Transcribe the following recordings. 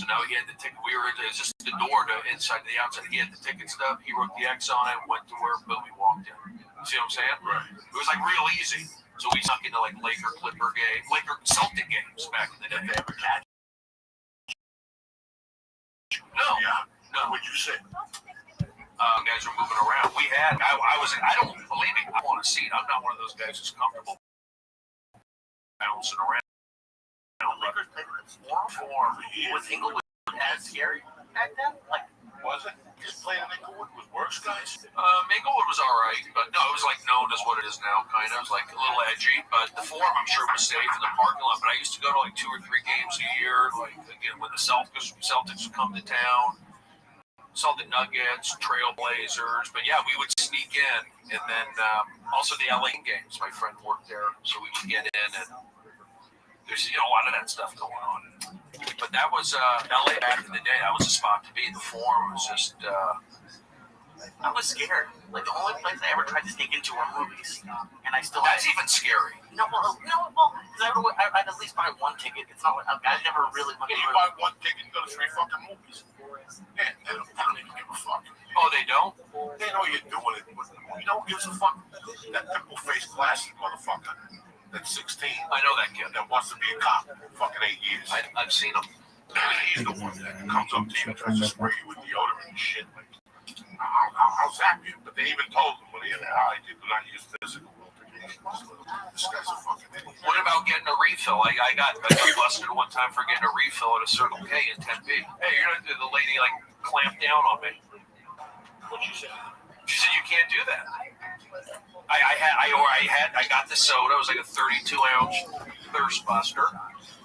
now he had the ticket. We were it's just the door to inside to the outside. He had the ticket stub. He wrote the X on it. Went to where boom, he walked in. See what I'm saying? Right. It was like real easy. So we snuck into like Laker Clipper game, Laker Celtic games back in the day. Did they ever catch? No. Yeah. No. What'd you say? Guys were moving around. We had. I don't believe me. I want to see it. I'm not one of those guys who's comfortable bouncing around. Lakers played with form. Was Inglewood as scary back then? Like, was it? Just playing in Inglewood with worse guys? Inglewood was all right, but no, it was like known as what it is now, kind of. It was like a little edgy, but the Forum, I'm sure, was safe in the parking lot. But I used to go to like 2 or 3 games a year, like, again, when the Celtics would come to town. Saw the Nuggets, Trailblazers, but yeah, we would sneak in. And then also the LA games. My friend worked there, so we would get in, and there's a lot of that stuff going on. But that was LA back in the day. That was a spot to be. The Forum was just. I was scared. Like, the only place I ever tried to sneak into were movies, and I still. That's even scary. No, because I'd at least buy one ticket. It's not like I never really went. You buy one ticket and go to 3 fucking movies. Yeah, they don't even give a fuck. Oh, they don't? They know you're doing it. You know who gives a fuck? That pimple-faced glasses motherfucker. That's 16. I know that kid. That wants to be a cop. Fucking 8 years. I've seen him. He's the one that comes up to you and tries to spray you with deodorant and shit. I'll zap you. But they even told him when he had an eye, they do not use physical altercation. This guy's a fucking idiot. What about getting a refill? I got busted one time for getting a refill at a Circle K in Tempe. Hey, the lady clamped down on me. What'd she say? She said you can't do that. I got the soda. It was like a 32-ounce thirst buster.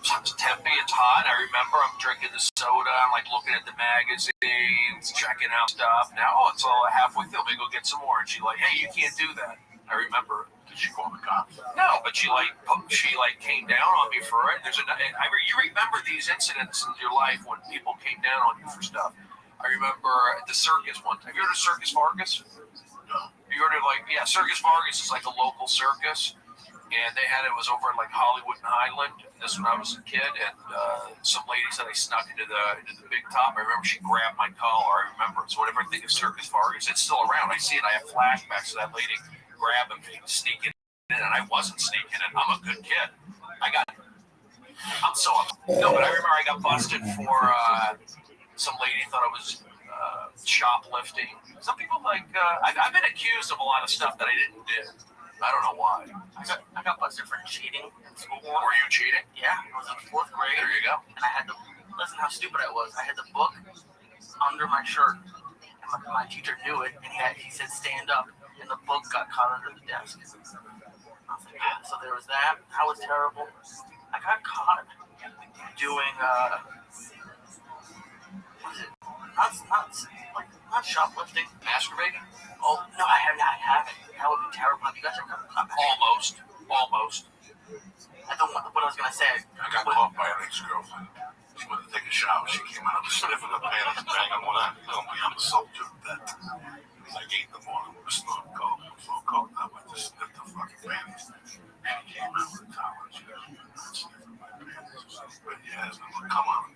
It's Tempe, it's hot. I remember I'm drinking the soda. I'm like looking at the magazines, checking out stuff. Now it's all halfway through. Let me go get some more. And she's like, "Hey, you can't do that." I remember. Did she call the cops? No, but she came down on me for it. You remember these incidents in your life when people came down on you for stuff. I remember at the circus one time. Have you heard of Circus Vargas? No. You heard of Circus Vargas is like a local circus. And it was over in like Hollywood and Highland. This when I was a kid, and some lady said I snuck into the big top. I remember she grabbed my collar. I remember it. So whenever I think of Circus Vargas, it's still around. I see it. I have flashbacks of that lady grabbing me, sneaking in, and I wasn't sneaking in. I'm a good kid. But I remember I got busted for some lady thought I was shoplifting. Some people I've been accused of a lot of stuff that I didn't do. I don't know why. I got busted for cheating in school. Were you cheating? Yeah, I was in 4th grade. There you go. And I had to listen how stupid I was. I had the book under my shirt, and my teacher knew it, and he said stand up, and the book got caught under the desk. I was like, yeah. So there was that. That was terrible. I got caught doing what is it? Not shoplifting. Masturbating? Oh no, I haven't. That would be terrible. You guys are caught. Almost. I don't know what I was gonna say. I got caught by an ex-girlfriend. She went to take a shower. She came out of the sniffing her panties, banging one out. You know me, I'm a soldier of that. It was like 8 in the morning with a snort coat. So cold up, I just sniffed her fucking panties. And he came out with a towel. She got sniffing my panties. But yeah, it's gonna come on.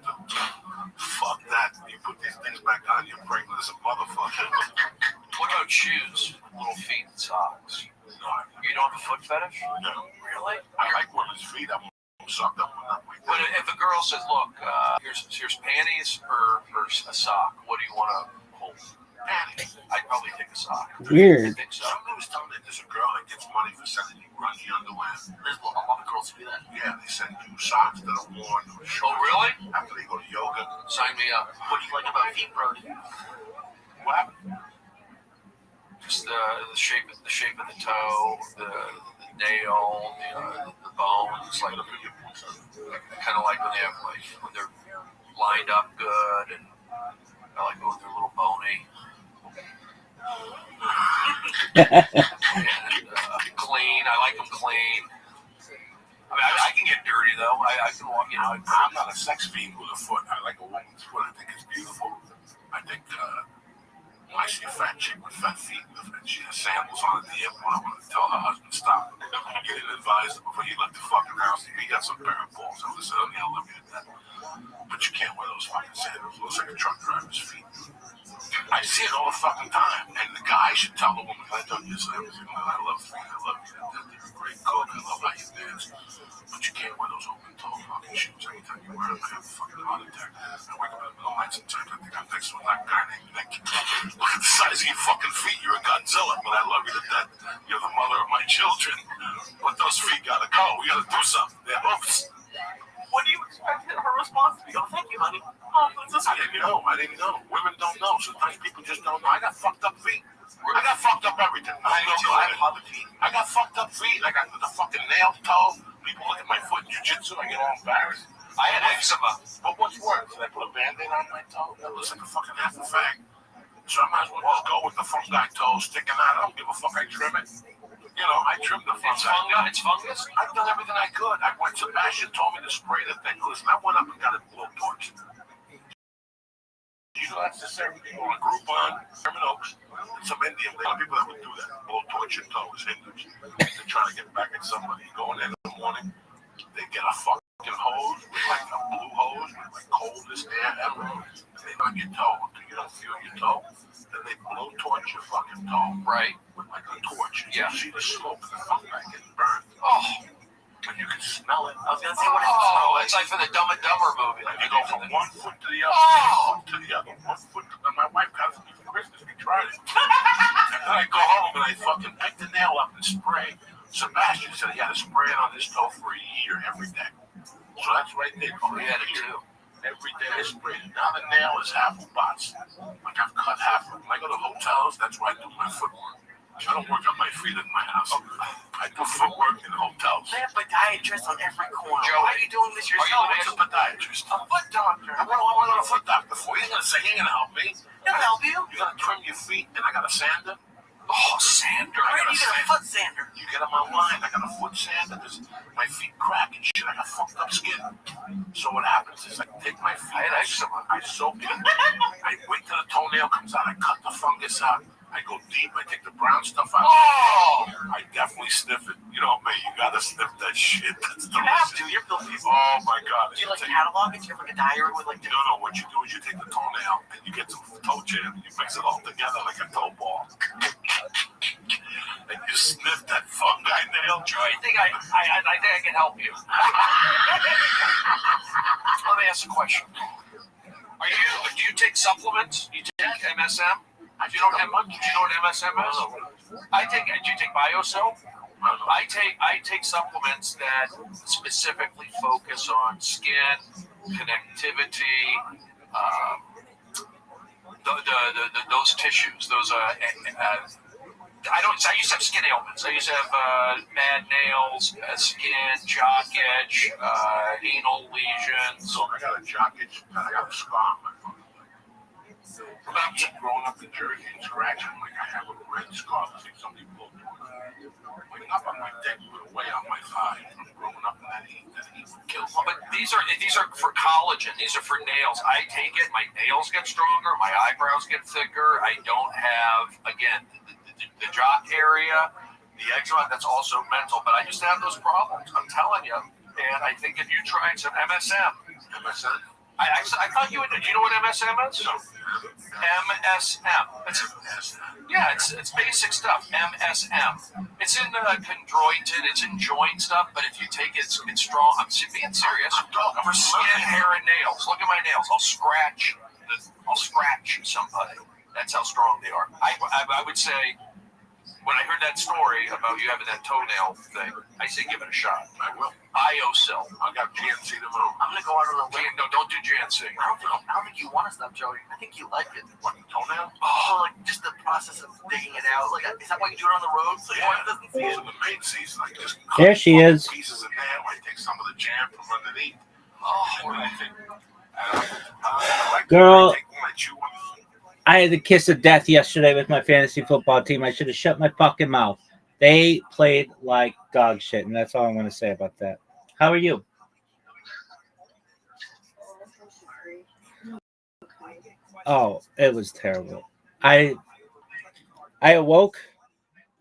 Fuck that. You put these things back on, you're pregnant as a motherfucker. What about shoes? Little feet and socks. No, You don't have a foot fetish? no. Really? I like women's feet. I'm sucked up with that. But if a girl says, "Look, here's panties or a sock. What do you want to hold?" Panties. I'd probably take a sock. Weird. I think so. Somebody was telling me there's a girl that gets money for sending you grungy underwear. There's a lot of girls who do that. Yeah, they send you socks that are worn or Oh, short. really? After they go to yoga. Sign me up. What do you like about feet, Brody? What happened? Just the shape of the toe, the nail, the bones, like kind of like when they have when they're lined up good, and I like when they're a little bony. And clean. I like them clean. I mean, I can get dirty though. I can walk. I'm not a sex fiend with a foot. I like a woman's foot. I think it's beautiful. I think when I see a fat chick with fat feet and she has sandals on at the hip, I want to tell her husband stop. Get an advisor before you left the fucking house. He got some pair of balls. I would have said, I love you to death. But But you can't wear those fucking sandals. It looks like a truck driver's feet. I see it all the fucking time. And the guy should tell the woman, I told you this, I love feet, I love you. You're a great cook, I love how you dance. But you can't wear those open toe fucking shoes. Anytime you wear them, I have a fucking heart attack. I wake up in the middle of the night sometimes, I think I'm next to a black guy named Nick. Look at the size of your fucking feet. You're a Godzilla, but I love you to death. You're the mother of my children. But those feet gotta go. We gotta do something. They're hoofs. What do you expect her response to be? Oh, thank you, honey. Oh, I didn't know. Women don't know. Sometimes people just don't know. I got fucked up feet. I got fucked up everything. I have feet. I got fucked up feet. I got the fucking nail toe. People look at my foot in jiu-jitsu. I get all embarrassed. I had eczema. But what's worse? Did I put a band-aid on my toe? That looks like a fucking half a fag. So I might as well just go with the fungi toe sticking out. I don't give a fuck. I trim it. You know, I trimmed the fungi. It's fungus. I've done everything I could. Sebastian told me to spray the thing. Listen, I went up and got a blowtorch. You know, that's just everything on a Groupon, Sherman Oaks, and some Indian. There are people that would do that. Blowtorch your toes, Hindus. They're trying to get back at somebody. Going in the morning, they get a fucking hose, with like a blue hose, with like coldest air ever. And they on your toe until you don't feel your toe. Then they blowtorch your fucking toe. Right. With like a torch. Yeah. You see the smoke of the fungi getting burned. Oh. And you can smell it. I was gonna say, what is it? Oh, it's like for the Dumb and Dumber movie. And you go from one foot to the other, to the other, one foot to the other. My wife got me for Christmas. We tried it. And then I go home and I fucking pick the nail up and spray. Sebastian said he had to spray it on his toe for a year every day. So that's right there. We had it too. Every day I spray it. Now the nail is half a box. Like I've cut half of it. When I go to hotels, that's where I do my footwork. I don't work on my feet in my house. I do footwork in hotels. They have podiatrists on every corner. Joe, why are you doing this yourself? What's a podiatrist? A foot doctor. I want a foot doctor for you. He's gonna say he ain't gonna help me. He'll help you. You're gonna trim your feet, and I got a sander. Oh, sander. Where do you get a foot sander? You get them online. I got a foot sander because my feet crack and shit. I got fucked up skin. So what happens is I take my feet, I soak it, I wait till the toenail comes out, I cut the fungus out, I go deep, I take the brown stuff out. Oh! I definitely sniff it. You know me, you gotta sniff that shit. That's You have to. You're built these. Oh my god. Do you like catalog it? Do you have like a diary with like? No. What you do is you take the toenail and you get some toe jam and you mix it all together like a toe ball. And you sniff that fungi nail. Joe, I think I can help you. Let me ask a question. Do you take supplements? You take MSM? Do you know what MSM is? Do you take BioCell? I take supplements that specifically focus on skin, connectivity, those tissues, those I used to have skin ailments. I used to have bad nails, skin, jock itch, anal lesions. So I got a jock itch, and I got a scar on my foot. About growing up in Jersey and scratching, like I have a red scar, like somebody blew through it. Waking up on my deck with a way on my thigh from growing up in that heat would kill me. But these are for collagen. These are for nails. I take it. My nails get stronger. My eyebrows get thicker. I don't have, again, the jock area, the eczema. That's also mental. But I used to have those problems. I'm telling you. And I think if you tried some MSM. I thought you would. Do you know what MSM is? MSM. It's basic stuff. MSM. It's in chondroitin. It's in joint stuff. But if you take it, it's strong. I'm being serious. For skin, hair, and nails. Look at my nails. I'll scratch somebody. That's how strong they are. I would say, when I heard that story about you having that toenail thing, I say give it a shot. I will. IOCell. I got GNC tomorrow. I'm gonna go out on a limb. No, don't do GNC. I don't think you want to stop, Joey. I think you like it. What, the toenail? Oh, like just the process of digging it out. Like, is that why you do it on the road? So your wife doesn't see it. In the main season, I just There she is. pieces of nail. I take some of the jam from underneath. Oh, And I think, I Girl. take my chew on. I had the kiss of death yesterday with my fantasy football team. I should have shut my fucking mouth. They played like dog shit, and that's all I'm going to say about that. How are you? Oh, it was terrible. I awoke.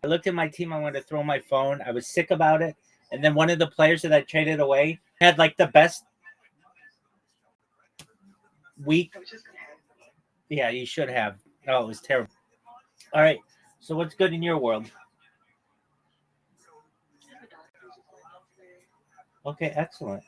I looked at my team. I wanted to throw my phone. I was sick about it. And then one of the players that I traded away had like the best week. Yeah, you should have. Oh, it was terrible. All right. So what's good in your world? Okay, excellent.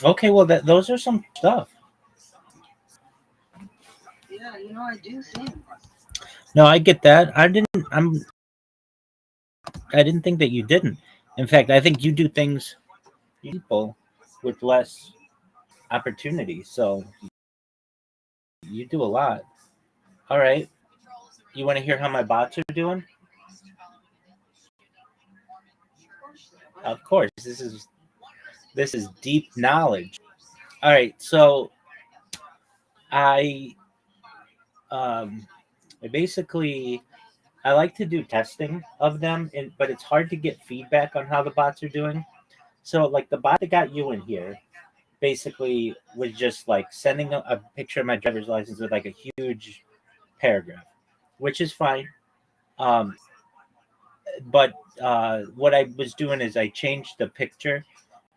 Okay, well those are some stuff. Yeah, I do things. No, I get that. I didn't think that you didn't. In fact, I think you do things people with less opportunity. So you do a lot. All right. You want to hear how my bots are doing? Of course. This is deep knowledge. All right. So I um I basically I like to do testing of them, but it's hard to get feedback on how the bots are doing. So like the bot that got you in here basically was just like sending a picture of my driver's license with like a huge paragraph, which is fine. Um, but what I was doing is I changed the picture,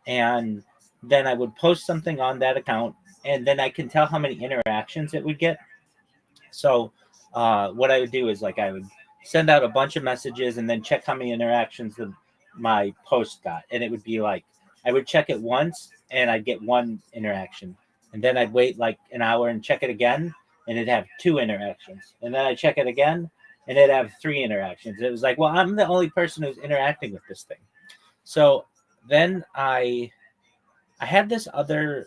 and then I would post something on that account, and then I can tell how many interactions it would get. So what I would do is like I would send out a bunch of messages and then check how many interactions my post got, and it would be like I would check it once and I'd get one interaction, and then I'd wait like an hour and check it again, and it'd have two interactions, and then I check it again, and it'd have three interactions. It was like, well, I'm the only person who's interacting with this thing. So then I had this other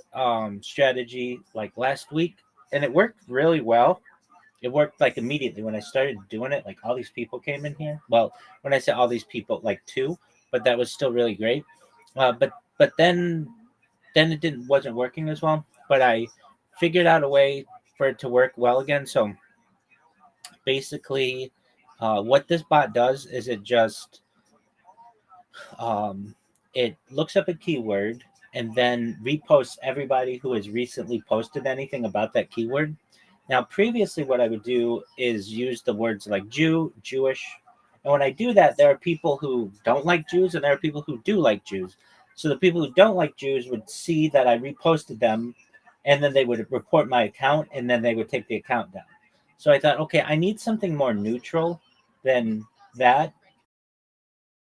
strategy like last week, and it worked really well. It worked like immediately when I started doing it. Like all these people came in here. Well, when I say all these people, like two, but that was still really great. But then it didn't wasn't working as well. But I figured out a way for it to work well again. So basically, what this bot does is um, it looks up a keyword and then reposts everybody who has recently posted anything about that keyword. Now, previously, what I would do is use the words like Jew, Jewish. And when I do that, there are people who don't like Jews and there are people who do like Jews. So the people who don't like Jews would see that I reposted them, and then they would report my account, and then they would take the account down. So I thought, okay, I need something more neutral than that.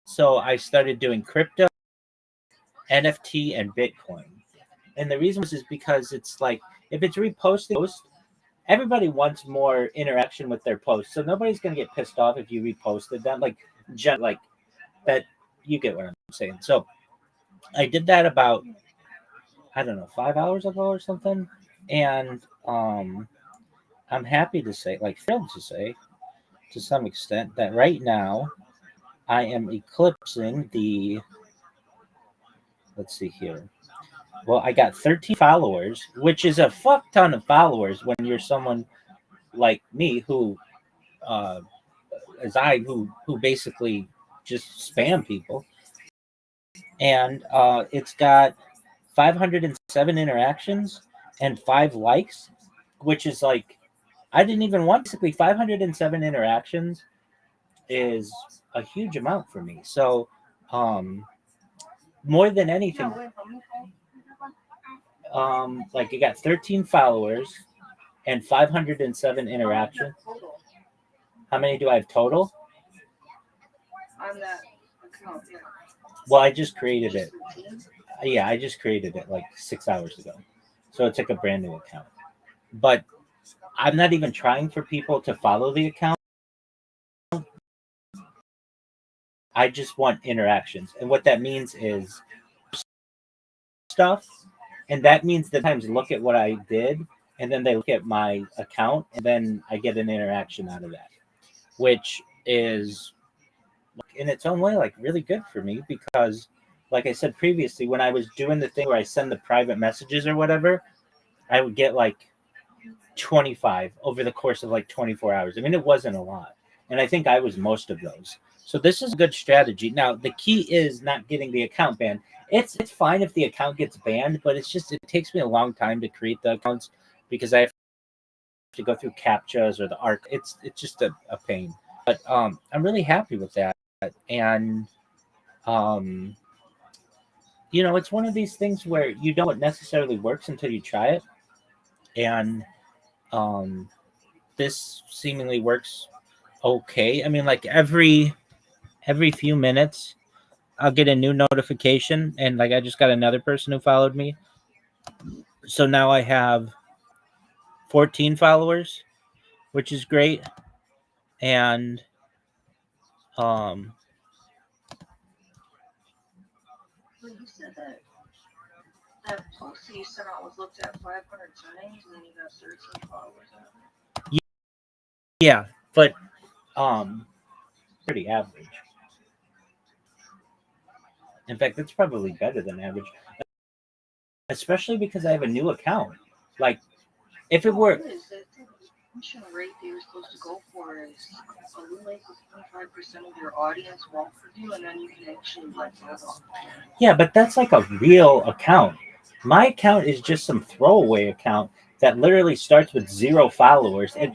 So I started doing crypto, NFT, and Bitcoin. And the reason was is because it's like if it's reposting post, everybody wants more interaction with their posts. So nobody's gonna get pissed off if you reposted them. Like that, you get what I'm saying. So I did that about I don't know 5 hours ago or something, and I'm happy to say, like thrilled to say, to some extent, that right now I am eclipsing the. Let's see here. Well, I got 13 followers, which is a fuck ton of followers when you're someone like me who, uh, as I who basically just spam people, and it's got 507 interactions and 5 likes, which is like I didn't even want basically 507 interactions is a huge amount for me. So, more than anything, like you got 13 followers and 507 interactions. How many do I have total? On that account, yeah. Well, I just created it. Yeah, I just created it like 6 hours ago. So it's like a brand new account. But I'm not even trying for people to follow the account. I just want interactions. And what that means is stuff. And that means that times look at what I did and then they look at my account and then I get an interaction out of that, which is in its own way like really good for me because like I said previously, when I was doing the thing where I send the private messages or whatever, I would get like 25 over the course of like 24 hours. I mean, it wasn't a lot. And I think I was most of those. So this is a good strategy. Now the key is not getting the account banned. It's fine if the account gets banned, but it's just it takes me a long time to create the accounts because I have to go through captchas or the arc. It's just a pain. But I'm really happy with that. And um it's one of these things where you don't know what necessarily works until you try it. And um this seemingly works okay. I mean, like every few minutes I'll get a new notification, and like I just got another person who followed me. So now I have 14 followers, which is great. And um But you said that post that you sent out was looked at 500 times, and then you got 13 followers on it. yeah, but pretty average. In fact, that's probably better than average, especially because I have a new account. Like if it were What is it? The retention rate they were supposed to go for is a little like 25% of your audience walk with you, and then you can actually let them go. yeah, but that's like a real account. My account is just some throwaway account that literally starts with 0 followers. It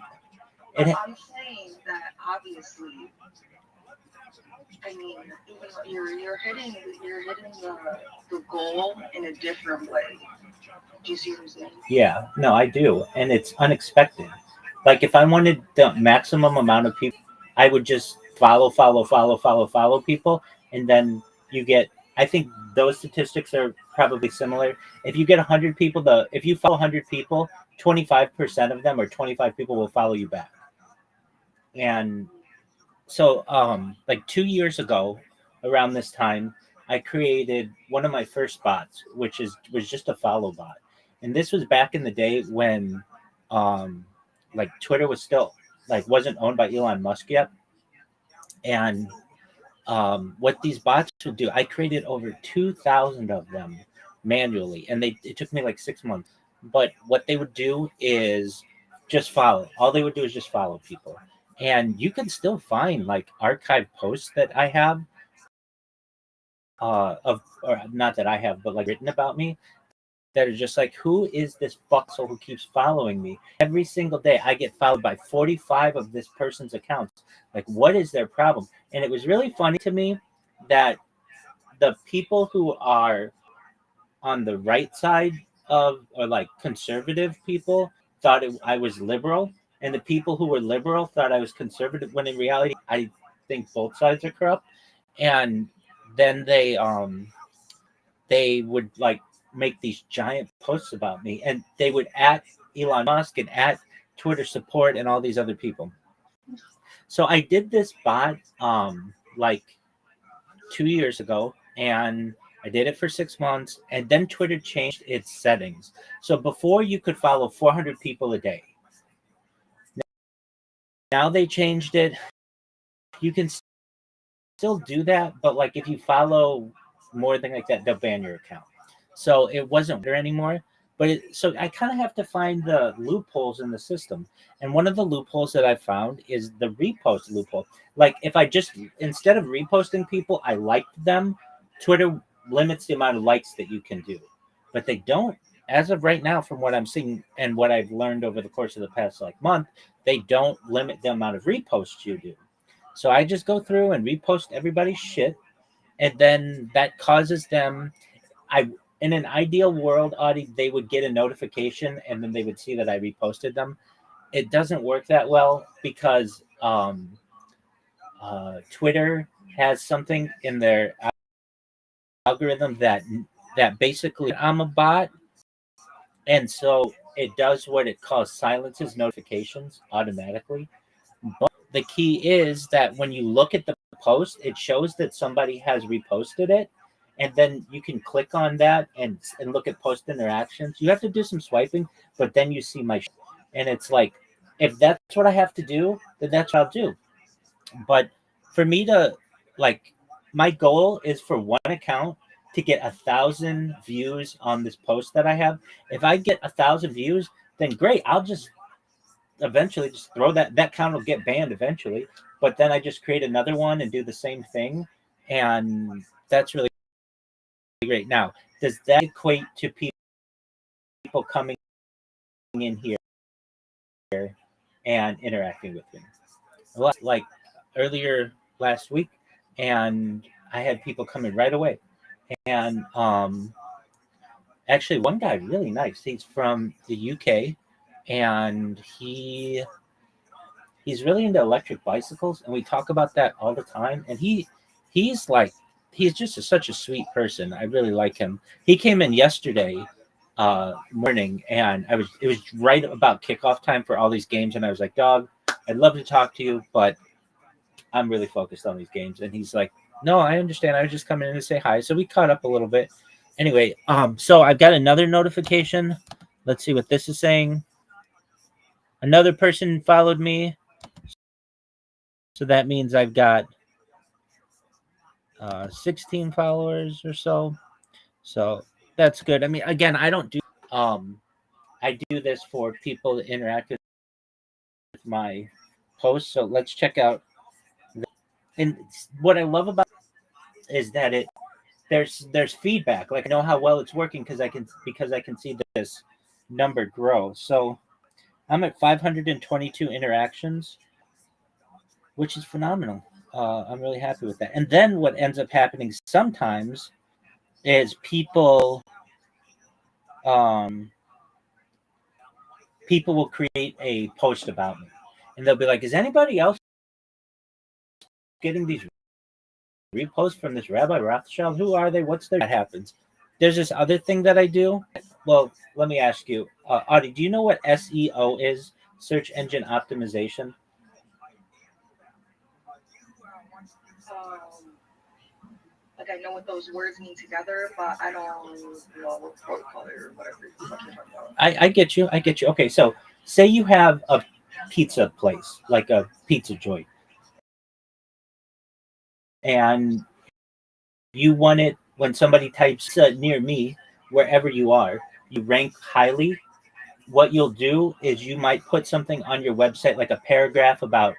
I'm saying that obviously, I mean, you're hitting the goal in a different way. Do you see what I'm saying? Yeah, no, I do, and it's unexpected. Like if I wanted the maximum amount of people, I would just follow people, and then you get. I think those statistics are probably similar. If you get 100 people, if you follow 100 people, 25% of them or 25 people will follow you back. And so, like 2 years ago, around this time, I created one of my first bots, which was just a follow bot, and this was back in the day when, um, like Twitter was still like wasn't owned by Elon Musk yet, and what these bots would do, I created over 2,000 of them manually, and it took me like 6 months. But what they would do is just follow. All they would do is just follow people, and you can still find like archived posts that I have of or not that I have, but like written about me that are just like, who is this fucksoul who keeps following me every single day? I get followed by 45 of this person's accounts. Like, what is their problem? And it was really funny to me that the people who are on the right side of, or like conservative people, thought I was liberal, and the people who were liberal thought I was conservative. When in reality, I think both sides are corrupt. And then they would like make these giant posts about me, and they would at Elon Musk and at Twitter support and all these other people. So I did this bot like 2 years ago, and I did it for 6 months, and then Twitter changed its settings. So before you could follow 400 people a day. Now they changed it. You can still do that, but like if you follow more than like that, they'll ban your account. So it wasn't there anymore. But so I kind of have to find the loopholes in the system. And one of the loopholes that I found is the repost loophole. Like if I just instead of reposting people, I liked them, Twitter limits the amount of likes that you can do. But they don't, as of right now, from what I'm seeing and what I've learned over the course of the past like month, they don't limit the amount of reposts you do. So I just go through and repost everybody's shit, and then that causes them. I In an ideal world, Audie, they would get a notification, and then they would see that I reposted them. It doesn't work that well because Twitter has something in their algorithm that basically I'm a bot, and so it does what it calls silences notifications automatically. But the key is that when you look at the post, it shows that somebody has reposted it, and then you can click on that and look at post interactions. You have to do some swiping, but then you see my and it's like, if that's what I have to do, then that's what I'll do. But for me to like, my goal is for one account to get 1,000 views on this post that I have. If I get 1,000 views, then great. I'll just eventually just throw that account will get banned eventually. but then I just create another one and do the same thing, and that's really great. Now, does that equate to people coming in here and interacting with me? Like earlier last week, and I had people come in right away, and actually one guy really nice. He's from the UK, and he's really into electric bicycles, and we talk about that all the time. And he's like he's just such a sweet person. I really like him. He came in yesterday morning, and it was right about kickoff time for all these games, and I was like, dog, I'd love to talk to you, but I'm really focused on these games. And he's like, no, I understand. I was just coming in to say hi. So we caught up a little bit. Anyway, so I've got another notification. Let's see what this is saying. Another person followed me. So that means I've got 16 followers or so. So that's good. I mean, again, I do this for people to interact with my posts. So let's check out. And what I love about it is that there's feedback. Like I know how well it's working because I can see this number grow. So I'm at 522 interactions, which is phenomenal. I'm really happy with that. And then what ends up happening sometimes is people will create a post about me, and they'll be like, "Is anybody else getting these reposts from this Rabbi Rothschild? Who are they? What's their?" That happens. There's this other thing that I do. Well, let me ask you, Audie, do you know what SEO is? Search engine optimization. Like I know what those words mean together, but I don't know what protocol or whatever you're talking about. I get you. I get you. Okay, so say you have a pizza place, like a pizza joint, and you want it when somebody types near me, wherever you are, you rank highly. What you'll do is you might put something on your website, like a paragraph about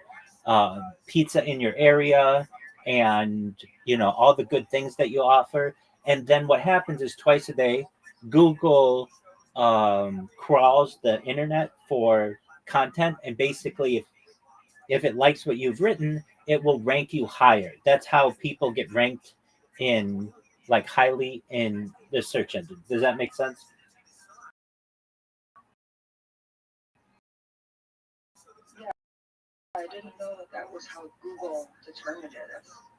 pizza in your area, and all the good things that you offer. And then what happens is twice a day, Google crawls the internet for content, and basically, if it likes what you've written, it will rank you higher. That's how people get ranked in like highly in the search engine. Does that make sense? Yeah, I didn't know that was how Google determined it.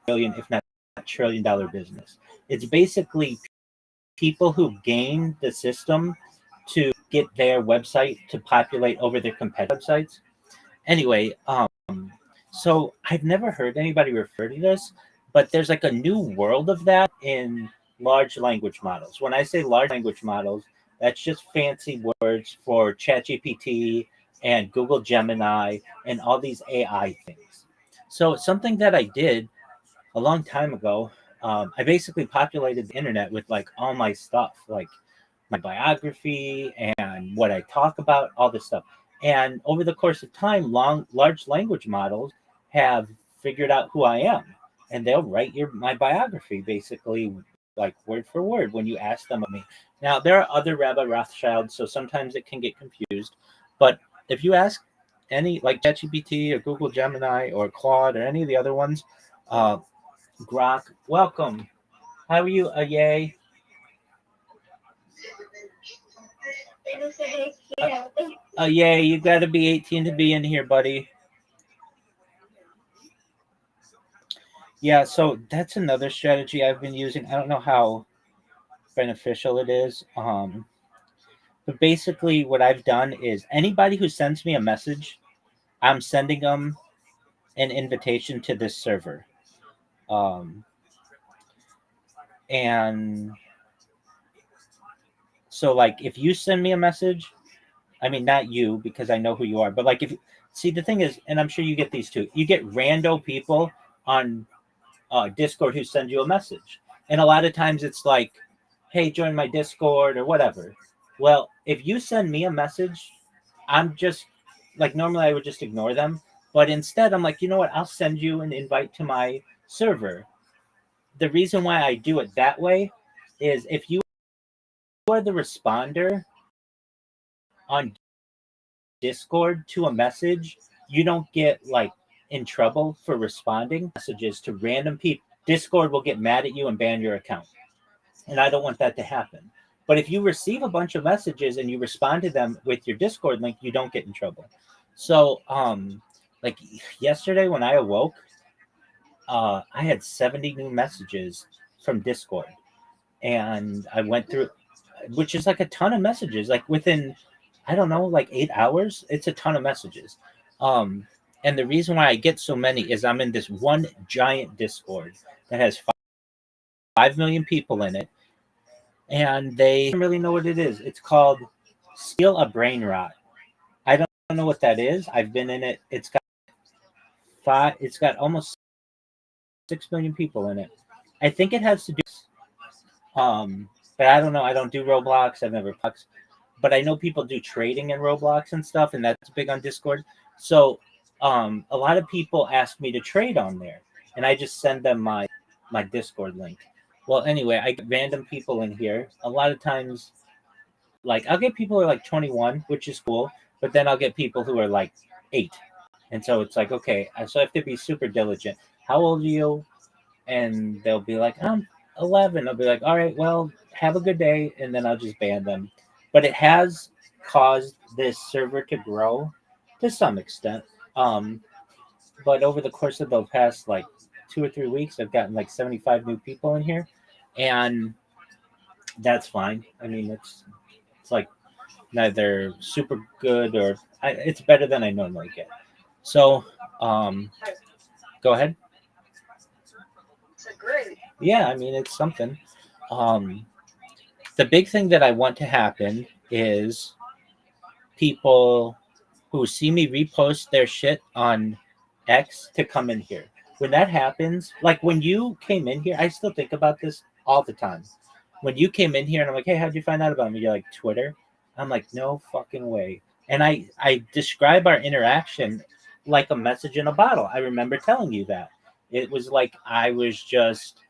Billion, if not $1 trillion business. It's basically people who game the system to get their website to populate over their competitor websites. Anyway, so I've never heard anybody refer to this, but there's like a new world of that in large language models. When I say large language models, that's just fancy words for ChatGPT and Google Gemini and all these AI things. So something that I did a long time ago, I basically populated the internet with like all my stuff, like my biography and what I talk about, all this stuff. And over the course of time, large language models have figured out who I am, and they'll write my biography basically like word for word when you ask them of me. Now there are other Rabbi Rothschilds, so sometimes it can get confused. But if you ask any like ChatGPT or Google Gemini or Claude or any of the other ones, Grok, welcome. How are you? Yay. Yay, you got to be 18 to be in here, buddy. Yeah, so that's another strategy I've been using. I don't know how beneficial it is. But basically, what I've done is anybody who sends me a message, I'm sending them an invitation to this server. And so, like, if you send me a message, I mean, not you because I know who you are, but like, see, the thing is, and I'm sure you get these too, you get rando people on Discord who send you a message. And a lot of times it's like, hey, join my Discord or whatever. Well, if you send me a message, I'm just like, normally I would just ignore them. But instead, I'm like, you know what? I'll send you an invite to my server. The reason why I do it that way is if you are the responder on Discord to a message, you don't get like in trouble for responding messages to random people. Discord will get mad at you and ban your account. And I don't want that to happen. But if you receive a bunch of messages and you respond to them with your Discord link, you don't get in trouble. So, like yesterday when I awoke, I had 70 new messages from Discord, and I went through, which is like a ton of messages. Like within, I don't know, like 8 hours, it's a ton of messages. Um, and the reason why I get so many is I'm in this one giant Discord that has 5 million people in it, and they don't really know what it is. It's called Steal a Brain Rot. I don't know what that is. I've been in it. It's got five. It's got almost 6 million people in it. I think it has to do. But I don't know. I don't do Roblox. I've never Roblox, but I know people do trading in Roblox and stuff, and that's big on Discord. So, a lot of people ask me to trade on there, and I just send them my Discord link. Well, anyway, I get random people in here. A lot of times, like I'll get people who are like 21, which is cool, but then I'll get people who are like 8, and so it's like okay, so I have to be super diligent. How old are you? And they'll be like, I'm 11. I'll be like, all right, well, have a good day, and then I'll just ban them. But it has caused this server to grow to some extent. Um, but over the course of the past like 2 or 3 weeks, I've gotten like 75 new people in here, and that's fine. I mean, it's like neither super good or it's better than I normally get. So, um, go ahead. So great. Yeah, I mean, it's something. Um, the big thing that I want to happen is people who see me repost their shit on X to come in here. When that happens, like when you came in here, I still think about this all the time. When you came in here and I'm like, hey, how'd you find out about me? You're like, Twitter. I'm like, no fucking way. And I describe our interaction like a message in a bottle. I remember telling you that. It was like I was just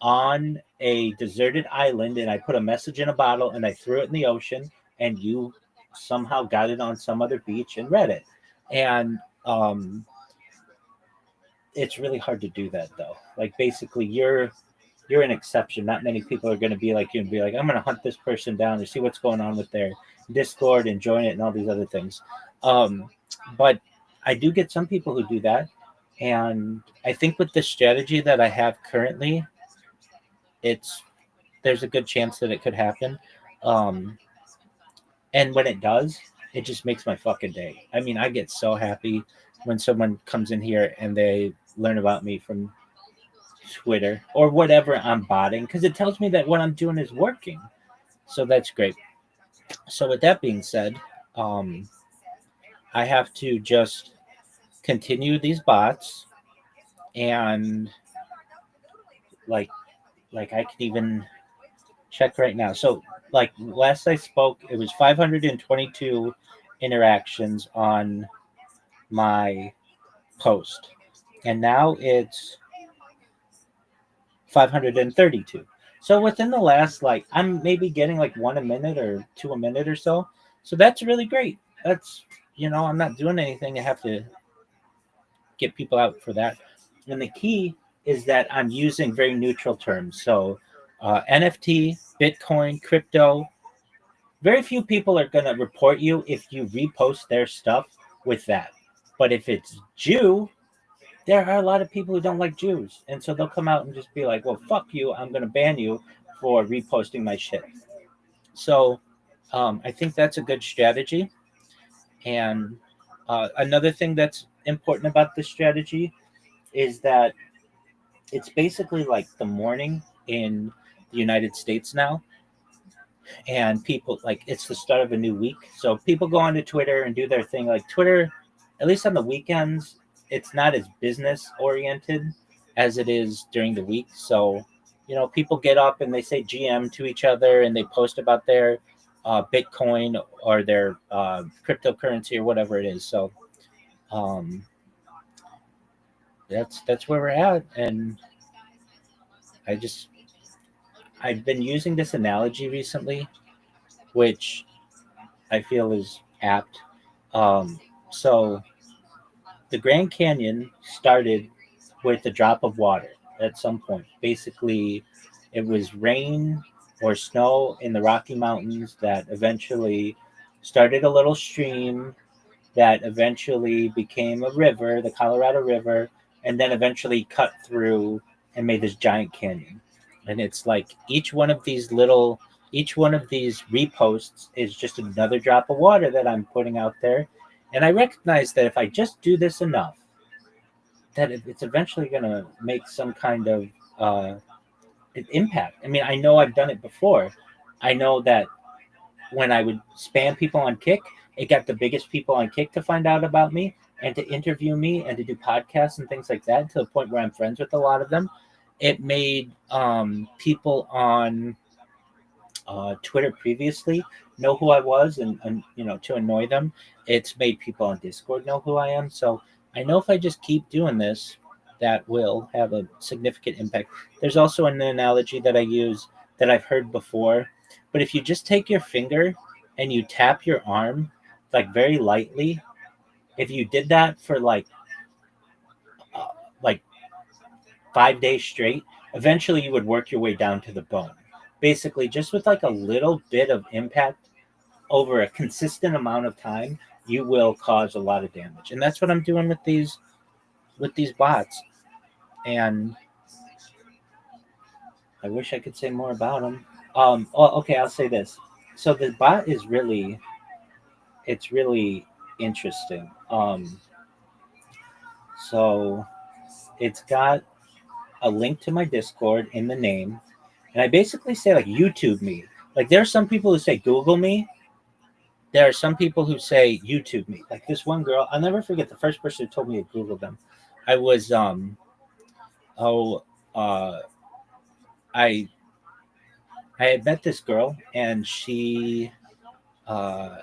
on a deserted island and I put a message in a bottle and I threw it in the ocean and you somehow got it on some other beach and read it. And it's really hard to do that though. Like basically you're an exception. Not many people are going to be like you and be like, I'm going to hunt this person down and see what's going on with their Discord and join it and all these other things. But I do get some people who do that. And I think with the strategy that I have currently, it's there's a good chance that it could happen. Um, and when it does, it just makes my fucking day. I mean, I get so happy when someone comes in here and they learn about me from Twitter or whatever I'm botting because it tells me that what I'm doing is working. So that's great. So with that being said, um, I have to just continue these bots and like I can even check right now. So like last I spoke, it was 522 interactions on my post, and now it's 532. So within the last like I'm maybe getting like one a minute or two a minute or so. So that's really great. That's I'm not doing anything. I have to get people out for that. And the key is that I'm using very neutral terms. So NFT, Bitcoin, crypto. Very few people are going to report you if you repost their stuff with that. But if it's Jew, there are a lot of people who don't like Jews. And so they'll come out and just be like, well, fuck you. I'm going to ban you for reposting my shit. So I think that's a good strategy. And another thing that's important about this strategy is that it's basically like the morning in the United States now. And people like it's the start of a new week. So people go onto Twitter and do their thing. Like Twitter, at least on the weekends, it's not as business oriented as it is during the week. So, people get up and they say GM to each other and they post about their Bitcoin or their cryptocurrency or whatever it is. So, um, that's where we're at. And I just I've been using this analogy recently, which I feel is apt. Um, so the Grand Canyon started with a drop of water at some point. Basically, it was rain or snow in the Rocky Mountains that eventually started a little stream that eventually became a river, the Colorado River, and then eventually cut through and made this giant canyon. And it's like each one of these reposts is just another drop of water that I'm putting out there. And I recognize that if I just do this enough, that it's eventually going to make some kind of uh, impact. I mean, I know I've done it before. I know that when I would spam people on Kick, it got the biggest people on Kick to find out about me and to interview me and to do podcasts and things like that, to the point where I'm friends with a lot of them. It made people on Twitter previously know who I was, and to annoy them. It's made people on Discord know who I am. So I know if I just keep doing this, that will have a significant impact. There's also an analogy that I use that I've heard before, but if you just take your finger and you tap your arm like very lightly, if you did that for uh, like 5 days straight, eventually you would work your way down to the bone. Basically, just with like a little bit of impact over a consistent amount of time, you will cause a lot of damage. And that's what I'm doing with these bots. And I wish I could say more about them. Okay, I'll say this. So the bot is it's really interesting. So it's got a link to my Discord in the name, and I basically say like YouTube me. Like there are some people who say Google me. There are some people who say YouTube me. Like this one girl, I'll never forget the first person who told me to Google them. I was oh uh I I had met this girl, and uh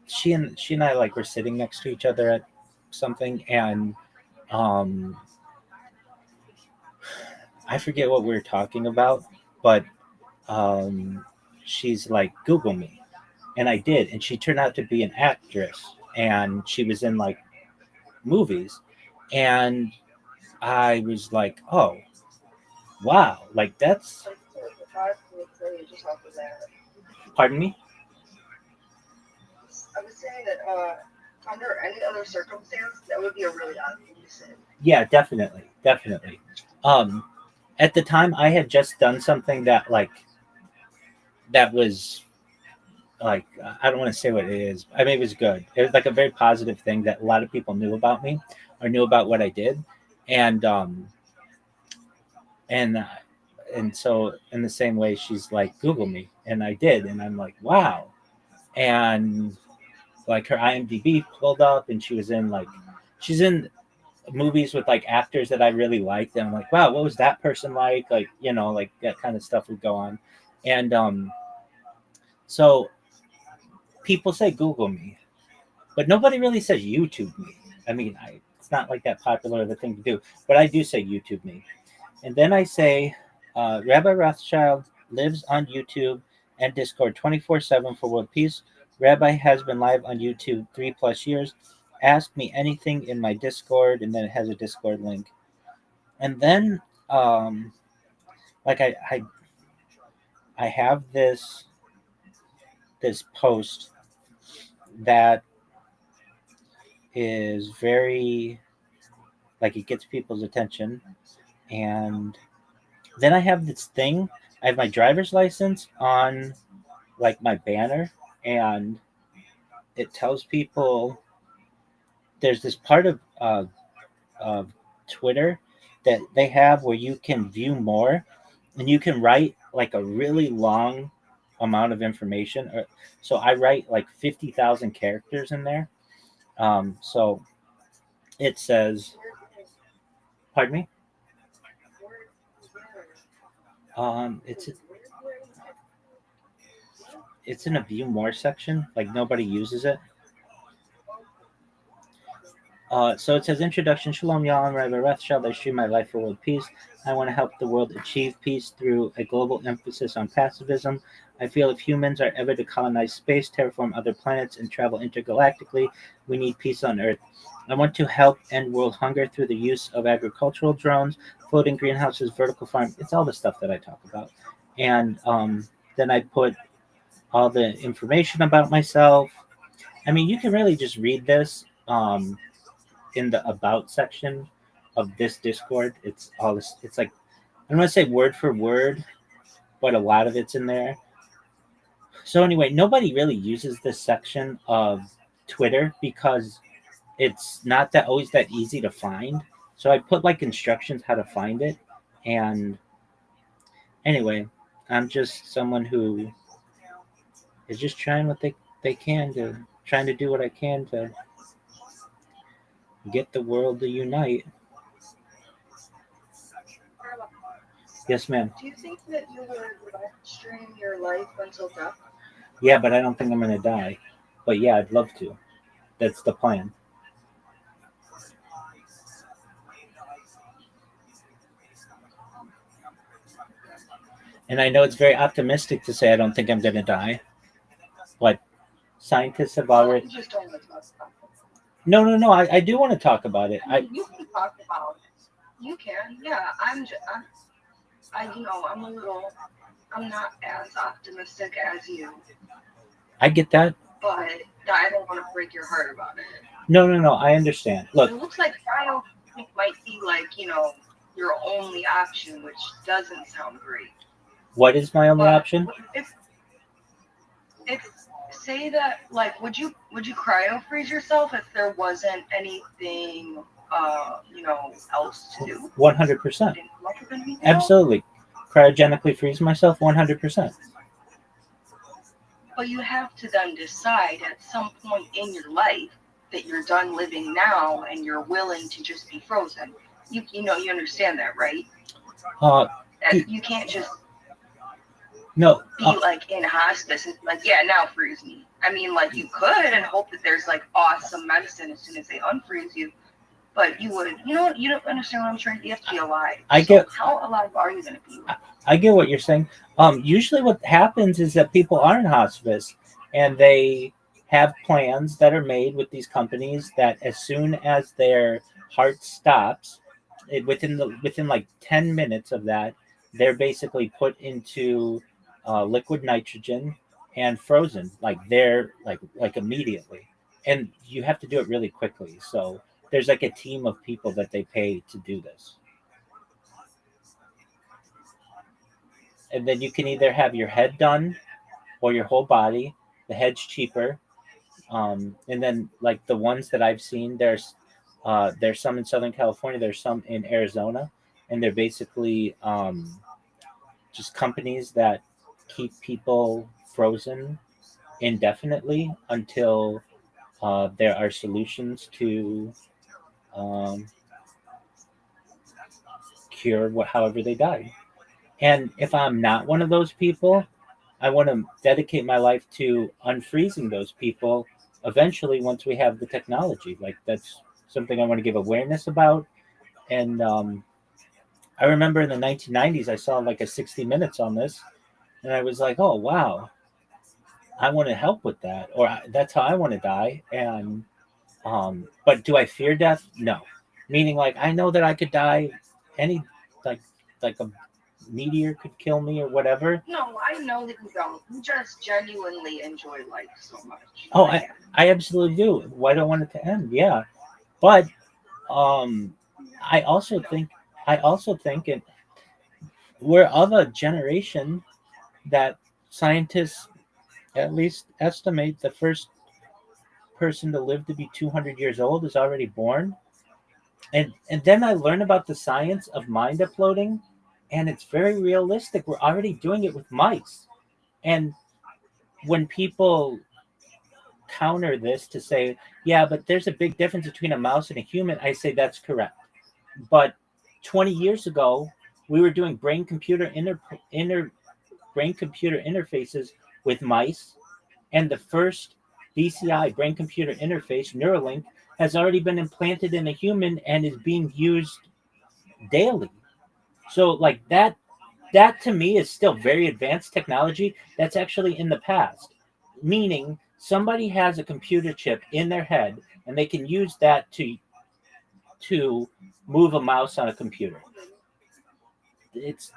she and I like were sitting next to each other at something, and um I forget what we were talking about, but um she's like Google me, and I did, and she turned out to be an actress, and she was in like movies, and I was like, oh wow, like that's pardon me. I was saying that under any other circumstance, that would be a really odd thing to say. Yeah, definitely. um at the time I had just done something that was like, I don't want to say what it is. I mean, it was good. It was like a very positive thing that a lot of people knew about me or knew about what I did, and and uh, and so in the same way, she's like Google me, and I did, and I'm like wow, and like her IMDb pulled up, and she's in movies with like actors that I really liked, and I'm like wow, what was that person like? Like like that kind of stuff would go on, and so people say Google me, but nobody really says YouTube me. I mean, it's not like that popular of a thing to do, but I do say YouTube me. And then I say, Rabbi Rothschild lives on YouTube and Discord 24/7 for world peace. Rabbi has been live on YouTube 3+ years. Ask me anything in my Discord, and then it has a Discord link. And then, like I have this post that is very like it gets people's attention, and then I have this thing. I have my driver's license on like my banner, and it tells people there's this part of Twitter that they have where you can view more, and you can write like a really long amount of information. So I write like 50,000 characters in there. So it says, pardon me. It's in a view more section. Like nobody uses it. So it says introduction. Shalom, y'all. I'm Rabbi Rothschild. I stream my life for world peace. I want to help the world achieve peace through a global emphasis on pacifism. I feel if humans are ever to colonize space, terraform other planets, and travel intergalactically, we need peace on Earth. I want to help end world hunger through the use of agricultural drones, floating greenhouses, vertical farm. It's all the stuff that I talk about. And then I put all the information about myself. I mean, you can really just read this. In the about section of this Discord. It's all this. It's like I don't want to say word for word, but a lot of it's in there. So anyway, nobody really uses this section of Twitter because it's not that always that easy to find. So I put like instructions how to find it. And anyway, I'm just someone who is just trying what they can to trying to do what I can to get the world to unite. Yes, ma'am. Do you think that you would live stream your life until death? Yeah, but I don't think I'm gonna die. But yeah, I'd love to. That's the plan. And I know it's very optimistic to say I don't think I'm gonna die, but scientists have already. You just don't want to talk about it. No. I do want to talk about it. I mean, you can talk about it. You can, yeah. I'm not as optimistic as you, I get that. but I don't want to break your heart about it. No. I understand. Look, It looks like cryo might be like, your only option, which doesn't sound great. what is my only But option? if say that, like, would you cryo freeze yourself if there wasn't anything else to do? 100%. Didn't come up with anything else? Absolutely. Cryogenically freeze myself 100%. But you have to then decide at some point in your life that you're done living now and you're willing to just be frozen. You understand that, right? You can't just No. be like in hospice and like, yeah, now freeze me. I mean, like, you could and hope that there's like awesome medicine as soon as they unfreeze you. But you don't understand what I'm trying to do. You have to be alive. How alive are you going to be? I get what you're saying. Usually what happens is that people are in hospice and they have plans that are made with these companies that as soon as their heart stops, within like 10 minutes of that, they're basically put into liquid nitrogen and frozen, like they're like immediately. And you have to do it really quickly. So there's like a team of people that they pay to do this. And then you can either have your head done or your whole body. The head's cheaper. And then like the ones that I've seen, there's some in Southern California, there's some in Arizona, and they're basically just companies that keep people frozen indefinitely until there are solutions to cure however they died. And if I'm not one of those people, I want to dedicate my life to unfreezing those people eventually once we have the technology. Like, that's something I want to give awareness about. And I remember in the 1990s, I saw like a 60 Minutes on this, and I was like, oh, wow, I want to help with that. Or that's how I want to die. And but do I fear death? No. Meaning, like, I know that I could die any, like a meteor could kill me or whatever. No, I know that you don't. You just genuinely enjoy life so much. Oh, I absolutely do. Why do I want it to end? Yeah. But I also think it, we're of a generation that scientists at least estimate the first person to live to be 200 years old is already born. And then I learn about the science of mind uploading, and it's very realistic. We're already doing it with mice. And when people counter this to say, yeah, but there's a big difference between a mouse and a human, I say that's correct. But 20 years ago, we were doing brain computer interfaces with mice, and the first BCI brain computer interface, Neuralink, has already been implanted in a human and is being used daily. So like that to me is still very advanced technology that's actually in the past. Meaning somebody has a computer chip in their head and they can use that to move a mouse on a computer.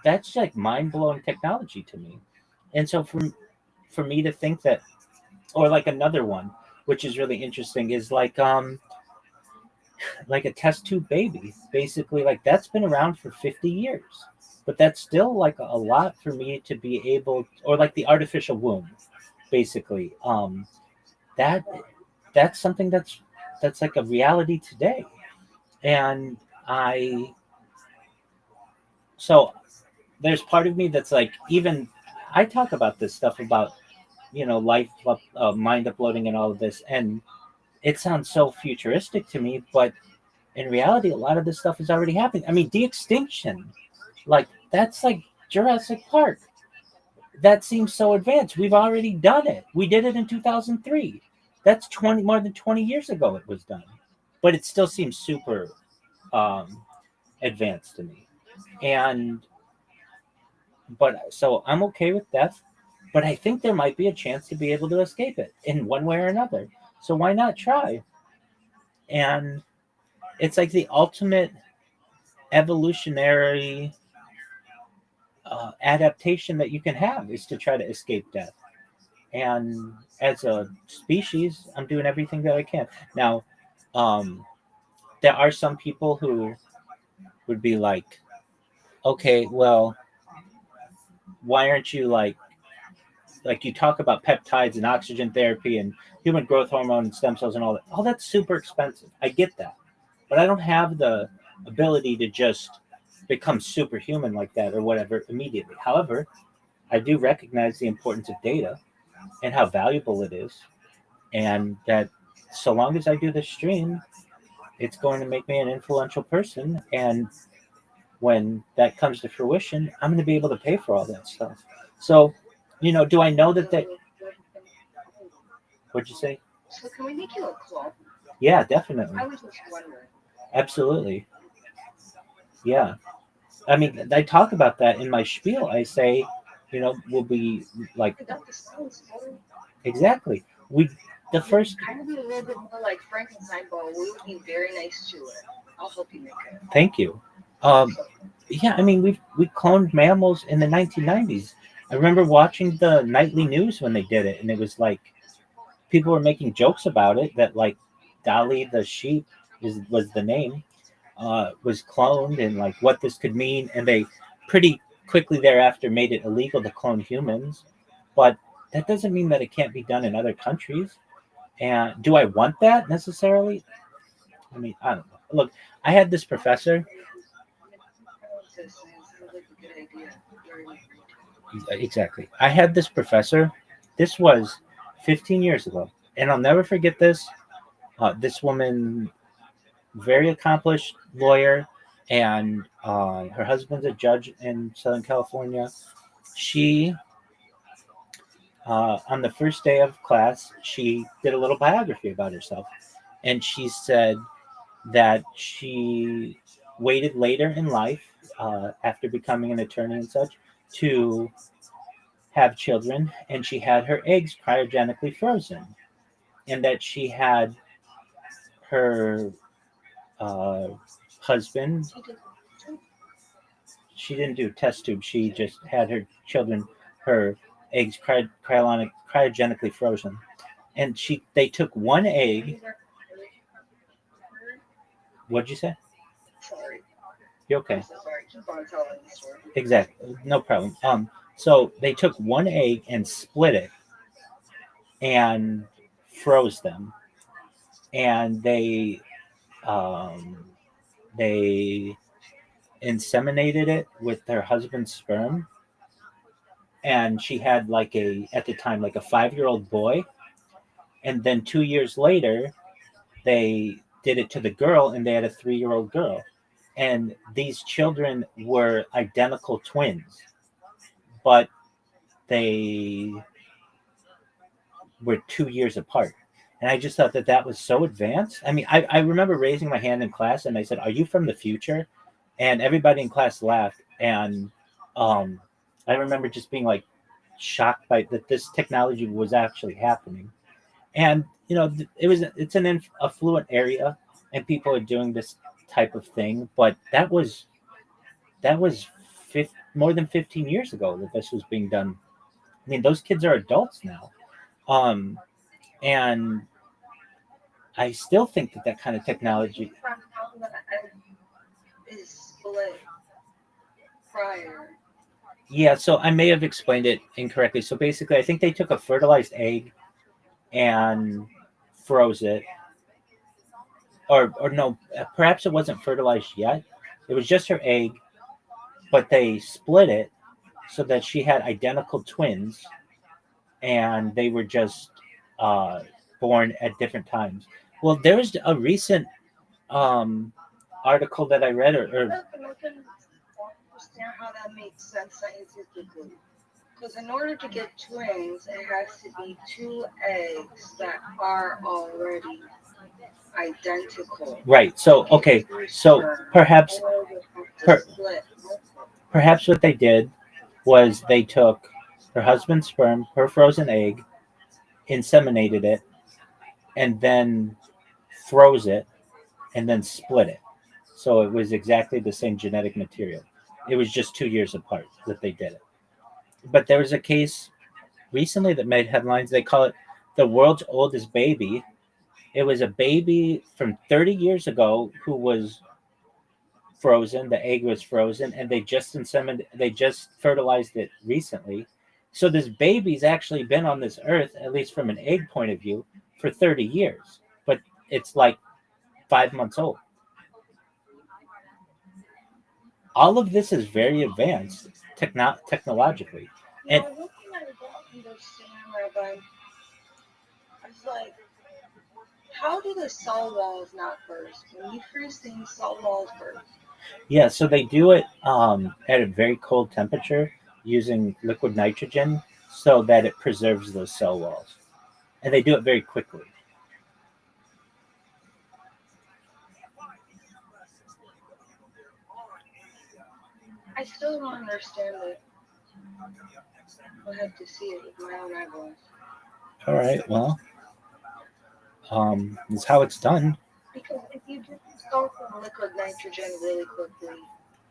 That's like mind-blowing technology to me. And so for me to think that, or like another one which is really interesting is like a test tube baby. Basically, like that's been around for 50 years. But that's still like a lot for me to be able, or like the artificial womb, basically. That that's something that's like a reality today. And I so there's part of me that's like, even I talk about this stuff about, life mind uploading and all of this, and it sounds so futuristic to me, but in reality a lot of this stuff is already happening. I mean, de-extinction, like that's like Jurassic Park. That seems so advanced. We've already done it. We did it in 2003. That's 20 more than 20 years ago it was done. But it still seems super um, advanced to me. And but so I'm okay with death, but I think there might be a chance to be able to escape it in one way or another. So why not try? And it's like the ultimate evolutionary adaptation that you can have is to try to escape death. And as a species, I'm doing everything that I can. Now, um, there are some people who would be like, okay, well, why aren't you like you talk about peptides and oxygen therapy and human growth hormone and stem cells and all that. Oh, that's super expensive. I get that. But I don't have the ability to just become superhuman like that or whatever immediately. However, I do recognize the importance of data and how valuable it is. And that so long as I do the stream, it's going to make me an influential person. And when that comes to fruition, I'm going to be able to pay for all that stuff. So, do I know that what'd you say? So can we make you a clone? Yeah, definitely. I was just wondering. Absolutely. Yeah. I mean, I talk about that in my spiel. I say, we'll be like, I got the sounds better. exactly. The first, Kind of be a little bit more like Frankenstein, but we would be very nice to it. I'll help you make it. thank you. Yeah, I mean, we cloned mammals in the 1990s. I remember watching the nightly news when they did it, and it was like people were making jokes about it that like Dolly the sheep was the name, was cloned, and like what this could mean. And they pretty quickly thereafter made it illegal to clone humans. But that doesn't mean that it can't be done in other countries. And do I want that necessarily? I mean, I don't know. Look, I had this professor. Exactly. I had this professor. This was 15 years ago. And I'll never forget this. This woman, very accomplished lawyer, and her husband's a judge in Southern California. She, on the first day of class, she did a little biography about herself. And she said that she waited later in life, after becoming an attorney and such, to have children, and she had her eggs cryogenically frozen, and that she had her uh, husband. She didn't do test tube. She just had her children, her eggs cryogenically frozen, and they took one egg. What'd you say? Sorry. You okay? I'm so sorry. Keep on telling the story. Exactly, no problem. So they took one egg and split it and froze them, and they inseminated it with their husband's sperm, and she had like at the time like a 5-year-old boy, and then 2 years later they did it to the girl and they had a 3-year-old girl, and these children were identical twins, but they were 2 years apart. And I just thought that that was so advanced. I mean, I remember raising my hand in class and I said, "Are you from the future?" And everybody in class laughed. And um, I remember just being like shocked by that this technology was actually happening. And it's an affluent area, and people are doing this type of thing. But that was more than 15 years ago that this was being done. I mean, those kids are adults now, and I still think that that kind of technology. From how the egg is split prior. Yeah, so I may have explained it incorrectly. So basically, I think they took a fertilized egg and froze it, or no, perhaps it wasn't fertilized yet. It was just her egg, but they split it so that she had identical twins, and they were just uh, born at different times. Well, there was a recent um, article that I read, or I can understand how that makes sense scientifically. Because in order to get twins, it has to be two eggs that are already identical. right. So okay, so perhaps Or would have to per, split. perhaps what they did was they took her husband's sperm, her frozen egg, inseminated it, and then froze it, and then split it. So it was exactly the same genetic material. It was just 2 years apart that they did it. But there was a case recently that made headlines. They call it the world's oldest baby. It was a baby from 30 years ago who was frozen. The egg was frozen, and they just fertilized it recently. So this baby's actually been on this earth, at least from an egg point of view, for 30 years. But it's like 5 months old. All of this is very advanced technologically. And One thing I don't understand, Rabbi, is like, how do the cell walls not burst? When you freeze things, cell walls burst. yeah, so they do it at a very cold temperature using liquid nitrogen so that it preserves those cell walls. And they do it very quickly. I still don't understand it. I'll have to see it with my own eyeballs. All right, well, that's how it's done. Because if you do go from liquid nitrogen really quickly,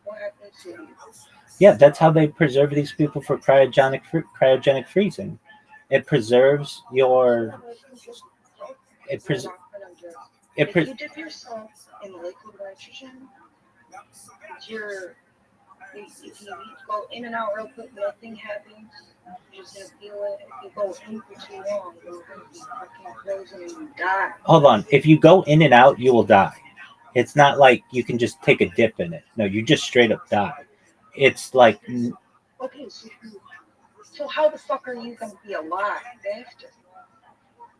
what happens to you? Yeah, that's how they preserve these people for cryogenic freezing. It preserves your it pres it If pre- you dip yourself in liquid nitrogen, you're if you go in and out real quick, nothing happens. You're just gonna feel it. If you go in for too long, you're gonna be fucking frozen and you die. Hold on. If you go in and out, you will die. It's not like you can just take a dip in it. No, you just straight up die. It's like Okay, so how the fuck are you gonna be alive after?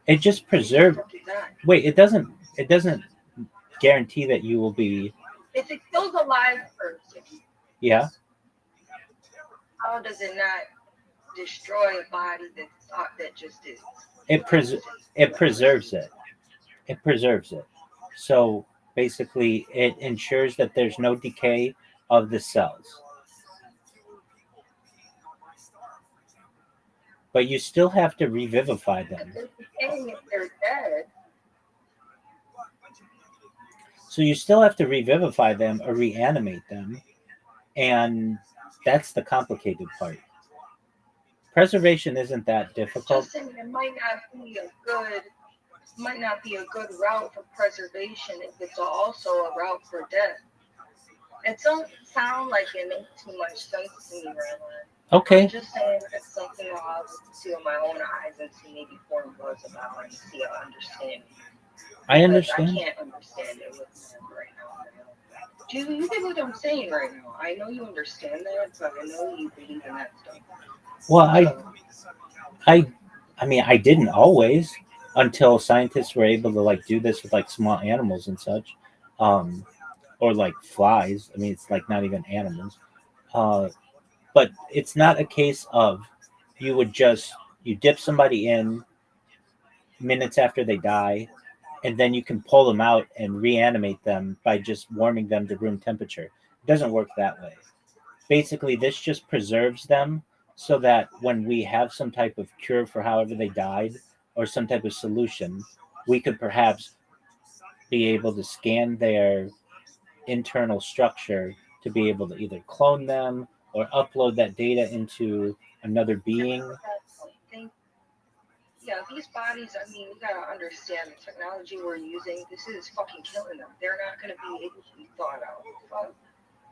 it just preserves. After you die? Wait, it doesn't guarantee that you will be. If it kills a live person, Yeah, how does it not destroy a body that just is? it it preserves it. It preserves it. So basically, it ensures that there's no decay of the cells. But you still have to revivify them. They're decaying if they're dead. So you still have to revivify them or reanimate them, and that's the complicated part. Preservation isn't that difficult. Just saying, it might not be a good route for preservation if it's also a route for death. It don't sound like it makes too much sense to me right now. Okay. I'm just saying it's something I'll have to see with my own eyes and see maybe form words about and see I understand. I understand. I can't understand it with them right now. Do you get what I'm saying right now? I know you understand that, but I know you believe in that stuff. Well, I mean, I didn't always until scientists were able to like do this with like small animals and such, um, or like flies. I mean, it's like not even animals. But it's not a case of you dip somebody in, minutes after they die, and then you can pull them out and reanimate them by just warming them to room temperature. It doesn't work that way. Basically, this just preserves them so that when we have some type of cure for however they died or some type of solution, we could perhaps be able to scan their internal structure to be able to either clone them or upload that data into another being. Yeah, these bodies, I mean, you gotta understand the technology we're using, this is fucking killing them. They're not gonna be able to be thought out. But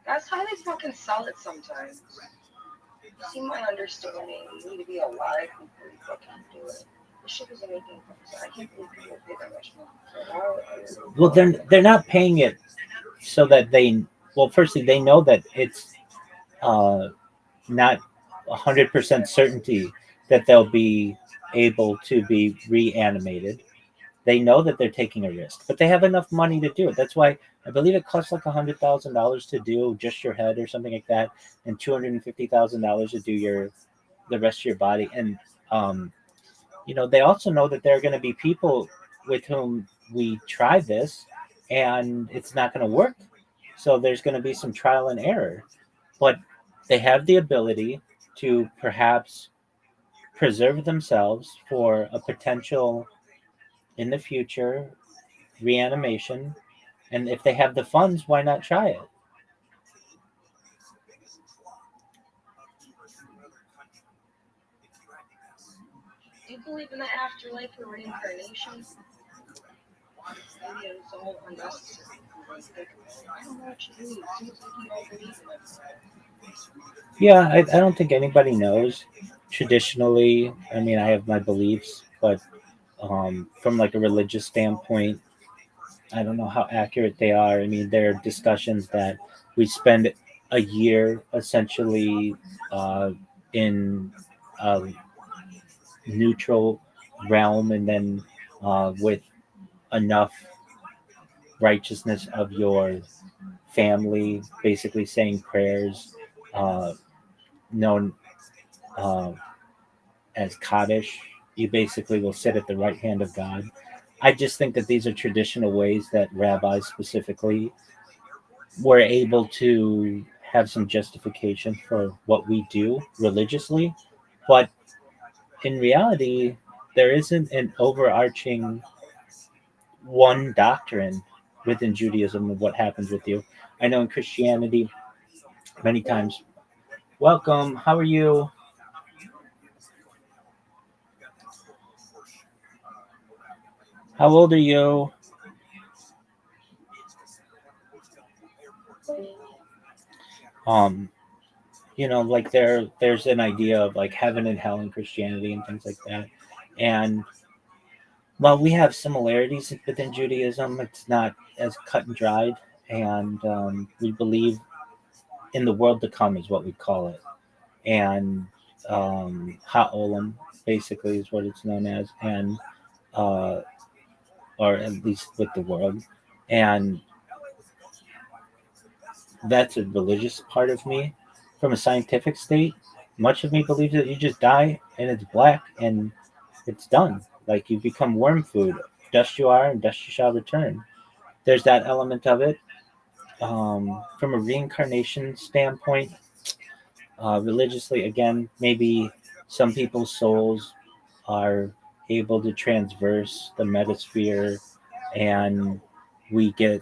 that's how they fucking sell it sometimes. You see my understanding, you need to be alive before you fucking do it. This shit isn't making sense. I can't believe people pay that much money. Well, they're not paying it so that firstly, they know that it's not 100% certainty that they'll be able to be reanimated. They know that they're taking a risk, but they have enough money to do it. That's why I believe it costs like $100,000 to do just your head or something like that, and $250,000 to do the rest of your body. And they also know that there are going to be people with whom we try this, and it's not going to work. So there's going to be some trial and error, but they have the ability to perhaps preserve themselves for a potential in the future reanimation. And if they have the funds, why not try it? Do you believe in the afterlife or reincarnation? Maybe it's all unnecessary. I don't know what you do. It seems like you don't believe in it. Yeah, I don't think anybody knows. Traditionally, I mean, I have my beliefs, but from like a religious standpoint, I don't know how accurate they are. I mean, there are discussions that we spend a year essentially in a neutral realm, and then with enough righteousness of your family, basically saying prayers, uh, known uh, as Kaddish, you basically will sit at the right hand of God. I just think that these are traditional ways that rabbis specifically were able to have some justification for what we do religiously. But in reality, there isn't an overarching one doctrine within Judaism of what happens with you. I know in Christianity, many times, welcome, how are you? How old are you? Um, like there's an idea of like heaven and hell in Christianity and things like that. And while we have similarities within Judaism, it's not as cut and dried. And we believe in the world to come is what we call it. And Ha'olam basically is what it's known as, and uh, or at least with the world. And that's a religious part of me. From a scientific state, much of me believes that you just die and it's black and it's done. Like you become worm food. Dust you are and dust you shall return. There's that element of it. From a reincarnation standpoint, religiously, again, maybe some people's souls are able to transverse the metasphere, and we get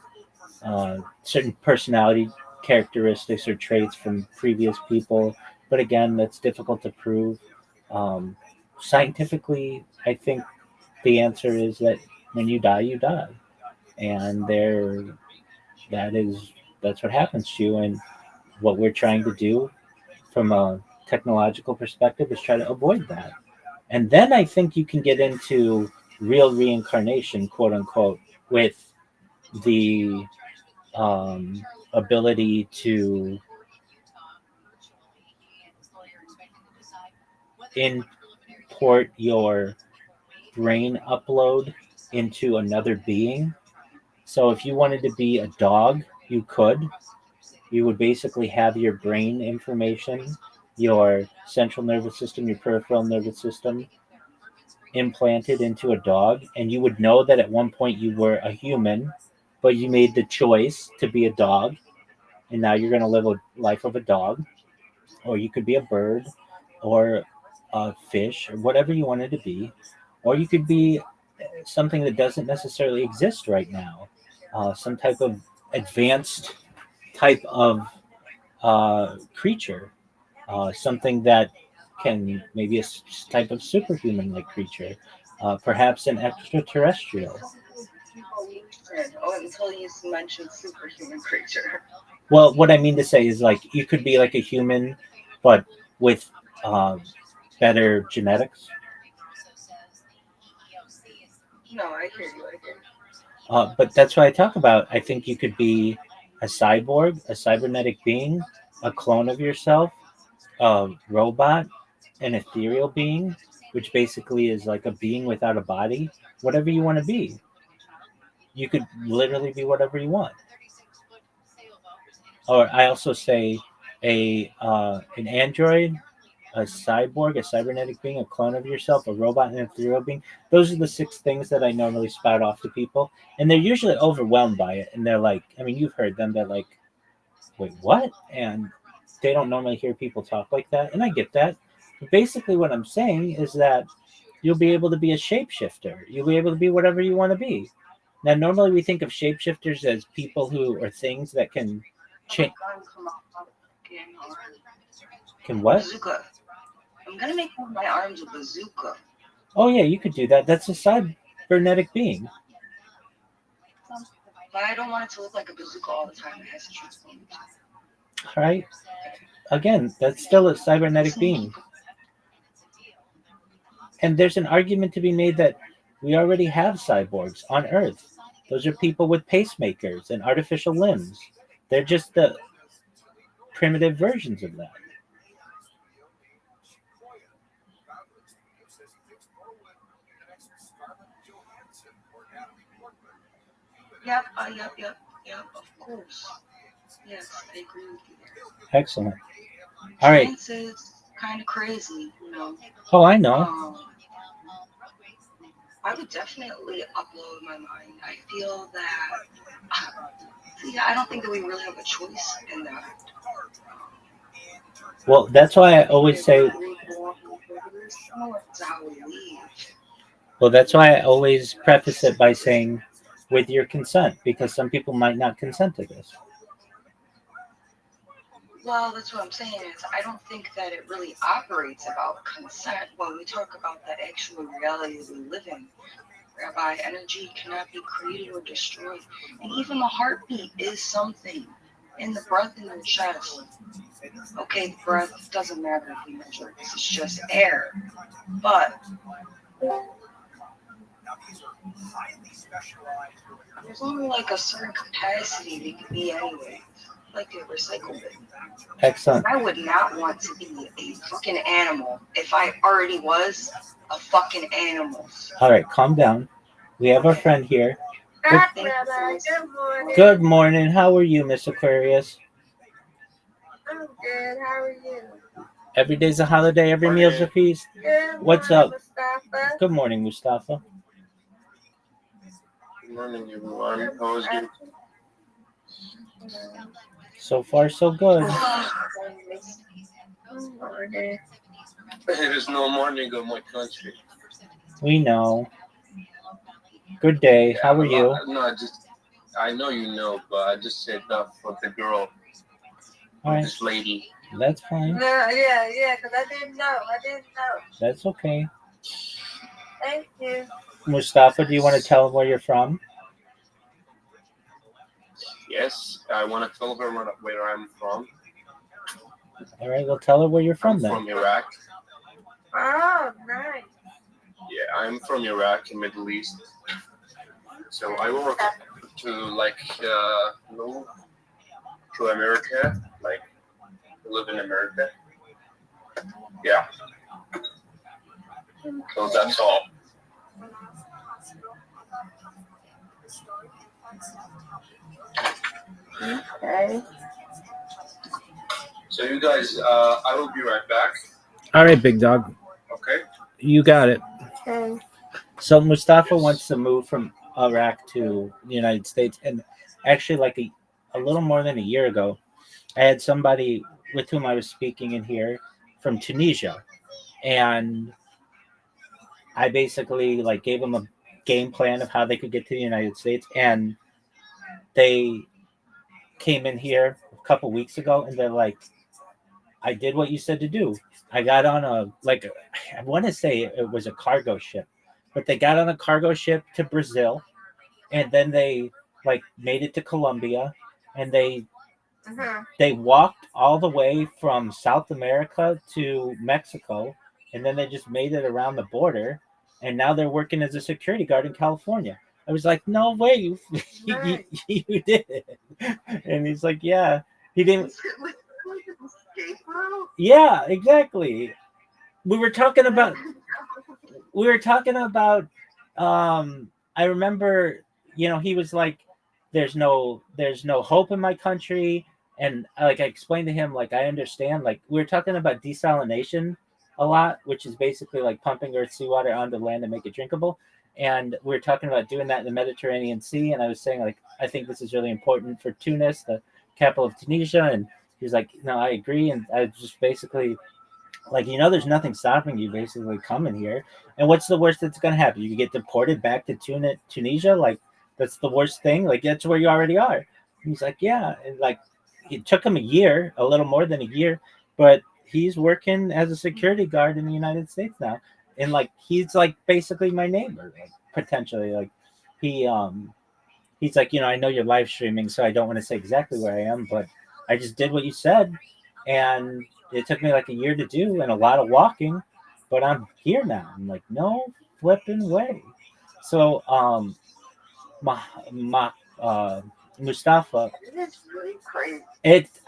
certain personality characteristics or traits from previous people. But again, that's difficult to prove. Um, Scientifically, I think the answer is that when you die, you die, and that is that's what happens to you. And what we're trying to do from a technological perspective is try to avoid that. And then I think you can get into real reincarnation, quote unquote, with the ability to import your brain upload into another being. So if you wanted to be a dog, you could. You would basically have your brain information, your central nervous system, your peripheral nervous system, implanted into a dog, and you would know that at one point you were a human, but you made the choice to be a dog, and now you're going to live a life of a dog, or you could be a bird, or a fish, or whatever you wanted to be, or you could be something that doesn't necessarily exist right now, some type of advanced type of creature, something that can maybe type of superhuman like creature, perhaps an extraterrestrial. Oh, until you mentioned superhuman creature. Well, what I mean to say is like you could be like a human, but with uh, better genetics. No, I hear you. I hear you. But that's what I talk about. I think you could be a cyborg, a cybernetic being, a clone of yourself, a robot, an ethereal being, which basically is like a being without a body. Whatever you want to be, you could literally be whatever you want. Or I also say an android, a cyborg, a cybernetic being, a clone of yourself, a robot, and an ethereal being. Those are the six things that I normally spout off to people, and they're usually overwhelmed by it. And they're like, I mean, you've heard them. They're like, "Wait, what?" And they don't normally hear people talk like that, and I get that. But basically, what I'm saying is that you'll be able to be a shapeshifter. You'll be able to be whatever you want to be. Now, normally we think of shapeshifters as people who or things that can change. Can what? Bazooka. I'm gonna make one of my arms a bazooka. Oh yeah, you could do that. That's a cybernetic being. But I don't want it to look like a bazooka all the time. It has to transform. All right. Again, that's still a cybernetic being. And there's an argument to be made that we already have cyborgs on Earth. Those are people with pacemakers and artificial limbs. They're just the primitive versions of that. Yep, yep, of course. Yes, I agree with you there. Excellent. All right. Science is kind of crazy, you know. Oh, I know. I would definitely upload my mind. I feel that, yeah, I don't think that we really have a choice in that. Well, that's why I always say. Well, that's why I always preface it by saying, with your consent, because some people might not consent to this. Well, that's what I'm saying is I don't think that it really operates about consent when we talk about the actual reality that we live in. Whereby energy cannot be created or destroyed. And even the heartbeat is something. And the breath in your chest. Okay, the breath doesn't matter if we measure it. It's just air. But there's only like a certain capacity that could be anyway. Like a recycle bin. Excellent. I would not want to be a fucking animal if I already was a fucking animal. All right, calm down. We have our friend here. Good morning. Good morning. How are you, Miss Aquarius? I'm good. How are you? Every day's a holiday. Every meal's a feast. Good What's morning, up? Mustafa. Good morning, Mustafa. Good morning, everyone. How was your So far, so good. Good morning. It is no morning of my country. We know. Good day. How are you? I know you know, but I just said that for the girl, All right, this lady. that's fine. Yeah, because I didn't know. That's okay. Thank you. Mustafa, do you want to tell him where you're from? Yes, I want to tell her where I'm from. All right, well, tell her where you're from I'm then. from Iraq. Oh, nice. Yeah, I'm from Iraq, in Middle East. So I work to move to America, live in America. Yeah. So that's all. Okay. So you guys, I will be right back. All right, big dog. Okay. You got it. Okay. So Mustafa wants to move from Iraq to the United States, and actually, like a little more than a year ago, I had somebody with whom I was speaking in here from Tunisia, and I basically like gave them a game plan of how they could get to the United States, and they came in here a couple weeks ago, and they're like, "I did what you said to do. I got on I want to say it was a cargo ship, but they got on a cargo ship to Brazil, and then they like made it to Colombia, and they walked all the way from South America to Mexico, and then they just made it around the border, and now they're working as a security guard in California." I was like, "No way, Nice. you did it." And he's like, "Yeah, he didn't." Escape route? Yeah, exactly. We were talking about we were talking about I remember, he was like, there's no hope in my country, and like I explained to him, like, I understand, like we were talking about desalination a lot, which is basically like pumping earth seawater onto land to make it drinkable, and we were talking about doing that in the Mediterranean Sea, and I was saying, like, I think this is really important for Tunis, the capital of Tunisia, and he's like, "No, I agree," and I just basically, like, there's nothing stopping you basically coming here. And what's the worst that's going to happen? You get deported back to Tunisia? Like, that's the worst thing? Like, that's where you already are. And he's like, "Yeah." And, like, it took him a year, a little more than a year, but he's working as a security guard in the United States now. And, like, he's, like, basically my neighbor, like, potentially. Like, he, he's like, "I know you're live streaming, so I don't want to say exactly where I am, but I just did what you said. And it took me like a year to do and a lot of walking, but I'm here now." I'm like, "No flipping way." So, my, my, Mustafa, It's really crazy.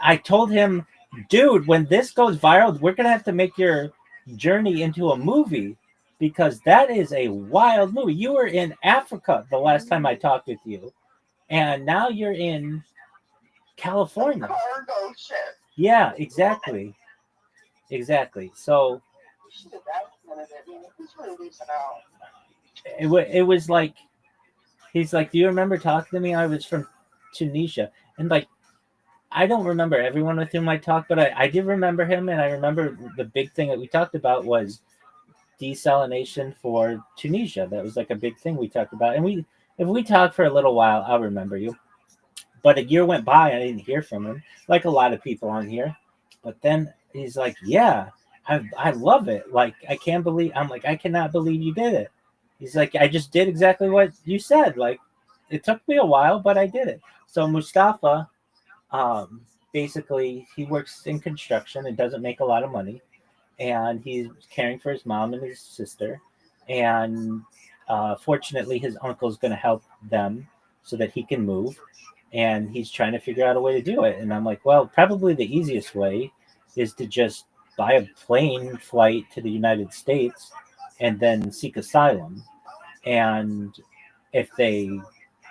I told him, "Dude, when this goes viral, we're going to have to make your journey into a movie because that is a wild movie. You were in Africa the last time I talked with you, and now you're in California." Cargo ship. Yeah, exactly. Exactly. So You should have documented it. I mean, who's really leaving out? it was like, he's like, "Do you remember talking to me? I was from Tunisia." And like, I don't remember everyone with whom I talked, but I did remember him, and I remember the big thing that we talked about was desalination for Tunisia. That was like a big thing we talked about. And if we talk for a little while, I'll remember you. But a year went by, I didn't hear from him, like a lot of people on here. But then he's like, "Yeah, I love it. Like, I can't believe." I'm like, "I cannot believe you did it." He's like, "I just did exactly what you said. Like, it took me a while, but I did it." So Mustafa, basically, he works in construction and doesn't make a lot of money, and he's caring for his mom and his sister, and fortunately, his uncle's going to help them so that he can move, and he's trying to figure out a way to do it. And I'm like, "Well, probably the easiest way is to just buy a plane flight to the United States and then seek asylum. And if they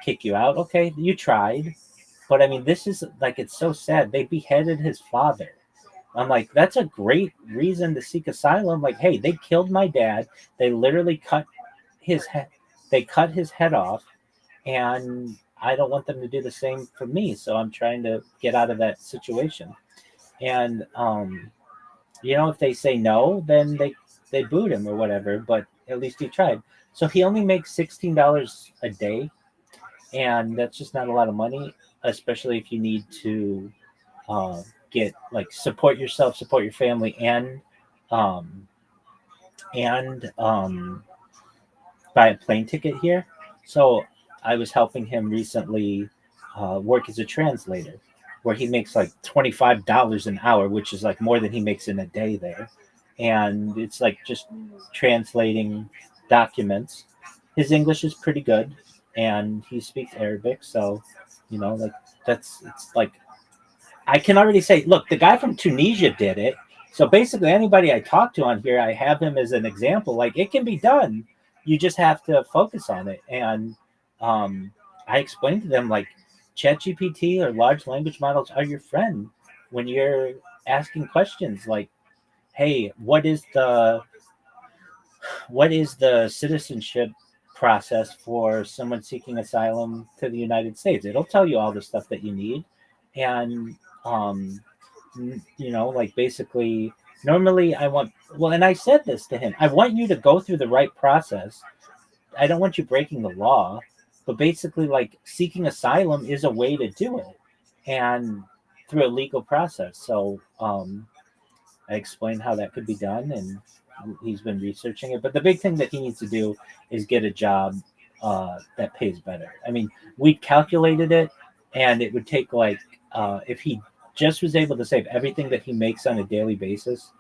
kick you out, okay, you tried." But I mean, this is like, it's so sad. They beheaded his father. I'm like, that's a great reason to seek asylum. Like, hey, they killed my dad. They literally cut his head. They cut his head off, and I don't want them to do the same for me. So I'm trying to get out of that situation. And if they say no, then they boot him or whatever. But at least he tried. So he only makes $16 a day, and that's just not a lot of money, especially if you need to get, like, support yourself, support your family, um, and buy a plane ticket here. So I was helping him recently work as a translator, where he makes like $25 an hour, which is like more than he makes in a day there. And it's like just translating documents. His English is pretty good, and he speaks Arabic. So, like, it's like, I can already say, look, the guy from Tunisia did it. So basically, anybody I talk to on here, I have him as an example. Like, it can be done. You just have to focus on it. And I explained to them, like, ChatGPT or large language models are your friend when you're asking questions like, "Hey, what is the citizenship process for someone seeking asylum to the United States? It'll tell you all the stuff that you need, and um, like basically, normally I want well, and I said this to him. I want you to go through the right process. I don't want you breaking the law, but basically, like seeking asylum is a way to do it, and through a legal process. So I explained how that could be done, and he's been researching it. But the big thing that he needs to do is get a job that pays better. I mean, we calculated it, and it would take like if he just was able to save everything that he makes on a daily basis,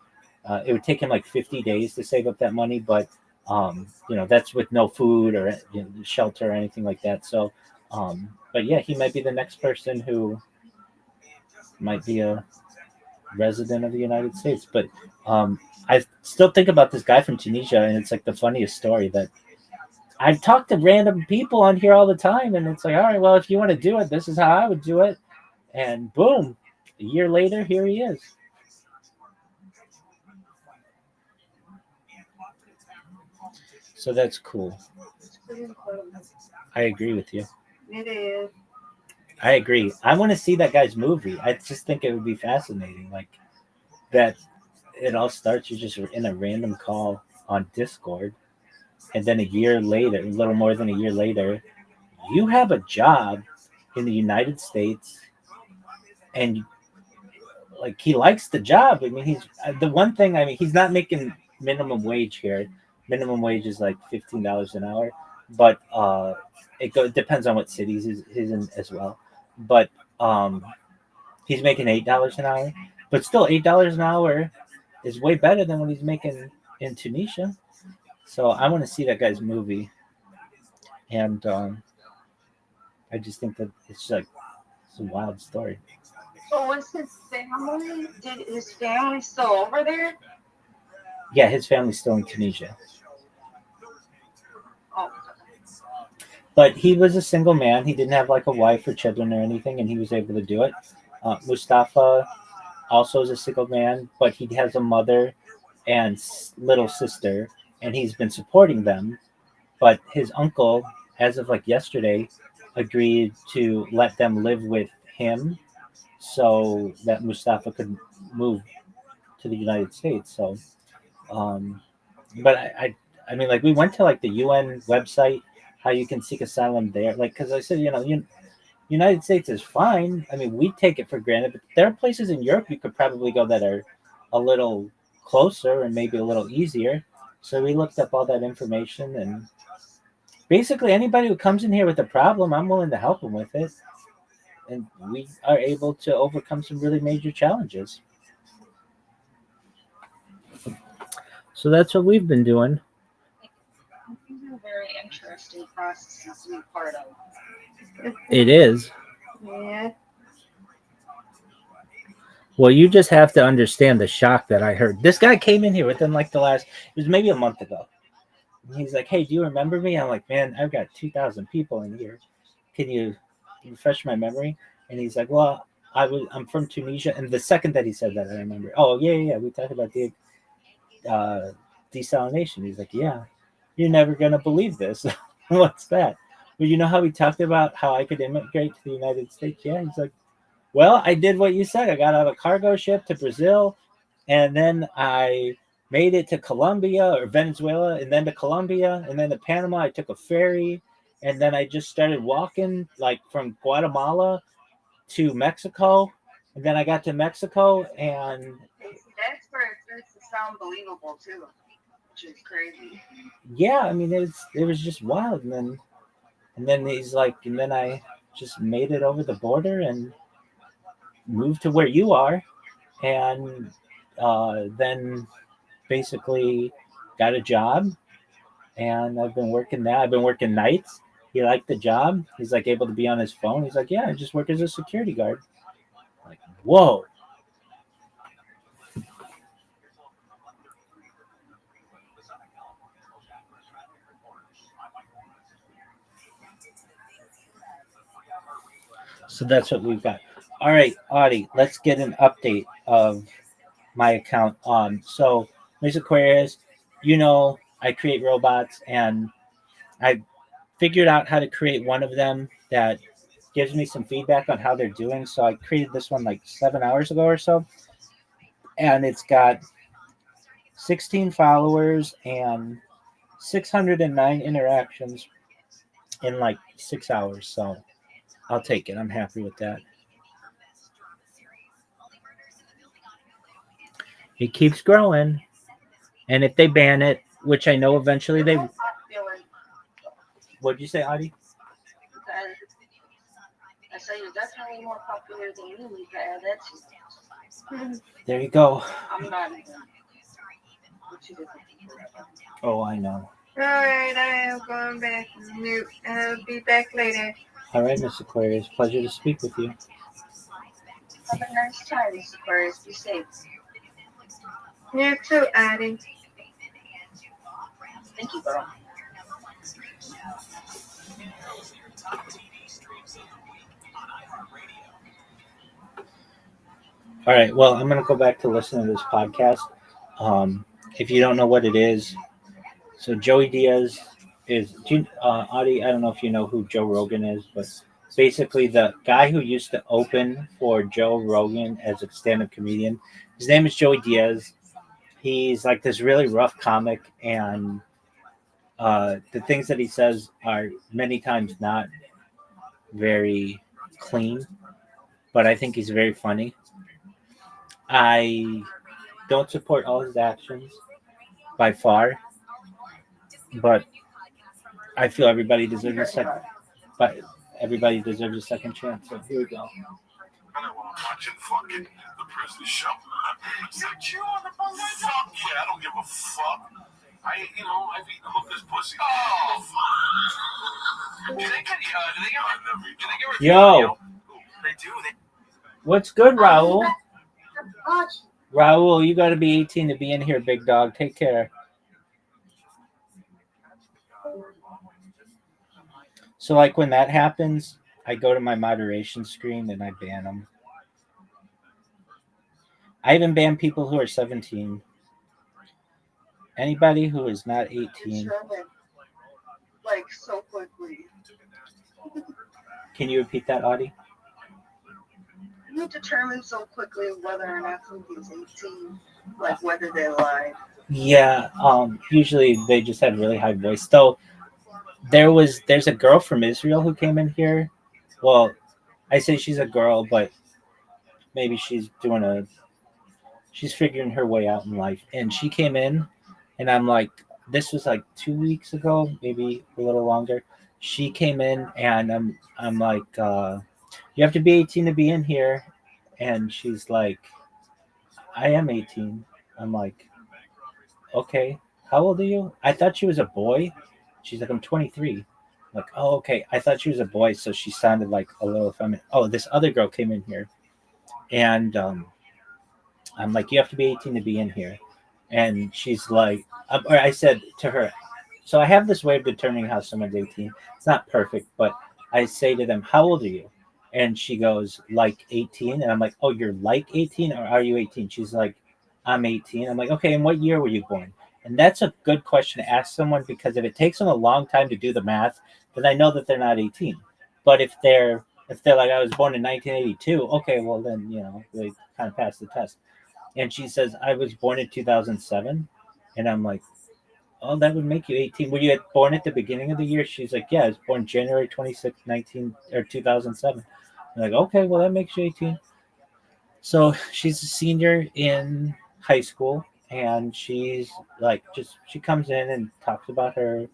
it would take him like 50 days to save up that money. But that's with no food or shelter or anything like that. So, but yeah, he might be the next person who might be a resident of the United States. But I still think about this guy from Tunisia, and it's like the funniest story that I've talked to random people on here all the time, and it's like, all right, well, if you want to do it, this is how I would do it. And boom, a year later, here he is. So that's cool. I agree with you. It is. I agree. I want to see that guy's movie. I just think it would be fascinating. Like that it all starts you just in a random call on Discord, and then a year later, a little more than a year later, you have a job in the United States, and like he likes the job. I mean, he's the one thing. I mean, he's not making minimum wage here. Minimum wage is like $15 an hour, but depends on what cities he's in as well. But he's making $8 an hour, but still $8 an hour is way better than what he's making in Tunisia. So I want to see that guy's movie, and I just think that it's a wild story. So was his family? Did his family still over there? Yeah, his family's still in Tunisia. Oh. But he was a single man. He didn't have like a wife or children or anything, and he was able to do it. Mustafa also is a single man, but he has a mother and little sister, and he's been supporting them. But his uncle, as of like yesterday, agreed to let them live with him so that Mustafa could move to the United States. So, but I mean, like we went to like the UN website, how you can seek asylum there. Like, because I said, United States is fine. I mean, we take it for granted, but there are places in Europe you could probably go that are a little closer and maybe a little easier. So we looked up all that information, and basically anybody who comes in here with a problem, I'm willing to help them with it. And we are able to overcome some really major challenges. So that's what we've been doing. These are very interesting processes to be part of. It is. Yeah. Well, you just have to understand the shock that I heard. This guy came in here within like it was maybe a month ago. And he's like, hey, do you remember me? I'm like, man, I've got 2,000 people in here. Can you refresh my memory? And he's like, well, I'm from Tunisia. And the second that he said that, I remember, oh, yeah. We talked about the desalination. He's like, yeah, you're never going to believe this. What's that? Well, you know how we talked about how I could immigrate to the United States? Yeah. He's like, well, I did what you said. I got on a cargo ship to Brazil, and then I made it to Colombia or Venezuela, and then to Colombia, and then to Panama. I took a ferry, and then I just started walking like from Guatemala to Mexico, and then I got to Mexico, and That's where it starts to sound believable too, which is crazy. yeah, I mean it was just wild, and then he's like, and then I just made it over the border and moved to where you are, and then basically got a job, and I've been working now. I've been working nights. He liked the job. He's like able to be on his phone. He's like, yeah, I just work as a security guard. I'm like, whoa. So that's what we've got. All right, Audie, let's get an update of my account. So Miss Aquarius, I create robots, and I figured out how to create one of them that gives me some feedback on how they're doing. So I created this one like 7 hours ago or so, and it's got 16 followers and 609 interactions in like 6 hours. So I'll take it. I'm happy with that. It keeps growing. And if they ban it, which I know eventually they... What'd you say, Adi? I say you're definitely more popular than you. We can add that to. There you go. I'm not even. Oh, I know. All right, I am going back to mute. I'll be back later. All right, Miss Aquarius. Pleasure to speak with you. Have a nice time, Miss Aquarius. Be safe. You too, Addie. Thank you, girl. All right. Well, I'm going to go back to listen to this podcast. If you don't know what it is, so Joey Diaz is, Adi, I don't know if you know who Joe Rogan is, but basically the guy who used to open for Joe Rogan as a stand-up comedian, his name is Joey Diaz. He's like this really rough comic, and the things that he says are many times not very clean, but I think he's very funny. I don't support all his actions by far, but I feel everybody deserves a second. But everybody deserves a second chance. So here we go. I don't want to watch it fucking the prison show. Is that you on the phone right now? Fuck yeah, I don't give a fuck. I've eaten hookers pussy. Oh, fuck. Do they get Yo, They do. what's good, Raul? Raul, you got to be 18 to be in here, big dog. Take care. So, like, when that happens, I go to my moderation screen and I ban them. I even ban people who are 17. Anybody who is not 18. Like, so quickly. Can you repeat that, Audie? You determine so quickly whether or not somebody's 18, like whether they lied. Yeah, usually they just had really high voice. Though there's a girl from Israel who came in here. Well, I say she's a girl, but maybe she's figuring her way out in life. And she came in, and I'm like, this was like 2 weeks ago, maybe a little longer. She came in, and I'm like, you have to be 18 to be in here. And she's like, I am 18. I'm like, okay, how old are you? I thought she was a boy. She's like, I'm 23. I'm like, oh, okay. I thought she was a boy, so she sounded like a little feminine. Oh, this other girl came in here, and I'm like, you have to be 18 to be in here. And she's like, or I said to her, so I have this way of determining how someone's 18. It's not perfect, but I say to them, how old are you? And she goes, like 18. And I'm like, oh, you're like 18 or are you 18? She's like, I'm 18. I'm like, okay, and what year were you born? And that's a good question to ask someone, because if it takes them a long time to do the math, then I know that they're not 18. But if they're like, I was born in 1982, okay, well then, they kind of passed the test. And she says, I was born in 2007. And I'm like, oh, that would make you 18. Were you born at the beginning of the year? She's like, yeah, I was born January 26, 2007. I'm like, okay, well, that makes you 18. So she's a senior in high school, and she's like, she comes in and talks about her.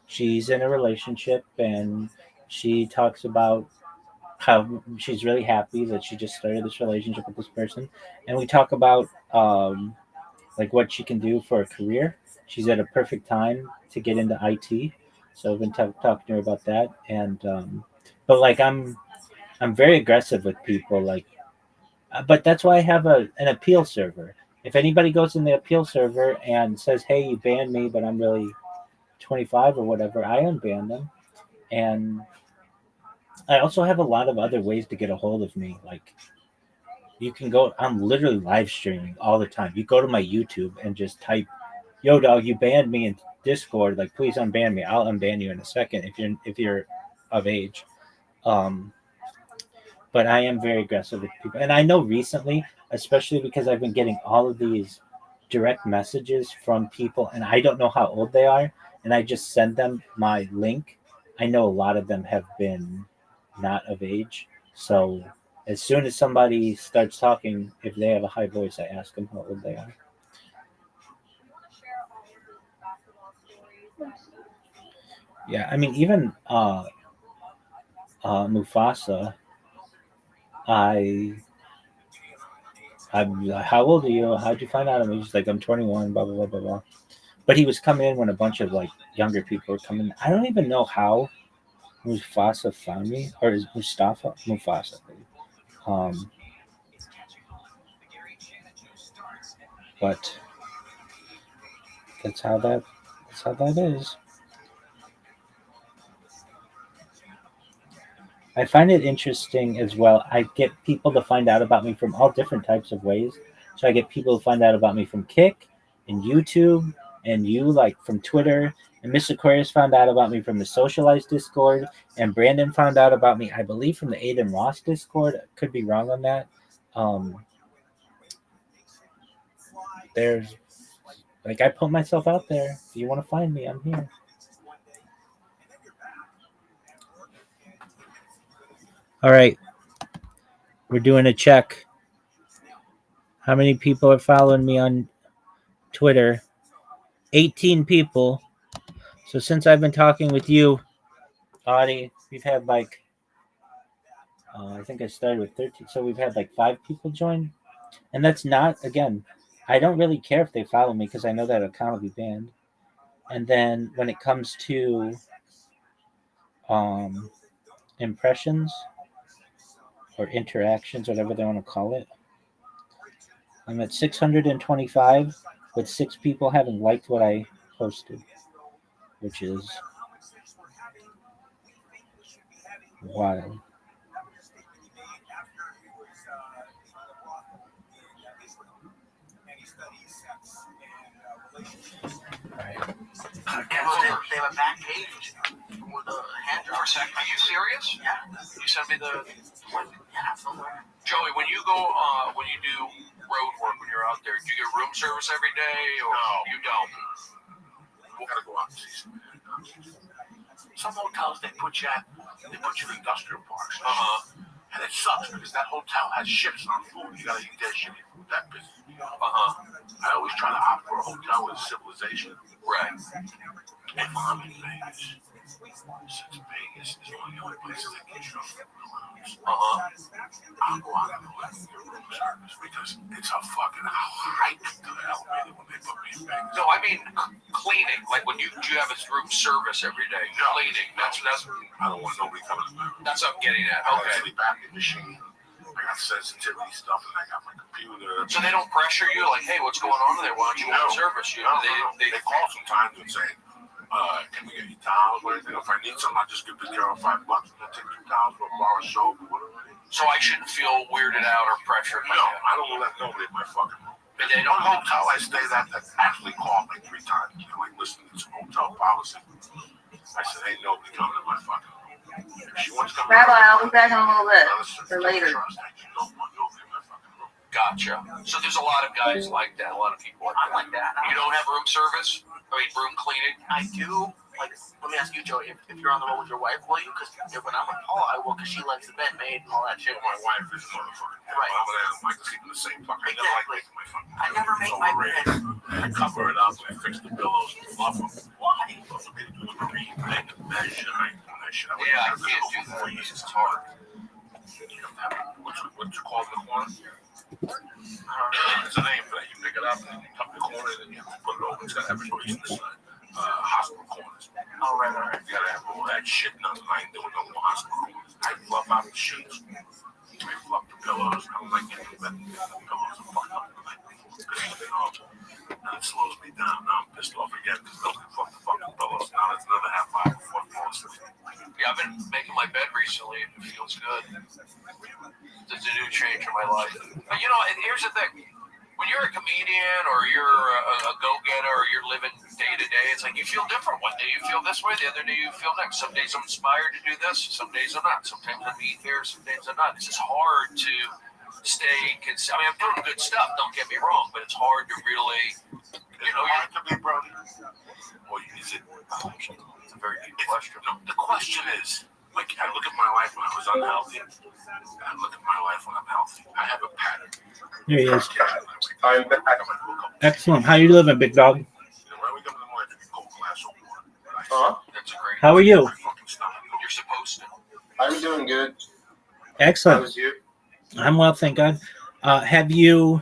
She's in a relationship, and she talks about how she's really happy that she just started this relationship with this person. And we talk about like what she can do for a career. She's at a perfect time to get into IT. So I've been talking to her about that. And but like I'm very aggressive with people, like, but that's why I have an appeal server. If anybody goes in the appeal server and says, hey, you banned me, but I'm really 25 or whatever, I unban them. And I also have a lot of other ways to get a hold of me. Like, you can go, I'm literally live streaming all the time. You go to my YouTube and just type yo, dog, you banned me in Discord. Like, please unban me. I'll unban you in a second if you're of age. Um, but I am very aggressive with people, and I know recently, especially because I've been getting all of these direct messages from people, and I don't know how old they are, and I just send them my link. I know a lot of them have been not of age, so as soon as somebody starts talking, if they have a high voice, I ask them how old they are. Yeah, I mean, even Mufasa, I, I'm like, how old are you? How'd you find out? And he's like, I'm 21, blah, blah, blah, blah, blah. But he was coming in when a bunch of like younger people were coming. I don't even know how Mufasa found me, or is Mustafa Mufasa? Um, but that's how that is. I find it interesting as well. I get people to find out about me from all different types of ways. So I get people to find out about me from Kick and YouTube, and you like from Twitter. And Mr. Aquarius found out about me from the Socialized Discord, and Brandon found out about me, I believe, from the Aiden Ross Discord. I could be wrong on that. Um, there's like I put myself out there. If you want to find me, I'm here. All right, we're doing a check. How many people are following me on Twitter? 18 people. So since I've been talking with you, Audie, we've had like, I think I started with 13. So we've had like 5 people join. And that's not, again, I don't really care if they follow me because I know that account will be banned. And then when it comes to um, impressions or interactions, whatever they want to call it, I'm at 625 with 6 people having liked what I posted, which is wild. They have a back page with a hand For a second, are you serious? Yeah. You sent me the. Yeah, absolutely. Joey, when you go, when you do road work, when you're out there, do you get room service every day, or No. you don't? We gotta go out and see some. Some hotels they put you in industrial parks. And it sucks because that hotel has ships on food. You gotta eat their shitty food that busy. I always try to opt for a hotel with civilization. Right. If I'm in Vegas, since Vegas is one of the only places that gives you I'll go out and let them get room service because it's a fucking hike to the elevator when they put me in Vegas. No, I mean cleaning. Like when you have a room service every day. Cleaning. That's. I don't want nobody coming to my room. That's what I'm getting at. I got a Okay. sleep apnea machine. I got sensitivity stuff, and I got my computer. So they don't pressure you, like, hey, what's going on there? Why don't you want service? You, No. They They call sometimes and say, can we get you towels or anything? If I need something, I just give the girl $5 and I take 2 towels or a bar of soap or whatever it is. So I shouldn't feel weirded out or pressured. No, I don't let nobody in my fucking room. But they One don't. hotel I stayed at that actually called like 3 times. And like, listen, it's a hotel policy. I said, ain't nobody coming to my fucking room. If she wants to come Rabbi, I'll be back in a little bit. For later. Gotcha. So there's a lot of guys like that. A lot of people I'm like that. You don't have room service? I mean, room cleaning? I do. Like, let me ask you, Joey, if you're on the road with your wife, will you? Because when I'm with Paula, I will, because she likes the bed made and all that shit. My wife is a motherfucker. Right. I'm gonna like sleep in the same fucking. Exactly. I never make my bed. I cover it up. I fix the pillows and fluff them. Why? Fluff them into the green and the bed shine. That shit. Yeah, I can't do that. It's hard. What's it called in the corner? There's a name for that. You pick it up and you tuck the corner and then you have to put it over. It's got to have a space in the side. Hospital corners. Oh, right. You gotta have all that shit. Nothing. I ain't doing no more hospital corners. I fluff out the sheets. I fluff the pillows. I don't like getting the pillows are fucked up the night before. Pissing me off. And it slows me down. Now I'm pissed off again because nobody fucked the fucking pillows. Now it's another half hour before I fall asleep. Yeah, I've been making my bed recently. It feels good. It's a new change in my life. But you know, and here's the thing. When you're a comedian or you're a go-getter or you're this way, the other day you feel next. Some days I'm inspired to do this, some days I'm not. Sometimes I'm eating here, some days I'm not. It's just hard to stay consistent. I mean, I'm doing good stuff, don't get me wrong, but it's hard to really, you know, hard to be brother. Or is it? It's a very good question. No, the question is, like, I look at my life when I was unhealthy. I look at my life when I'm healthy. I have a pattern. Here he is. I'm back. Excellent. How you living, big dog? When we come to the morning, we go glass of water. Huh? That's a great. How are you? You're supposed to. I'm doing good. Excellent. How was you? I'm well, thank God. Have you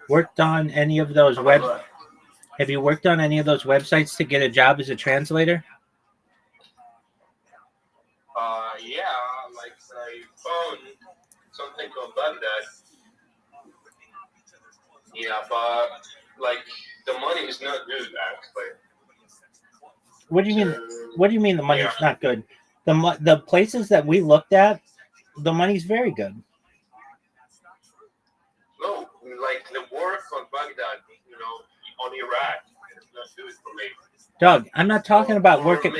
worked on any of those Have you worked on any of those websites to get a job as a translator? Yeah, like I found something about that. Yeah, but like the money is not good actually. What do you mean? What do you mean the money's not good? The places that we looked at, the money's very good. No, like the work on Baghdad, on Iraq, it's not good for me. Doug, I'm not talking about working.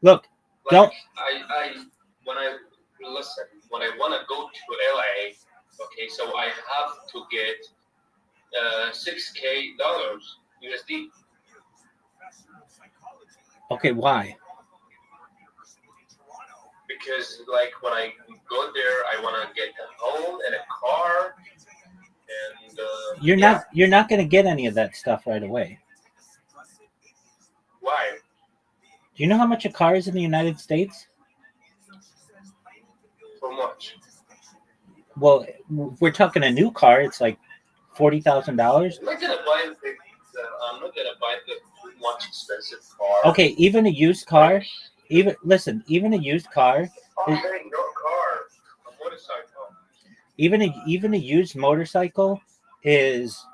Look, Like, don't. When I want to go to LA, okay, so I have to get $6K USD. Okay, why? Because like when I go there, I want to get a home and a car, and You're not going to get any of that stuff right away. Why? Do you know how much a car is in the United States? So much. Well, we're talking a new car. It's like $40,000. I'm not gonna buy the much expensive car. Okay, even a used car. Even a used car. Oh, hey, no car. A motorcycle. Even a used motorcycle is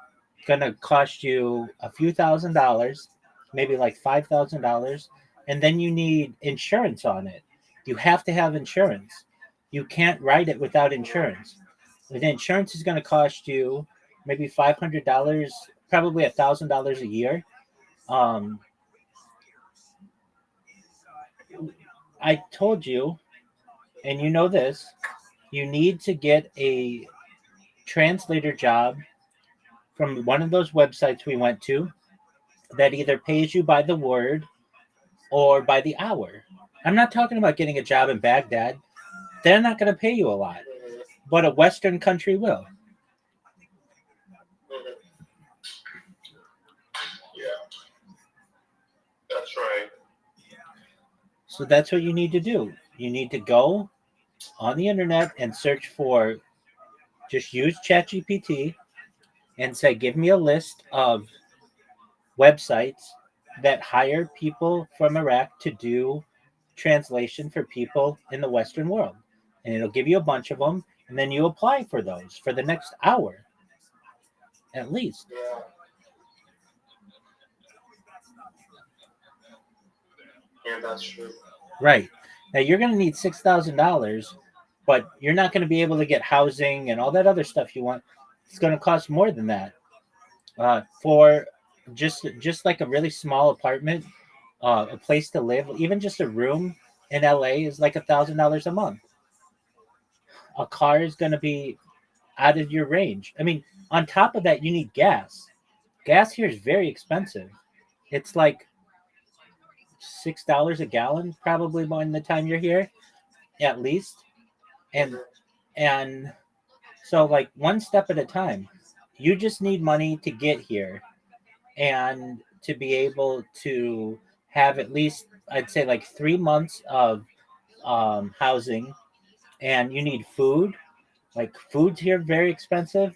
gonna cost you a few $1,000s, maybe like $5,000, and then you need insurance on it. You have to have insurance. You can't ride it without insurance. The insurance is going to cost you maybe $500, probably $1,000 a year. I told you, and you know this, you need to get a translator job from one of those websites we went to that either pays you by the word or by the hour. I'm not talking about getting a job in Baghdad. They're not going to pay you a lot, but a Western country will. Yeah, that's right. So that's what you need to do. You need to go on the internet and search for, just use ChatGPT and say, give me a list of websites that hire people from Iraq to do translation for people in the Western world. And it'll give you a bunch of them, and then you apply for those for the next hour, at least. Yeah. Yeah, that's true. Right. Now you're going to need $6,000, but you're not going to be able to get housing and all that other stuff you want. It's going to cost more than that. For just like a really small apartment, a place to live, even just a room in LA is like $1,000 a month. A car is going to be out of your range. I mean, on top of that, you need gas. Gas here is very expensive. It's like $6 a gallon, probably by the time you're here, at least. And so, like, one step at a time. You just need money to get here, and to be able to have at least, I'd say, like 3 months of housing, and you need food. Like, food's here very expensive,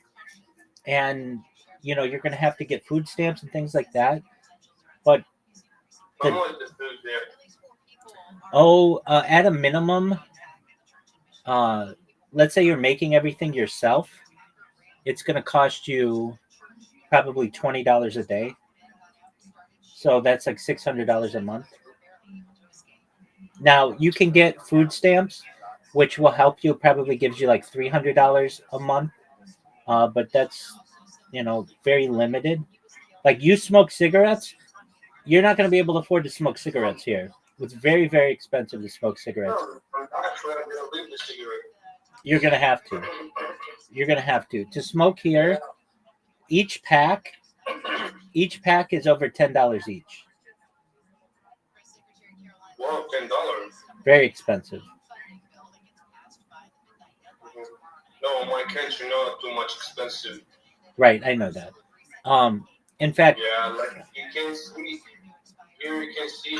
and you're going to have to get food stamps and things like that. But at a minimum, let's say you're making everything yourself, it's going to cost you probably $20 a day. So that's like $600 a month. Now, you can get food stamps, which will help you, probably gives you like $300 a month. But that's, very limited. Like, you smoke cigarettes, you're not going to be able to afford to smoke cigarettes here. It's very, very expensive to smoke cigarettes. No, actually, I'm gonna leave the cigarette. You're going to have to. You're going to have to. To smoke here, each pack is over $10 each. Wow, $10. Very expensive. No, my country not too much expensive. Right, I know that. In fact, Yeah, like you can see here, you can see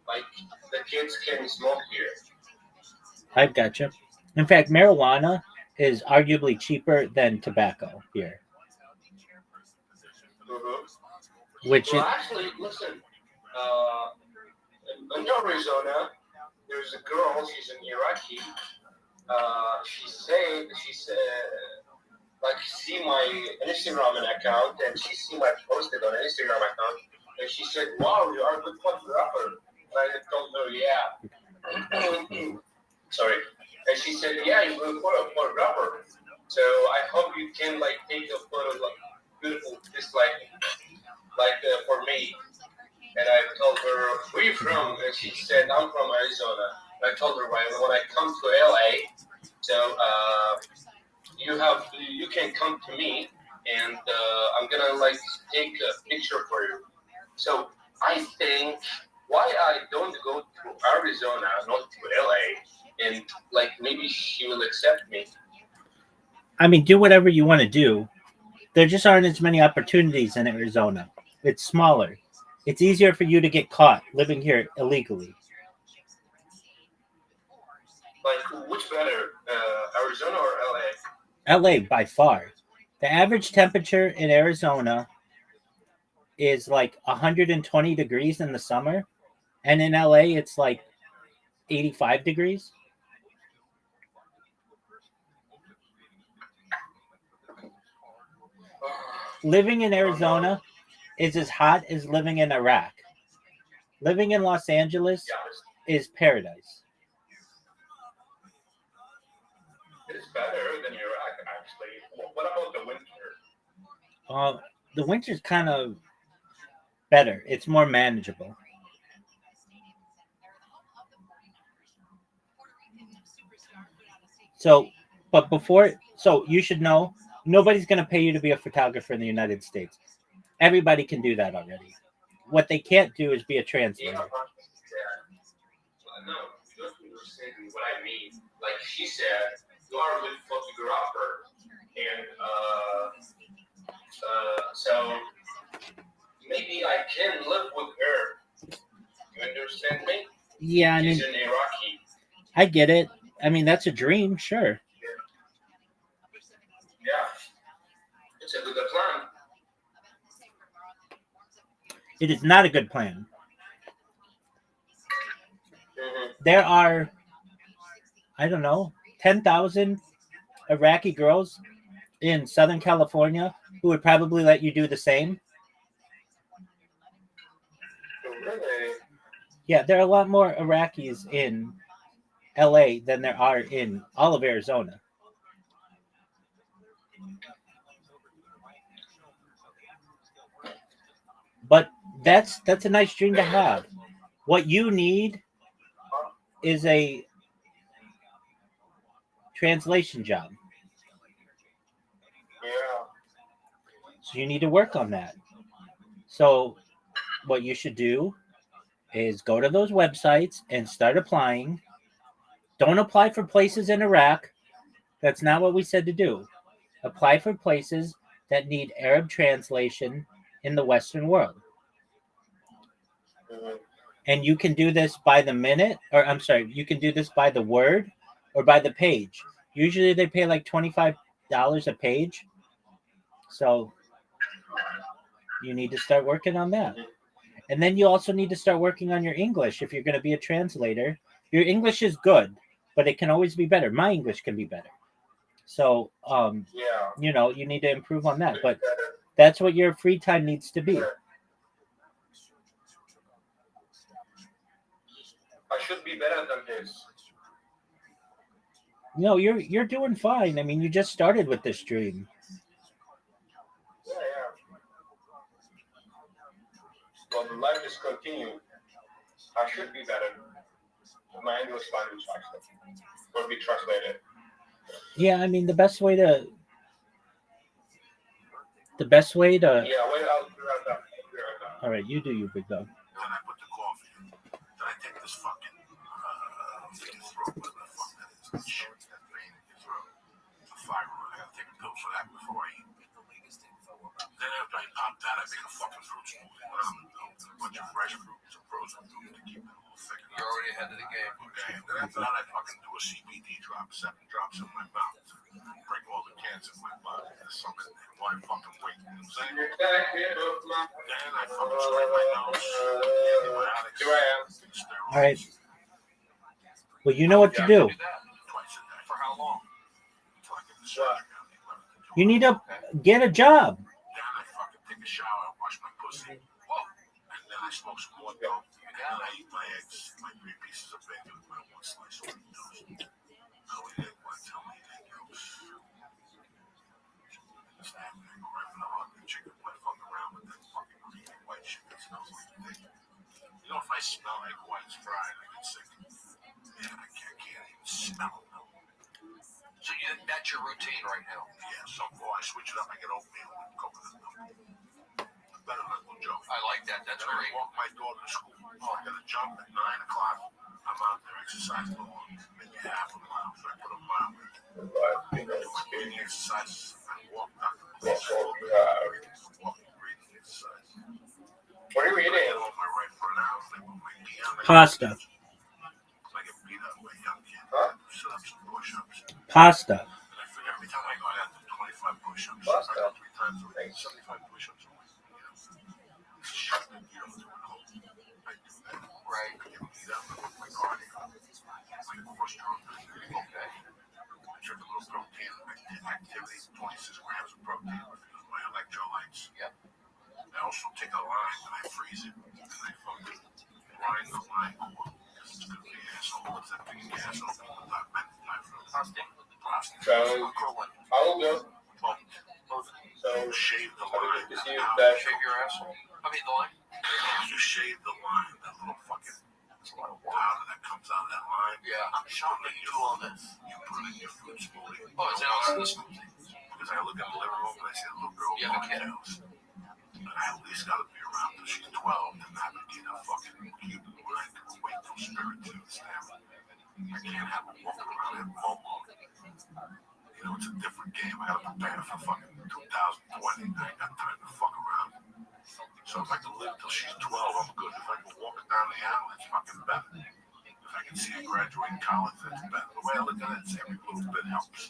like the kids can smoke here. I've got you. In fact, marijuana is arguably cheaper than tobacco here, which Well, is actually, listen. In Arizona, there's a girl. She's an Iraqi. She said, like, see my Instagram account, and she see my posted on Instagram account, and she said, "Wow, you are a good photographer." And I told her, "Yeah." Sorry. And she said, "Yeah, you're a good photographer. So I hope you can like take a photo, like beautiful, just like for me." And I told her, "Where you from?" And she said, "I'm from Arizona." And I told her, when I come to LA, so you can come to me, and I'm gonna like take a picture for you. So I think why I don't go to Arizona, not to LA, and like maybe she will accept me. I mean, do whatever you want to do. There just aren't as many opportunities in Arizona. It's smaller. It's easier for you to get caught living here illegally. Like which better, Arizona or LA? LA by far. The average temperature in Arizona is like 120 degrees in the summer, and in LA it's like 85 degrees. Living in Arizona is as hot as living in Iraq. Living in Los Angeles is paradise. It's better than Iraq, actually. What about the winter? The winter's kind of better. It's more manageable. So, but you should know, nobody's going to pay you to be a photographer in the United States. Everybody can do that already. What they can't do is be a translator. No, you don't understand what I mean. Like she said, you are a good photographer, and so maybe I can live with her. You understand me? Yeah, I mean, she's an Iraqi. I get it. I mean, that's a dream, sure. Yeah, it's a good plan. It is not a good plan. Mm-hmm. There are, I don't know, 10,000 Iraqi girls in Southern California who would probably let you do the same. Really? Yeah, there are a lot more Iraqis in LA than there are in all of Arizona. But that's a nice dream to have. What you need is a translation job. Yeah. So you need to work on that. So what you should do is go to those websites and start applying. Don't apply for places in Iraq. That's not what we said to do. Apply for places that need Arab translation in the Western world. Mm-hmm. And you can do this by the minute, or I'm sorry, you can do this by the word or by the page. Usually they pay like $25 a page. So you need to start working on that. And then you also need to start working on your English if you're going to be a translator. Your English is good, but it can always be better. My English can be better. So, you know, you need to improve on that. But that's what your free time needs to be. I should be better than his. No, you're doing fine. I mean, you just started with this dream. Yeah. But and life is continuing. I should be better. My English language actually will be translated. Yeah, I mean the best way to Yeah, wait, I'll be right back. all right, you do your big dog. Then I put the coffee in. Then I take this fucking throat, whatever the fuck that is. That shit, that vein in your throat. The fiber. I gotta take a pill for that before I eat. Then after I pop that, I make a fucking fruit smoothie. A bunch of fresh fruits and frozen fruits to keep it a little thicker. You're already ahead of the game. Okay, and then after that, I fucking do a CBD drop, 7 drops in my mouth. Break all the cancer in my body. There's something in there. Why fucking wait? You know what I'm saying? Then I fucking spray my nose. Antibiotics. Here I am. Steroids. All right. Well, you know what to do. Twice a day. For how long? Until I get the surgery on the 11th of July. You need to get a job. Then I fucking take a shower, wash my pussy. Whoa. And then I smoke some more dope. And then I eat my eggs, my 3 pieces of bacon with my 1 slice of toast. No, he didn't want to tell me that else. This happened. I go right for the hug and chicken butt fucking around with that fucking green and white shit that smells like dick. You know, if I smell egg whites fried, I get sick. Yeah, I can't even smell them. So that's your routine right now. Yeah, so before I switch it up, I get oatmeal with coconut milk. Better than Uncle Joe. I like that. That's Then I great. walk my daughter to school. So I gotta jump at 9 o'clock. I'm out there exercising along, maybe half a mile. So I put a mile in. I do my breathing exercises. I walk back to the place. Walking breathing exercises. What are you I eating? get on my right foot out. I put my knee on. Pasta. I get beat up by a young kid. Huh? Sit-ups and push-ups. Pasta. And I figure every time I go, I have to do 25 push-ups. Pasta. I go 3 times a week, 75 push-ups a week. You know, it's shit that you don't do at home. I do that. Right. I get beat up with my cardio. My core strong. Okay. I drink a little protein. Activity, 26 grams of protein with my electrolytes. Yep. I also take a lime and I freeze it. And I fucking grind the lime core. Because it's good for the asshole. It's that big asshole. People die from prostate. So, Equivalent. how old are you? So, You shave the how line. did you see that? Shave your asshole. I mean, the line. You shave the line, that little fucking That's a lot of work. powder that comes out of that line. Yeah. I'm shocked that you do all this. You put it in your fruit smoothie. Oh, it's now in the smoothie. Because I look at the living room and I see a little girl You have a kid? ponytails. And I at least gotta be around till she's 12 to not get a fucking Cuban where I can wait till spirit to stand. I can't have her walking around in Momo. You know, it's a different game. I gotta prepare for fucking 2020. I ain't got time to fuck around. So if I can live till she's 12, I'm good. If I can walk her down the aisle, it's fucking better. If I can see her graduate college, that's better. The way I look at it, it's every little bit helps.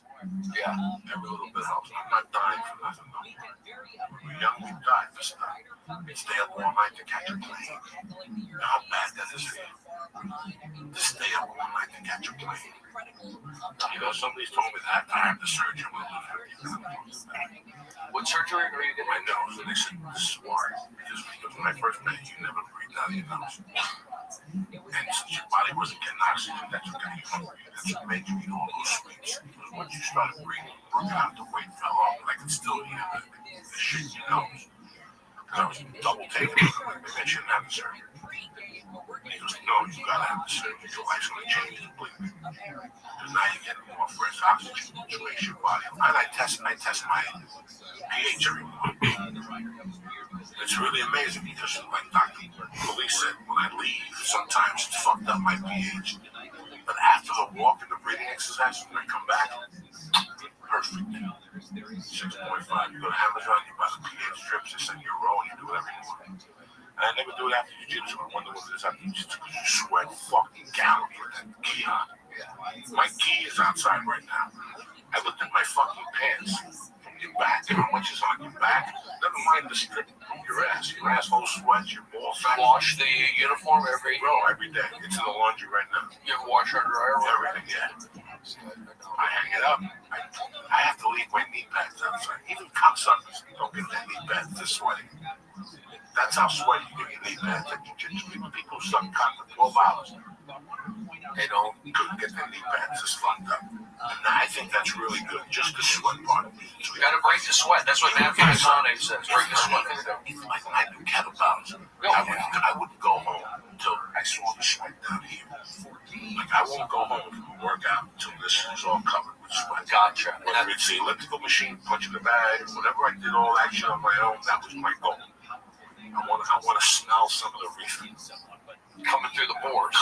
Yeah. Every little bit helps. I'm not dying for nothing. No. When we're young, we die for stuff. Stay up all night to catch a plane. You know how bad that is for you? To stay up all night to catch a plane. You know, somebody's told me that I have the surgery. I'm going to lose 50 pounds. What surgery are you getting? My nose, and they said, this is smart. Because when I first met you, never breathed out of your nose. And since your body wasn't getting oxygen, that's what got you hungry. That's what made you eat all those sweets. Because once you started breathing, working out, the weight fell off, and I could still hear the shit in your nose. And I was double taking it. They said, shouldn't have the surgery. And he goes, no, you gotta have the surgery. Your life's gonna change completely. Because now you're getting more fresh oxygen, which makes your body. And I test my pH every morning. It's really amazing because, like Dr. Police said, when I leave, sometimes it's fucked up my pH. But after the walk and the breathing exercises, when I come back, perfect. 6.5. You go to Amazon, you buy the pH strips, they send you a roll, and you do it every morning. And I never do it after jiu-jitsu. I wonder what it is after jiu-jitsu because you sweat fucking gallons with that gi on. My gi is outside right now. I looked at my fucking pants from your back. How much is on your back? Never mind the strip from your ass. Your asshole sweats, your balls fat. Wash the uniform every Every day. It's in the laundry right now. You have wash under dryer? Everything, yeah. I hang it up. I have to leave my knee pads outside. Even cocksuckers don't get their knee pads. They're sweating. That's how sweaty you get your knee pads at jiu-jitsu. People suck cock for 12 hours. They couldn't get their knee pads. It's fucked up. And I think that's really good. Just the sweat part. So You got to break the sweat. That's what Matthew McConaughey says. Break the sweat. like when I do kettlebells, I wouldn't go home until I saw the sweat down here. Like I won't go home from a workout until this is all covered with sweat. Gotcha. Whether it's the elliptical machine, punching the bag, whatever I did all that shit on my own, that was my goal. I want to smell some of the reefer Coming through the pores.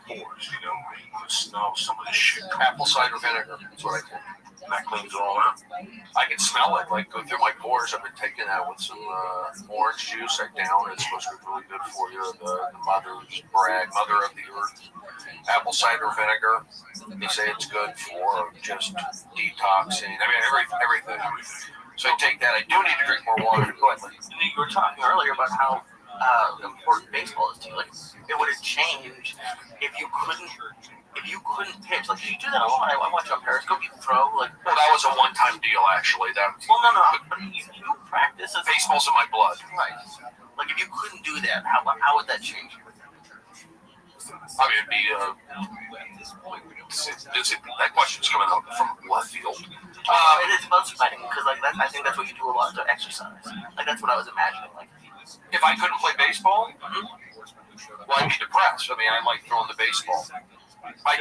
You know. I want to smell some of this shit. Apple cider vinegar. That's what I do. That cleans it all out. I can smell it, like go through my pores. I've been taking that with some orange juice. I down it. It's supposed to be really good for you. The mother's brag, mother of the earth. Apple cider vinegar. They say it's good for just detoxing. I mean, everything. So I take that. I do need to drink more water. Go ahead, Lee. You were talking earlier about how important baseball is to you. Like, it would have changed if you couldn't pitch. Like, you do that a lot. I watch on Periscope. You throw like. Well, that was a one-time deal, actually. No. But you practice. Baseball's in my blood. Right. Like, if you couldn't do that, how would that change you? I mean, it'd be that question's coming out from left field. It is about sweating because, like, I think that's what you do a lot to exercise. Like, that's what I was imagining. Like, If I couldn't play baseball, well, I'd be depressed. I mean, I like throwing the baseball. I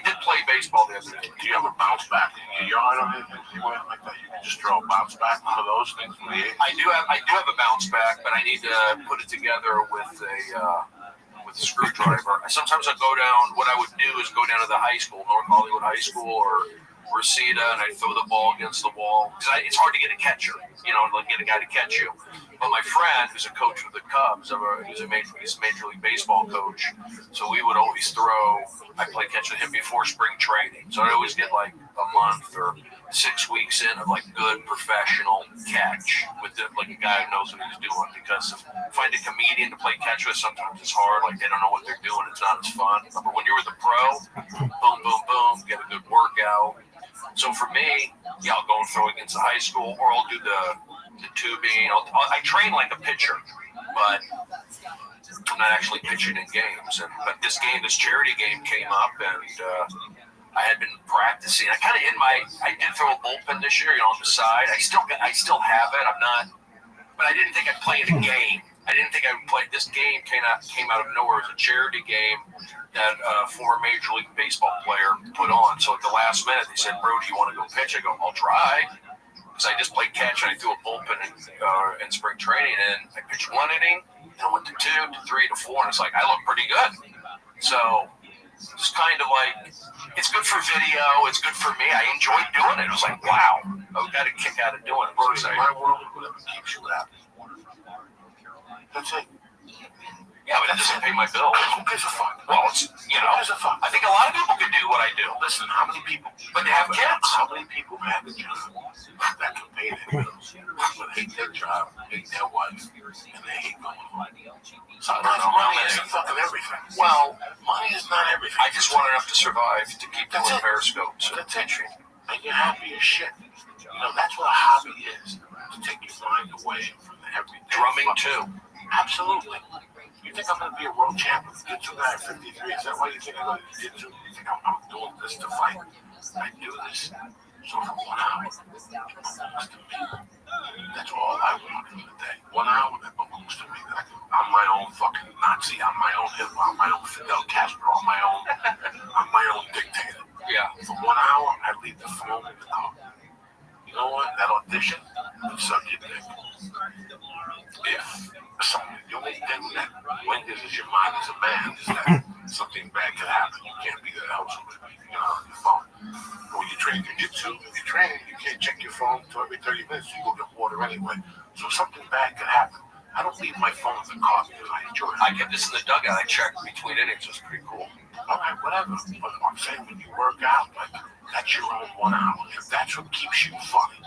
did play baseball the other day. Do you have a bounce back in your yard or anything like that? You can just throw a bounce back, one of those things from the 80s? I do have a bounce back, but I need to put it together with a screwdriver. Sometimes I go down. What I would do is go down to the high school, North Hollywood High School, or Reseda, and I throw the ball against the wall because it's hard to get a catcher, like get a guy to catch you. But my friend, who's a coach with the Cubs, he's a Major League Baseball coach, so we would always throw. I play catch with him before spring training, so I always get like a month or 6 weeks in of like good professional catch with like a guy who knows what he's doing. Because if find a comedian to play catch with, sometimes it's hard. Like they don't know what they're doing. It's not as fun. But when you're with a pro, boom, boom, boom, get a good workout. So for me, I'll go and throw against the high school, or I'll do the tubing. I train like a pitcher, but I'm not actually pitching in games. But this charity game came up, and I had been practicing. I did throw a bullpen this year, on the side. I still have it. I'm not, but I didn't think I'd play in a game. I didn't think I would play. This game came out of nowhere. It was a charity game that a former Major League Baseball player put on. So at the last minute, they said, "Bro, do you want to go pitch?" I go, "I'll try." Because I just played catch and I threw a bullpen in spring training, and I pitched 1 inning, then I went to 2, to 3, to 4, and it's like, I look pretty good. So it's kind of like, it's good for video, it's good for me. I enjoyed doing it. It was like, wow, I've got a kick out of doing it. In my world, whatever keeps you happy. That's it. Yeah, but it doesn't pay my bills. Who gives a fuck? Well, it's, I think a lot of people can do what I do. Listen, how many people? But they have kids. How many people have a job that can pay their bills, but hate their job, hate their wife, and they hate going home? Sometimes money isn't fucking everything. Well, money is not everything. I just want enough to survive to keep doing Periscope. So that's it. And you're happy as shit. That's what a hobby is. To take your mind away from the everyday. Drumming too. Absolutely. You think I'm going to be a world champion jiu-jitsu guy at 53? Is that why you think I'm going to jiu-jitsu? You think I'm doing this to fight? I do this so for 1 hour. It belongs to me. That's all I want in the day. 1 hour that belongs to me. I'm my own fucking Nazi. I'm my own Hitler. I'm my own Fidel Castro. I'm my own dictator. Yeah. For 1 hour, I leave the phone in the car. You know what? That audition, suck your dick. The only thing that lingers in your mind as a man is that something bad could happen. You can't be that house on your phone. When you train jiu-jitsu, if you're training, you can't check your phone until every 30 minutes. You go get water anyway. So something bad could happen. I don't leave my phone in the car because I enjoy it. I kept this in the dugout. I checked between innings. It was pretty cool. All right, whatever. But I'm saying when you work out, that's your own 1 hour. If that's what keeps you funny,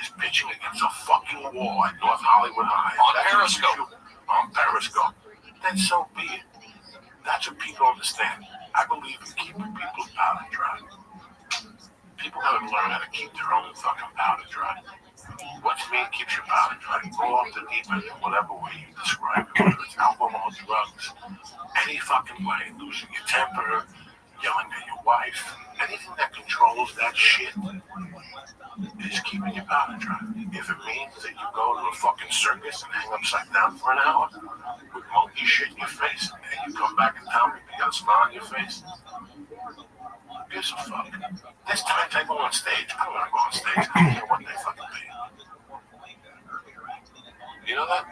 is pitching against a fucking wall at North Hollywood High. On Periscope. Then so be it. That's what people understand. I believe in keeping people's powder dry. People gotta learn how to keep their own fucking powder dry. What you mean keeps your powder dry? Go off the deep end in whatever way you describe it, whether it's alcohol, drugs, any fucking way, losing your temper, yelling at your wife. Anything that controls that shit is keeping your powder dry. If it means that you go to a fucking circus and hang upside down for an hour with monkey shit in your face, and you come back in town and you got a smile on your face, who gives a fuck? There's times I go on stage, I don't want to go on stage, I don't care what they fucking pay. You know that?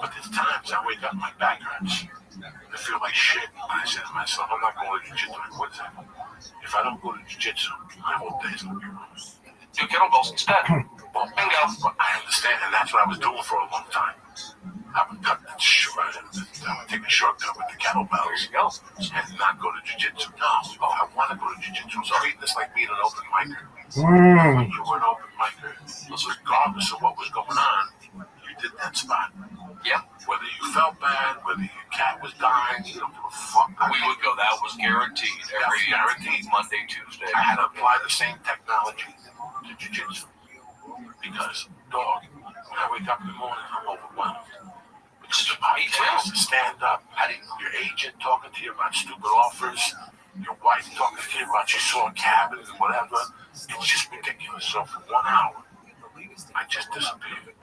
But there's times I wake up, my back hurts. I feel like shit. And I say to myself, I'm not going to jiu-jitsu. What is that? If I don't go to jiu-jitsu, my whole day's going to be ruined. Do kettlebells instead. Well, bingo. But I understand, and that's what I was doing for a long time. I would cut the short, I would take a shortcut with the kettlebells and not go to jiu-jitsu. No, I want to go to jiu-jitsu. So it's like being an open micer. When you were an open micer, regardless of what was going on, you did that spot. Yeah. Whether you felt bad, whether your cat was dying, you don't give a fuck. We would go. That was guaranteed. Guaranteed Monday, Tuesday. I had to apply the same technology to jiu-jitsu. Because, dog, when I wake up in the morning, I'm overwhelmed. Because your body has to stand up. Your agent talking to you about stupid offers, your wife talking to you about you saw a cabin and whatever. It's just ridiculous. So for 1 hour, I just disappeared.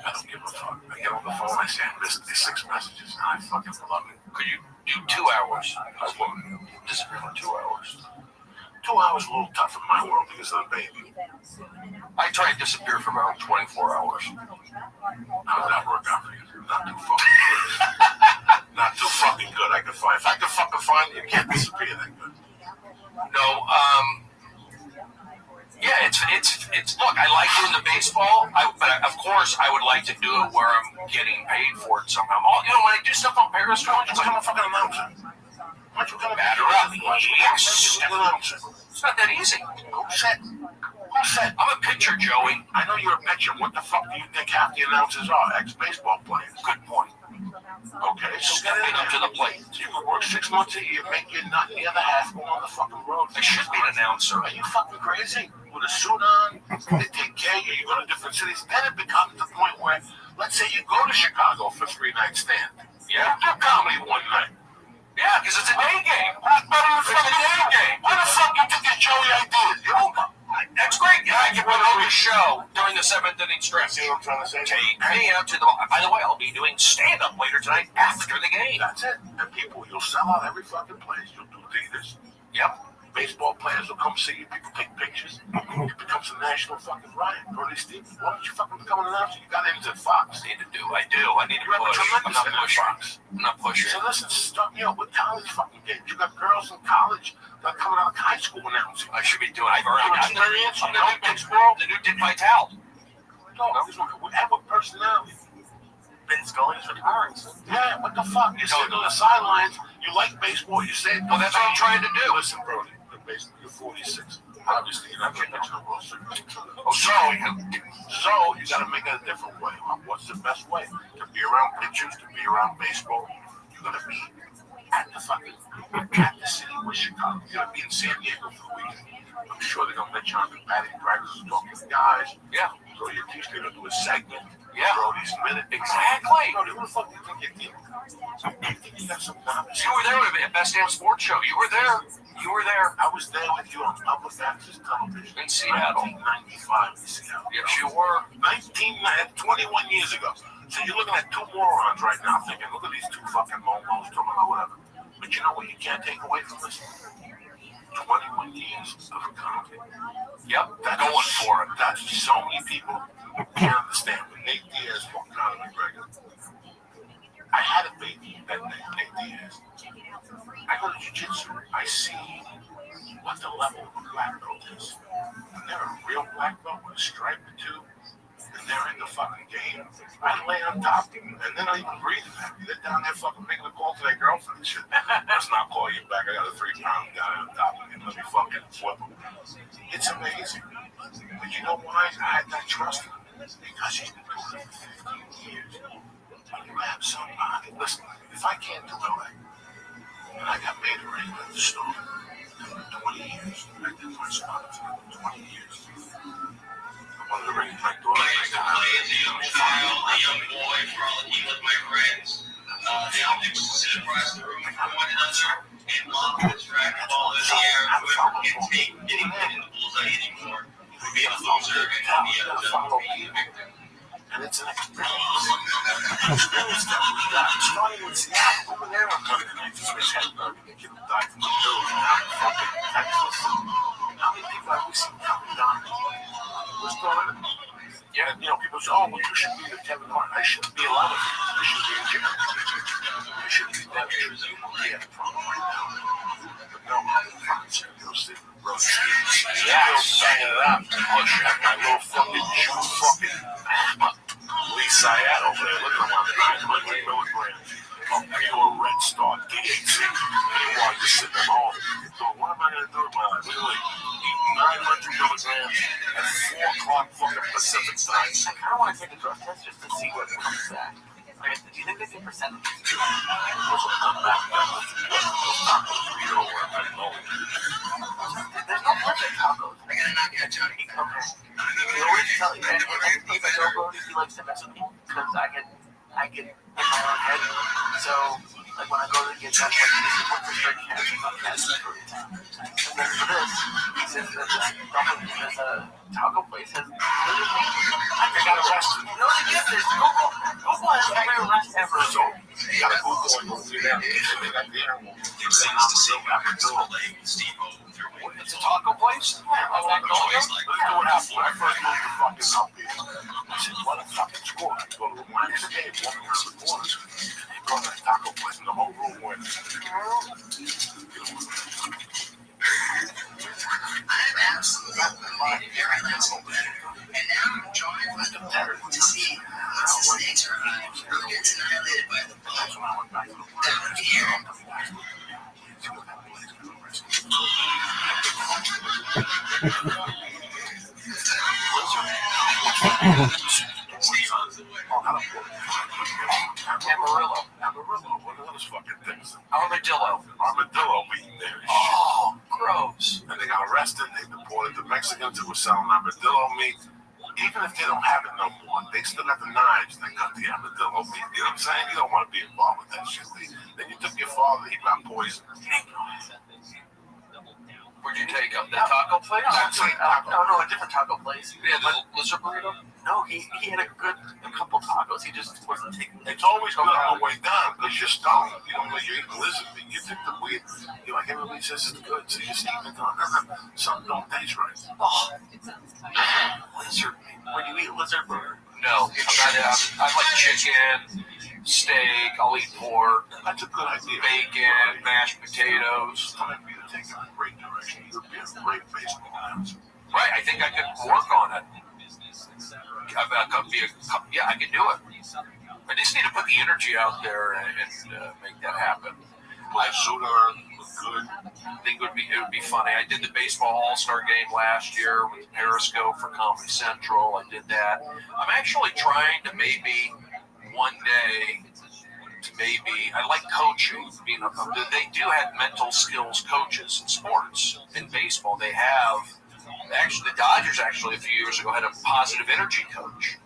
I don't give a fuck. I get on the phone, I say I missed these 6 messages, and I fucking love it. Could you do 2 hours? I won't Disappear for 2 hours. 2 hours is a little tough in my world because of the baby. I try to disappear for around 24 hours. How did that work out for you? Not too fucking good. Not too fucking good. If I could fucking find you, you can't disappear that good. No, yeah, it's. Look, I like doing the baseball, but of course I would like to do it where I'm getting paid for it somehow. When I do stuff on Periscope, Why don't you become a fucking announcer? Why don't you become a batter up. Yes. an announcer? It's not that easy. Who said? Who said? I'm a pitcher, Joey. I know you're a pitcher. What the fuck do you think half the announcers are? Ex-baseball players. Good point. Okay, so get in Up to there. the plate. You could work 6 months a year, make your nut, and the other half go on the fucking road. I should be an announcer. Are you fucking crazy? With a suit on, they take care of you. You go to different cities. Then it becomes the point where, let's say you go to Chicago for 3-night stand. Yeah. Do comedy one night. Yeah, because it's a day game. Who's better than It's a day game. What the fuck you think is Joey I did? You know? That's great. Yeah, I can run over the show during the 7th inning stretch. See what I'm trying to say? Take me out to the. By the way, I'll be doing stand-up later tonight after the game. That's it. And people, you'll sell out every fucking place. You'll do theaters. Yep. Baseball players will come see you. People take pictures. It becomes a national fucking riot. Brody Stevens, why don't you fucking become an announcer? You got into Fox. I need to You have a push. I'm tremendous not in at pushing. Fox. I'm not pushing. So listen, start me out with college fucking games. You got girls in college that are coming out of high school announcing. I should be doing. I've already got Experience, the you know, baseball. The new Dick Vitale. No, we have a personality. Vince Scully's retiring. Yeah, what the fuck? You sit on the sidelines, you like baseball, you say, Well, that's what I'm trying to do. Listen, Brody, you're 46. Obviously, you're not going to get to the World Series. So you got to make it a different way. What's the best way? To be around pitchers, to be around baseball, you got to be at the city with Chicago. You got to be in San Diego for the weekend. I'm sure they're going to let you on the batting practice, talking to guys. Yeah. So your team's going to do a segment. Yeah. Brody's minute. Exactly. Brody, who the fuck do you think you're dealing with? You got some novice. You were there at Best Damn Sports Show. You were there. I was there with you on public access television In Seattle. 1995 in Seattle. Yes, you were. 21 years ago. So you're looking at two morons right now thinking, look at these two fucking momos talking about whatever. But you know what you can't take away from this? 21 years of comedy. Yep. Going for it. That's so many people can't understand. When Nate Diaz fought Conor McGregor, I had a baby that Nate Diaz. I go to jiu-jitsu. I see what the level of a black belt is. When they're a real black belt with a stripe or two, and they're in the fucking game, I lay on top of them, and they're not even breathing at me. They're down there fucking making a call to their girlfriend and shit. Let's not call you back. I got a 3-pound guy on top of me. Let me fucking flip him. It's amazing. But you know why I had that trust in him? Because he's been doing it for 15 years. When you have somebody, listen, if I can't do LA, and I got made arrangement at the store, 20 years, I did my spot, 20 years. I wanted to bring my daughter. A young boy, frolicking with my friends. The object was to sit across the room from one another and ball in the air, whoever can take getting hit in the bullseye anymore would be a loser and would be a victor. And it's an experience. Experience that we got. Starting with Seattle, over there, I'm telling you, I just wish I could get them died from the Bills and now I'm fucking Texas. How many people have we seen coming down? What's going on? Yeah, you know, people say, oh, well, you should be the Kevin Hart. I shouldn't be a lot of things. I should be a Jimmy. I shouldn't be that. He had a problem right now. But no, I'm fucking bro. Yeah, banging it out. Push at my little fucking shoe fucking Lee Syed over there. Look at him. 900 milligrams of pure red star DHC. Meanwhile, you're sitting at home. So what am I going to do with my life? Literally eating 900 milligrams at 4 o'clock fucking Pacific time. I kind of want to take a drug test just to see what comes back. Like, do you think they can percentage? There's no perfect tacos. I gotta knock you out, Johnny. Okay. He always tell you, and if I go Brody, he likes to mess with me because I get in my own head. So, like when I go to get that, like this is what the straight cancer, not cancer for the time. And then for this, he says that this taco place has. I got arrested. You know what the gift is? Google has every arrest ever. So, you gotta Google and go see that. They got the animal. It's It's a taco place? Yeah, I like Let's do what happened. When I first moved to fucking South Beach, I said, what a fucking score. I go to one next day, walking around the corner. They go to the taco place and the whole room went. I'm absolutely very nice open. And now I'm joined by the better to see what snakes are eating. Who gets annihilated by the bug? Down here. Amarillo, what are those fucking things? Armadillo. Armadillo meat there. Oh, gross. And they got arrested, they deported the Mexicans who were selling armadillo meat. Even if they don't have it no more, they still got the knives that cut the armadillo meat. You know what I'm saying? You don't want to be involved with that shit. Then you took your father, he got poisoned. Where'd you take him? The taco place? No, a different taco place. Yeah, the lizard burrito? No, he had a couple tacos. He just wasn't taking. It's always good on the way down because you're stoned. You don't know you're eating lizard meat. You think the weird. You're like, everybody says it's good, so you just eat it. Something don't taste right. Oh, lizard meat. When you eat lizard burger. No, I like chicken, steak, I'll eat pork, That's a good idea. bacon, mashed potatoes. It's time for you to take it in a great direction. You'd be a great baseball announcer. Right, I think I could work on it. I could do it. I just need to put the energy out there and make that happen. Put a suit on, look good. I think it would be funny. I did the baseball all-star game last year with Periscope for Comedy Central. I did that. I'm actually trying to maybe one day I like coaching. They do have mental skills coaches in sports. In baseball, they have. Actually, the Dodgers a few years ago had a positive energy coach.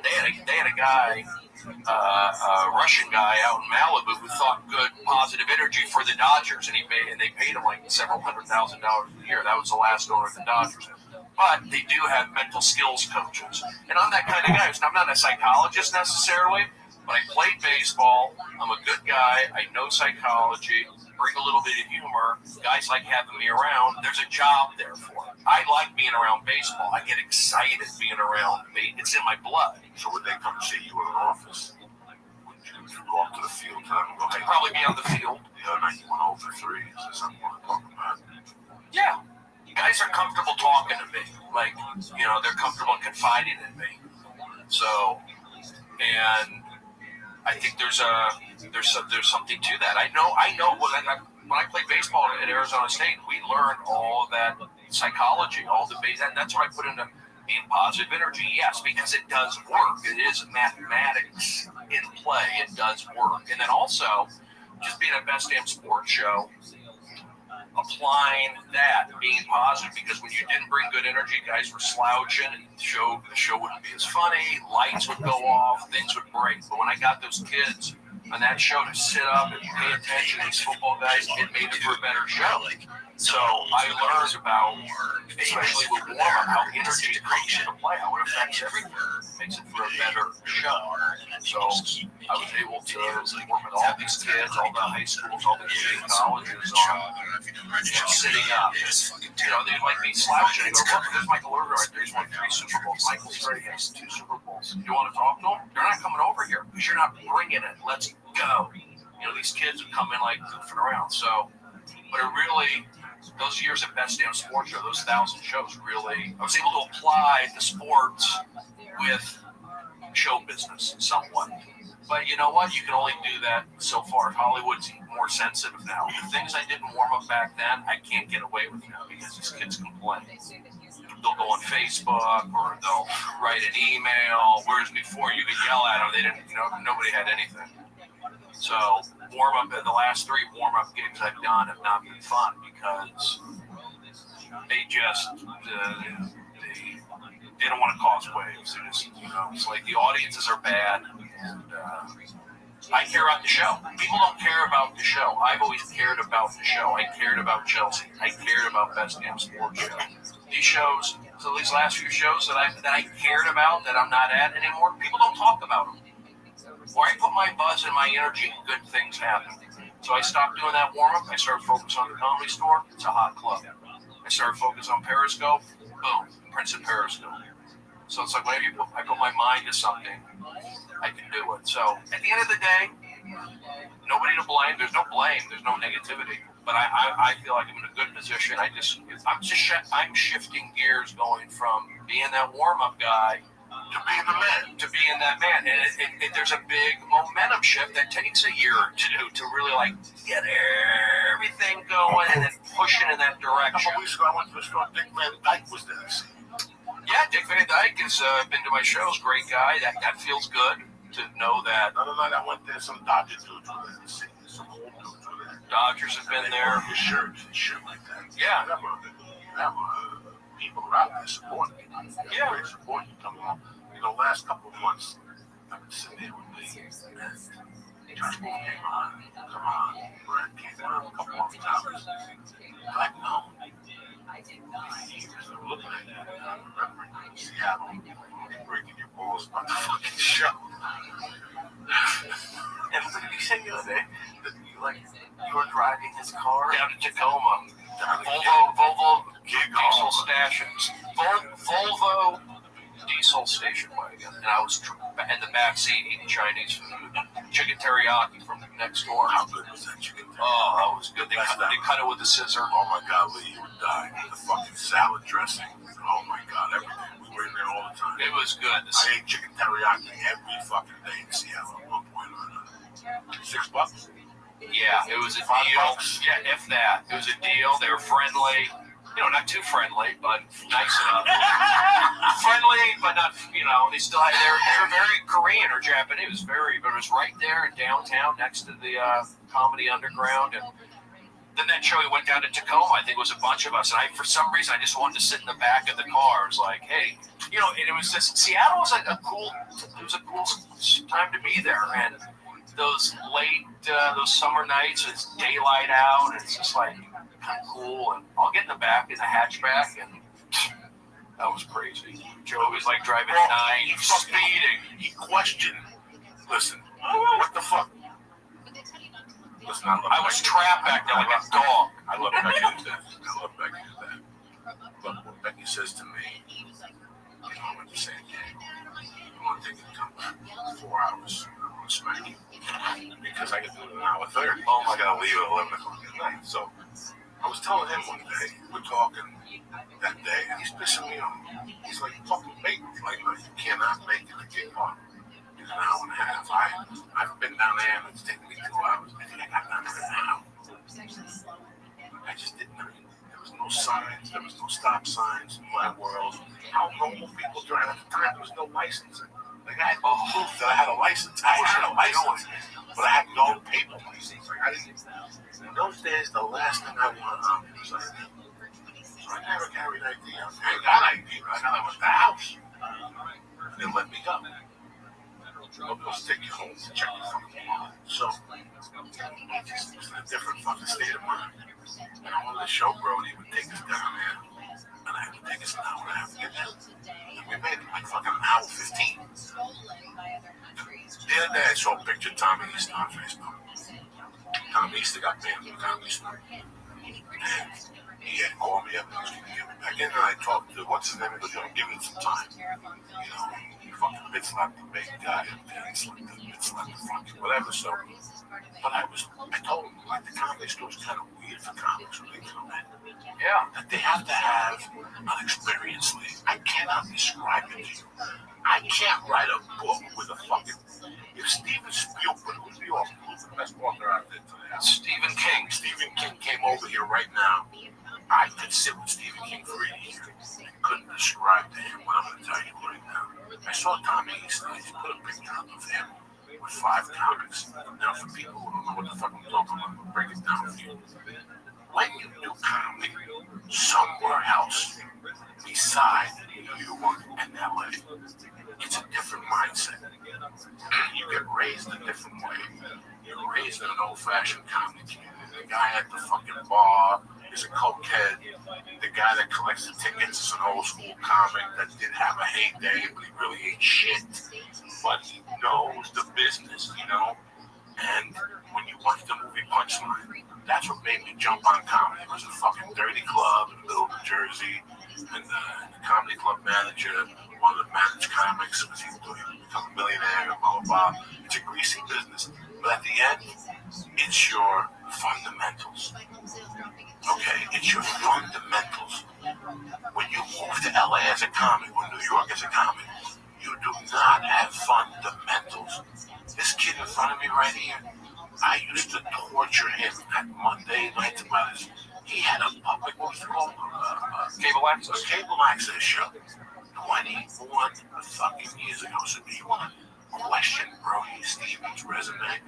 They had a guy, a Russian guy out in Malibu who thought good positive energy for the Dodgers, and they paid him like several $100,000 a year. That was the last owner of the Dodgers. But they do have mental skills coaches, and I'm that kind of guy. I'm not a psychologist necessarily, but I played baseball. I'm a good guy. I know psychology. Bring a little bit of humor. Guys like having me around. There's a job there for it. I like being around baseball. I get excited being around me. It's in my blood. So would they come see you in an office? Would you go up to the field and go, I'd probably be on the field. The other night you went over 3. Is there something you want to talk about? Yeah. Guys are comfortable talking to me. Like, they're comfortable confiding in me. So, and I think there's something to that. I know when I played baseball at Arizona State, we learned all of that psychology, all the base, and that's what I put into being positive energy. Yes, because it does work. It is mathematics in play. It does work. And then also, just being a Best Damn Sports Show, applying that, being positive, because when you didn't bring good energy, guys were slouching, and the show wouldn't be as funny, lights would go off, things would break. But when I got those kids on that show to sit up and pay attention to these football guys. It made it for a better show. So I learned about, especially with warm-up, how energy comes into play, how it affects everything. Makes it for a better show. So I was able to work with all these kids, all the high schools, all the community colleges on sitting up. They'd like be slouching. Go, look, there's Michael Irvin right there. He's won 3 Super Bowls. Michael Stray has 2 Super Bowls. You want to talk to them? They're not coming over here because you're not bringing it. Let's go. These kids would come in like goofing around. So, but it really, those years at Best Damn Sports Show, those 1,000 shows, really, I was able to apply the sports with show business somewhat. But you know what? You can only do that so far. Hollywood's more sensitive now. The things I didn't warm up back then, I can't get away with now because these kids complain. They'll go on Facebook or they'll write an email. Whereas before, you could yell at them. They didn't, nobody had anything. So the last 3 warm-up gigs I've done have not been fun because they just they don't want to cause waves. They're just, it's like the audiences are bad, and I care about the show. People don't care about the show. I've always cared about the show. I cared about Chelsea. I cared about Best Damn Sports Show. These shows, so these last few shows that I cared about that I'm not at anymore, people don't talk about them. Or I put my buzz and my energy, good things happen. So I stopped doing that warm-up. I started focusing on the Comedy Store. It's a hot club. I started focusing on Periscope. Boom, Prince of Periscope. So it's like whenever I put my mind to something, I can do it. So at the end of the day, nobody to blame. There's no blame. There's no negativity. But I feel like I'm in a good position. I'm shifting gears, going from being that warm-up guy to being that man. And there's a big momentum shift that takes a year or two to really like get everything going and then push it in that direction. A couple weeks ago, I went to a store. Dick Van Dyke was there. Yeah, Dick Van Dyke has been to my shows. Great guy. That feels good to know that. The other night I went there. Some Dodgers dudes were there. Some old dudes were there. Dodgers have been there. Your shirts and shit like that. Yeah. People are out there supporting me. Yeah. Great support you come on. Last couple of months, I've been sitting there with me. Josh Wolf came on. Come on. Brad came on a couple of times. Like, no. I'm looking at that. I'm remembering Seattle. You're breaking your balls about the fucking show. And what did he say the other day? That you were driving his car down to Tacoma. Volvo diesel stations. Volvo diesel station wagon. And I was in the back seat eating Chinese food. Chicken teriyaki from next door. How good was that chicken teriyaki? Oh, that was good. They cut it with a scissor. Oh my God, Lee, you would die. The fucking salad dressing. Oh my God, everything. We were in there all the time. It was good. I ate chicken teriyaki every fucking day in Seattle at one point or another. $6? Yeah, it was a deal. Yeah, if that. It was a deal. They were friendly. Not too friendly, but nice enough. Friendly, but not, they still had, they were very Korean or Japanese, but it was right there in downtown next to the Comedy Underground. And then that show, we went down to Tacoma. I think it was a bunch of us. And for some reason, I just wanted to sit in the back of the car. It was like, hey, and it was just, Seattle was a cool time to be there. And those late, those summer nights, it's daylight out, and it's just like, kind of cool, and I'll get in the back in the hatchback, and that was crazy. Joe was like driving at 9, speeding. He questioned. Listen, what the fuck? Listen, I was trapped back there like a dog. I love Becky to death. But what Becky says to me, I went to San Diego. I want to take it to come back 4 hours. I want to smack you because I get to do it in an hour 30. Oh my God, I leave at 11 o'clock at night. So I was telling him one day, we're talking that day, and he's pissing me off. He's like, fucking make me. Like, no, you cannot make it to Gig Park in an hour and a half. I've been down there, and it's taken me 2 hours. I think I got down there now. I just didn't know. There was no signs. There was no stop signs in my world. How normal people drive at the time, there was no licensing. Like, I had no proof that I had a license. I had a license, but I had no paper license. Like, I didn't. In those days, the last thing I wanted was ID. So I never carried ID. I got ID, but I went to the house. They let me go. They'll take you home to check your phone. So It's a different fucking state of mind. And I wanted to show Brody would take us down there, and I had to take us an hour and a half to get there. And we made it like fucking an hour 15. The other day I saw a picture of Tommy Easter on Facebook. Tommy Easter got banned from the comedy store. And he had called me up and was going to get me back in, and I talked to, what's his name, he was going to give me some time. You know, he fucking bitch slapped the big guy up there, he bitch slapped the fucking whatever, so. But I told him, like, the comedy store's kind of weird for comics when they come in. Yeah. That they have to have an experience league. I cannot describe it to you. I can't write a book with a fucking. If Steven Spielberg, who's the best author out there today? Stephen King. Stephen King came over here right now. I could sit with Stephen King for 8 years and couldn't describe to him what I'm going to tell you right now. I saw Tommy Easter. He put a picture up of him with 5 comics. Now, for people who don't know what the fuck I'm talking about, I'll break it down for you. When you do comedy somewhere else beside New York and LA, it's a different mindset. You get raised a different way. You're raised in an old-fashioned comedy community. The guy at the fucking bar is a cokehead. The guy that collects the tickets is an old-school comic that did have a heyday, but he really ain't shit. But he knows the business, you know? And when you watch the movie Punchline, that's what made me jump on comedy. It was a fucking dirty club in the middle of New Jersey, and the comedy club manager wanted to manage comics because he was going to become a millionaire, blah, blah, blah. It's a greasy business. But at the end, it's your fundamentals. Okay? It's your fundamentals. When you move to LA as a comic, or New York as a comic, you do not have fundamentals. This kid in front of me right here, I used to torture him at Monday night about his. He had a public, what was it called? Cable access. A cable access show. 21 fucking years ago. So do you want to question Brody Stevens' resume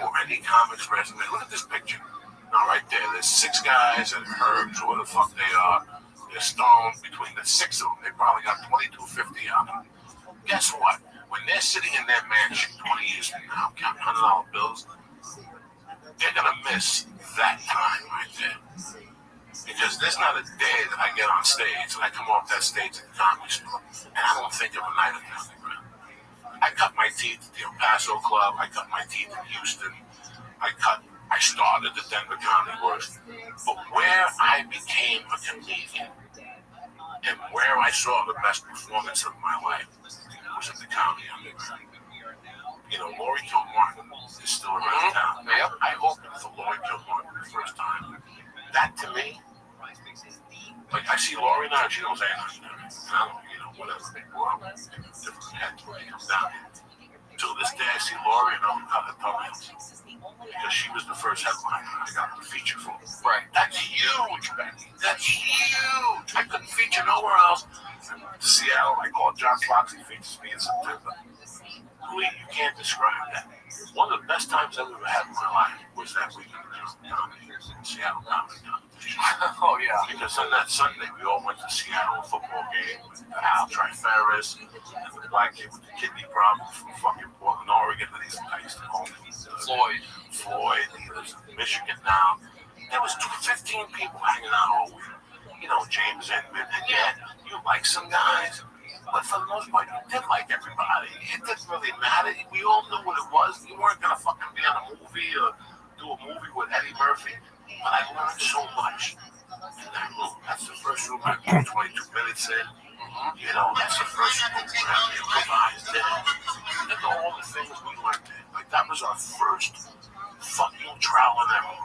or any comic's resume? Look at this picture. Now right there, there's 6 guys and Herbs, or what the fuck they are. They're stoned. Between the 6 of them, they probably got $22.50 on them. Guess what? When they're sitting in their mansion 20 years from now, counting $100 bills, they're going to miss that time right there. Because there's not a day that I get on stage and I come off that stage at the comedy store and I don't think of a night at the underground. I cut my teeth at the El Paso Club. I cut my teeth in Houston. I started the Denver Comedy Works. But where I became a comedian and where I saw the best performance of my life was at the Comedy Underground. You know, Laurie Kilmartin is still around town. Yep. I opened for Laurie Kilmartin the first time. That to me, like I see Laurie now, she knows anything. And I don't, you know, whatever they grew up in different heads when it comes down here. Till this day, I see Laurie and I'm cut the thumbnails. Because she was the first headliner I got the feature for. Right. That's huge, Becky. That's huge. I couldn't feature nowhere else. To Seattle, I called John Floxy features me in September. You can't describe that. One of the best times I've ever had in my life was that weekend in Seattle Comedy Competition. Oh, yeah. Because on that Sunday, we all went to Seattle, a football game with Al Triferis and the black kid with the kidney problem from fucking Portland, Oregon. That I used to call him Floyd. He lives in Michigan now. There was 15 people hanging out all week. You know, James Inman. And yeah, you like some guys. But for the most part, you did like everybody. It didn't really matter. We all knew what it was. You weren't going to fucking be on a movie or do a movie with Eddie Murphy. But I learned so much in that room. That's the first room I put 22 minutes in. You know, that's the first room where I improvised in. And all the things we learned in. Like, that was our first fucking trial and error.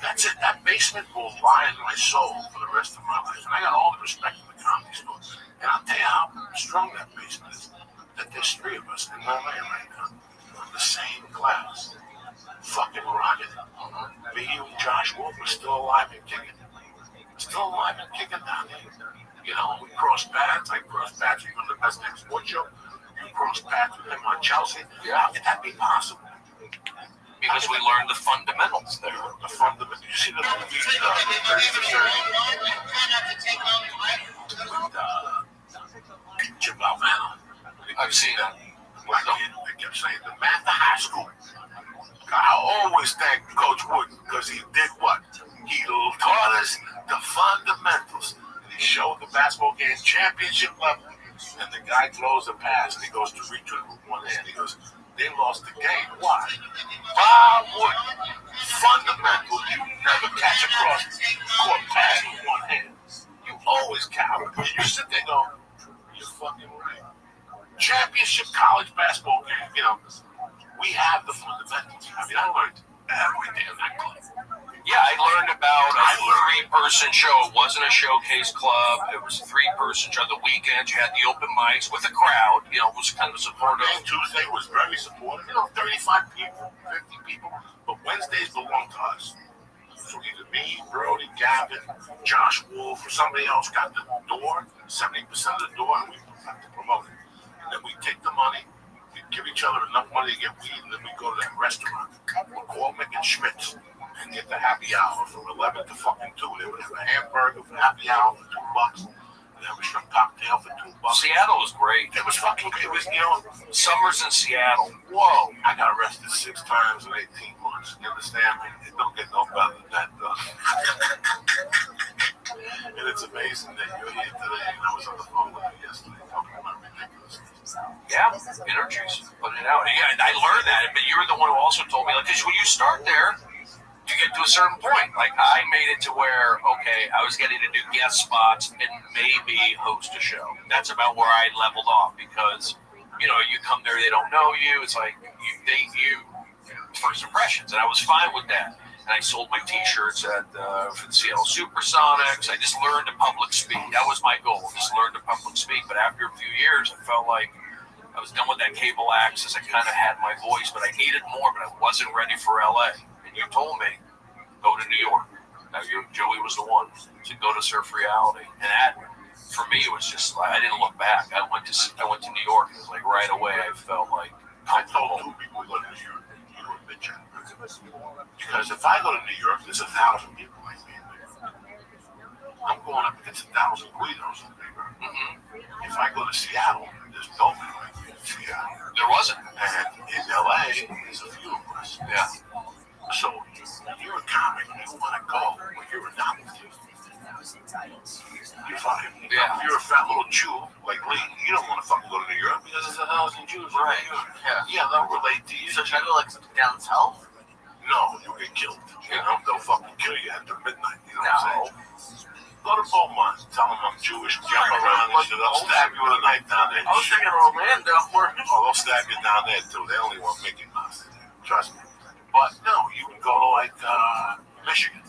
That's it. That basement will lie in my soul for the rest of my life. And I got all the respect for the Comedy Store. And I'll tell you how strong that basement is. That there's 3 of us in LA right now. In the same class. Fucking rocking it. Me, you, and Josh Wolf are still alive and kicking. Still alive and kicking down there. You know, we cross paths. I cross paths with the best next sports show. You cross paths with him on Chelsea. How could that be possible? Because we learned the fundamentals there. The fundamentals. You see the movie 30 to 30 with Jim Valvano. I've seen that. Black kid. I kept saying the math of high school. I always thank Coach Wooden because he did what? He taught us the fundamentals. And he showed the basketball game championship level. And the guy throws a pass and he goes to reach it with one hand. He goes, they lost the game. Why? Bob Wooden. Fundamental. You never catch a court pass with one hand. You always count. You sit there going, you're fucking right. Championship college basketball game, we have the fundamentals. I mean, I learned everything in that club. Yeah, I learned about a three-person show. It wasn't a showcase club. It was a three-person show. The weekend, you had the open mics with a crowd. It was kind of supportive. And Tuesday was very supportive. 35 people, 50 people. But Wednesdays belong to us. So either me, Brody, Gavin, Josh Wolf, or somebody else got the door, 70% of the door, and we have to promote it. And then we take the money, we give each other enough money to get weed, and then we go to that restaurant. We'll call Mick and Schmitz and get the happy hour from 11 to fucking 2. They would have a hamburger for happy hour for $2. They have a shrimp cocktail for $2. Seattle was great. It was fucking, Summers in Seattle. Whoa, I got arrested 6 times in 18 months. You understand me? It don't get no better than that, though. And it's amazing that you're here today. And I was on the phone with you yesterday talking about ridiculousness. Yeah, energies, putting it out. Yeah, and I learned that, but you were the one who also told me, because when you start there, you get to a certain point. Like, I made it to where, okay, I was getting to do guest spots and maybe host a show. That's about where I leveled off because, you come there, they don't know you. It's like, you first impressions, and I was fine with that. And I sold my T-shirts for the Seattle Supersonics. I just learned to public speak. That was my goal, just learn to public speak. But after a few years, I felt like I was done with that cable access. I kind of had my voice, but I needed more, but I wasn't ready for LA. You told me, go to New York. Now, Joey was the one to go to Surf Reality. And that, for me, was just, I didn't look back. I went to New York, and it was like right away I felt like, I told 2 people to go to New York. You were a bitch. Because if I go to New York, there's 1,000 people like me in New York. I'm going up against 1,000 Guidos in New York. Mm-hmm. If I go to Seattle, there's nobody like me in Seattle. There wasn't. And in LA, there's a few of us. Yeah. So you're a comic, you want to go, but you're a novelty. You're fine. Yeah. If you're a fat little Jew like Lee, you don't want to fucking go to New York because there's 1,000 Jews. Right. Yeah, they'll relate to you. So should I go like down south? No, you'll get killed. They'll fucking kill you after midnight. You know what I'm saying? Go to Beaumont, tell them I'm Jewish, jump around and shit. They'll stab you with a knife down there. I was thinking Orlando. Oh, they'll stab you down there too. They only want Mickey Mouse. Trust me. But no, you can go to like Michigan.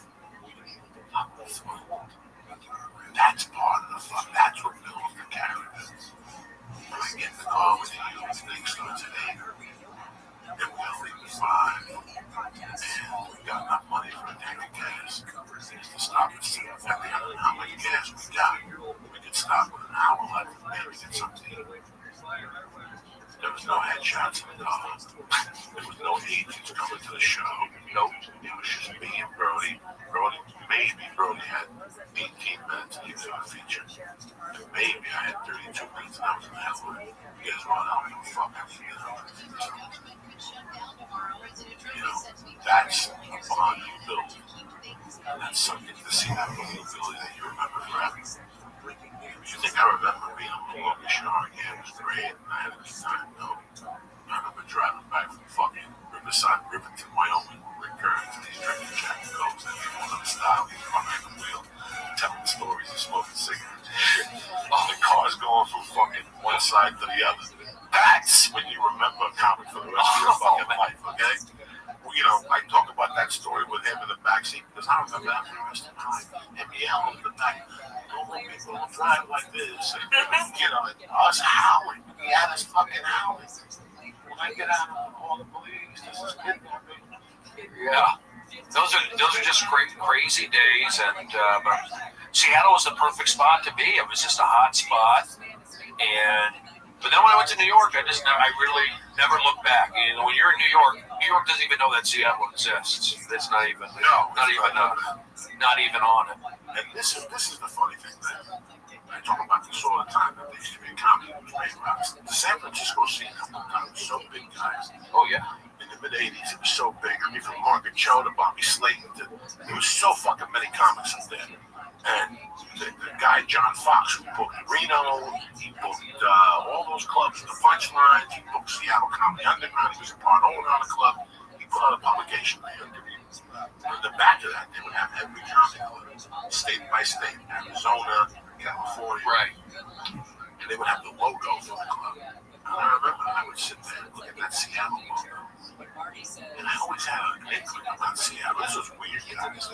That's part of the fun. That's what builds the character. When I get in the car with you, things start to anger me. And we'll leave 5. And we got enough money for a tank of gas. Just to stop and see depending on how much gas we got. We could stop with an hour left and maybe get something. There was no headshots in the car. There was no agents coming to the show. Nope. It was just me and Brody. Brody had 18 minutes to do a feature. And maybe I had 32 minutes and I was in that way. You guys want to know fuck everything. That's a bond you build. And that's something to see that vulnerability that you remember forever. You think I remember being along the shore? Yeah, it was great. And I had a good time. No. I remember driving back from fucking Riverside, Riverton, Wyoming, Rick Kearns, and he's drinking Jack and Cokes, and people on the style, he's running the wheel, telling stories and smoking cigarettes and shit. Oh, the car's going from fucking one side to the other. That's when you remember a comic for the rest of your fucking life, okay? Well, I talk about that story with him in the backseat because I remember that for the rest of my life. Him yelling in the back, don't let people drive like this. And, us howling. He had us fucking howling. When I get out of all the police, this is kidnapping. Yeah. Those are just crazy days, and but Seattle was the perfect spot to be. It was just a hot spot, but then when I went to New York, I really never looked back. When you're in New York doesn't even know that Seattle exists. It's not even not even on it. And this is the funny thing, man. I talk about this all the time. That there used to be a comedy that was made around the San Francisco scene at one time was so big, guys. Oh yeah. In the mid-'80s. It was so big. I mean, from Margaret Cho to Bobby Slayton, there was so fucking many comics up there. And the guy John Fox, who booked Reno, he booked all those clubs, the Punchlines, he booked Seattle Comedy Underground. He was a part owner on the club. He put out a publication there. On the back of that, they would have every comedy club, state by state, Arizona, California. Right. And they would have the logo for the club. And I remember I would sit there and look at that Seattle logo. And I always had an inkling about Seattle. This was weird, guys.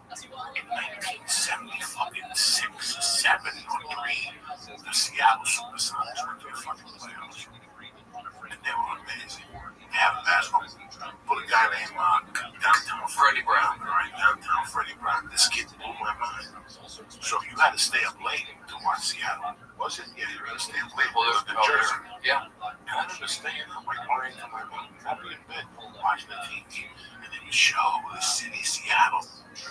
In 1970 fucking 6 or 7 or 3, the Seattle Supersonics went to the fucking playoffs. And they were amazing. They had a basketball. Put a guy named Downtown Freddie Brown. Right, Downtown Freddie Brown. This kid blew my mind. So you had to stay up late to watch Seattle. Was it? Yeah, you had to stay up late. Well, New Jersey. Yeah. And I understand. I'm like lying to my mom, happy in bed, watching the TV. And then you show the city, Seattle. He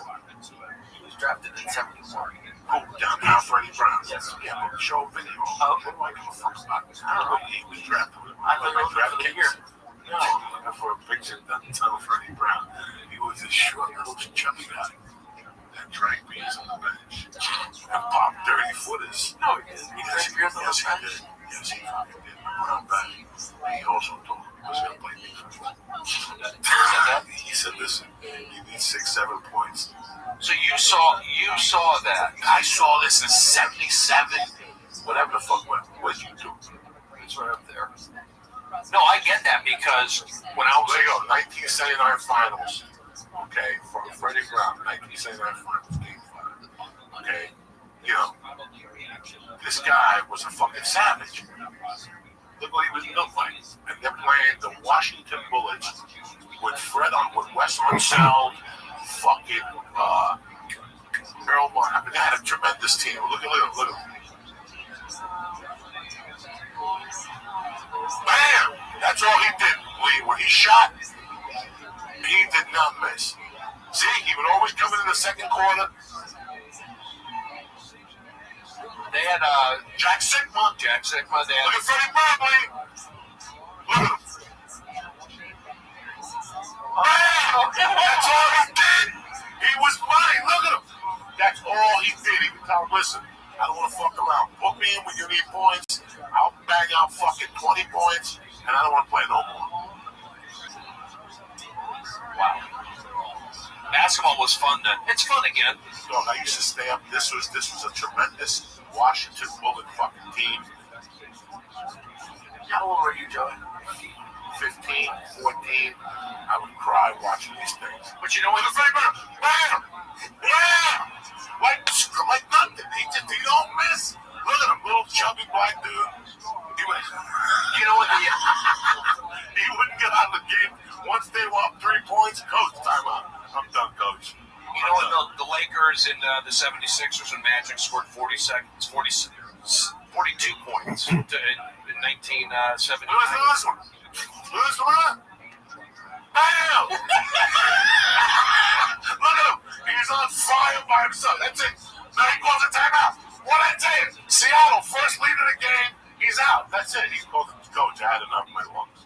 was drafted in 74. Oh, Downtown Freddie Brown. Yes. Yeah, but show a video. Oh. What do I give a fuck about this? I don't know. He was drafted. I thought it was for the year. No, I'm looking for a picture of Downtown Freddie Brown. He was a short, little chubby guy that drank beers on the bench and popped 30-footers. No, he didn't. He drank beers on the Yes, he bench. did. Yes, he fucking did. Brown back. He also told him he was going to play defense. He said, listen, you need 6-7 points. So you saw that. I saw this in 77. Whatever the fuck, what you do? It's right up there. No, I get that because when I was There you go, 1979 finals. Okay, from Freddie Brown, 1979 finals, game 5. Okay, you know, this guy was a fucking savage. Look what he was built like. And they're playing the Washington Bullets with Wes Unseld, fucking Earl Martin. I mean, they had a tremendous team. Look at him. Bam! That's all he did. When he shot, he did not miss. See, he would always come in the second quarter. they had Jack Sigma. They had Look at Freddie Bradley. Look at him. Bam! That's all he did. He was mine. Look at him. That's all he did. He would tell him, listen, I don't want to fuck around. Put me in when you need points. I'll bang out fucking 20 points, and I don't want to play no more. wow. Basketball was fun then. It's fun again. So I used to stay up. This was a tremendous Washington Bullet fucking team. How old were you, Joey? 15, 14. I would cry watching these things. But you know what? Bam! Bam! Like nothing. He don't miss. Look at him, little chubby black dude. You know what? He wouldn't get out of the game. Once they were up 3 points, coach, timeout. I'm done, coach. You know what? The Lakers in the 76ers and Magic scored 42 points in 1979. Where's the last one? Where's the one? Bam! Look at him. He's on fire by himself. That's it. Now he calls a timeout. What I tell you? Seattle, first lead of the game. He's out. That's it. He calls it, coach, I had enough of my lungs.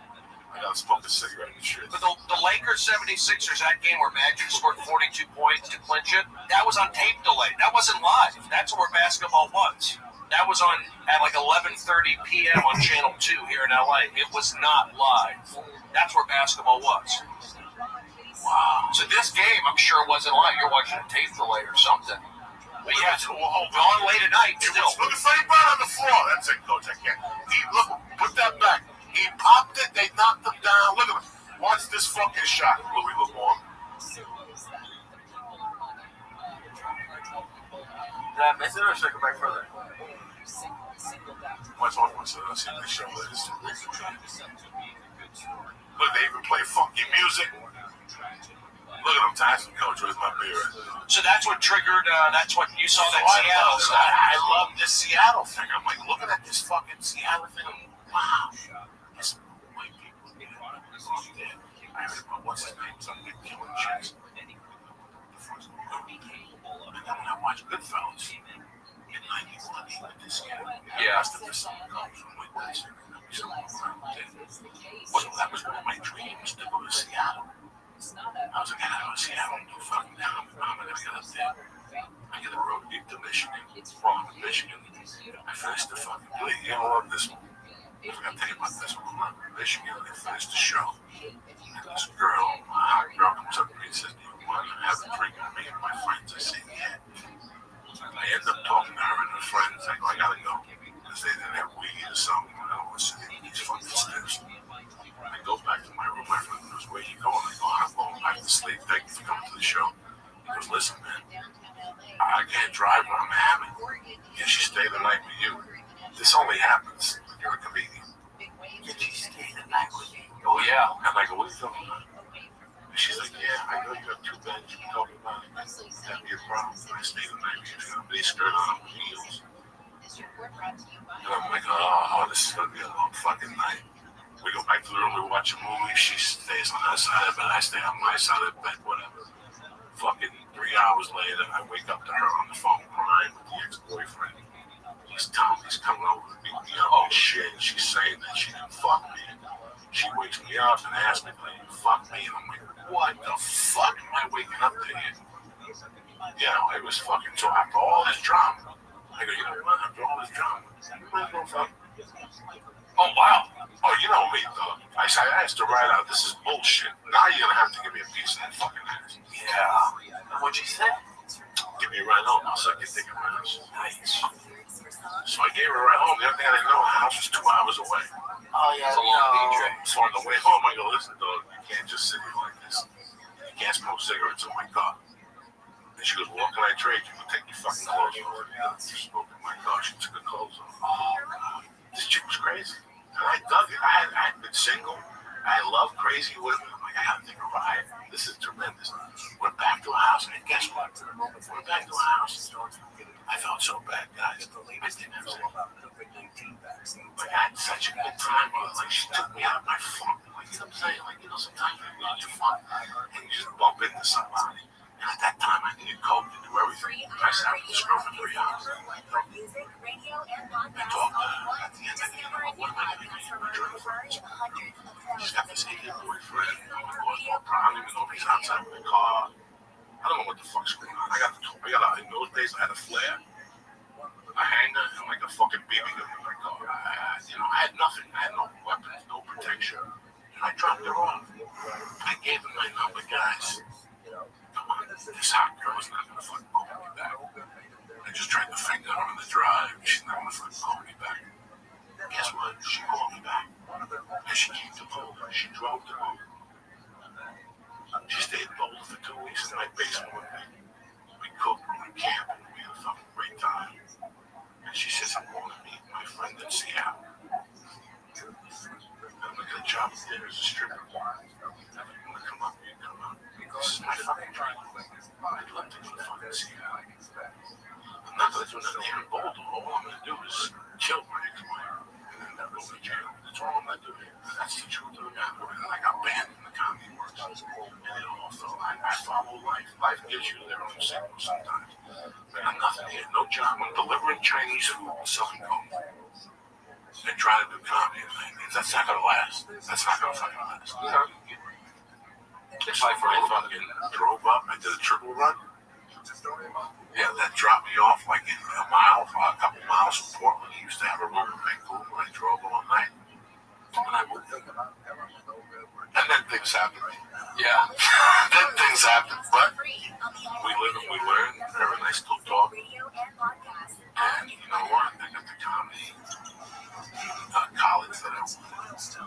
I gotta smoke a cigarette and shit. But the Lakers 76ers, that game where Magic scored 42 points to clinch it, that was on tape delay. That wasn't live. That's where basketball was. That was on at like 11:30 p.m. on Channel 2 here in LA. It was not live. That's where basketball was. Wow. So this game, I'm sure, wasn't live. You're watching a tape delay or something. But yeah, gone late at night still. Look at Freddie Brown on the floor. That's it, coach. I can't. Look, put that back. He popped it. They knocked him down. Look at him. Watch this fucking shot, Louis LeBron. Did I miss it or should I go back further? Watch on one side. Let's see if they show this. Look, they even play funky music. Look at him, Tyson, coach. Where's my beer? So that's what triggered. That's what you saw that Seattle stuff. I love this Seattle thing. I'm like looking at this fucking Seattle thing. I'm like, wow. There's some white people there. I heard about what's his name? Some big killing chicks. And then when I watched Goodfellas in '91, he went to Seattle. Yeah. Must have been something comes from with that shit. He said, well, that was one of my dreams to go to Seattle. I was like, I gotta go to Seattle. No fucking now. I'm gonna get up there. I get a road trip to Michigan. From Michigan, I finished the fucking play. You don't love this one. I forgot to tell you about this one. I'm in Michigan. I finished the show. And this girl, a hot girl, comes up to me and says, do you want to have a drink with me and my friends? I said, yeah. I end up talking to her and her friends. I go, I gotta go. Because they didn't have weed or something. I don't want to sit in these fucking steps. I go back to my room. My friend goes, where you going? I go, I'm going back to sleep. Thank you for coming to the show. He goes, listen, man. I can't drive when I'm having. Yeah, she stay the night with you. This only happens when you're a comedian. Did she stay the night with you? Oh, yeah. And I go, what are you talking about? And she's like, yeah, I know you have 2 beds. You talking about it. That'd be a problem. I stay the night with you. They skirt on with heels. And I'm like, oh, this is going to be a long fucking night. We go back to the room, we watch a movie. She stays on her side of the bed. I stay on my side of the bed, whatever. Fucking 3 hours later, I wake up to her on the phone crying with the ex-boyfriend. He's coming over to beat me up and shit. She's saying that she didn't fuck me. She wakes me up and asks me, like, you fuck me? And I'm like, what the fuck am I waking up to here? You know, it was fucking, so after all this drama, I go, you know what, after all this drama, you might as well fuck me. Oh, wow. Oh, you know me, though. I asked her right out, this is bullshit. Now you're gonna have to give me a piece of that fucking ass. Yeah. What'd you say? Give me a ride home. I'll suck your dick in my house. Nice. So I gave her a ride home. The other thing I didn't know, the house was 2 hours away. Oh, yeah. It's a long DJ. So on the way home, I go, listen, dog, you can't just sit here like this. You can't smoke cigarettes in my car. And she goes, well, what can I trade you? Take your fucking clothes off. She spoke in my car. She took her clothes off. Oh, God. This chick was crazy. And I dug it. I had been single. I love crazy women. I'm like, I gotta take a ride. This is tremendous. We're back to a house. And guess what? We're back to a house. I felt so bad, guys. I didn't have sex. Like, I had such a good time. Like, she took me out of my funk. Like, you know what I'm saying? Like, you know, sometimes you lose your funk and you just bump into somebody. And at that time, I needed coke to do everything. I sat with this girl for 3 hours. I talked to her. At the end, I didn't know what am I going to do for drink friends. She's got this idiot boyfriend. I don't even know if he's outside of my car. I don't know what the fuck's going on. In those days, I had a flare, a hanger, and like a fucking BB gun in my car. I had nothing. I had no weapons, no protection. And I dropped her off. I gave her my number, guys. Come on, this hot girl is not gonna fucking call me back. I just tried to finger her on the drive. She's not gonna fucking call me back. Guess what? She called me back. And she came to Boulder. She drove to Boulder. She stayed in Boulder for 2 weeks in my basement with me. We cooked, we camped, and we had a fucking great time. And she says, I'm going to meet my friend in Seattle. I'm gonna get a job there as a stripper. I'm gonna come up, you come up. This is my fucking dream. I'd love to go to fucking Seattle. I'm not gonna do nothing here in Boulder. All I'm gonna do is chill my ex-wife and then go to jail. That's all I'm gonna do here. That's the truth of the matter. And I got banned from the comedy works. And it all felt like I follow life. Life gives you their own signals sometimes. But I'm nothing here. No job. I'm delivering Chinese food and selling coke. And trying to do comedy. That's not gonna last. That's not gonna fucking last. It's like when I fucking drove up, I did a triple run. Yeah, that dropped me off like in a couple miles from Portland. He used to have a room in Vancouver. I drove all night. And I moved in. And then things happen. Yeah. Then things happen. But we live and we learn. Her and I still talk. And you know what? I got the comedy college that I went to.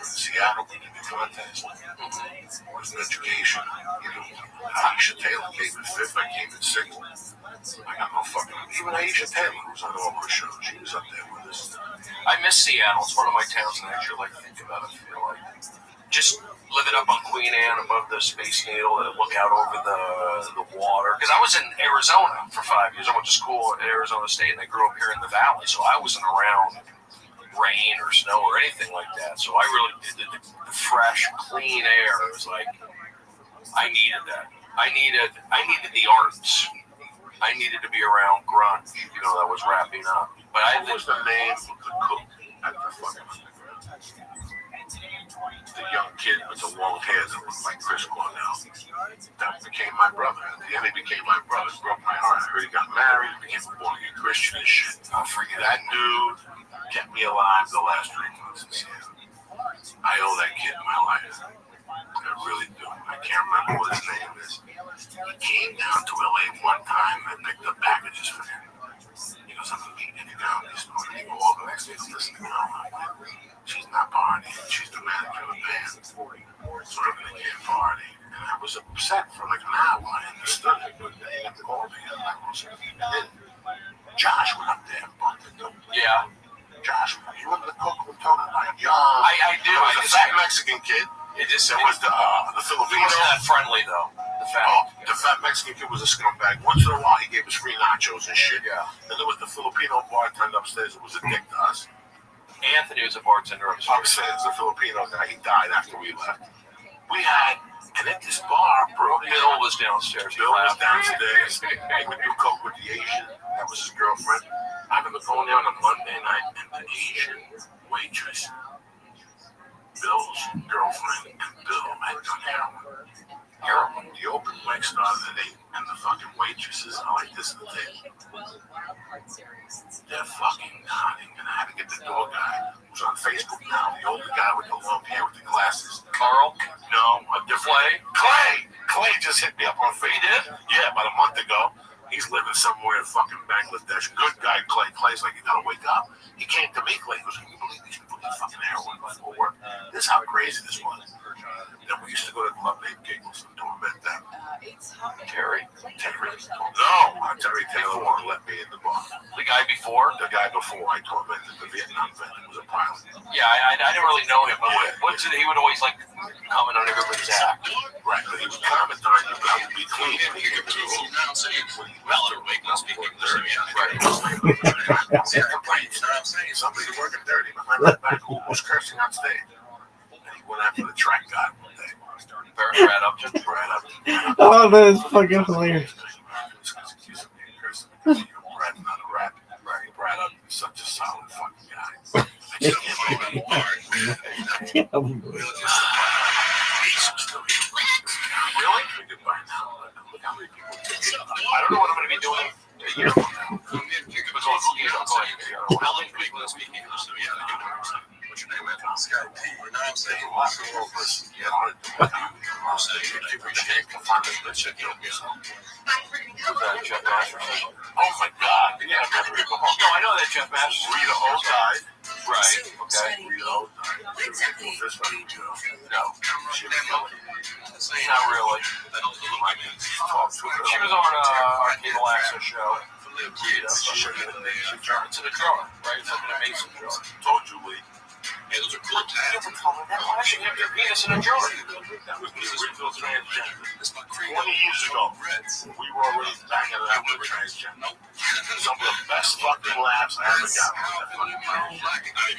Seattle, we did the contest. It was an education. You know, Aisha Taylor came in 5th. I came in 6th. I got no fucking. Even Aisha Taylor was on all her shows. She was up there with us. I miss Seattle. It's one of my towns that I actually like to think about. I feel like just living up on Queen Anne above the Space Needle and look out over the water. Because I was in Arizona for 5 years. I went to school at Arizona State, and I grew up here in the valley, so I wasn't around rain or snow or anything like that. So I really did the fresh, clean air. It was like I needed that. I needed the arts. I needed to be around grunge, that was wrapping up. But What was the name of the cook at the fucking underground. The young kid with the long hair that looked like Chris Cornell. That became my brother. At the end, he became my brother. It broke my heart. I heard he got married, became a born-again Christian and shit. I'll forget that dude kept me alive the last 3 months this year. I owe that kid my life. I really do. I can't remember what his name is. He came down to LA one time and I picked up packages for him. He goes, I'm going to meet you down. He's going to go all the next day to listen to me. She's not partying. She's the manager of the band. So everybody can't party. And I was upset for like an hour. I understood it. But they had called me. And then Josh went up there and bumped into him. Yeah. Josh, you remember the cook we're talking about? Yeah. I do. It was a fat Mexican kid. It was the Filipino. He wasn't that friendly, though. The fat Mexican kid was a scumbag. Once in a while, he gave us free nachos and shit. Yeah. And there was the Filipino bartender upstairs that was a dick to us. Anthony was a bartender upstairs. The Filipino guy, he died after we left. We had, and at this bar, bro, Bill was downstairs. Bill was downstairs. He would do coke with the Asian. That was his girlfriend. I remember going there on a Monday night, and the Asian waitress, Bill's girlfriend, and Bill had done heroin. The open mic started at 8, and the fucking waitresses are like this at the table. They're fucking nodding, and I had to get the door guy who's on Facebook now, the older guy with the long hair with the glasses. Carl? No, a different Clay just hit me up on Facebook. He did? Yeah, about a month ago. He's living somewhere in fucking Bangladesh. Good guy, Clay. Clay's like, you gotta wake up. He came to me, Clay. He goes, can you believe these people get fucking heroin before work? This is how crazy this was. Then we used to go to the club named Giggles and torment them. Terry? No, Terry Taylor won't let me in the bar. The guy before? The guy before I tormented the Vietnam vet. It was a pilot. Yeah, I didn't really know him, but he would always like comment on everybody's act. Right, but he would comment on you, but I would be clean when he came to the room. Somebody working dirty behind my back who was cursing on stage. Went after the track guy one day. Brad Upton. Oh, that is fucking hilarious. Brad's not a rap. Brad Upton is such a solid fucking guy. Really? Goodbye now. Look how many people. I don't know what I'm going to be doing a year from now. How many people speak English? So yeah, what's your name? Scott P. You know what I'm saying? Lots of locals. Yeah, I'm saying you can't confront this bitch at your Jeff Masters. Oh my God! Yeah, I remember it. No, I know that Jeff Masters. Rita O died. Right. Okay. Rita O died. No. She was not really. She was on our cable access show. She should have been to the drummer, right? It's like an amazing show. Told you, Lee. Yeah, those are cool times. Why she kept her penis in a jar? That was the original transgender. 20 years ago, we were already banging it out with a transgender. Some of the best fucking laughs I ever got.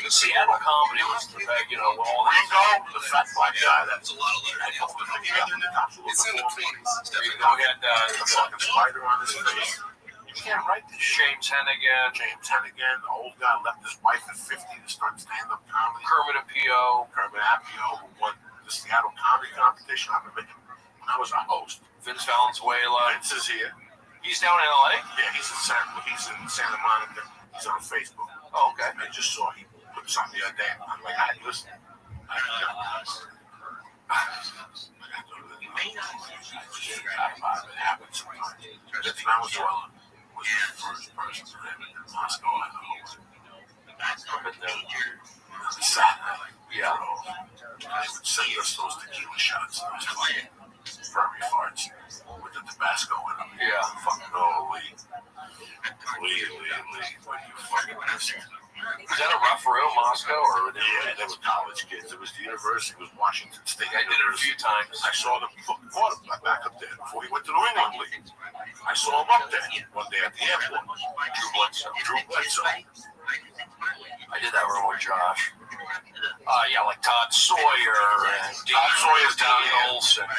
Seattle comedy was the bag, you know, all Ringo, the fat black guy. That's a lot of learning. I helped him together in the cops. It's in the 20s. We had the fucking spider on his face. You can't write this. James Hennigan, the old guy left his wife at 50 to start stand-up comedy. Kermit Apio, who won the Seattle comedy competition. I remember him when I was a host. Vince Valenzuela. Vince is here. He's down in LA? Yeah, he's in Santa Monica. He's on Facebook. Oh, okay. I just saw he put something the other day. I'm like, I listen. I it happens sometimes. Vince Valenzuela was the first person to have it in Moscow. I don't know. Saturday, I would send us those tequila shots. Furry farts with the Tabasco in them. Yeah. Fucking Lee. When you fucking listen. Was that a rough room, Moscow? Or yeah, they were college kids. It was the university. It was Washington State. I did it a few times. I saw them back up there before he went to the New England League. I saw him up there one day at the airport. Drew Bledsoe. I did that room with Josh. Like Todd Sawyer and Todd Sawyer's down here. Olsen.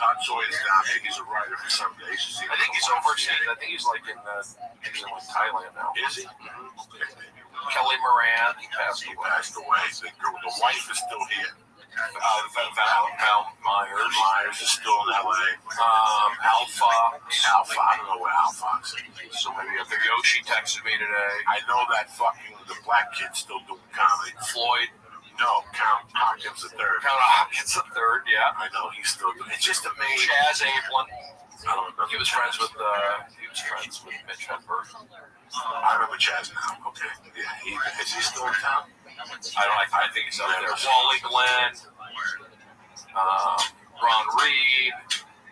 Todd Sawyer's down here. He's a writer for some days. I think he's overseas. I think he's like in Thailand now. Is he? Kelly Moran, he passed He away. passed away. The wife is still here. Val Myers. Myers is still in LA. Al Fox. I don't know where Al Fox is. So maybe if Yoshi texted me today. I know that the black kid's still doing comedy. Fried. No, Count Hopkins III. Count Hopkins III, yeah. I know he's still doing. It's just amazing. Chaz Ablin. I don't remember. He was friends with Mitch Hedberg. I remember Chaz now. Okay. Yeah, is he still in town? I think he's up there. Wally Glenn, Ron Reed,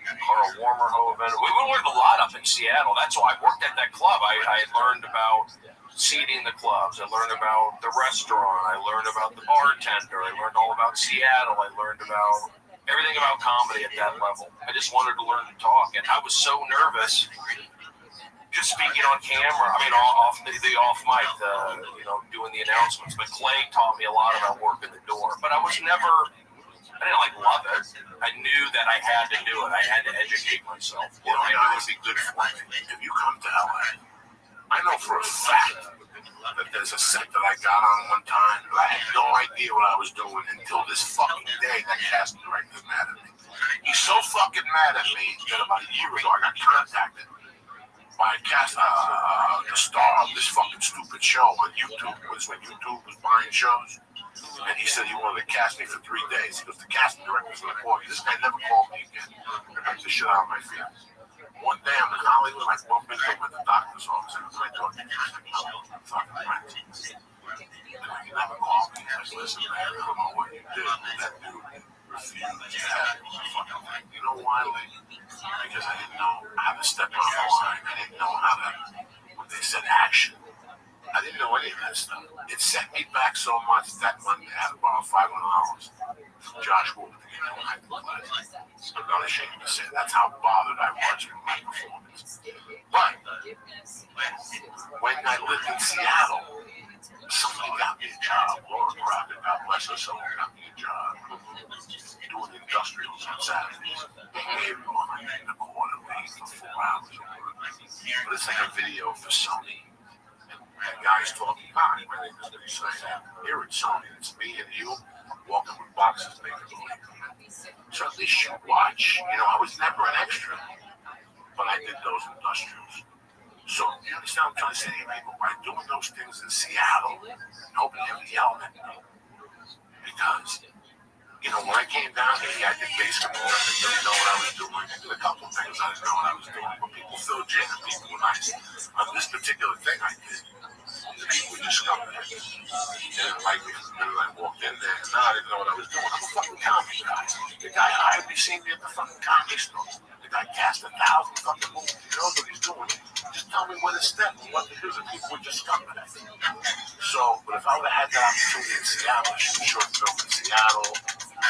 Carl Warmerhoven. We learned a lot up in Seattle. That's why I worked at that club. I learned about seating the clubs. I learned about the restaurant. I learned about the bartender. I learned all about Seattle. I learned about everything about comedy at that level. I just wanted to learn to talk, and I was so nervous just speaking on camera. I mean, off the off mic, doing the announcements. But Clay taught me a lot about working the door. But I didn't love it. I knew that I had to do it. I had to educate myself. What I knew would be good for me. If you come to LA, I know for a fact that there's a set that I got on one time, and I had no idea what I was doing until this fucking day that casting director's mad at me. He's so fucking mad at me that about a year ago I got contacted by the star of this fucking stupid show on YouTube. It was when YouTube was buying shows. And he said he wanted to cast me for 3 days. He goes, the casting director's going to call you. This guy never called me again. I got the shit out of my feelings. One day I'm in Hollywood, I bump into him at the doctor's office. And I talk to him. I'm fucking friends. And he never called me. I said, listen, man, I don't know what you did. That dude refused to have me. Fucking thing. You know why, Lee? Because I didn't know how to step on the line. I didn't know how to, when they said action, I didn't know any of that stuff. It set me back so much that Monday I had to borrow $500 from Josh Wolf to get on my class. I'm not ashamed to say that's how bothered I was with my performance. But when I lived in Seattle, somebody got me a job. Laura Crockett, God bless her soul, got me a job doing industrials on Saturdays. They gave me $1.25 for 4 hours. But it's like a video for Sony. And guys talking about it, when they just say, here it's Sony, it's me and you walking with boxes making money. So at least you watch. I was never an extra, but I did those industrials. So you understand what I'm trying to say to you people? By doing those things in Seattle, nobody ever yelled at me. Because when I came down here, I did basketball. I didn't really know what I was doing. I did a couple of things I didn't know what I was doing. But people filled in, and people were nice. On this particular thing I did, the people were just coming in. They didn't like me from the minute I walked in there. And now I didn't know what I was doing. I'm a fucking comedy guy. The guy hired me, seen me at the fucking comedy store. The guy cast 1,000 fucking movies. He knows what he's doing. Just tell me where to step and what to do. The people were just coming at me. So, but if I would have had that opportunity in Seattle, I shoot a short film in Seattle,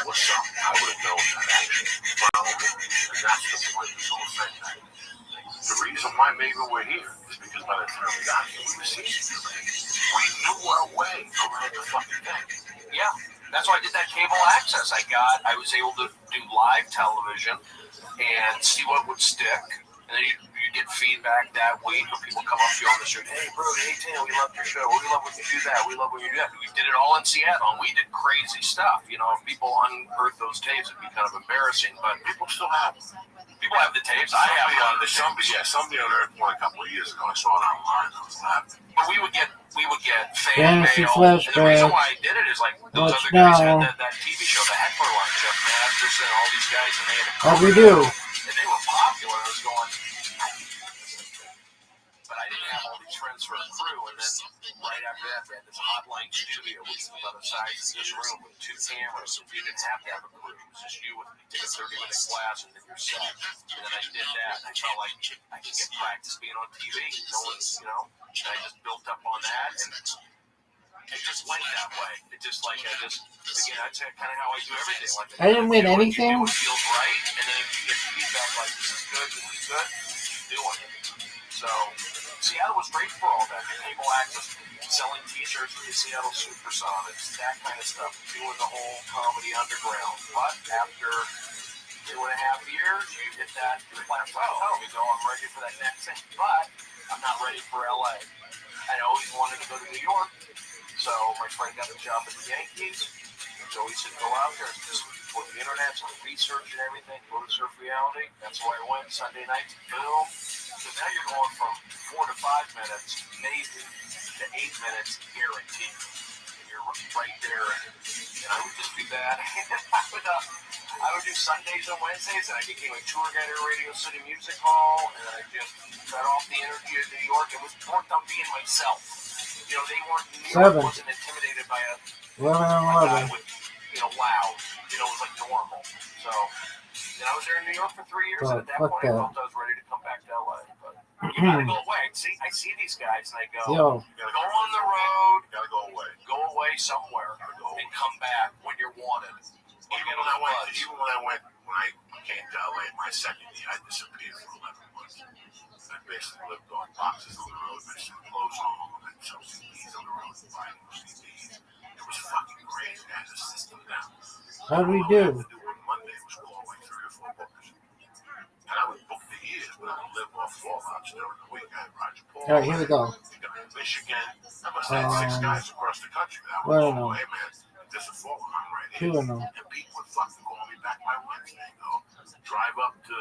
or something, I would have known that action. And that's the point of this whole thing. The reason why maybe we're here is because by the time we got here, we were seeing we knew our way around the fucking thing. Yeah, that's why I did that cable access. I was able to do live television and see what would stick. And then you get feedback that week when people come up to you on the street. Hey, bro, hey, Tim, we loved your show. We love when you do that. We love when you do that. We did it all in Seattle, and we did crazy stuff. If people unearth those tapes, it'd be kind of embarrassing. But People still have them. people have the tapes. I have it on the Somebody on Earth one a couple of years ago. I saw it online. I was laughing. But we would get fan Fantasy mail. And the reason flashback. why I did it is like those Watch other guys now. had that TV show, The Heckler Line, Jeff Masterson, all these guys, and they had a How we do? and they were popular. I was going, but I didn't have all these friends for a crew. And then right after that, we had this hotline studio, which was about the size of this room with 2 cameras. So you didn't have to have a crew. It was just you with take a 30-minute class and then you're set. And then I did that, and I felt like I could get practice being on TV. No one's, and I just built up on that, and it just went that way. It just like again, that's kind of how I do everything. Like I didn't win anything. It feels right, and then if you get feedback like this is good, keep doing it. So Seattle was great for all that. Cable access, selling T-shirts for the Seattle Supersonics, that kind of stuff, doing the whole comedy underground. But after 2.5 years, you hit that plateau. You go, I'm ready for that next thing. But I'm not ready for LA. I always wanted to go to New York. So my friend got the job at the Yankees. So he said, go out there, just for the internet, some research and everything, go to Surf Reality. That's where I went Sunday night to film. So now you're going from 4 to 5 minutes, maybe, to 8 minutes guaranteed. And you're right there. And I would just do that. I would do Sundays and Wednesdays, and I became a tour guide at Radio City Music Hall, and I just fed off the energy of New York. It was worked on being myself. You know, they weren't, New York wasn't intimidated by a guy with, loud. It was like normal. So, I was there in New York for 3 years, and at that point, I felt I was ready to come back to LA. But you gotta go away. I see these guys, and I go, go on the road, You gotta go away. go away somewhere, and come back when you're wanted. Even when I came to LA my second year, I disappeared for 11 months. I basically lived on boxes on the road, I sent clothes home, and some CDs on the road, buying CDs. It was fucking crazy. I had a system down. How do we All I do? had to do on Monday was call like 3 or 4 bookers. And I would book the years, but I would live off fallouts during the week. I had Roger Paul. All right, here we go. Michigan. I must have had 6 guys across the country that would well, call, hey man, there's a fall, I'm right here. 2-0. And Pete would fucking call me back by Wednesday and go, drive up to,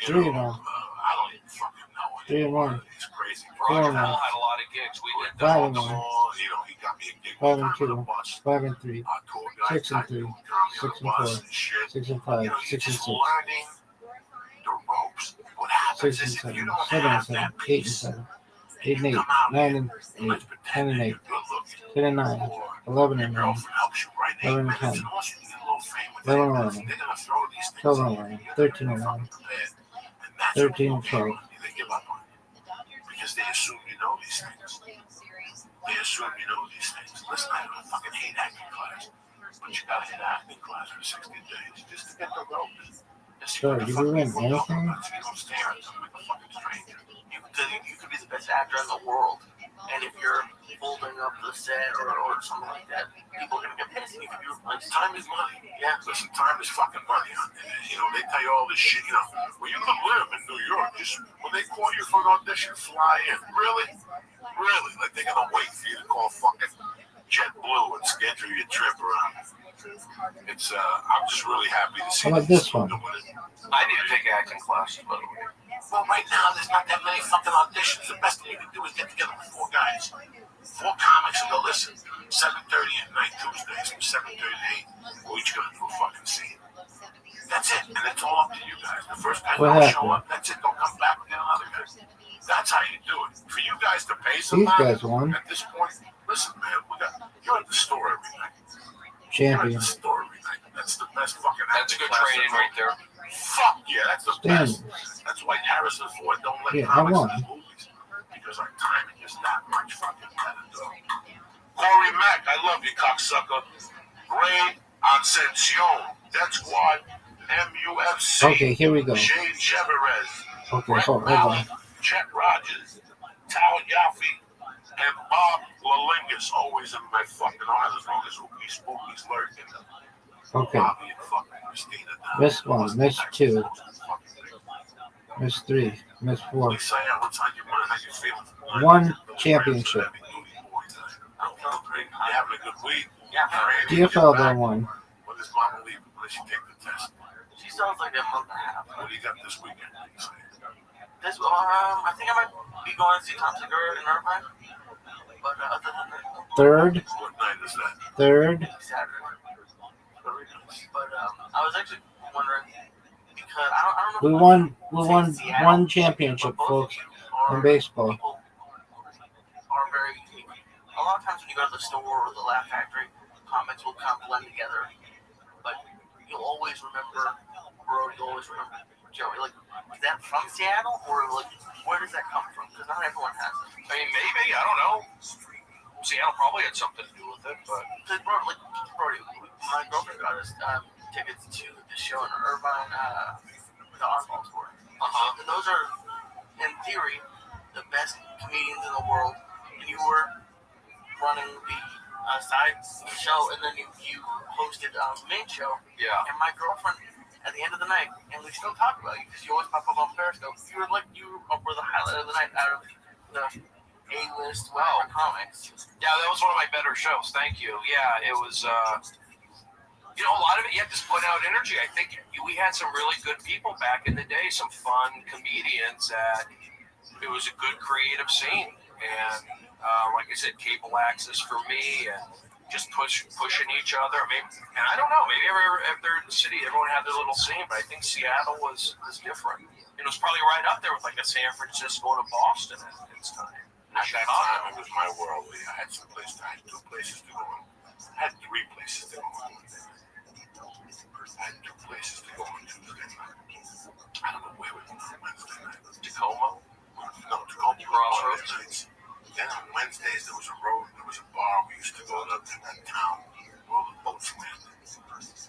3-0. I don't even fucking know. 3-1. It's crazy. Roger 4-0. Paul had a lot of gigs. We did 5-1. He got me a gig 5-2. on the bus. 5-3. Tour guide, 6-3. 6-4. 6-5. 6-6. Learning the ropes. What happens is if you 6-7. don't 7-7. have that 8-7. 8-8. come out 9-8. let's pretend 10-8. that you're good looking. 10-9. Or 11-9. your girlfriend helps you write 8 11-10. minutes, and also you get a little fame with 11-11. 8 minutes. They're gonna throw these things at you. 12-11. You're 13-11. fucking prepared. And that's what 13-12. people do. They give up on you because they assume you know these things. They assume you know these things. Listen, I don't fucking hate acting class, but you gotta hit acting class for 60 days just to get the ropes. So, did we win anything? You don't stare at them like a fucking stranger. You could be the best actor in the world, and if you're holding up the set or something like that, people are gonna get pissed. You could do like Time is money. Yeah, listen, time is fucking money. They tell you all this shit. Well, you could live in New York. Just when they call you for an audition, fly in. Really? Like they're gonna wait for you to call fucking JetBlue and schedule your trip around. It's I'm just really happy to see. How about this one? I need to take acting classes, by the way. Well, right now there's not that many fucking auditions. The best thing you can do is get together with 4 guys, 4 comics, and go listen. 7:30 at night Tuesdays from 7:30 to 8. We're each gonna do a fucking scene. That's it, and it's all up to you guys. The first guy don't show up, that's it. Don't come back with the other guys. That's how you do it. For you guys to pay somebody These guys won. at this point, listen, man, you're at the store every night. Champion. You're at the store every night. That's the best fucking. That's good training right there. Fuck yeah, that's the best. Standards. That's why Harrison Ford don't let Yeah, I comics won. in movies because our timing is that much fucking better. Corey Mack, I love you, cocksucker. Ray Ascension, Death Squad, MUFC. Okay, here we go. Shane Cheverez. Okay, hold on. Chet Rogers, Tal Yaffe, and Bob Lalingus, always in my fucking heart as long as Ookie Spooky's lurking. Okay. Bobby and fucking Christina down Missed there. 1, missed 2, missed 3, missed 4. Lisa, what's on your mind? How you feeling? 1 championship. You having a good week? DFL done 1. When does Mama leave? When does she take the test? she sounds like a month and a half. What do you got this weekend? I think I might be going to see Tom Segura in Irvine. But other than that, Third. What night is that? Saturday. But I was actually wondering because I don't know. We won 1 championship, folks, in baseball. People are very unique. A lot of times when you go to the store or the Laugh Factory, comics will kind of blend together. But you'll always remember Bro, you'll always remember Joey. Like, is that from Seattle or like where does that come from? Because not everyone has it. I mean, maybe, I don't know. Seattle probably had something to do with it, but Brody, my girlfriend got us tickets to the show in Irvine, the Oswald tour. And those are, in theory, the best comedians in the world. And you were running the side show, and then you hosted the main show. yeah. And my girlfriend, at the end of the night, and we still talk about you because you always pop up on Periscope. You were the highlight of the night out of the A-list Wow. comics. Yeah, that was one of my better shows. Thank you. Yeah, it was. You know, a lot of it, you have to put out energy. I think we had some really good people back in the day, some fun comedians that it was a good creative scene. And like I said, cable access for me and just pushing each other. Maybe, and I don't know, maybe every city, everyone had their little scene, but I think Seattle was different. It was probably right up there with like a San Francisco and a Boston at its time. At that time, it was my world. I had some places, I had 2 places to go. I had 3 places to go. I had 2 places to go on Tuesday night. I don't know where we went on Wednesday night. Tacoma? No, Tacoma Crossroads. nights. Then on Wednesdays there was a bar we used to go to in that town where all the boats landed.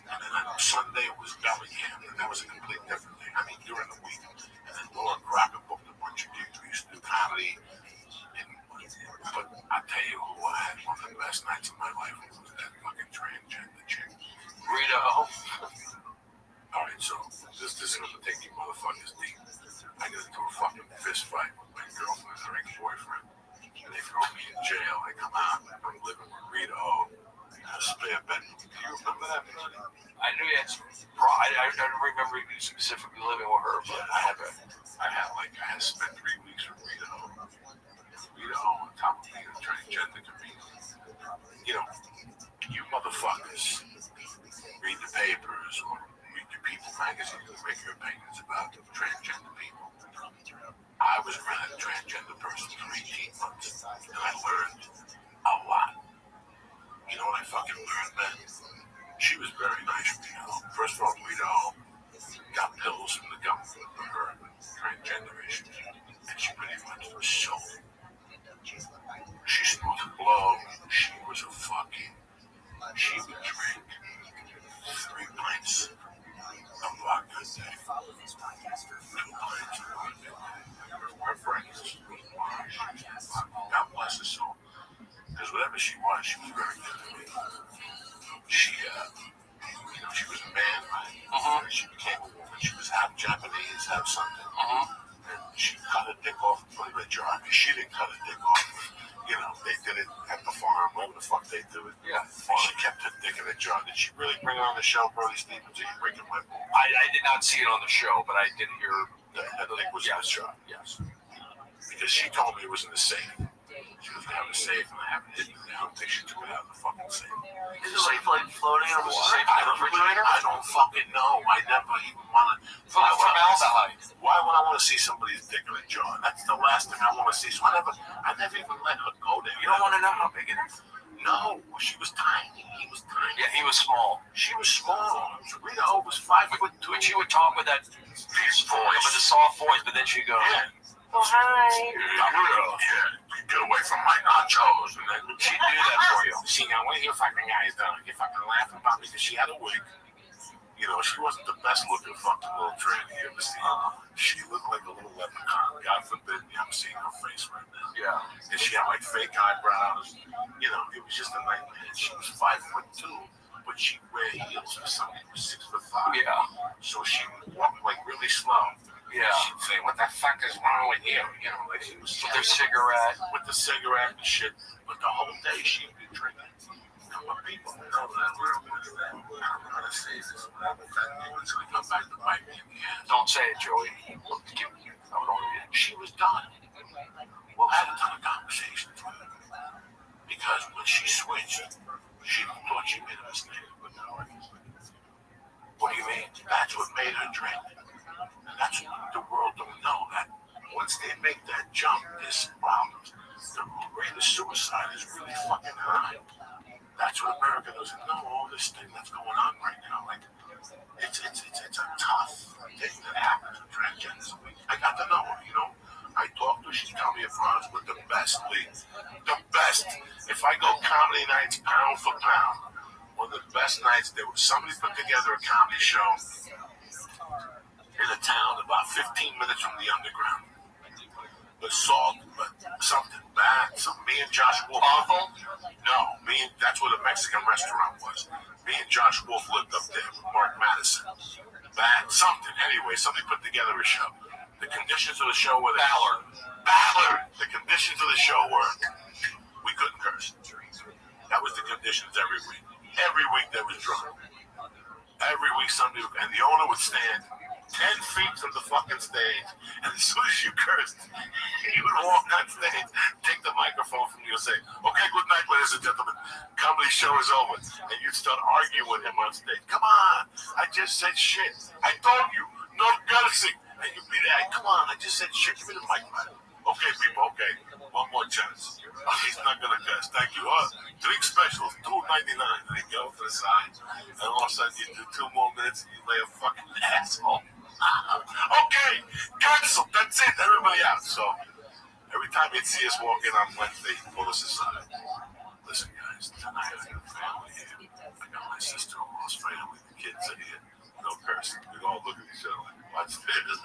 And then on Sunday it was Bellingham, and that was a complete different thing. I mean, during the week. And then Laura Crocker booked a bunch of gigs. We used to do comedy. But I tell you who I had one of the best nights of my life was that fucking transgender chick. Rita. Alright, so this is gonna take you motherfuckers deep. I get into a fucking fist fight with my girlfriend, her ex-boyfriend. And they throw me in jail. I come out, I'm living with Rita O in a spare bedroom. Do you remember that? I knew you had some. I don't remember you specifically living with her, but I had spent 3 weeks with Rita O. Rita O on top of being a transgender comedian. You know, you motherfuckers read the papers or read your People magazine and make your opinions about transgender people. I was around a transgender person for 18 months, and I learned a lot. You know what I fucking learned, man? She was very nice with me. First of all, Rita O got pills from the government for her transgender issues, and she pretty much was so. She smoked blow. She was a fucking. She would drink 3 pints of vodka a day. 2 pints of vodka a day. Her friends. God bless her soul. Because whatever she was very good to me. She, she was a man, right? She became a woman. She was half Japanese, half something. And she cut her dick off and put it in a jar. She didn't cut her dick off. You know, they did it at the farm, whatever the fuck they do it. Yeah. And she kept her dick in a jar. Did she really bring it on the show, Brody Stevens? Or you breaking my balls? I did not see it on the show, but I did hear that dick was in the jar. Yes. Because she told me it was in the safe. She was going to have a safe, and I haven't hidden it. I don't think she took it out of the fucking safe. Is it like floating or was it safe in the refrigerator? I don't fucking know. I never even want to. Formaldehyde. Why would I want to see somebody's dick in a jar? That's the last thing I want to see. So I never even let her go there. You don't want to know how big it is? No, she was tiny. He was tiny. Yeah, he was small. She was small. Rita O was 5'2". When she would talk with that voice, with the soft voice, but then she goes, "Oh hi." Get away from my nachos. And then she'd do that for you. See, now what are you fucking guys doing? You fucking laughing about me because she had a wig. You know, she wasn't the best looking fucking little tranny you ever seen. She looked like a little leprechaun. God forbid you haven't seen her face right now. Yeah. And she had like fake eyebrows. You know, it was just a nightmare. She was 5'2", but she'd wear heels for somebody who was 6'5". Yeah. So she would walk like really slow. Yeah. She'd say, "What the fuck is wrong with you?" You know, like she was with her cigarette. With the cigarette and shit. But the whole day she'd be drinking. And what people know that real good is that I don't know how to say this. Whatever that nigga's gonna come back to bite me in the ass. Don't say it, Joey. She was done. Well, I had a ton of conversations with her. Because when she switched, she thought she made a mistake. What do you mean? That's what made her drink. And that's what the world don't know. That once they make that jump, there's problems. The rate of suicide is really fucking high. That's what America doesn't know. All this thing that's going on right now, like it's a tough thing that happens with transgenders. I got to know her, you know. I talked to her. She told me if I was with the best league, the best. If I go comedy nights, pound for pound, one of the best nights. There was somebody put together a comedy show in a town about 15 minutes from the underground. But something bad. Me and Josh Wolf. Awful? No, that's where the Mexican restaurant was. Me and Josh Wolf lived up there with Mark Madison. Bad something. Anyway, somebody put together a show. The conditions of the show were Ballard. The conditions of the show were we couldn't curse. That was the conditions every week. Every week there was drama. Every week somebody and the owner would stand 10 feet from the fucking stage, and as soon as you cursed, he would walk on stage, take the microphone from you and say, "Okay, good night, ladies and gentlemen. Comedy show is over." And you'd start arguing with him on stage. "Come on, I just said shit. I told you, no cursing." And you'd be there, "Come on, I just said shit. Give me the mic, man." "Okay, people, okay. One more chance." He's not gonna curse. Thank you. Drink specials, $2.99. Then you go to the side, and all of a sudden you do 2 more minutes and you lay a fucking asshole. Okay, cancel. That's it. Everybody out. So every time you'd see us walk in on Wednesday, you pull us aside. "Listen, guys, tonight I got family here. I got my sister-in-law's family. The kids are here. No cursing." We all look at each other like, "What's this?"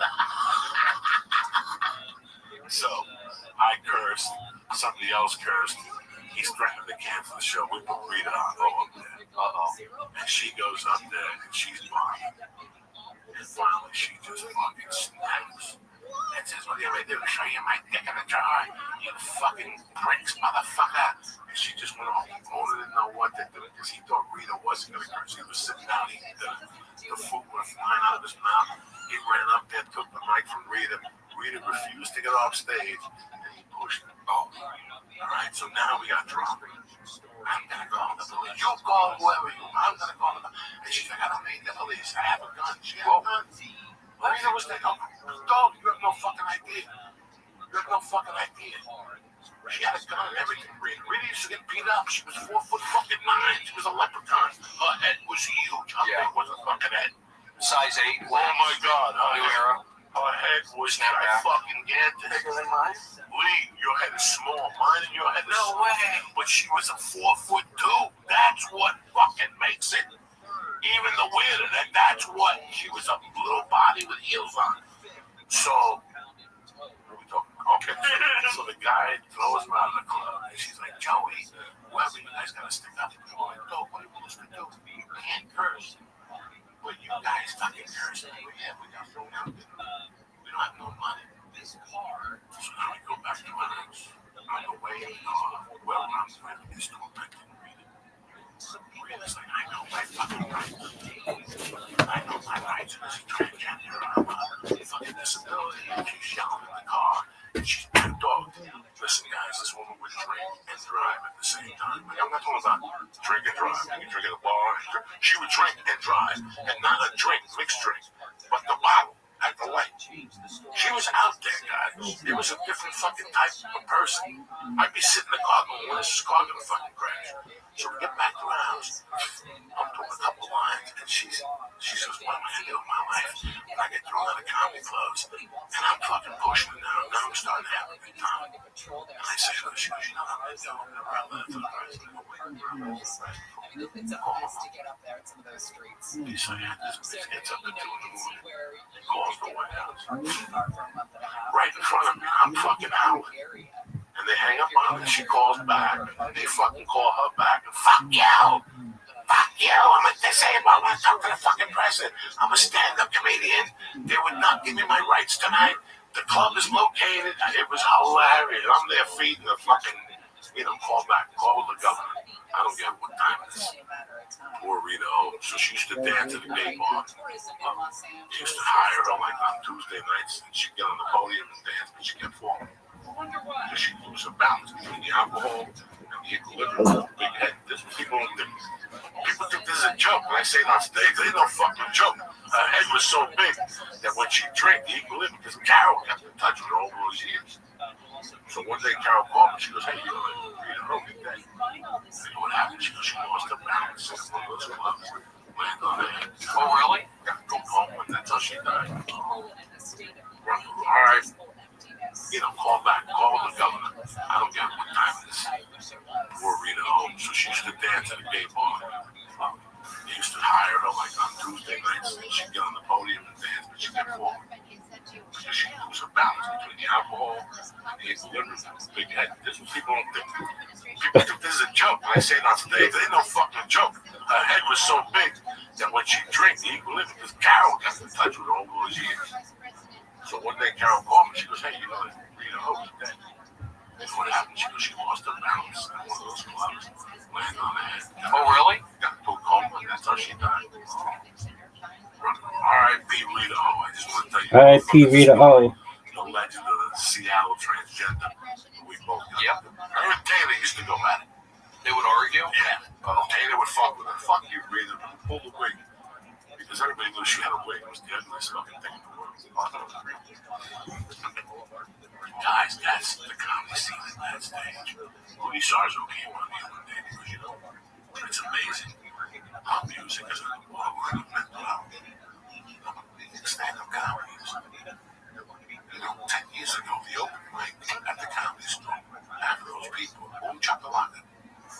So I cursed. Somebody else cursed. He's threatening to cancel the show. We put Rita on up there. And she goes up there and she's bombing. And finally she just fucking snaps. And says, "What are you going to do? Show you my dick in the jar? You fucking pricks, motherfucker." And she just went off. Owner didn't know what to do because he thought Rita wasn't going to curse. He was sitting down eating the food went flying out of his mouth. He ran up there, took the mic from Rita. Rita refused to get off stage, and he pushed it. Oh, all right, so now we got drama. "I'm going to call the police. You call whoever you want. I'm going to call the police." And she's like, "I don't need the police. I have a gun." She had a gun. Rita was like, "Oh, dog, you have no fucking idea. You have no fucking idea." She had a gun and everything. Rita used to get beat up. She was 4'9". She was a leprechaun. Her head was huge. Her big was a fucking head. Size 8. Oh my God. New era. Her head was gigantic. Bigger than mine? Lee, your head is small. Mine and your head is No small. way. But she was a 4'2". That's what fucking makes it even the weirder. That's what she was, a little body with heels on. So, what are we talking about? Okay. So the guy throws her out of the club and she's like, "Joey, whoever you guys gotta stick up." I'm like, "No, what are we supposed to do? You can't curse. But you guys fucking curse." "Yeah, we got thrown out. We don't have no money." So now we go back to our house. On the way in the car, well, I'm driving this to a back and reading. Rita's like, "I know my fucking rights. I know my rights as a transgender. I'm a fucking disability." And she's yelling in the car. And she's pissed off. Listen, guys, this woman would drink and drive at the same time. Like, I'm not talking about drink and drive. You drink at a bar. She would drink and drive. And not a drink, mixed drink, but the bottle at the light. She was out there, guys. It was a different fucking type of person. I'd be sitting in the car going, "When is this car gonna fucking crash?" So we get back to our house. I'm doing a couple lines, and she says, "What am I gonna do with my life?" And I get thrown out of comedy clubs, and I'm fucking pushing it now. Now I'm starting to have a good time. And I say to her, she goes, "You know what I'm gonna do? I'm gonna write a letter to the president. He said, "Yeah, this gets up at 2 in the morning. Calls the White House. Right in front of me. I'm fucking howling. And they hang up on her, and she calls back, and they fucking call her back, and "Fuck you! Fuck you! I'm a disabled. I want to talk to the fucking president. I'm a stand-up comedian. They would not give me my rights tonight. The club is located." It was hilarious. I'm there feeding the fucking, call back, call the governor. I don't care what time it is. Poor Rita. So she used to dance at the gay bar. They used to hire her like on Tuesday nights, and she'd get on the podium and dance, but she kept falling. Because she lose her balance between the alcohol and the equilibrium. Big head. This people don't think. People think this is a joke. When I say it on stage, they don't fucking joke. Her head was so big that when she drank, the equilibrium, because Carol kept in touch with her all those years. So one day Carol called me. She goes, "Hey, you're Rita Rogan day." I said, "What happened?" She goes, "She lost her balance in one of those clubs. Landed on her head." Oh, really? Got to go home, and that's how she died. All right. Call back, call the governor. I don't care what time it is. Poor Rita home. So she used to dance at a gay bar. They used to hire her like on Tuesday nights, and she'd get on the podium and dance, but she kept falling. Because she lose her balance between the alcohol and the equilibrium. Big head. This is what people don't think. People think this is a joke. When I say it on stage, they no fucking joke. Her head was so big that when she drank, the equilibrium, because Carol got in touch with her all those years. So one day Carol called me. She goes, "Hey, you know that Rita O is dead." And what happened? She goes, "She lost her balance at one of those clubs, landed on her head. Oh, really? Got into a coma, and that's how she died." R.I.P. Rita O. I just want to tell you. R.I.P. Rita O. The legend of the Seattle transgender. We both got. Yep. Her and Taylor used to go at it. They would argue? Yeah. Taylor would fuck with her. Fuck you, Rita. Pull the wig. Because everybody knew she had a wig. It was the ugliest fucking thing in the world. Guys, that's the comedy scene at that stage. Louis Sarzo came on the other day because, you know, it's amazing how music is a mental health. Stand-up comedy is. You know, 10 years ago, the open mic at the comedy store, after those people, boom chakalaka.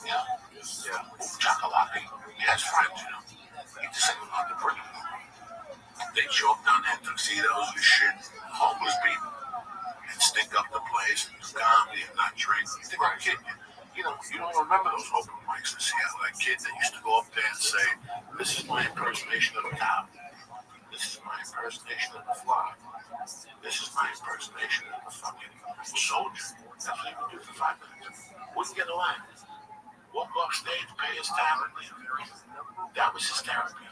Yeah. Boom chakalaka. He has friends, you know. He just said, "I'm the bring them." They show up down there in tuxedos and shit, homeless people, and stink up the place and do comedy and not drink. You think I'm kidding you? You know, you don't remember those open mics in Seattle. That kid that used to go up there and say, "This is my impersonation of a cop. This is my impersonation of a fly. This is my impersonation of a fucking soldier." That's what he would do for 5 minutes. Wouldn't get a line. Walk off stage, pay his talent, leave. That was his therapy.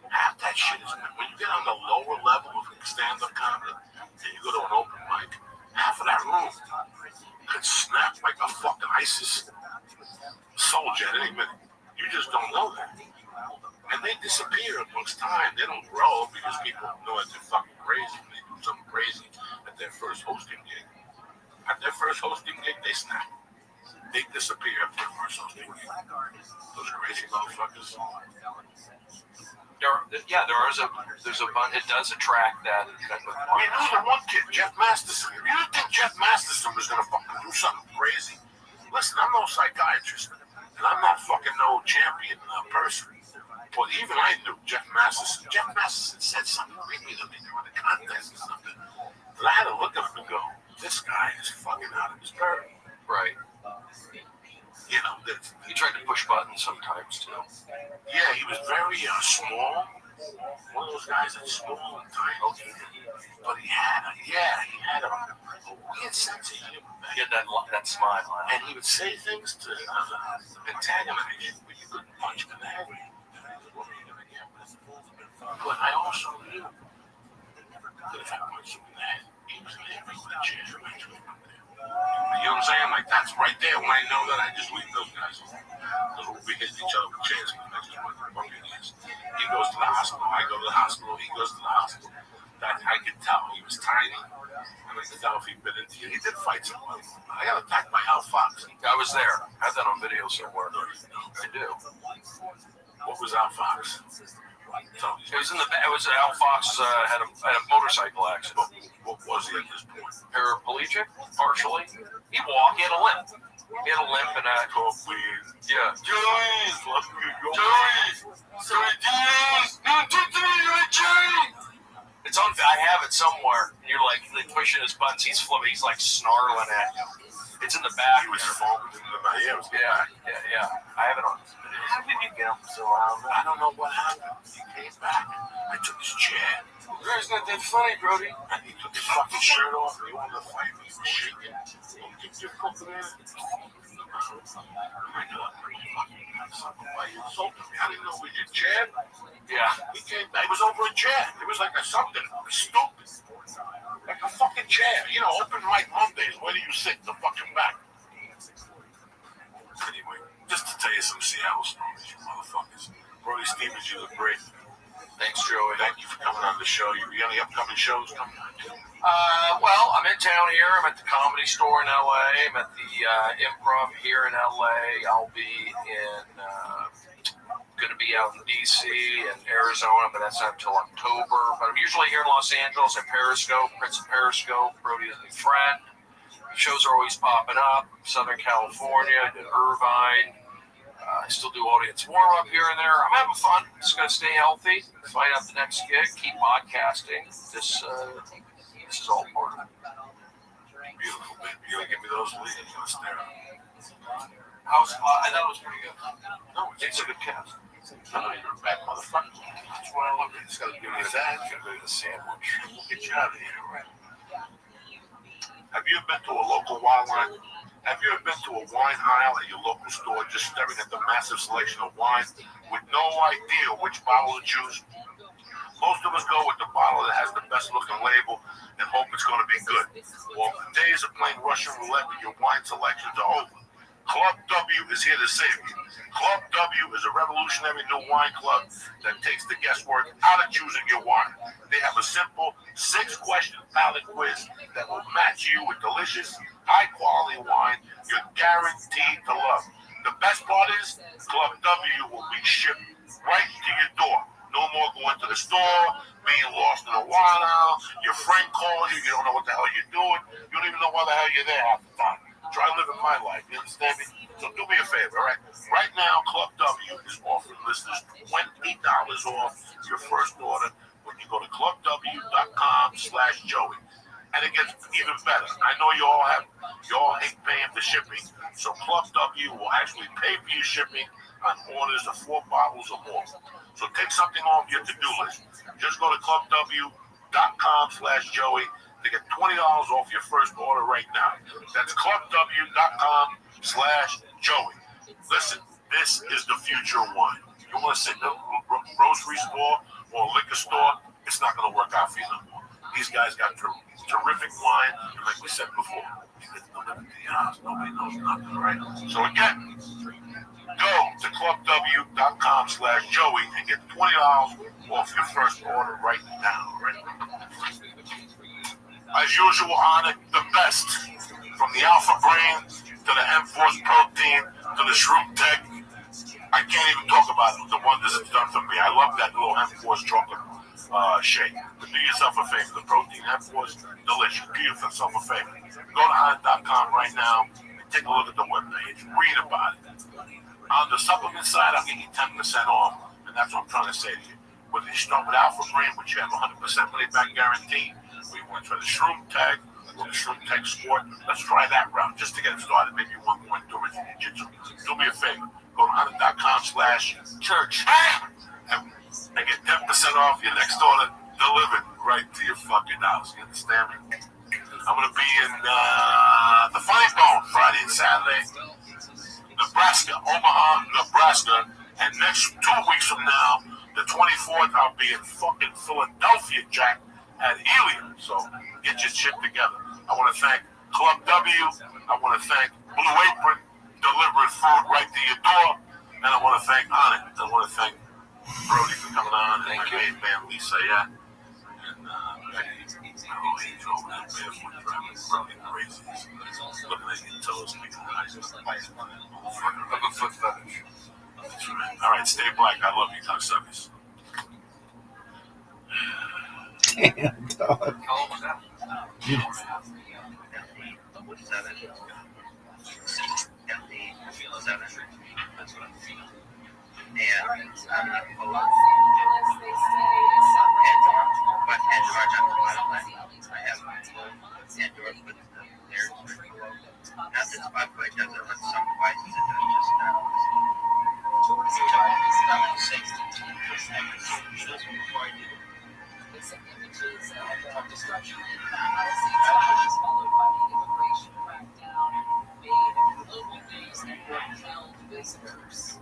Half that shit is when you get on the lower level of stand-up comedy and you go to an open mic, half of that room could snap like a fucking ISIS soldier at any minute. You just don't know that. And they disappear amongst time. They don't grow because people know that they're fucking crazy. They do something crazy at their first hosting gig. At their first hosting gig, they snap. They disappear at their first hosting gig. Those crazy motherfuckers. There's a bunch. It does attract that. I mean, there's the one kid, Jeff Masterson. If you didn't think Jeff Masterson was gonna fucking do something crazy, listen, I'm no psychiatrist, and I'm not fucking no champion person. But even I knew Jeff Masterson. Jeff Masterson said something creepy to me during the contest or something. And I had to look at him and go, "This guy is fucking out of his bird." Right. You know, He tried to push buttons sometimes too. yeah, he was very small. One of those guys that's small and tiny. But he had a weird sense of humor. He had that smile. And he would say things to antagonize you, but you couldn't punch him in the head. But I also knew that if I punched him in the head, he was going to hit me with a chair eventually. You know what I'm saying? Like, that's right there when I know that I just leave those guys alone. Because we'll be hitting each other with chairs for the next 20 fucking years. He goes to the hospital, I go to the hospital, he goes to the hospital. That I could tell. He was tiny. And I could tell if he'd been into you. He did fight somebody. I got attacked by Al Fox. I was there. I have that on video somewhere. I do. What was Al Fox? It was in the. It was Al Fox had a motorcycle accident. What was he at this point? Paraplegic, partially. He walked. He had a limp. He had a limp and a. Oh, please. Yeah. Joey! It's on. I have it somewhere. And you're like pushing his buttons. He's flipping. He's like snarling at you. It's in the back. He was foaming into my ears. Yeah. I have it on. How did you get him so loud? I don't know what happened. He came back. I took his chair. It's not that funny, Brody. And he took his fucking shirt off and he wanted to fight me. He was shaking. Don't get your fucking ass. Why you insulted me? I didn't know it was your chair. Yeah. He came back. It was over a chair. It was like something stupid. Like a fucking chair. You know, open mic Mondays. Where do you sit? The fucking back. Anyway, just to tell you some Seattle stories, you motherfuckers. Brody Stevens, you look great. Thanks, Joey. Thank you for coming on the show. You got any upcoming shows coming on? Well, I'm in town here. I'm at the Comedy Store in LA. I'm at the Improv here in LA. I'll be in, going to be out in DC and Arizona, but that's not until October. But I'm usually here in Los Angeles at Periscope, Prince of Periscope, Brody is a new friend. Shows are always popping up. Southern California, I did Irvine. I still do audience warm-up here and there. I'm having fun. Just going to stay healthy, find out the next gig, keep podcasting. This is all part of it. Beautiful, man. You gonna give me those leads? You gonna stare at them? I thought it was pretty good. No, It's a good cast. You're a bad motherfucker. That's what I look at. It's got to be with that. It's got to be with a sandwich. We'll get you out of here, right? Have you ever been to a local wine line? Have you ever been to a wine aisle at your local store just staring at the massive selection of wine with no idea which bottle to choose? Most of us go with the bottle that has the best looking label and hope it's going to be good. Well, the days of playing Russian roulette with your wine selections are over. Club W is here to save you. Club W is a revolutionary new wine club that takes the guesswork out of choosing your wine. They have a simple 6-question palate quiz that will match you with delicious, high-quality wine you're guaranteed to love. The best part is Club W will be shipped right to your door. No more going to the store, being lost in a while. Your friend calls you, you don't know what the hell you're doing. You don't even know why the hell you're there half the time. Try living my life, you understand me? So do me a favor, all right? Right now, Club W is offering listeners $20 off your first order when you go to clubw.com/Joey. And it gets even better. I know you all hate paying for shipping, so Club W will actually pay for your shipping on orders of 4 bottles or more. So take something off your to-do list. Just go to clubw.com/Joey to get $20 off your first order right now. That's clubw.com/Joey. Listen, this is the future of wine. You want to sit in a grocery store or a liquor store, it's not going to work out for you no more. These guys got terrific wine, and like we said before, nobody knows nothing, right? So again, go to clubw.com/Joey and get $20 off your first order right now, right? As usual, on it, the best. From the Alpha Brain to the M-Force Protein to the Shroom Tech. I can't even talk about the wonders it's done for me. I love that little M-Force chocolate shake. But do yourself a favor. The protein M-Force, delicious. Do yourself a favor. Go to Honda.com right now and take a look at the webpage. Read about it. On the supplement side, I'll give you 10% off, and that's what I'm trying to say to you. Whether you start with Alpha Brain, which you have 100% money back guarantee, or you want to try the Shroom Tag or the Shroom Tag Sport, let's try that route just to get started. Maybe you want more endurance in jiu-jitsu. Do me a favor. Go to Honda.com/church and get 10% off your next order delivered right to your fucking house. You understand me? I'm going to be in the Funny Bone Friday and Saturday. Nebraska, Omaha, Nebraska, and next 2 weeks from now, the 24th, I'll be in fucking Philadelphia, Jack, at Helium. So get your shit together. I want to thank Club W. I want to thank Blue Apron, delivering food right to your door, and I want to thank Onnit. I want to thank Brody for coming on, and my main man Lisa, yeah, and Becky, my little angel over there, barefoot driving, Brody crazy. Looking at your toes, making eyes. Have a foot fetish. That's right. All right, stay black. I love you, cocksuckers. Damn, dog. How old was that? That's what I'm feeling. And I'm not full of I have Andorra with the lyrics pretty low. Not that Spotify does it on some devices, it does just now. Before I do. Images of destruction in Paris, followed by the immigration crackdown, made global news and repelled visitors.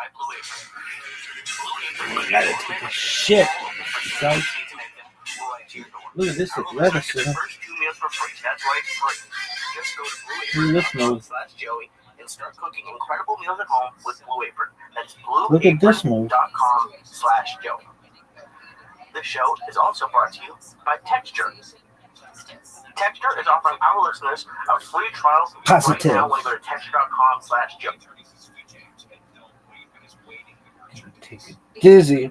by Blue Apron. I gotta take a shit. Son. Look at this, it's lettuce. First 2 meals for free. That's right, free. Just go to blueapron.com/Joey and start cooking incredible meals at home with Blue Apron. That's blueapron.com/Joey. This show is also brought to you by Texture. Texture is offering our listeners a free trial right now when you go to texture.com/Joey. Take it dizzy.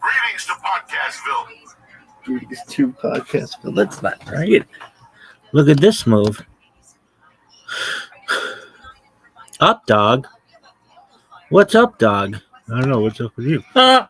Greetings to Podcastville. Greetings to Podcastville. That's not right. Look at this move. Up, dog. What's up, dog? I don't know. What's up with you? Ah!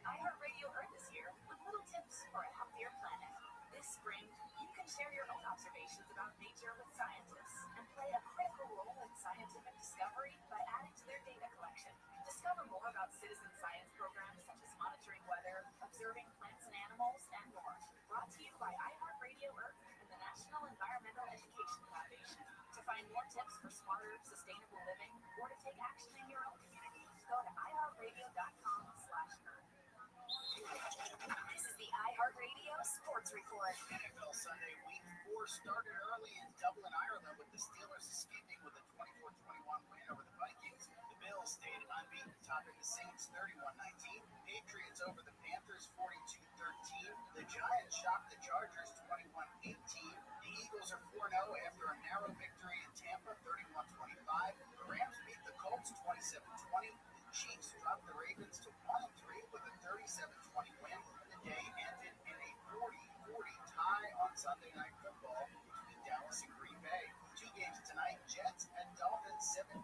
iHeartRadio Earth is here with little tips for a healthier planet. This spring, you can share your own observations about nature with scientists and play a critical role in scientific discovery by adding to their data collection. Discover more about citizen science programs such as monitoring weather, observing plants and animals, and more. Brought to you by iHeartRadio Earth and the National Environmental Education Foundation. To find more tips for smarter, sustainable living or to take action in your own community, go to iHeartRadio.com/Earth. This is the iHeartRadio Sports Report. NFL Sunday Week 4 started early in Dublin, Ireland, with the Steelers escaping with a 24-21 win over the Vikings. The Bills stayed unbeaten, topping the Saints 31-19. Patriots over the Panthers 42-13. The Giants shocked the Chargers 21-18. The Eagles are 4-0 after a narrow victory in Tampa 31-25. The Rams beat the Colts 27-20. The Chiefs dropped the Ravens to 1-3 with a 37-20 win. The day ended in a 40-40 tie on Sunday Night Football between Dallas and Green Bay. 2 games tonight, Jets and Dolphins, 7:15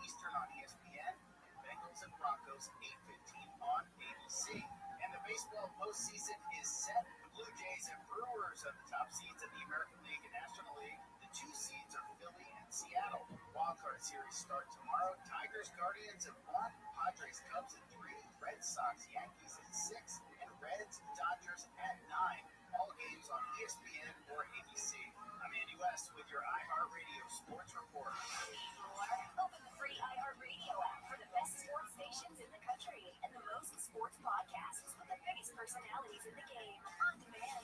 Eastern on ESPN, and Bengals and Broncos, 8:15 on ABC. And the baseball postseason is set. The Blue Jays and Brewers are the top seeds in the American League and National League. The 2 seeds are Philly and Seattle. Wildcard series start tomorrow. Tigers, Guardians at 1, Padres, Cubs at 3, Red Sox, Yankees at 6, and Reds, Dodgers at 9. All games on ESPN or ABC. I'm Andy West with your iHeartRadio Sports Report. Open the free iHeartRadio app for the best sports stations in the country and the most sports podcasts with the biggest personalities in the game on demand.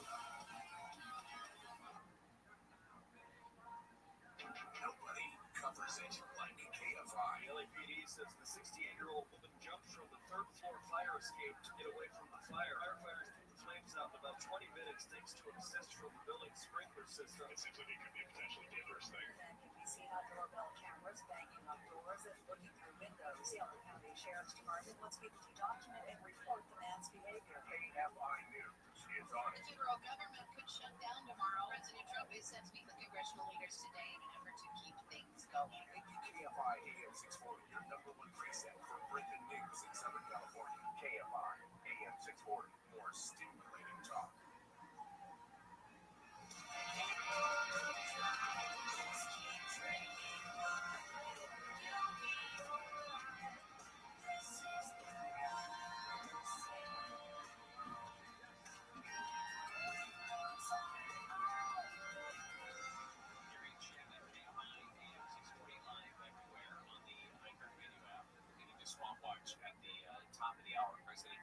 Nobody covers it like KFI. LAPD says the 68-year-old woman jumped from the 3rd floor fire escape to get away from the fire. Firefighters put the flames out in about 20 minutes thanks to an assist from the building's sprinkler system. It seems like it could be a potentially dangerous thing. That can be seen on doorbell cameras, banging on doors, and looking through windows. The Elk County Sheriff's Department wants people to document and report the man's behavior. KFI News is on it. The federal government could shut down tomorrow. President Trump is set to meet with congressional leaders today in an effort to keep things going. KFI AM 640, your number one preset for breaking news in Southern California. KFI AM 640, more stimulating talk.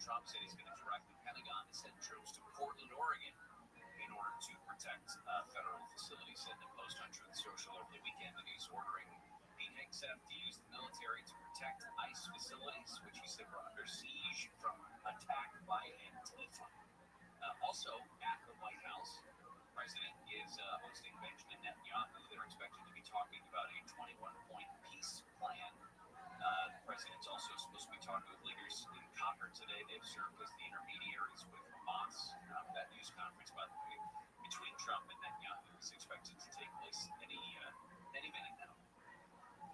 Trump said he's going to direct the Pentagon to send troops to Portland, Oregon, in order to protect federal facilities. Said in a post on Truth Social over the weekend that he's ordering the XF to use the military to protect ICE facilities, which he said were under siege from attack by Antifa. Also at the White House, the president is hosting Benjamin Netanyahu. They're expected to be talking about a 21-point peace plan. The president's also supposed to be talking with leaders in Qatar today. They've served as the intermediaries with Hamas. That news conference, by the way, between Trump and Netanyahu is expected to take place any minute now.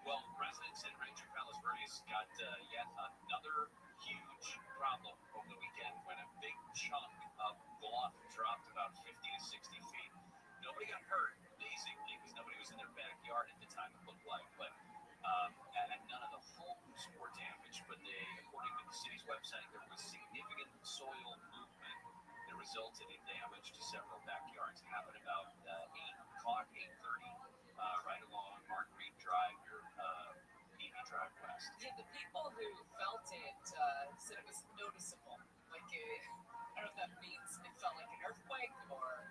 Well, residents in Rancho Palos Verdes got yet another huge problem over the weekend when a big chunk of bluff dropped about 50 to 60 feet. Nobody got hurt, amazingly, because nobody was in their backyard at the time, it looked like. But and none of the homes were damaged. But according to the city's website, there was significant soil movement that resulted in damage to several backyards. It happened about 8 o'clock, 8:30, right along Marguerite Drive, your EV Drive West. Yeah, the people who felt it said it was noticeable. Like, I don't know if that means it felt like an earthquake or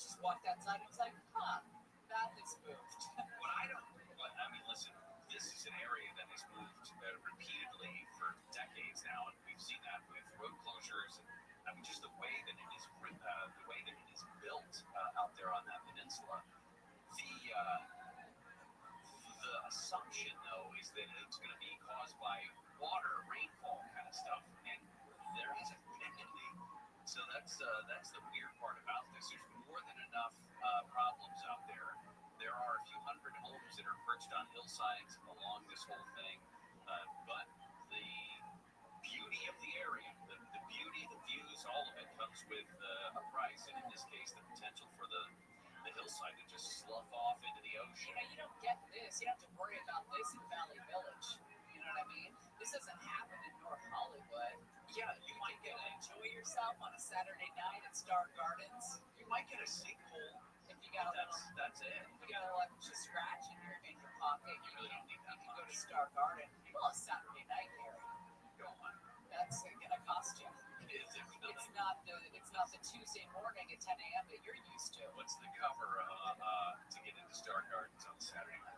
just walked outside and was like, that has moved. I mean, listen, this is an area that has moved repeatedly for decades now, and we've seen that with road closures and I mean, just the way that it is built out there on that peninsula. The assumption, though, is that it's going to be caused by water, rainfall kind of stuff, and there hasn't been any. So that's the weird part about this. There's more than enough problems out there. There are a few hundred homes that are perched on hillsides along this whole thing, but the beauty of the area, the beauty, the views, all of it comes with a price, and in this case, the potential for the hillside to just slough off into the ocean. You don't get this. You don't have to worry about this in Valley Village. You know what I mean? This doesn't happen in North Hollywood. Yeah, you might get to enjoy yourself on a Saturday night at Star Gardens. You might get a sinkhole. If you got that's it. You got a little extra scratch in your pocket. You really don't need that You can much. go to Star Garden. Well, a Saturday night here. Go on. That's gonna cost you. It's not the Tuesday morning at 10 a.m. that you're used to. What's the cover to get into Star Gardens on Saturday night?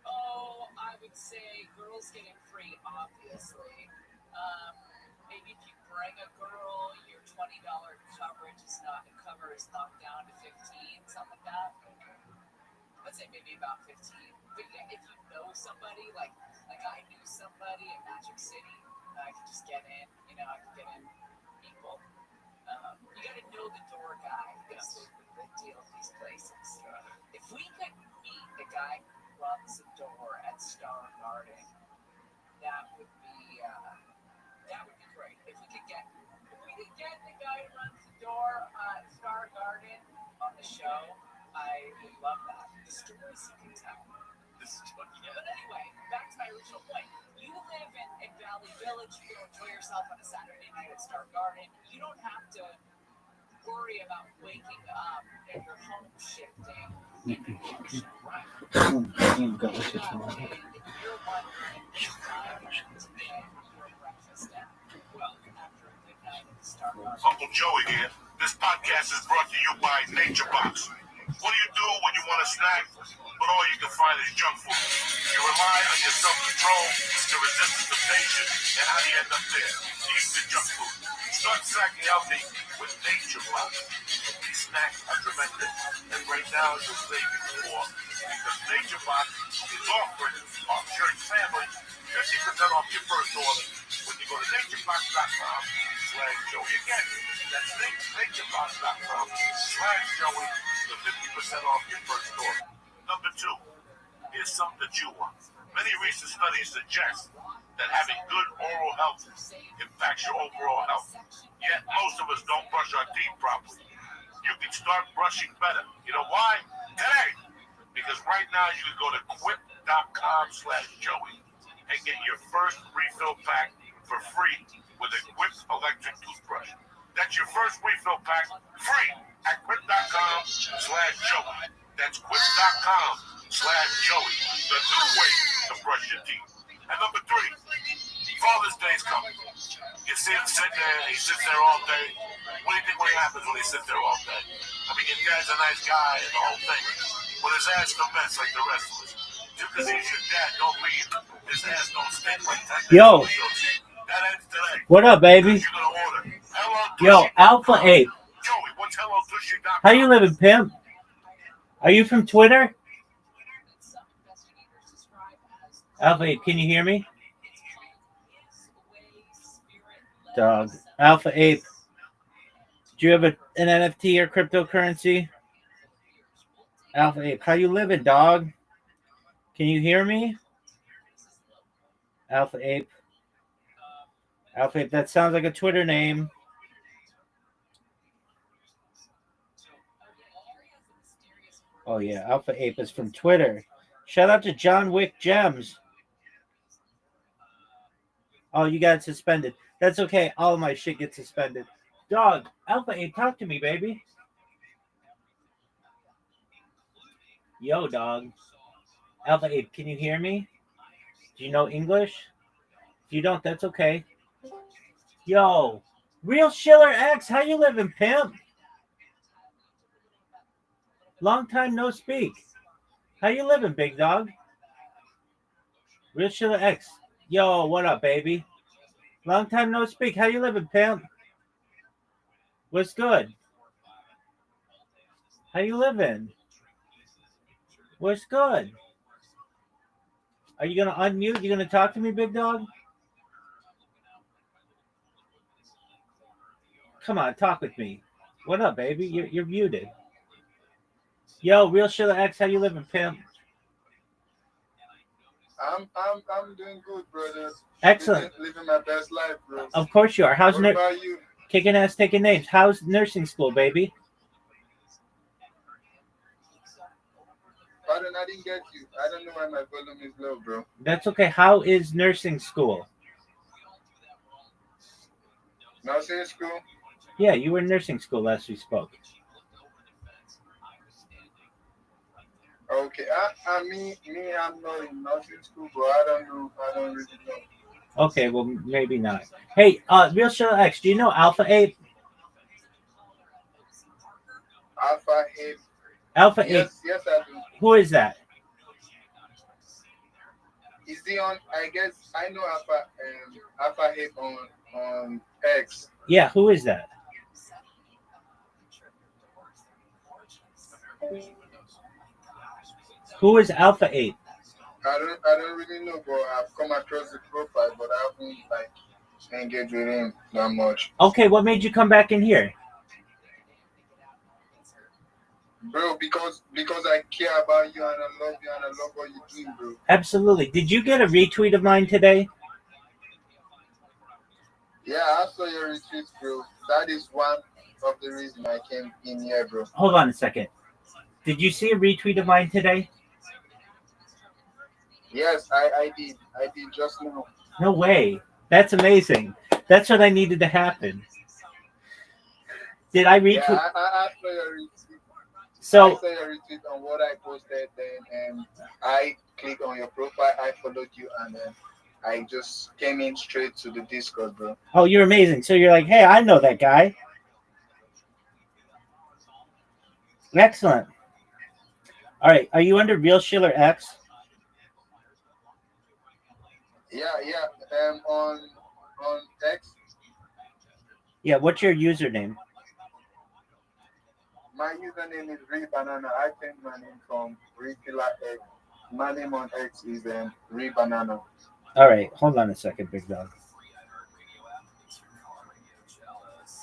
Oh, I would say girls get in free, obviously. Maybe if you bring a girl, your $20 coverage is knocked down to 15, something like that. I'd say maybe about 15. But yeah, if you know somebody, like I knew somebody in Magic City, I could just get in. I could get in equal. You got to know the door guy. That's the big deal with these places. If we could meet the guy who runs the door at Star Garden, that would be great. If we could get the guy who runs the door at Star Garden on the show, I would love that. The stories he can tell. This is what, yeah. But anyway, back to my original point. You live in Valley Village, you go enjoy yourself on a Saturday night at Star Garden. You don't have to worry about waking up and your home shifting in the ocean. Right? You've got what you're If you're wondering, it's time to get your breakfast in. Well, after a good night at Star Garden. Uncle Joey here. This podcast is brought to you by Nature Box. What do you do when you want a snack, but all you can find is junk food? You rely on your self-control to resist the temptation, and how do you end up there? Eat the junk food. Start snacking healthy with Nature Box. These snacks are tremendous, and right now you'll save even more, because Nature Box is offering our church family 50% off your first order when you go to naturebox.com/Joey. Again, that's naturebox.com/Joey for 50% off your first order. Number 2, here's something to chew on. Many recent studies suggest that having good oral health impacts your overall health. Yet most of us don't brush our teeth properly. You can start brushing better. You know why? Today! Because right now you can go to quip.com/Joey and get your first refill pack for free with a Quip electric toothbrush. That's your first refill pack free at quip.com/Joey. That's quip.com/Joey. The new way to brush your teeth. And number 3, Father's Day is coming. can see him sit there. He sits there all day. What do you think happens when he sits there all day? I mean, your dad's a nice guy and the whole thing, but his ass don't mess like the rest of us. Just because he's your dad don't mean his ass don't stink like that. Yo. That ends today. What up, baby? You're gonna order. Yo, Alpha Ape. Joey, what's hellotushy.com? How you living, pimp? Are you from Twitter? Alpha Ape, can you hear me? Dog. Alpha Ape. Do you have an NFT or cryptocurrency? Alpha Ape, how you living, dog? Can you hear me? Alpha Ape. Alpha Ape, that sounds like a Twitter name. Oh, yeah, Alpha Ape is from Twitter. Shout out to John Wick Gems. Oh, you got suspended. That's okay. All of my shit gets suspended. Dog, Alpha Ape, talk to me, baby. Yo, dog. Alpha Ape, can you hear me? Do you know English? If you don't, that's okay. Yo, Real Schiller X, how you living, pimp? Long time no speak. How you living, big dog? Real Schiller X. Yo, what up, baby? Long time no speak. How you living, pimp? What's good? How you living? What's good? Are you gonna unmute? You gonna talk to me, big dog? Come on, talk with me. What up, baby? You're muted. Yo, Real Schiller X, how you living, pimp? I'm doing good, brother. Excellent. Living my best life, bro. Of course you are. How's what about you? Kicking ass, taking names. How's nursing school, baby? Pardon, I didn't get you. I don't know why my volume is low, bro. That's okay. How is nursing school? Nursing school? Yeah, you were in nursing school last we spoke. Okay, I'm not in nursing school, but I don't really know. Okay, well, maybe not. Hey, Real Schiller X, do you know Alpha Ape? Alpha Ape? Alpha Ape. Yes, I do. Who is that? Is he on, I guess, I know Alpha Ape on X. Yeah, who is that? Who is Alpha Ape? I don't really know, but I've come across the profile, but I haven't engaged with him that much. Okay, what made you come back in here? Bro, because I care about you and I love you and I love what you're doing, bro. Absolutely. Did you get a retweet of mine today? Yeah, I saw your retweet, bro. That is one of the reasons I came in here, bro. Hold on a second. Did you see a retweet of mine today? Yes, I did. I did just now. No way. That's amazing. That's what I needed to happen. Did I retweet? Yeah, I saw your retweet. So, I saw your retweet on what I posted then, and I clicked on your profile, I followed you, and then I just came in straight to the Discord, bro. Oh, you're amazing. So you're like, hey, I know that guy. Excellent. All right. Are you under Real Schiller X? Yeah. On X. Yeah. What's your username? My username is ReBanana. I changed my name from Rekila X. My name on X is ReBanana. All right. Hold on a second, big dog.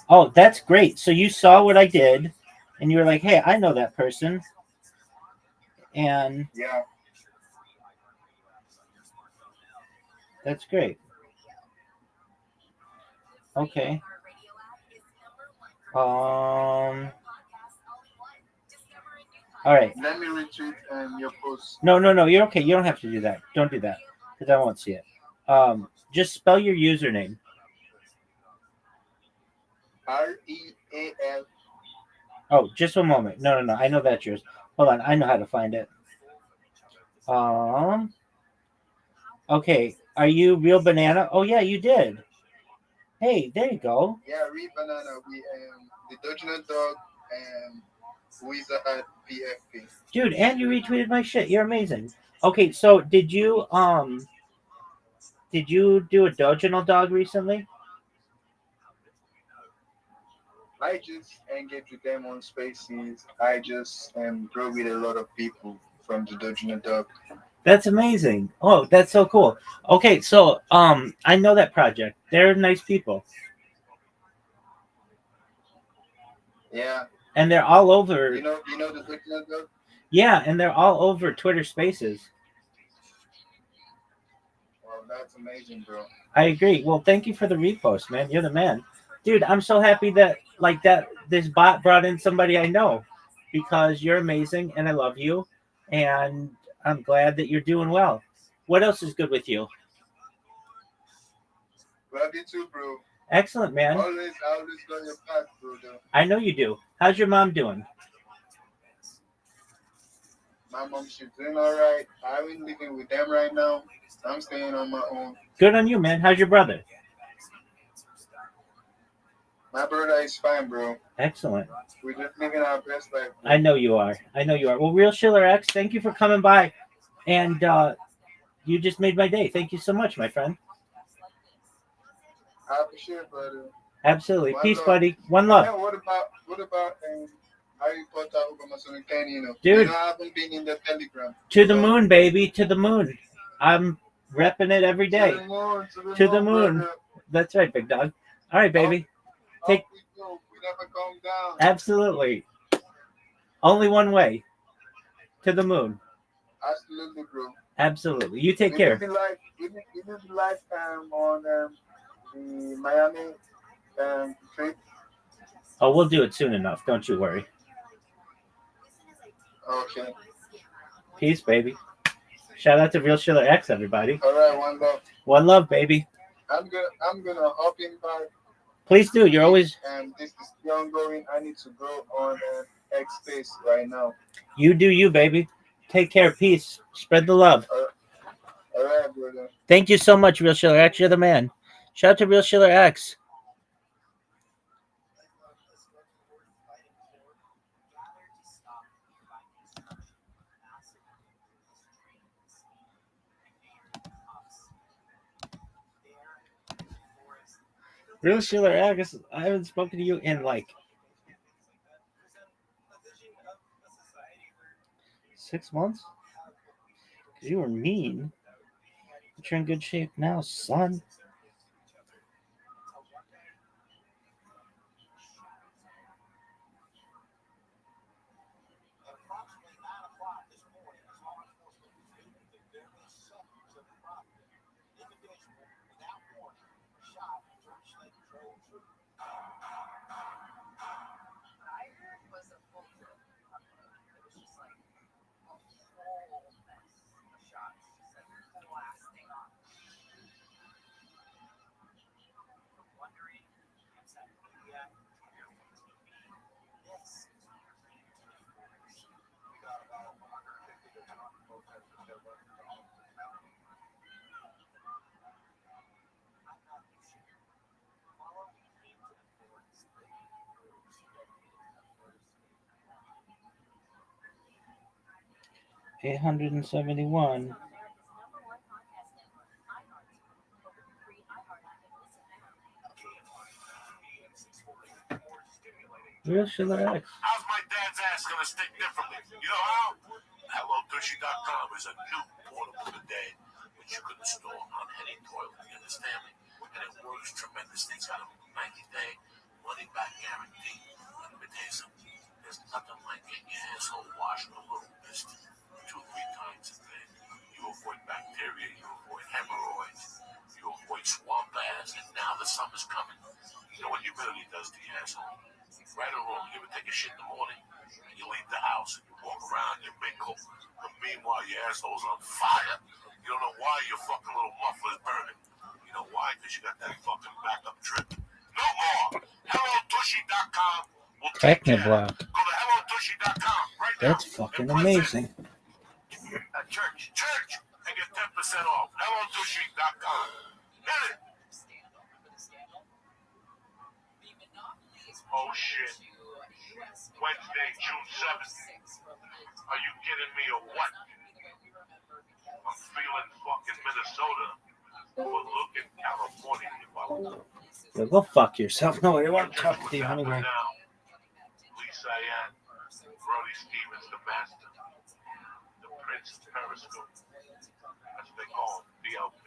Oh, that's great. So you saw what I did, and you were like, hey, I know that person. And yeah, that's great. Okay. All right. Let me retweet your post. No. You're okay. You don't have to do that. Don't do that because I won't see it. Just spell your username. REAL. Oh, just a moment. No. I know that's yours. Hold on. I know how to find it. Okay. Are you Real Banana? Oh, yeah, you did. Hey, there you go. Yeah, Reed Banana. We the Original Dog and Wizard PFP. Dude, and you retweeted my shit. You're amazing. Okay, so did you do a Doginal dog recently? I just engage with them on Spaces. I just grow with a lot of people from the Original Dog. That's amazing. Oh, that's so cool. Okay, so I know that project. They're nice people. Yeah. And they're all over. You know the Original Dog? Yeah, and they're all over Twitter Spaces. Well, that's amazing, bro. I agree. Well, thank you for the repost, man. You're the man. Dude, I'm so happy that this bot brought in somebody I know because you're amazing and I love you and I'm glad that you're doing well. What else is good with you? Love you too, bro. Excellent, man. I always got your back, bro. I know you do. How's your mom doing? My mom, she's doing all right. I'm living with them right now. I'm staying on my own. Good on you, man. How's your brother? My brother is fine, bro. Excellent. We're just living our best life. Bro. I know you are. Well, Real Schiller X, thank you for coming by. And you just made my day. Thank you so much, my friend. I appreciate it, brother. Absolutely. One Peace, love. buddy. One love. Yeah, what about Harry Potter Obamasonic Canyon? Dude. I haven't been in the Telegram. To the moon, baby. To the moon. I'm repping it every day. To the moon. Brother. That's right, big dog. All right, baby. We never come down. Absolutely. Only one way. To the moon. Absolutely, bro. Absolutely. You take care. We live life on the Miami trip. Oh, we'll do it soon enough. Don't you worry. Okay. Peace, baby. Shout out to Real Schiller X, everybody. All right, one love. One love, baby. I'm gonna hop in back. Please do. You're always. This is still ongoing. I need to go on X Space right now. You do you, baby. Take care. Peace. Spread the love. All right, brother. Thank you so much, Real Schiller X. You're the man. Shout out to Real Schiller X. Real Schiller X, I haven't spoken to you in like 6 months. Because you were mean. But you're in good shape now, son. $871. Real Schiller X. How's my dad's ass gonna stick differently? You know how? HelloDushy.com is a new portable bidet which you can install on any toilet. You understand me? And it works tremendously. It's got a 90-day money-back guarantee. Let me tell you something. There's nothing like getting your asshole washed a little mist 2 or 3 times a day. You avoid bacteria, you avoid hemorrhoids, you avoid swamp ass, and now the summer's coming. You know what humidity does to your asshole? Right or wrong, you ever take a shit in the morning and you leave the house and you walk around your big coat, but meanwhile your asshole's on fire. You don't know why your fucking little muffler's burning. You know why? Because you got that fucking backup trip. No more. HelloDushy.com will take care. Go to HelloDushy.com right now. That's fucking amazing. Church, and get 10% off. HelloDushy.com. Get it. Oh shit. Wednesday, June 7th. Are you kidding me or what? I'm feeling fucking Minnesota. But look at California. Yo, go fuck yourself. Nobody want to talk to you anyway. Now, Lisa Ayat, Brody Stevens, the master, the Prince of Periscope. That's what they call him, BLP.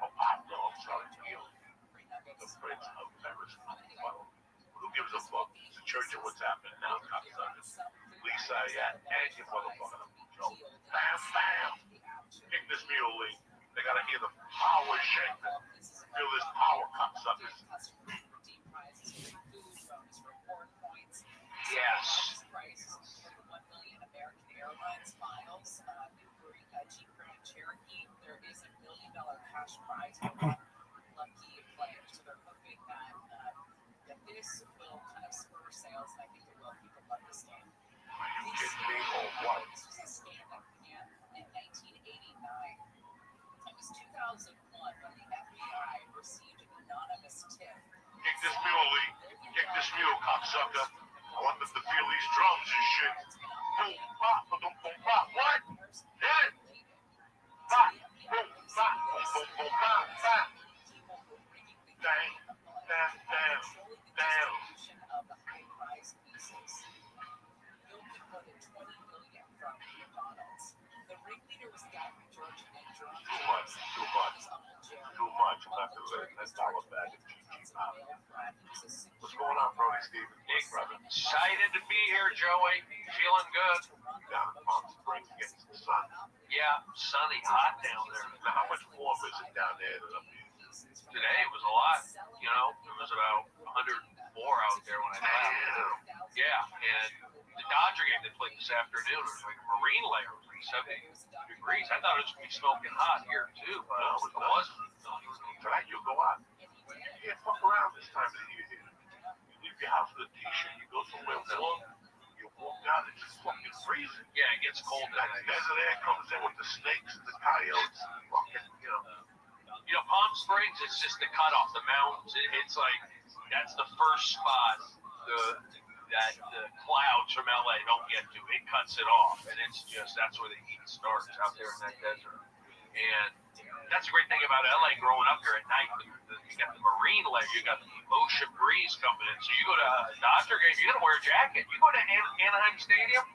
Oh, no, I'm sorry, the Prince of Periscope. Well, who gives a fuck? It's the church of what's happening now, cocksuckers. Lisa Ayat and your motherfucker. So, bam, bam. Kick this mule lead. They gotta hear the power shake. Feel this power, cocksuckers. Yes. There is $1 million cash prize for lucky players. So they're hoping that this will kind of spur sales, and I think it will. People love this game. This was a scam that began in 1989. It was 2001 when the FBI received an anonymous tip. Kick this mule, Lee. Kick this mule, cocksucker. I want them to feel these drums and shit. Boom, bop, boom, boom, bop. What? Hit it. Bop, boom, bop, boom, boom, boom, bop, bop. Damn, damn, damn, damn. Too much. I'm not gonna let that dollar bag of GG out. What's going on, Brody Stevens? Big brother. Excited to be here, Joey. Feeling good. Down in Palm Springs against the sun. Yeah, sunny, hot down there. Now, how much warmer is it down there than up here? Today it was a lot. You know, it was about 104 out there when I left. Yeah, and the Dodger game they played this afternoon was like a marine layer. It was like 70 degrees. I thought it was going to be smoking hot here too, but it wasn't. Tonight you'll go out. You can't fuck around this time of the year here. You leave your house with a t-shirt, you go somewhere warm, you walk out, it's just fucking freezing. Yeah, it gets cold That tonight. desert air comes in with the snakes and the coyotes. Fucking, You know, Palm Springs, it's just the cutoff, the mountains. It's like, that's the first spot that the clouds from LA don't get to. It cuts it off, and it's just, that's where the heat starts out there in that desert. And that's a great thing about LA growing up here at night. You got the marine layer, you got the ocean breeze coming in. So you go to a Dodger game, you got to wear a jacket. You go to Anaheim Stadium,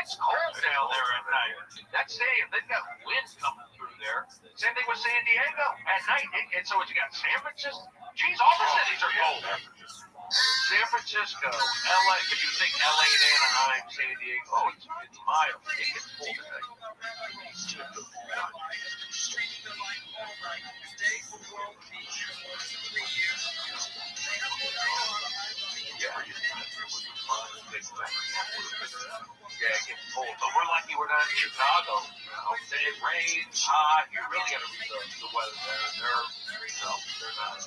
it's cold down there at night. That stadium, they've got wind coming through there. Same thing with San Diego at night. And so you got San Francisco. Geez, all the cities are cold. San Francisco, LA, if you think LA and Anaheim, San Diego, it's mild. It gets cold tonight. Yeah, it gets cold. But we're lucky we're not in Chicago. It rains, hot. You really got to read the weather there. They're not.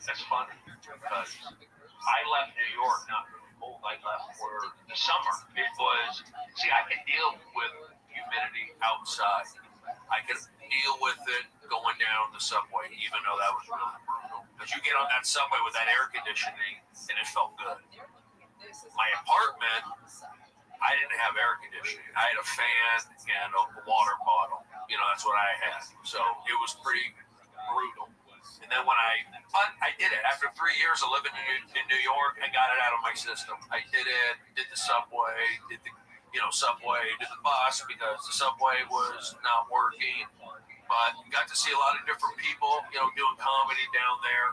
That's funny because I left New York not really cold. I left for the summer. It was, see, I can deal with humidity outside. I can deal with it going down the subway, even though that was really brutal. Because you get on that subway with that air conditioning, and it felt good. My apartment, I didn't have air conditioning. I had a fan and a water bottle. You know, that's what I had. So it was pretty brutal. And then but I did it. After 3 years of living in New York, I got it out of my system. I did it, did the subway, did the subway, did the bus because the subway was not working. But got to see a lot of different people, doing comedy down there,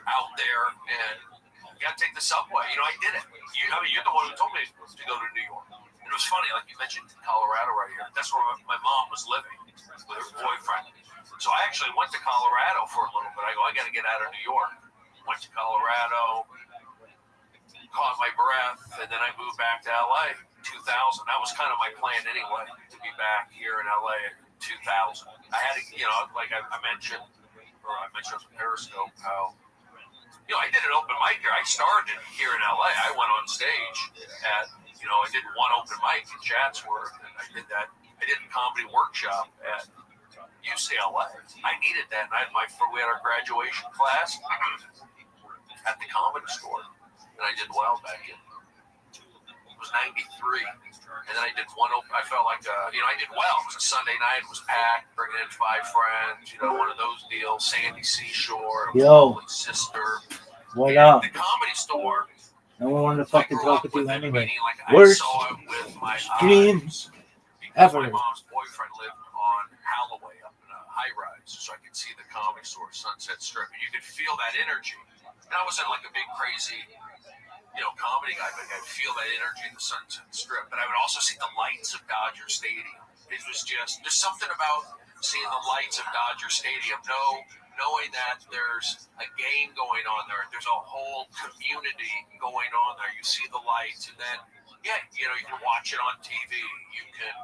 out there, and got to take the subway. I did it. You're the one who told me to go to New York. And it was funny, like you mentioned Colorado right here. That's where my mom was living with her boyfriend. So I actually went to Colorado for a little bit. I got to get out of New York. Went to Colorado, caught my breath, and then I moved back to LA 2000. That was kind of my plan anyway, to be back here in LA in 2000. I had to, like I mentioned, or I mentioned on Periscope, how, I did an open mic here. I started here in LA. I went on stage at, I did one open mic in Chatsworth, and I did a comedy workshop at UCLA. I needed that, and we had our graduation class at the Comedy Store, and I did well back in. It was 93, and then I did one open. I felt like I did well. It was a Sunday night. It was packed, bringing in 5 friends. One of those deals. Sandy Seashore, Yo, sister. what up? The Comedy Store. No one wanted to fucking talk with you anyway. Worst dreams ever. My mom's boyfriend lived on Holloway up in a high rise, so I could see the Comedy Store, Sunset Strip, and you could feel that energy. And I wasn't like a big crazy, comedy guy, but I'd feel that energy in the Sunset Strip. But I would also see the lights of Dodger Stadium. It was there's something about seeing the lights of Dodger Stadium, knowing that there's a game going on there. There's a whole community going on there. You see the lights, and then, you can watch it on TV. You can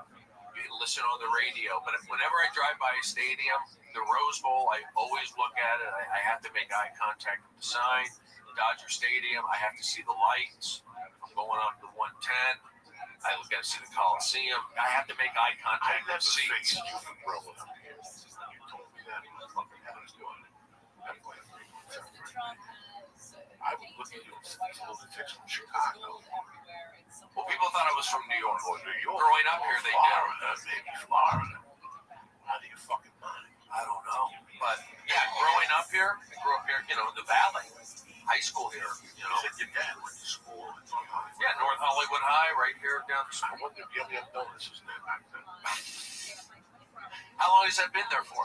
listen on the radio. But whenever I drive by a stadium, the Rose Bowl, I always look at it. I have to make eye contact with the sign. Dodger Stadium, I have to see the lights. I'm going up to 110. I look at see the Coliseum. I have to make eye contact with the seats. You from growing up. You told me that. I would look at you and say, lunatics from Chicago. Well, people thought I was from New York. Oh, New York. Growing up here, they did. Maybe Florida. Out of your fucking mind. I don't know. But, growing up here, I grew up here, in the Valley. High school here, You said your dad went to school in North Hollywood. Yeah, North Hollywood High, right here down the I street. wonder if you ever had notices there back then. How long has that been there for?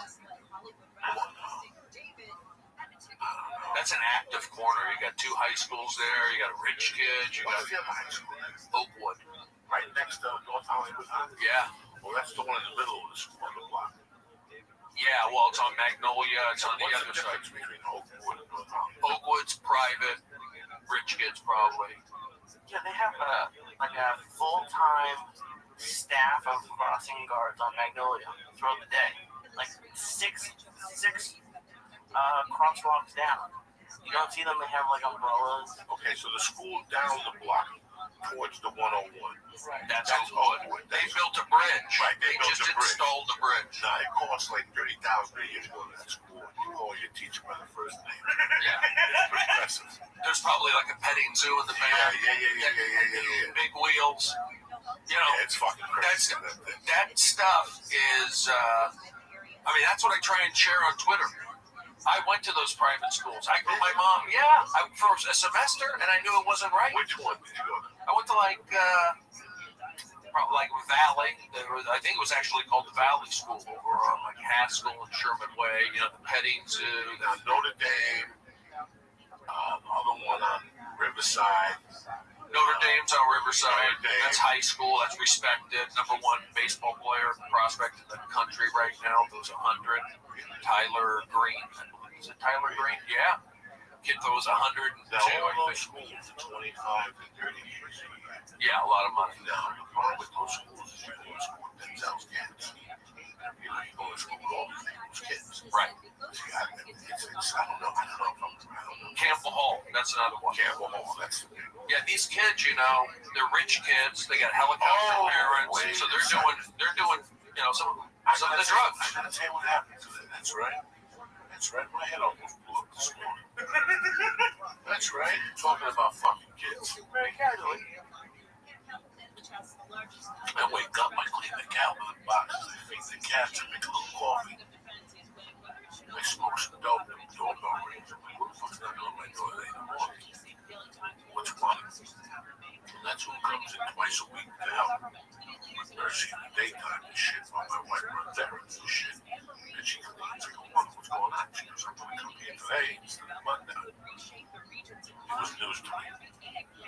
That's an active corner. You got 2 high schools there. You got a rich kid. You got What's the other high school there? Oakwood. Right next to North Hollywood High? Yeah. Well, that's the one in the middle of the school on the block. Yeah, well, it's on Magnolia. It's on the What's other the side. difference between Oakwood and North Hollywood? Oakwood's private. Rich kids probably. Yeah, they have a full-time staff of crossing guards on Magnolia throughout the day. Like six crosswalks down. You don't see them. They have like umbrellas. Okay, so the school down the block towards the 101. That's Oakwood. Oakwood. They built a bridge. Right, they built just a bridge. installed the bridge. Now, it costs like $30,000 a year to go to that school. You call your teacher by the first name. Yeah. It's progressive. There's probably like a petting zoo in the back. Yeah. Big wheels. Yeah, it's fucking crazy. That stuff is, that's what I try and share on Twitter. I went to those private schools. I grew my mom, for a semester, and I knew it wasn't right. Which one did you go to? I went to Valley. I think it was actually called the Valley School over on Haskell and Sherman Way. The petting zoo. Now, Notre Dame, the other one on Riverside. Notre Dame's on Riverside. Notre Dame. That's high school. That's respected. #1 baseball player prospect in the country right now. Throws 100. Tyler Green. Is it Tyler Green? Yeah. Kid throws 102. Now, all those schools are 25 to 30 years. Yeah, a lot of money. Now, the problem with those schools is you go to school with themselves kids. You go to school with all these kids. Right. I don't know. Campbell Hall. That's another one. Campbell Hall. Yeah, these kids, they're rich kids. They got helicopter parents, so they're doing, some of the drugs. I gotta tell you what happened to them. That's right. My head almost blew up this morning. That's right. Talking about fucking kids. Very casually. I wake up, I clean the cow with the boxes, I feed the cats, I make a little coffee. I smoke some dope. doorbell rings. I'm like, what the fuck's knocking on my door today in the morning? Which one? And that's who comes in twice a week to help with Mercy in the daytime and shit while my wife runs errands and shit. And she cleans. I go, Mom, what's going on? She goes, I'm going to come here today instead of Monday. It was news to me.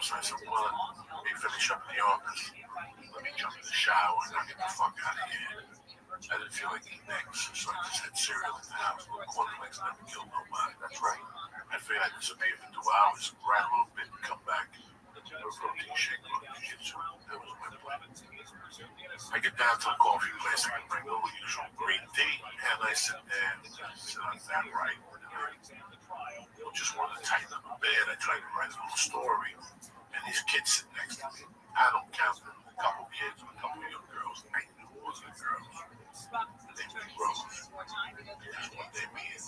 So I said, well, let me finish up in the office. Let me jump in the shower and I'll get the fuck out of here. I didn't feel like eating eggs, so I just had cereal in the house. Little cornflakes never killed nobody. That's right. I figured I'd disappear for 2 hours, grab a little bit, and come back. A protein shake on the kitchen. That was my plan. I get down to the coffee place. I can bring the usual green tea, and I sit there and sit on that right. I just wanted to tighten up a bed. I tried to write a little story, and these kids sit next to me. I don't count them. A couple kids, a couple young girls. I knew it wasn't girls. They were Rose. That's one day me and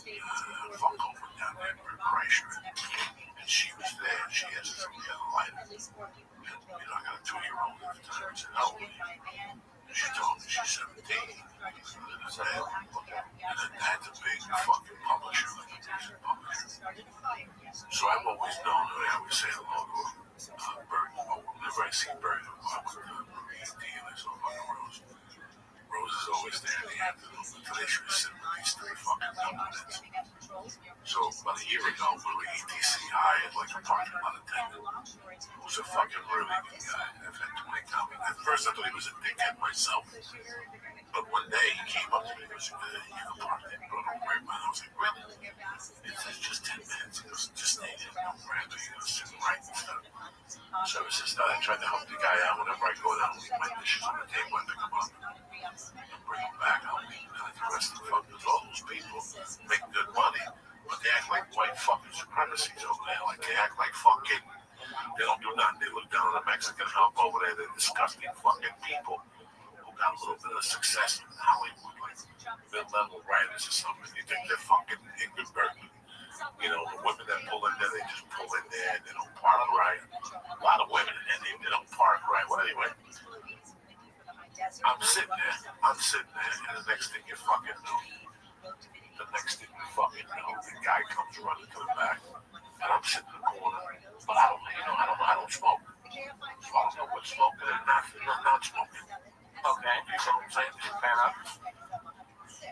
Funko went down there for a Kreischer. And she was there. She has this yellow light. And, I got a 2-year-old at the time. I said, how old are you? And she told me she's 17. And I said, and then that's a big fucking publisher, like a decent publisher. So I've always known her. I always say hello to Bert. Whenever I see Bert, I would Maria D. And I saw fucking Rose. Rose is always there in the afternoon. Today she was sitting with these 3 fucking compliments. So about a year ago, we were ETC hired like a parking lot attendant. Who was a fucking really good guy. I've had 20 comments. At first I thought he was a dickhead myself. But one day he came up to me and goes, you can park there, but don't worry about it. I was like, really? It says just 10 minutes. He goes, just stay there. Don't worry about it. He goes, sit right and stuff. So it's just that I tried to help the guy out whenever I go down, leave my dishes on the table, I pick them up and bring them back. I'll leave them at the rest of the fuckers. All those people make good money, but they act like white fucking supremacies over there. Like they act like fucking, they don't do nothing. They look down on the Mexican help over there. They're disgusting fucking people who got a little bit of success in Hollywood, like mid-level writers or something. You think they're fucking Ingrid Bergman. You know, the women that pull in there, they just pull in there and they don't park right. A lot of women in there, they don't park right. Well, anyway, I'm sitting there, and the next thing you fucking know, the guy comes running to the back, and I'm sitting in the corner, but I don't smoke. So I don't know what's smoking and not smoking. Okay, you know what I'm saying? Fair enough.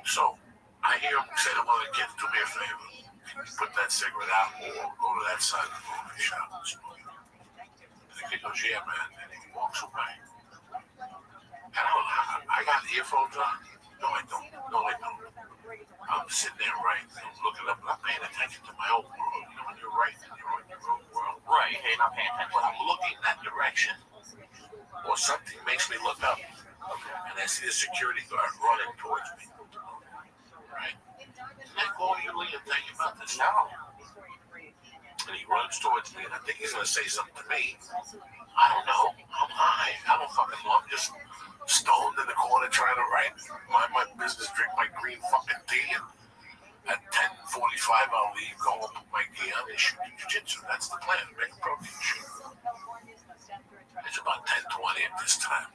So I hear him say to one of the kids, do me a favor. Put that cigarette out or go to that side of the movie shop and smoke it. And the kid goes, yeah, man. And he walks away. And I got earphones on. No, I don't. I'm sitting there right. I'm looking up. I'm paying attention to my own world. You know, when you're right and you're in your own world. Right. You're not paying attention. But I'm looking that direction. Or something makes me look up. And I see the security guard running towards me. Right? Did I call you and tell you about this? No. And he runs towards me, and I think he's going to say something to me. I don't know. I'm high. I don't fucking know. I'm just stoned in the corner trying to write, mind my business, drink my green fucking tea, and at 10:45 I'll leave, go up with my gear and shoot jiu-jitsu. That's the plan, make a protein shake. It's about 10:20 at this time.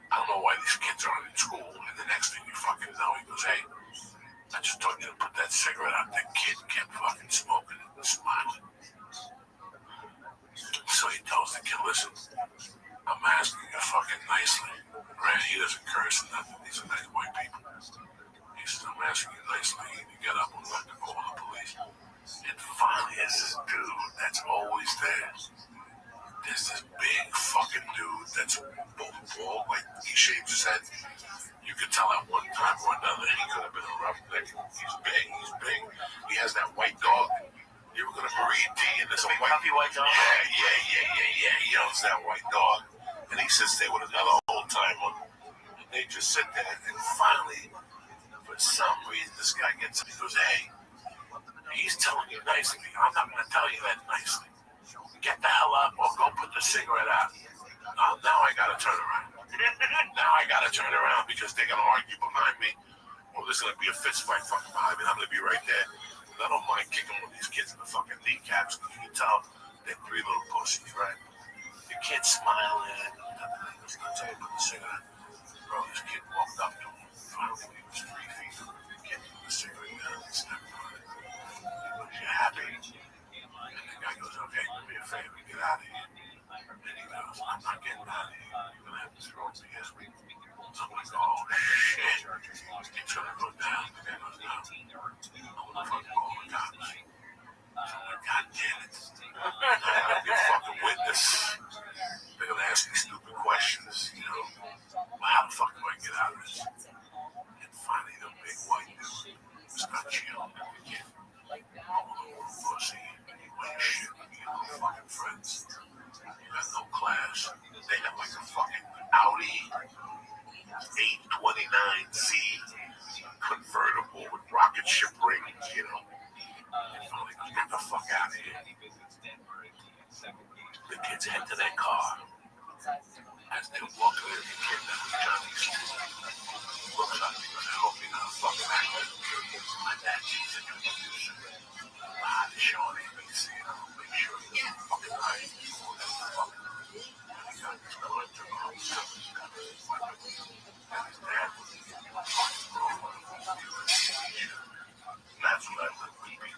I don't know why these kids aren't in school, and the next thing you fucking know, he goes, hey, I just told you to put that cigarette out. That kid kept fucking smoking and smiling. So he tells the kid, listen, I'm asking you fucking nicely. Right? He doesn't curse or nothing. These are nice white people. He says, I'm asking you nicely. You get up and let them call the police. And finally, there's this dude that's always there. There's this big fucking dude that's bald, like he shaves his head. You could tell at one time or another he could have been a roughneck. He's big. He has that white dog. You were gonna breed D and there's a puppy white dog? Yeah. He owns that white dog. And he sits there with another old timer. And they just sit there. And finally, for some reason, this guy gets up. He goes, hey, he's telling you nicely. I'm not gonna tell you that nicely. Get the hell up or go put the cigarette out. Now I gotta turn around. Because they're gonna argue behind me. Or there's gonna be a fist fight fucking behind me. I'm gonna be right there. And I don't mind kicking one of these kids in the fucking kneecaps because you can tell they're 3 little pussies, right? The kid's smiling. He's gonna tell you about the cigarette. Bro, this kid walked up to him. Finally, he was 3 feet from the kid with the cigarette down and snapped on it. You happy? And the guy goes, okay, do me a favor, get out of here. And he goes, I'm not getting out of here. You're going to have to throw me in. So I'm like, oh, shit. It's going to go down. The guy goes, no. I'm going to fucking call the cops. So I'm like, God damn it. I'm your fucking witness. They're going to ask me stupid questions, you know. Well, how the fuck do I get out of this? And finally, the big white dude was not chilling at the kid. Oh, pussy. You ain't shit. You got no fucking friends. You got no class. They have like a fucking Audi 829Z convertible with rocket ship rings, you know. And finally, get the fuck out of here. The kids head to their car. As they walk in, the kid that was Johnny's looks at me and goes, I hope you're not a fucking actor. My dad thinks they're going to do something. The show on ABC, and I'll make sure you're fucking right. And he got his car and took off. So he's got his weapon. And his dad was fucking wrong. That's what I live with people.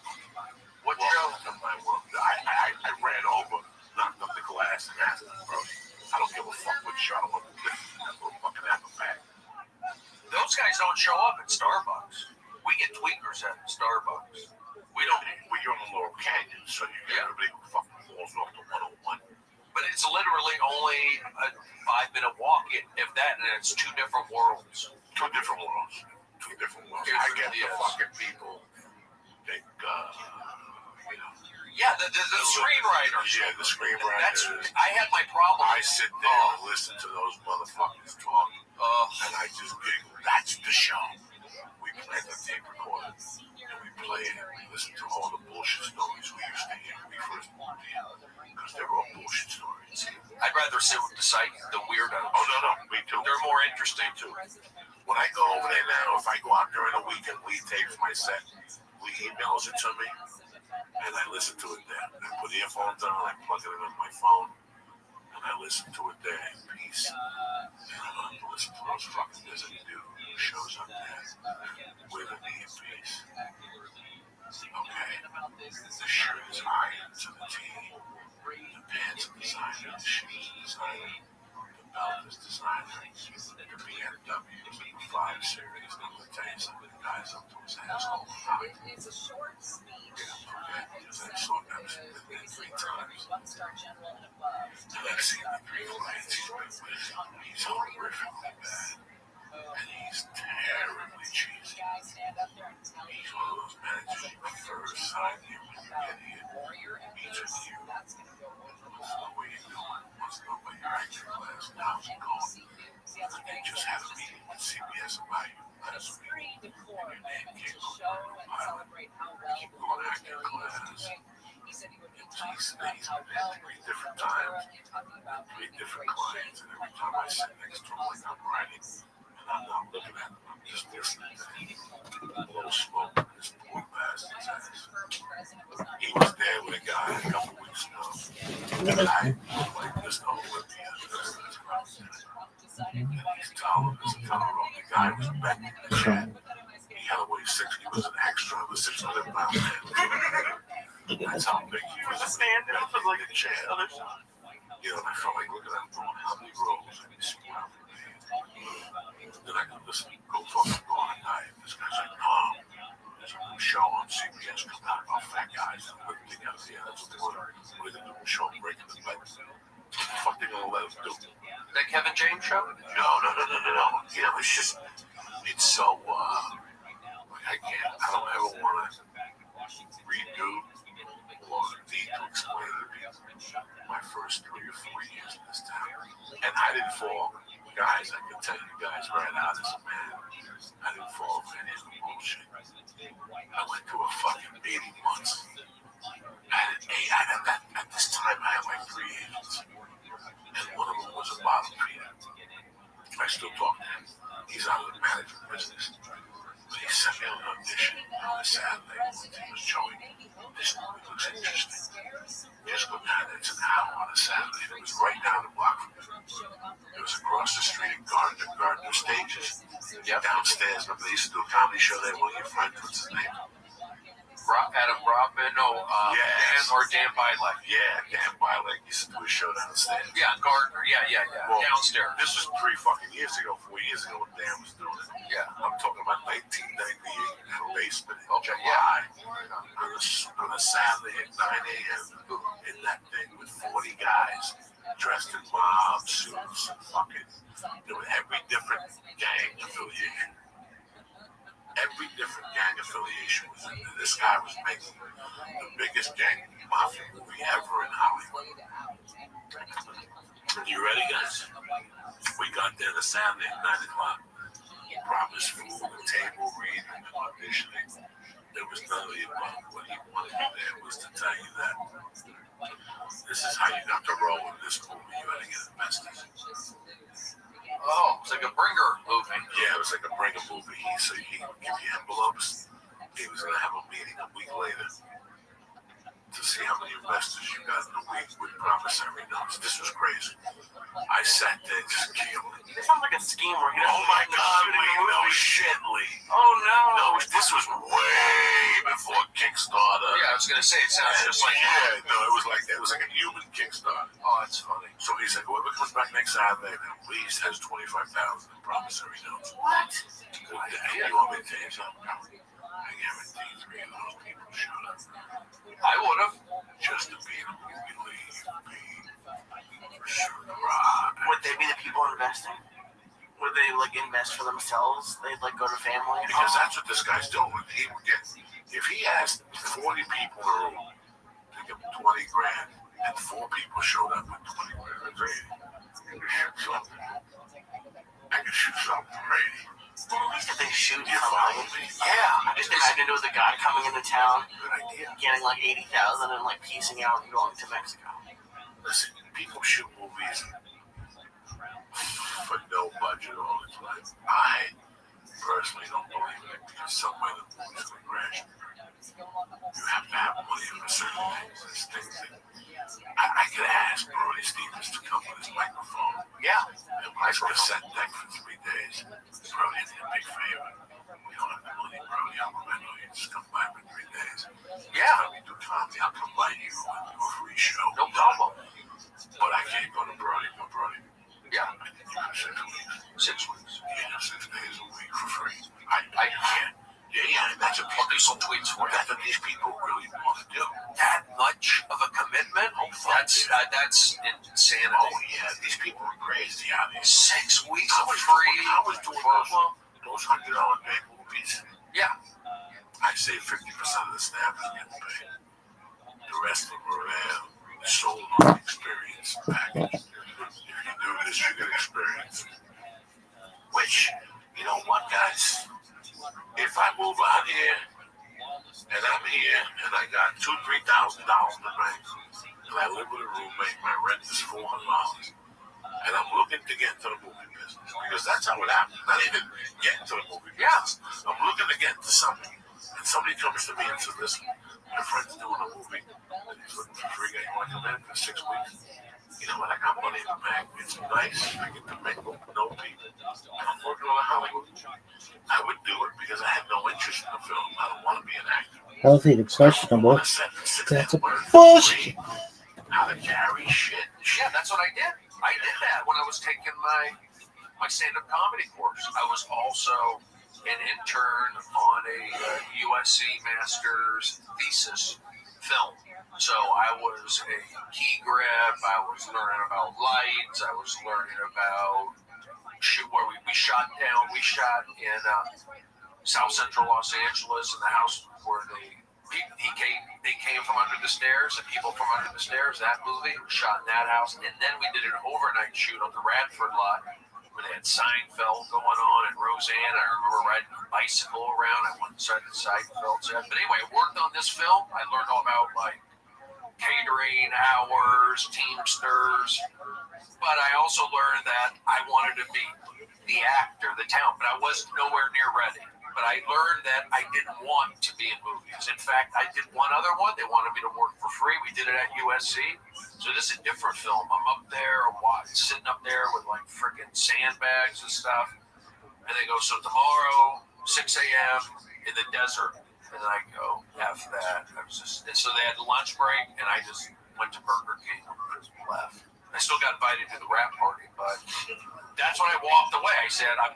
What show? To my world. I ran over, knocked up the glass, and asked him, bro, I don't give a fuck what show. I don't want to listen to that little fucking apple bag. Those guys don't show up at Starbucks. We get tweakers at Starbucks. We don't. Well, you're in the Laurel Canyon, so you get everybody who fucking falls off the 101. But it's literally only a 5-minute walk, if that, and it's two different worlds. Two different worlds. Two different worlds. I get the fucking people think, you know. Yeah, the screenwriters. Yeah, the screenwriters. I had my problem. I sit there and listen to those motherfuckers talk, and I just giggle. That's the show. We play the tape recorder, and we play it, and we listen to all the bullshit stories we used to hear when we first moved here, because they were all bullshit stories. I'd rather sit with the weirdos. Oh, no, me too. They're more interesting, too. When I go over there now, if I go out during the weekend, Lee tapes my set. Lee emails it to me, and I listen to it there. I put earphones on, I plug it in on my phone, and I listen to it there in peace. And I don't have to listen to those fucking Disney dude who shows up there with a knee in peace. Okay, the shirt is ironed to the tee. The pants are designer, the shoes are designer, the belt is designer, the BMW is the 5 Series. I'm going to tell you something, the guy's up to his asshole. It's a short speech. Because I saw him 3 times. And I've seen the 3 flights he's been with. He's horrifically bad. And he's terribly cheesy. He's one of those managers you first sign him when you get here. Meets with you. Wants to know where you're going. Wants to know where your acting class. How's it going? And they just had a meeting with CBS about you last week. And your name came up in the pilot. Keep going acting class. He's been in 3 different times, 3 different clients, and every time I sit next to him like I'm writing, and I'm not looking at him, I'm just listening to him. A little smoke in this poor bastard's ass. He was there with a guy a couple weeks ago, and I like this Olympia. And he's telling us, the guy was bending the chat. He had to weigh 6, he was an extra, he was 600 pounds. That's how big he was. Standing up and like a chair. You know, and I felt like looking at him going, how many rows? And he's sitting around for me. Then I go, listen, go talk to Gordon Knight. This guy's like, no. There's a show on CBS coming out about fat guys that live together. Yeah, that's what they want. What are they going to do? A show breaking the bed. What the fuck they going to let us do? That Kevin James show? No. You know, it's just, it's so, like, I don't ever want to redo or need to explain to people my first 3 or 4 years in this town. And I didn't fall. Guys, I can tell you guys right now, as a man, I didn't fall for any of the bullshit. I went through a fucking 80 months. At this time, I had like 3 agents. And one of them was a bottom feeder. I still talk to him. He's out of the management business. But he sent me an audition on a Saturday. He was showing, this movie looks interesting. Just go down, it's an hour on a Saturday. It was right down the block from me. It was across the street in Gardner Stages. Downstairs, remember they used to do a comedy show there? One of your friends, what's his name? Adam Brobman, no, Dan Bilek. Yeah, Dan Bilek used to do a show downstairs. Yeah, Gardner. Yeah. Well, downstairs. This was 3 fucking years ago, 4 years ago when Dan was doing it. Yeah. I'm talking about 1998 in the basement in Okay, July. On a Saturday at 9 a.m. in that thing with 40 guys dressed in mob suits and fucking doing every different gang affiliation. Every different gang affiliation was in there. This guy was making the biggest gang mafia movie ever in Hollywood. You ready, guys? We got there the Saturday at 9 o'clock. Promised food, a table, reading, and auditioning. There was none of the above. What he wanted to do there was to tell you that this is how you got to roll in this movie. You had to get investors. Oh, it's like a bringer movie. Yeah, it was like a bringer movie. So he would give you envelopes. He was going to have a meeting a week later to see how many investors you got in a week with promissory notes. This was crazy. I sat there just killing. It sounds like a scheme where you Oh my God, Lee, no shit, Lee. Oh no. No, this was way before Kickstarter. Yeah, I was gonna say it sounds just like that. No, it was like that. It was like a human Kickstarter. Oh, that's funny. So he's like, whoever comes back next Saturday, Lee has 25,000 in promissory notes. What? You want me to tell you something? I guarantee 3 of those people showed up. I would have. Just to be in a movie, Lee. For sure. Rob. Would they be the people investing? Would they like invest for themselves? They'd like go to family? Because that's what this guy's doing. He would get, if he asked 40 people in a room to give him 20 grand, and 4 people showed up with 20 grand, that's Brady. I can shoot something. I can shoot something, Brady. Well, at least if they shoot You follow me? Yeah. I just imagine it was a guy coming into town, Good idea. getting like 80,000 and like piecing out and going to Mexico. Listen, people shoot movies for no budget all the time. I personally don't believe it because somewhere the movie's going to crash. You have to have money for certain things. There's things that I could ask Brody Stevens to come with his microphone. Yeah. And I could set deck for 3 days. Brody did a big favor. We don't have the money, Brody. I'll remember you. Just come by for 3 days. Yeah. Let me do comedy. I'll come by you and do a free show. No problem. But I can't go to Brody. No, Brody. Yeah. I can do 6 weeks. 6 weeks. Yeah, 6 days a week for free. I can't. Yeah, that's a I'll do some tweets for you. That's what these people really want to do. That much of a commitment? That's insanity. Oh yeah, these people are crazy out here. 6 weeks I of was free. doing those $100 big movies. Yeah. I say 50% of the staff is getting paid. The rest of them are sold on the experience package. If you do this, you get experience. Which, you know what, guys? If I move out here and I'm here and I got $2,000-3,000 in the bank and I live with a roommate, my rent is $400, and I'm looking to get into the movie business because that's how it happens. Not even get into the movie business. I'm looking to get into something, and somebody comes to me and says, "Listen, my friend's doing a movie and he's looking for free. You want to come in for 6 weeks?" You know what? I got money in the bank. It's nice. I get to mingle with no people. I'm working on a Hollywood. I would do it because I had no interest in the film. I don't want to be an actor. Healthy to questionable. That's a bullshit. How to carry shit. Yeah, that's what I did. I did that when I was taking my stand-up comedy course. I was also an intern on a USC master's thesis film. So I was a key grip. I was learning about lights. I was learning about where we shot down. We shot in South Central Los Angeles in the house where they came from under the stairs, and people from under the stairs. That movie was shot in that house, and then we did an overnight shoot on the Radford lot where they had Seinfeld going on and Roseanne. I remember riding a bicycle around. I went inside the Seinfeld set. But anyway, I worked on this film. I learned all about like catering, hours, Teamsters. But I also learned that I wanted to be the actor, the talent, but I was nowhere near ready. But I learned that I didn't want to be in movies. In fact, I did one other one. They wanted me to work for free. We did it at USC. So this is a different film. I'm up there, sitting up there with like freaking sandbags and stuff. And they go, so tomorrow, 6 a.m. in the desert. And then I go, F that. I was just, and so they had the lunch break, and I just went to Burger King and left. I still got invited to the wrap party, but that's when I walked away. I said, I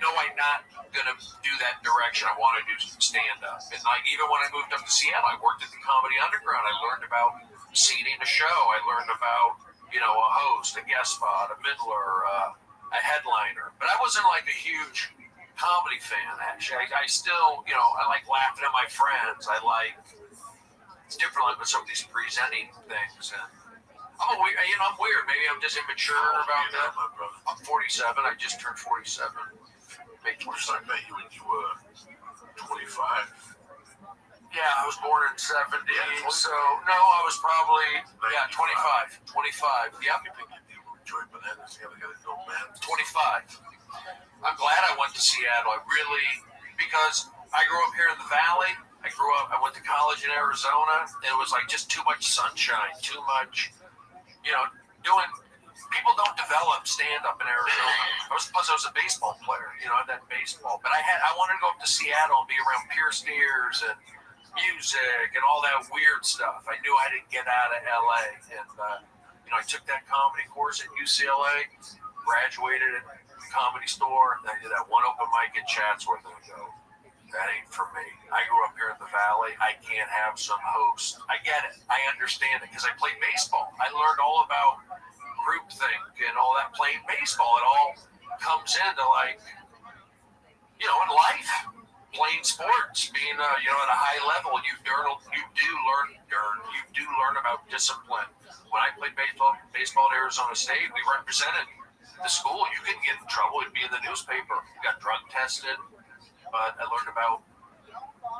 know I'm not gonna do that direction. I want to do stand up. And like even when I moved up to Seattle, I worked at the Comedy Underground. I learned about seating a show. I learned about, a host, a guest spot, a middler, a headliner. But I wasn't like a huge comedy fan, actually. I still, I like laughing at my friends. It's different with some of these presenting things. And I'm weird. Maybe I'm just immature about that. I'm 47. I just turned 47. May 27. I met you when you were 25. Yeah, I was born in 70. So, no, I was probably, 25. 25. Yep. 25. I'm glad I went to Seattle. Because I grew up here in the Valley. I went to college in Arizona. And it was like just too much sunshine, too much, people don't develop stand-up in Arizona. Plus I was a baseball player, that baseball. But I wanted to go up to Seattle and be around Pierce Steers and music and all that weird stuff. I knew I didn't get out of LA. And, I took that comedy course at UCLA, graduated at the Comedy Store, and I did that one open mic at Chatsworth, and I go, that ain't for me. I grew up here in the Valley. I can't have some host. I get it. I understand it because I played baseball. I learned all about groupthink and all that playing baseball. It all comes into in life, playing sports, being at a high level. You do learn about discipline. When I played baseball at Arizona State, we represented the school. You couldn't get in trouble. It'd be in the newspaper. You got drug tested, but I learned about,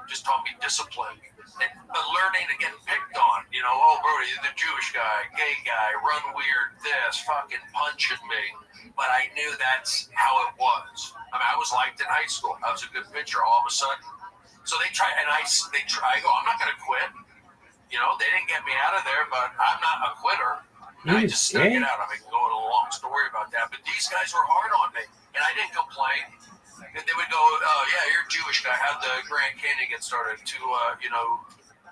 just taught me discipline. But learning to get picked on, Brody, the Jewish guy, gay guy, run weird, this, fucking punching me. But I knew that's how it was. I was liked in high school. I was a good pitcher all of a sudden. So they try, and I go, I'm not going to quit. They didn't get me out of there, but I'm not a quitter. And I just stuck it out. I mean, going a long story about that. But these guys were hard on me, and I didn't complain. And they would go, oh, yeah, you're a Jewish guy. How'd the Grand Canyon get started? Two,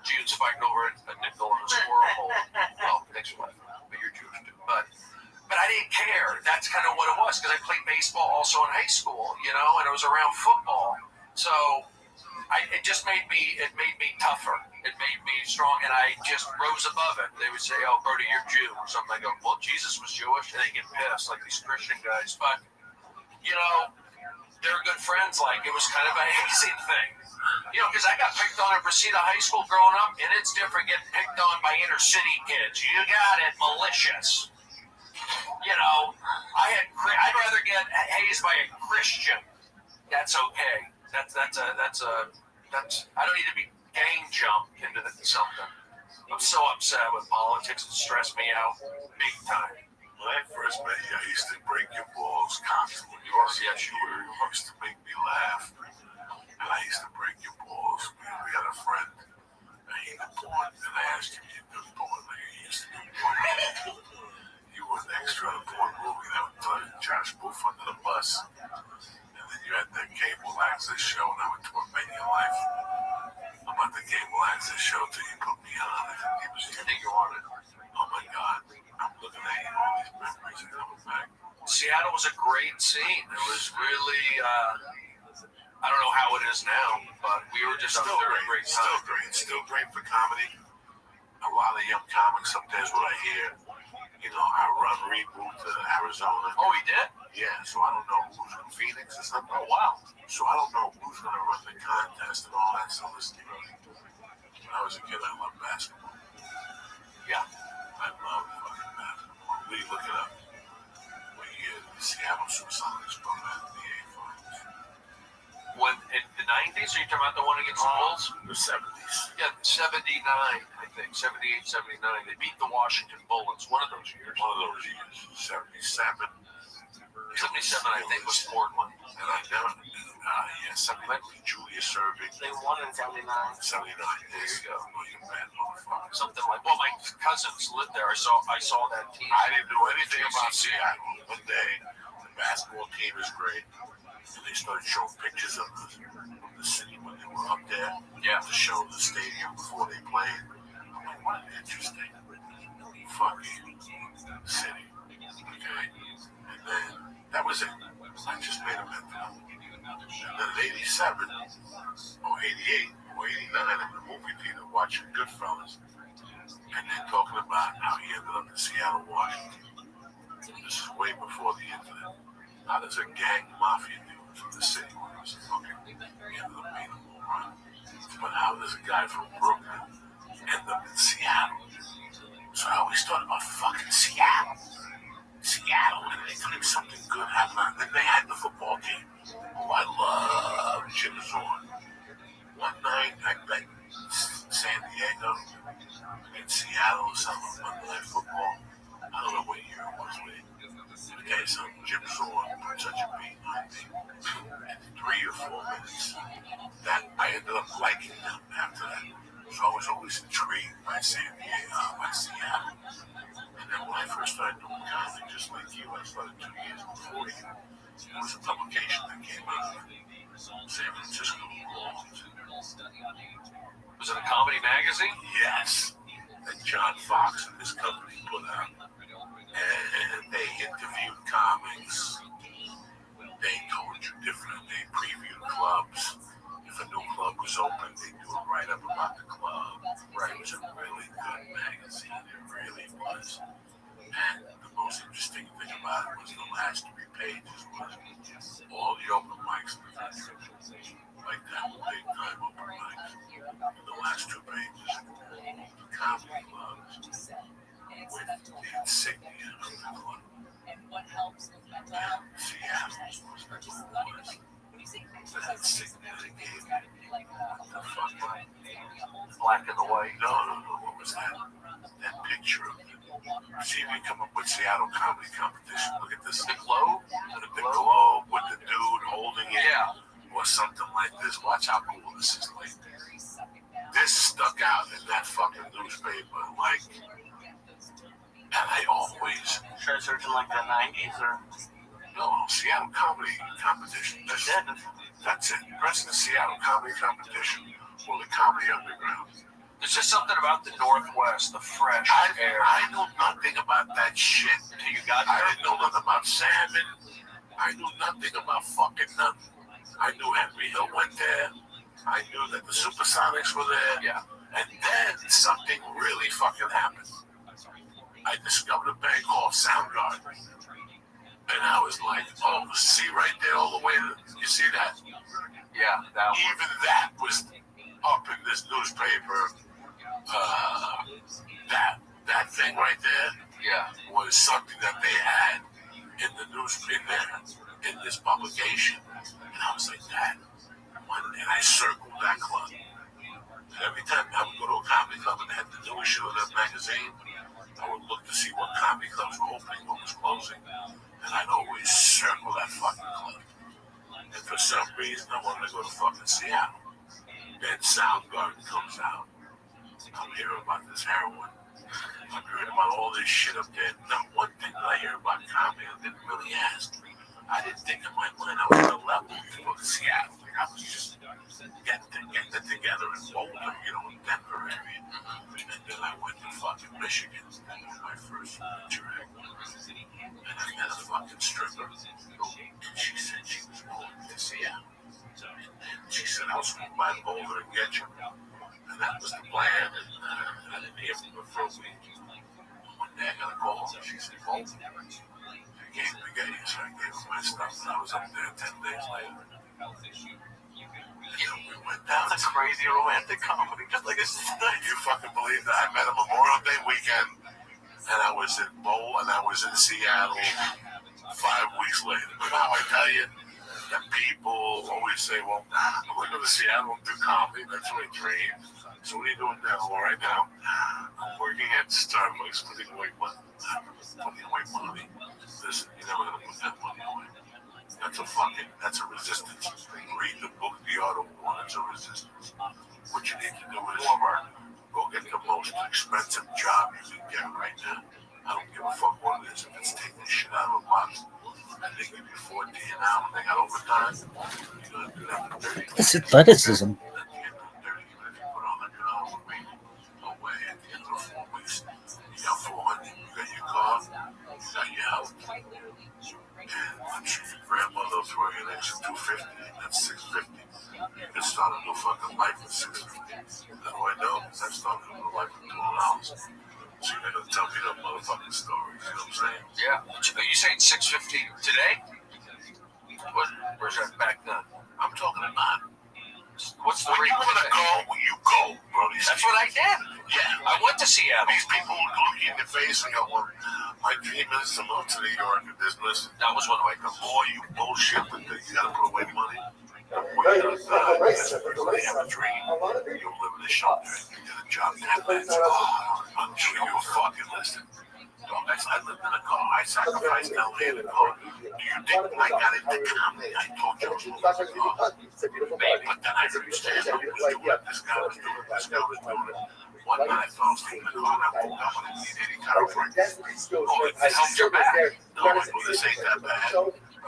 Jews fighting over a nickel and a squirrel hole. Well, thanks for laughing, but you're Jewish too. But I didn't care. That's kind of what it was, because I played baseball also in high school, and it was around football. So it just made me tougher. It made me strong, and I just rose above it. They would say, oh, Brody, you're Jew or something. I go, well, Jesus was Jewish, and they get pissed, like these Christian guys. But, they're good friends. Like, it was kind of a hazing thing. Because I got picked on at Reseda High School growing up, and it's different getting picked on by inner city kids. You got it, malicious. I'd rather get hazed by a Christian. That's okay. That's I don't need to be gang jumped into something. I'm so upset with politics. It stressed me out big time. When I first met you, I used to break your balls constantly. Yes, you were. You used to make me laugh. And I used to break your balls. We had a friend, and he did porn, and I asked him, you do porn like he used to do porn. You were an extra in a porn movie that would throw Josh Booth under the bus. And then you had that cable access show, and I would torment your life. I'm at the cable access show till you put me on. I think you on it. Oh my God. I'm looking at you, all these memories are coming back. Seattle was a great scene. It was really, I don't know how it is now, but we were just still there a great time. Still great for comedy. A lot of young comics, sometimes what I hear, I run reboot to Arizona. Oh, he did? Yeah, so I don't know who's from Phoenix or something. Oh, wow. So I don't know who's going to run the contest and all that. So listen, when I was a kid, I loved basketball. Yeah. I love fucking basketball. We look it up. What year the Seattle Supersonics won the NBA Finals? When in the 90s, are you talking about the one against the Bulls? The 70s. Yeah, 79, I think. 78, 79. They beat the Washington Bullets one of those years. 77. 77, I think, was Portland. And I never, 79 was Julius Erving. They won in 79. 79. There you go. Oh, you bad motherfucker. Something like, well, my cousins lived there. I saw that team. I didn't know anything about Seattle. One day, the basketball team is great. And they started showing pictures of the city when they were were up there to show the stadium before they played. I'm like, what an interesting fucking city. Okay? And then that was it. I just made a mental. And then in 87 or 88 or 89, I'm in the movie theater watching Goodfellas. And they're talking about how he ended up in Seattle, Washington. This is way before the internet. How does a gang mafia dude from the city when he was a fucking ended up being a moron? But how does a guy from Brooklyn end up in Seattle? So I always thought about fucking Seattle. Seattle, and anytime something good happened, then they had the football team. Oh, I love Jim Zorn. One night, I bet San Diego against Seattle or something, Monday Night Football. I don't know what year it was, but okay, so Jim Zorn put such a beat on me in 3 or 4 minutes that I ended up liking them after that. So I was always intrigued by San Diego, by Seattle. And then when I first started doing comedy, just like you, I started 2 years before you. There was a publication that came out of San Francisco. Was it a comedy magazine? Yes. That John Fox and his company put out. And they interviewed comics. They told you different. They previewed clubs. If a new club was open, they do a write-up about the club. Right. It was a really good magazine. It really was. And the most interesting thing about it was the last 3 pages was all the open mics in the country. Like that big time open mics. And the last 2 pages, the comedy clubs with the insignia of the club. And Seattle was the club. That insignia they gave the fucking Black and the white. No. What was that? That picture of it. See, we come up with Seattle comedy competition. Look at this. The globe? The globe with the dude holding it. Yeah. Or something like this. Watch how cool this is. Like, this stuck out in that fucking newspaper. Like, and I always. Sure, searching like the 90s or. No, Seattle comedy competition. That's it. President Seattle comedy competition or the comedy underground. There's just something about the Northwest, the fresh air. I know nothing about that shit. Till you got I there. didn't know nothing about salmon. I knew nothing about fucking nothing. I knew Henry Hill went there. I knew that the Supersonics were there. Yeah. And then something really fucking happened. I discovered a band called Soundgarden. And I was like, oh, see right there all the way to, you see that? Yeah, that one. Even that was up in this newspaper. That thing right there was something that they had in the in this publication. And I was like, that one, and I circled that club. And every time I would go to a comedy club and they had the new issue of that magazine, I would look to see what comedy clubs were opening, what was closing. And I'd always circle that fucking club. And for some reason, I wanted to go to fucking Seattle. Then Soundgarden comes out. I'm hearing about this heroin. I'm hearing about all this shit up there. Not one thing that I hear about comedy I didn't really ask. I didn't think in my mind I was on a level before Seattle. Like I was just getting it together in Boulder, in Denver area. And then I went to fucking Michigan. That was my first interact. And I met a fucking stripper. And she said she was going to Seattle. And she said, I'll swing by Boulder and get you. And that was the plan. And I didn't hear from her for a week. One day I got a call. She said, Boulder. I gave her spaghetti, so I gave her my stuff. And I was up there 10 days later. We went down. That's a crazy romantic comedy, just like this. You fucking believe that? I met him Memorial Day weekend, and I was in Seattle 5 weeks later. But now I tell you, that people always say, well, I'm going to go to Seattle and do comedy. That's my dream. So what are you doing now? Well, right now, I'm working at Starbucks, putting away money. Listen, you're never going to put that money away. That's a resistance. Read the book, The Art of War. It's a resistance. What you need to do is go get the most expensive job you can get right now. I don't give a fuck what it is. If it's taking shit out of a box and they give you 14 an hour and they got overtime, you're going to do that for 30. It's athleticism. tell me the motherfucking stories. You know what I'm saying? Yeah. Are you saying 6:50 today? Where's that back then? I'm talking about. What's the When rate you want to today? go, when you go, bro. That's what I did. Yeah. I went to Seattle. These people look you in the face and go, well, my dream is to move to New York and business. That was one way. Boy, you bullshit with that. You gotta put away money. Boy, you really have a dream. You live in a shelter. You get a job. I'm sure you fucking listen. I lived in a car. I sacrificed LA in a car. Do you think I got into comedy? I told you I was moving to car. But then I understand what was doing it. This guy was doing it. This guy was doing it. One night I fell asleep in the car and I woke up and I needed any chiropractor. Oh, it helped your back. No, well, this ain't that bad.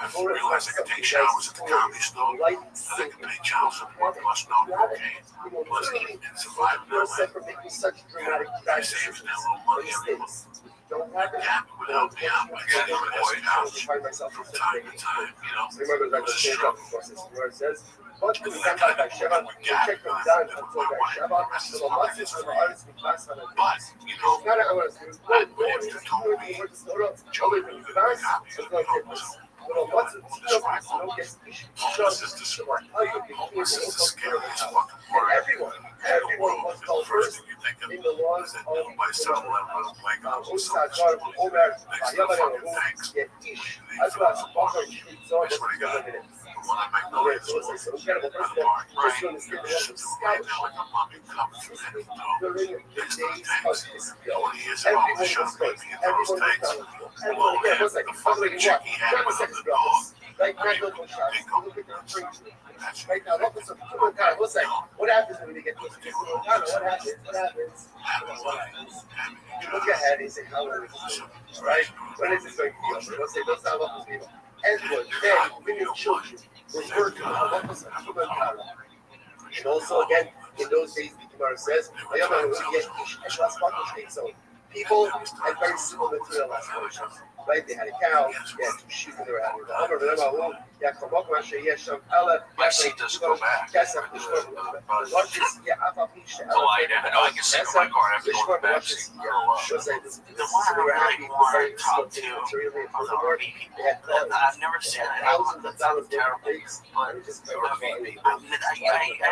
I realized I could take showers at the comedy store, and I could pay child support, plus no cocaine, plus eat and survive in LA. I saved that little money every month. That would help me out by sitting on his couch from time to time, you know. It was a struggle. And then I kind of with Gap, with my wife, the rest of my history. But, you know, my manager told me, Joey, you're going to be happy to be homeless. Describe homeless. Homeless is the sport. Homeless is the scariest fucking word in the world. The first thing you think of is that nobody said 11 little blanket on something. Next to the fucking tanks. They fill out some water. I swear to God. The one I make noise on the park. Right. Just right now like a mummy coming from head to toe. Next to the tanks. 20 years ago, the shop made me into those tanks. Well, man, the fucking chick he had with him, the dog. Like Michael right now, what happens when they get to the what happens? Look ahead and say, how will it do? Right? When is this going to be? They'll say, those are what people. Everyone, men, women, children, were working on what and also, again, in those days, the Gemara says, people had very similar material aspirations. Right? They had a cow, they had 2 sheep, and they were having My seat doesn't go back. Collide. I know I can sit in my car and have to go to the back seat. The one I really want to talk to are the RV people. I've never seen it. That sounds terrible. But I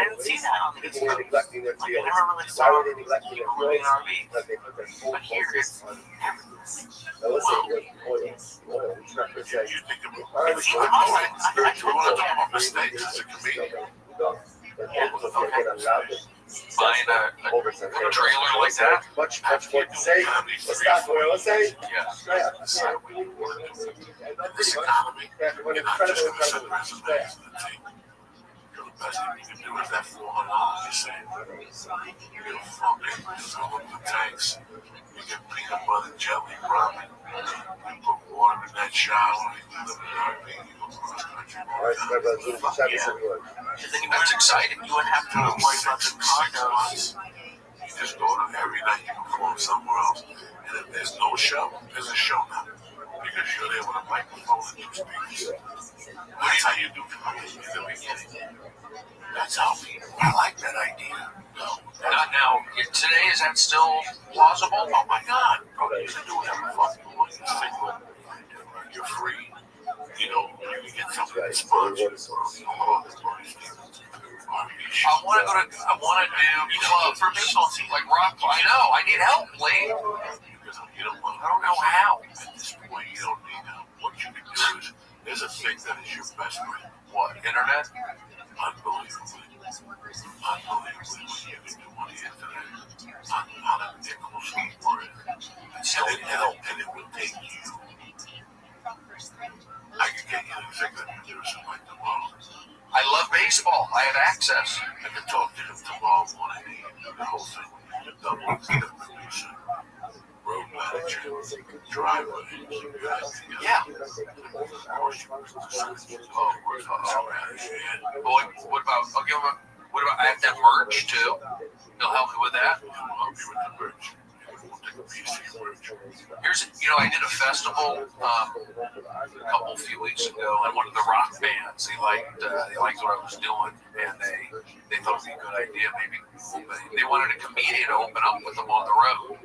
didn't see that on the Instagram. Like, I never really saw people living in RV. But here it's Mistakes as a comedian. Buying a trailer like that? Much more to say. Let's say. Yeah. This economy, you're not just going to send the resumes to the team. The best thing you can do is that $400 you save. You'll fucking fill up the tanks. You get peanut butter, jelly, ramen. You put water in that shower. You live in an RV. You go cross country. That's exciting. You wouldn't have to worry about the condos. You just go to every night you perform somewhere else. And if there's no show, there's a show now. Because you're there with a microphone and 2 speakers. That's how you do comedy in the beginning. That's how I like that idea. Not now. Today, is that still plausible? Oh my God. Bro, you can do whatever the fuck you want. You're free. You know, you can get something that's sponsored. I want to do clubs for baseball team like rock. I know. I need help, Lee. You don't want. I don't know how. At this point, you don't need help. What you can do is, there's a thing that is your best friend. What? Internet? Unbelievably. Unbelievably, what you can do on the internet. On a nickel for it. And it will take you. I can get you an executive producer like tomorrow. I love baseball. I have access. I can talk to him tomorrow morning. The whole thing. The double executive producer. Road manager, driver, Yeah. What about? I'll give him. What about? I have to have merch too. He'll help me with that. He'll help you with the merch. We'll take a piece of your merch. Here's, I did a festival a few weeks ago, and one of the rock bands they liked what I was doing, and they thought it'd be a good idea. Maybe they wanted a comedian to open up with them on the road.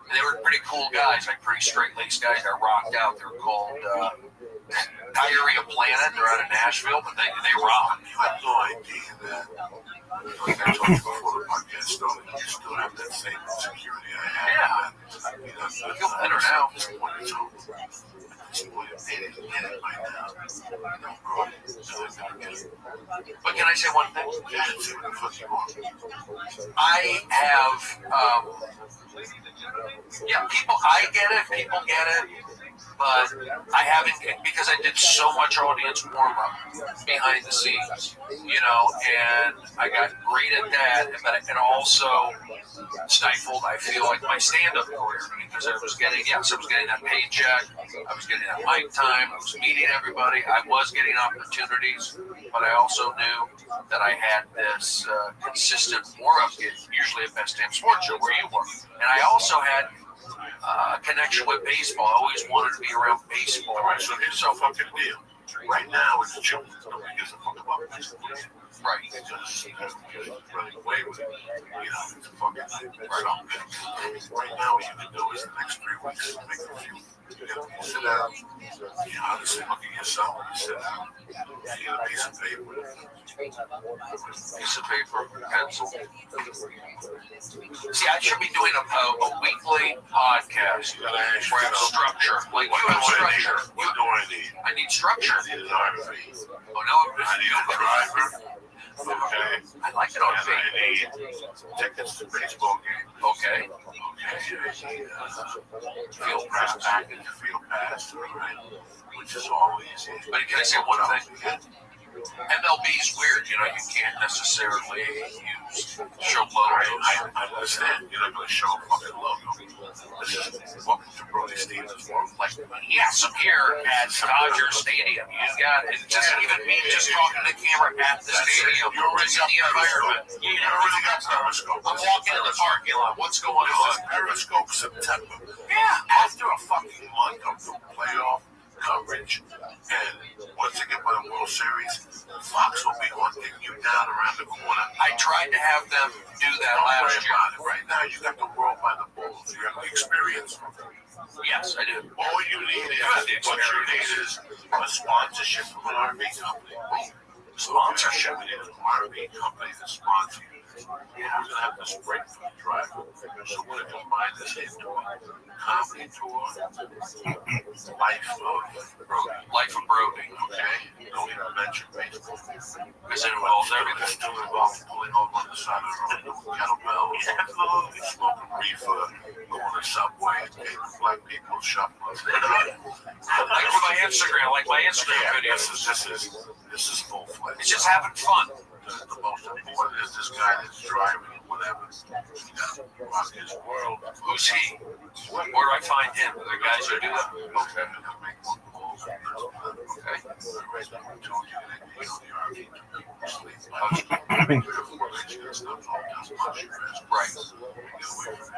And they were pretty cool guys, like pretty straight-laced guys that rocked out. They were called Diarrhea Planet. They're out of Nashville, but they rock. You have no idea that, like I told you before the podcast started, you still have that same security I had. Yeah. I mean, that's I feel better now. At this point, it's over. At this point, they didn't get it by now. You know, bro, they're gonna get it. But can I say one thing? Yeah, see what the fuck you want. I have, I get it, people get it, but I haven't, because I did so much audience warm-up behind the scenes, and I got great at that, but it also stifled, I feel like, my stand-up career, because I was getting that paycheck, I was getting that mic time, I was meeting everybody, I was getting opportunities, but I also knew that I had this consistent warm-up gig, usually at Best Damn Sports Show, where you were, and I also had a connection with baseball. I always wanted to be around baseball. All right, so here's the fucking deal. Right now, it's June. Nobody gives a fuck about baseball. Right. Because running away with it. It's fucking right. Right now, what you can do is the next 3 weeks, make a few. You sit down. Obviously, look at yourself. You sit down. You get a piece of paper. Piece of paper, pencil. See, I should be doing a weekly podcast where I have structure. Like you have structure. What do I need? I need structure. I need an RV. Oh no, I need a driver. Okay. I like it on And I need tickets to baseball games. Okay. I need field pass package, field pass, right? Which is always easy. But can I say one thing? MLB is weird, you can't necessarily show logos. I understand. You're not going to show a fucking logo. This is welcome to Brody Stevens' world. Like, yes, I'm here at Dodger Stadium. You got it. Just even me just talking to the camera at the stadium. You already got the environment. You already got Periscope. I'm walking in the parking lot. What's going on? Periscope September. Yeah. After a fucking month of the playoff coverage, and once they get by the World Series, Fox will be hunting you down around the corner. I tried to have them do that last year. Right now, you got the world by the balls. You have the experience. Yes, I do. All you need is a sponsorship from an RV company. Sponsorship. You need an RV company to sponsor you. We're going to have this break from the driver. So we're going to combine this into a comedy tour, Life of Brody, okay? Don't even mention baseball. Because it involves everything. It's still involved pulling over on the side of the road, doing kettlebells, smoking reefer, going to Subway, taking black people shuffling. Like my Instagram videos. This is full-fledged. It's just having fun. The most important is this guy that's driving whatever. Rock his world. Who's he? Where do I find him? The guys who do that. Okay. Right.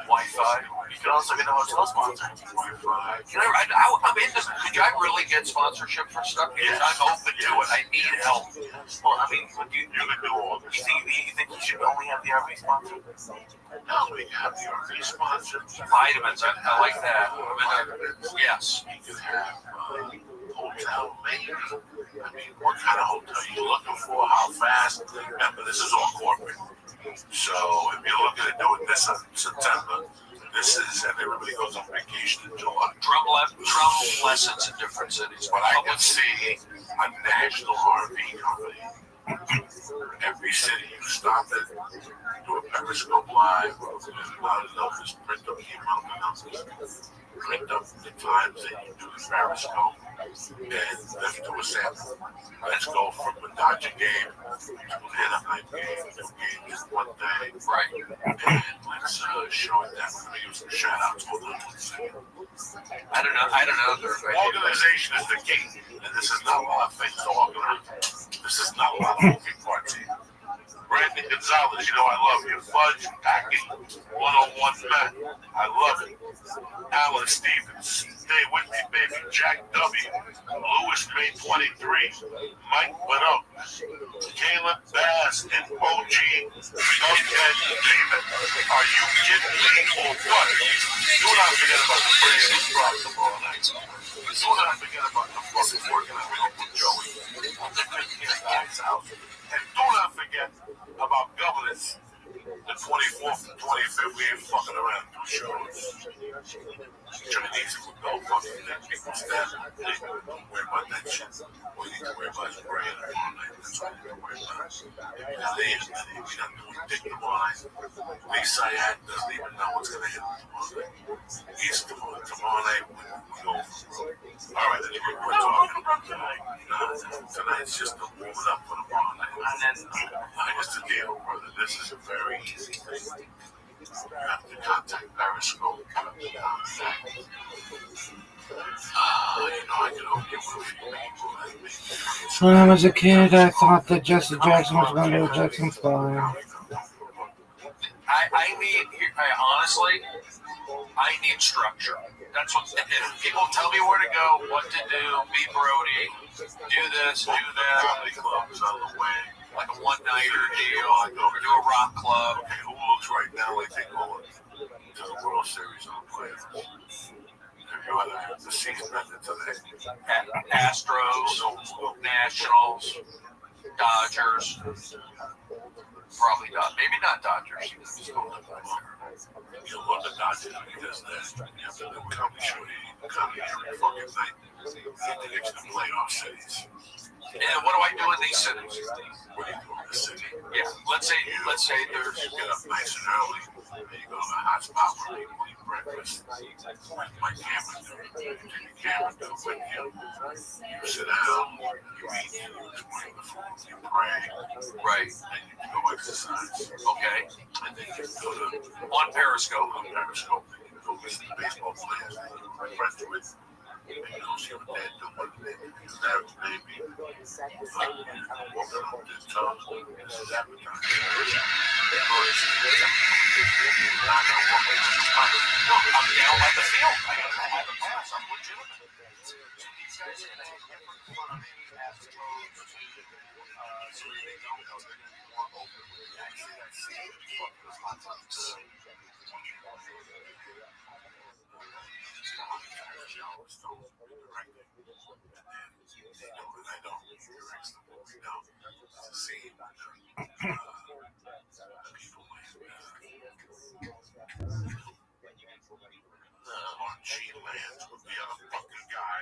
Wi-Fi. You can also get a hotel sponsor. I'm into. Could I really get sponsorship for stuff? Because I'm open to it. I need help. Well, I mean, You can do all this. you think you should only have the RV sponsor? No, we have the RV sponsor. Vitamins. I like that. Yes. You can have hotel maybe. I mean, what kind of hotel are you looking for? How fast? Remember, this is all corporate. So if you're looking at doing this in September, this is, and everybody goes on vacation in July. Drum lessons in different cities. But I can see a national RV company. Every city you stop at, do a Periscope Live, just print up the amount of numbers, print up the times that you do the Periscope, and let's do a sample. Let's go from a Dodger game to an Anaheim game. 2 games one day, right? And let's show it that. We're going to use some shout outs. Hold on 1 second. I don't know. Organization is the key, and this is not a lot of things to organize. This is not a lot of moving parts here. Brandon Gonzalez, I love you. Fudge, packing, 101 men. I love it. Alan Stevens. Stay with me, baby. Jack W. Lewis May 23. Mike Widow. Caleb Bass and OG Buckhead David. Are you kidding me or what? Do not forget about the Braves drop tomorrow night. Do not forget about the fucking working on Uncle Joey. Guys out. And do not forget about governors. The 24th and 25th, we ain't fucking around. 2 shows. Chinese food, no fucking that people stand. Don't worry about that shit. All you need to worry about is praying all night. That's all you need to worry about. We got doing dick tomorrow night. Lee Syed doesn't even know what's going to hit tomorrow night. He's tomorrow night. We go for it. All right, anyway, we're talking about tonight. Tonight's just a warming up for tomorrow night. And then, here's the deal, brother. This is a very easy thing. You have to contact Periscope. I can only give a few people. When I was a kid, I thought that Jesse Jackson was going to do Jackson's Fine. Honestly, I need structure. That's what, if people tell me where to go, what to do, be Brody, do this, do that. Comedy clubs on the way. Like a one-nighter deal, or do a rock club. Okay, who looks right now like they go to the World Series on the playoffs? Have you had the season ended today? Astros, Nationals, Dodgers. Probably not. Maybe not Dodgers. You love the Dodgers because you have to do a comedy show every fucking night. You have to get to the playoff cities. And what do I do in these cities? What do you do in the city? Yeah, let's say there's. You get up nice and early, and you go to the hot spot where people eat breakfast. Like my camera do. You take your camera do with you. You sit down, you eat, you explain the food, you pray. Right. And you go exercise. Okay. And then you go to on Periscope. And you go listen to baseball players that you're friends with. And you don't see what they're doing. Because that maybe walking up this tongue. This is advertising. No, I'm down by the field. I have a pass. I'm legitimate. So these guys are going to have different fun of me as opposed to so they don't know they're going to be more open with the guys that I see. Fuck those hot dogs. Gene Lance with the other fucking guy,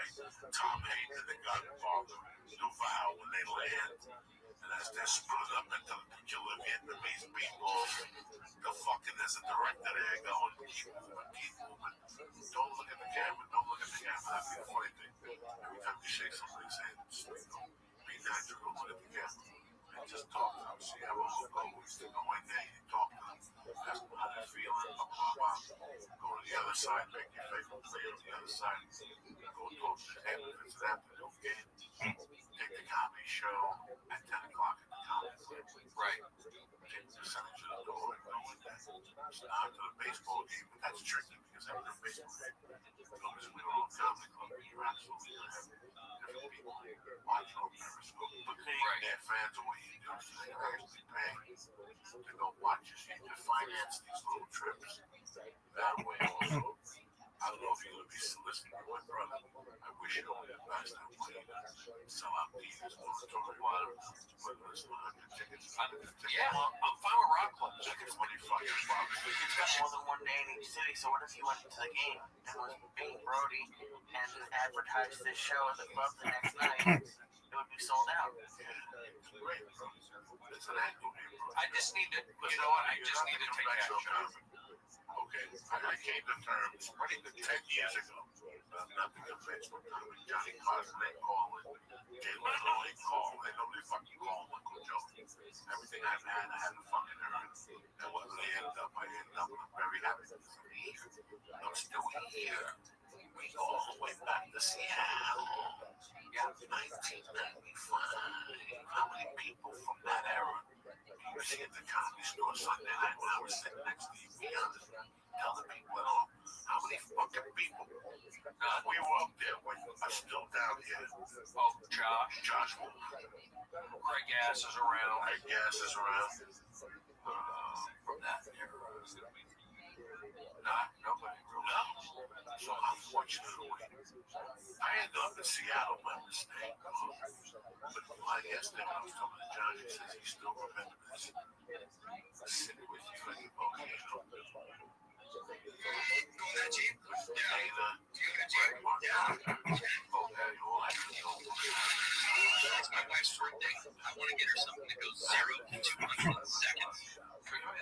Tom Hayden, and the Godfather, Duval, when they land. And as they're split up into the killer Vietnamese people, the fucking, there's a director there going, keep moving. Don't look at the camera, don't look at the camera. That'd be the funny thing. Every time you shake somebody's hand, be natural, don't look at the camera. And just talk to them, see how it goes. Go in there, you talk to them, ask them how they're feeling, blah, blah, blah. Go to the other side, make your favorite player on the other side. Go talk to them if it's an afternoon game. Take the comedy show at 10 o'clock at the comedy club. Right. Take the percentage of the door and go in there. It's not to the baseball game, but that's tricky because after a baseball game, because we don't own comedy club, you're absolutely going to have different people watching on Periscope. But they're fans of what you do, so they can actually pay to go watch you. So you can finance these little trips that way also. I don't know if you're going to be listening to my brother. I wish you only the best. I want you to sell out these auditorium. Whether it's 100 tickets, 100 tickets. Yeah, I'm fine with rock clubs. Tickets, $25. He's got more than one day in each city, so what if he went to the game and was being Brody and advertised this show at the club the next night? It would be sold out. Great, bro. It's an angle here, bro. I just need to, you know what? I just need to take that show. Okay, I came to terms 10 years ago. Not the conventional time. Johnny Carson ain't calling. Jay Leno ain't calling. Ain't nobody fucking calling Uncle Joe. Everything I've had, I had to fucking earn. And when they ended up, I ended up. I'm very happy because I'm here. I'm still here. We go all the way back to Seattle. Yeah, 1995. How many people from that era you see at the Comedy Store Sunday night when I was sitting next to you? Be honest. Tell the people at home how many many fucking people. We were up there when I'm still down here. Oh, Josh Wolf. Craig Gass is around. From that era. Nobody really. No. So unfortunately, I ended up in Seattle by mistake. But I guess that I was talking to Josh, he says he still remembers sitting with you at the volcano. That Jeep? Dana, Yeah. okay, all that. It's my wife's birthday. I want to get her something that goes 0 to 200 in seconds. Is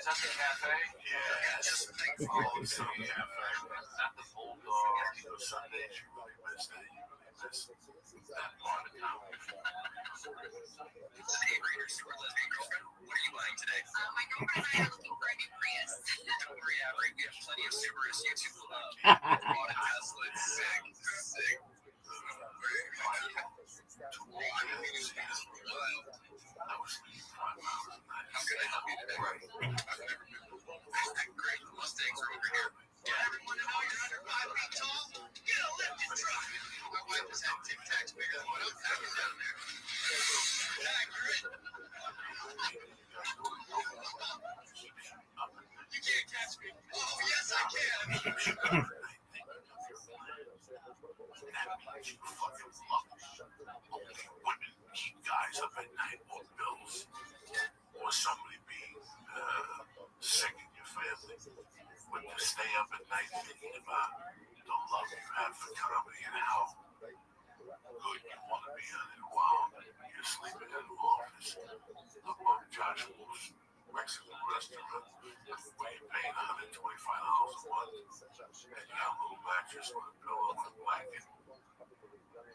that the cafe? Yeah, Just a thing. oh, it's some cafe. Not the Bulldog. Those Sundays you really miss that. You really miss that part of town. Hey, Raider, super lesbian girlfriend. What are you buying today? My girlfriend and I are looking for a new Prius. Don't worry, Avery. We have plenty of Subarus YouTube will love. Bought a Tesla. It's sick. Sick. How can I help you today? Great. Mustangs are over here. Yeah, everyone to know you're under 5 feet tall? Get a lifted truck. My wife was having Tic Tacs bigger than what I'm packing down there. Accurate. You can't catch me. Oh, yes, I can. Women keep guys up at night or bills or somebody being sick in your family. But to stay up at night thinking about the love you have for comedy and how good you want to be on it while you're sleeping in the office above Josh Wolf's Mexican restaurant where you're paying $125 a month and you have a little mattress with a pillow and a blanket.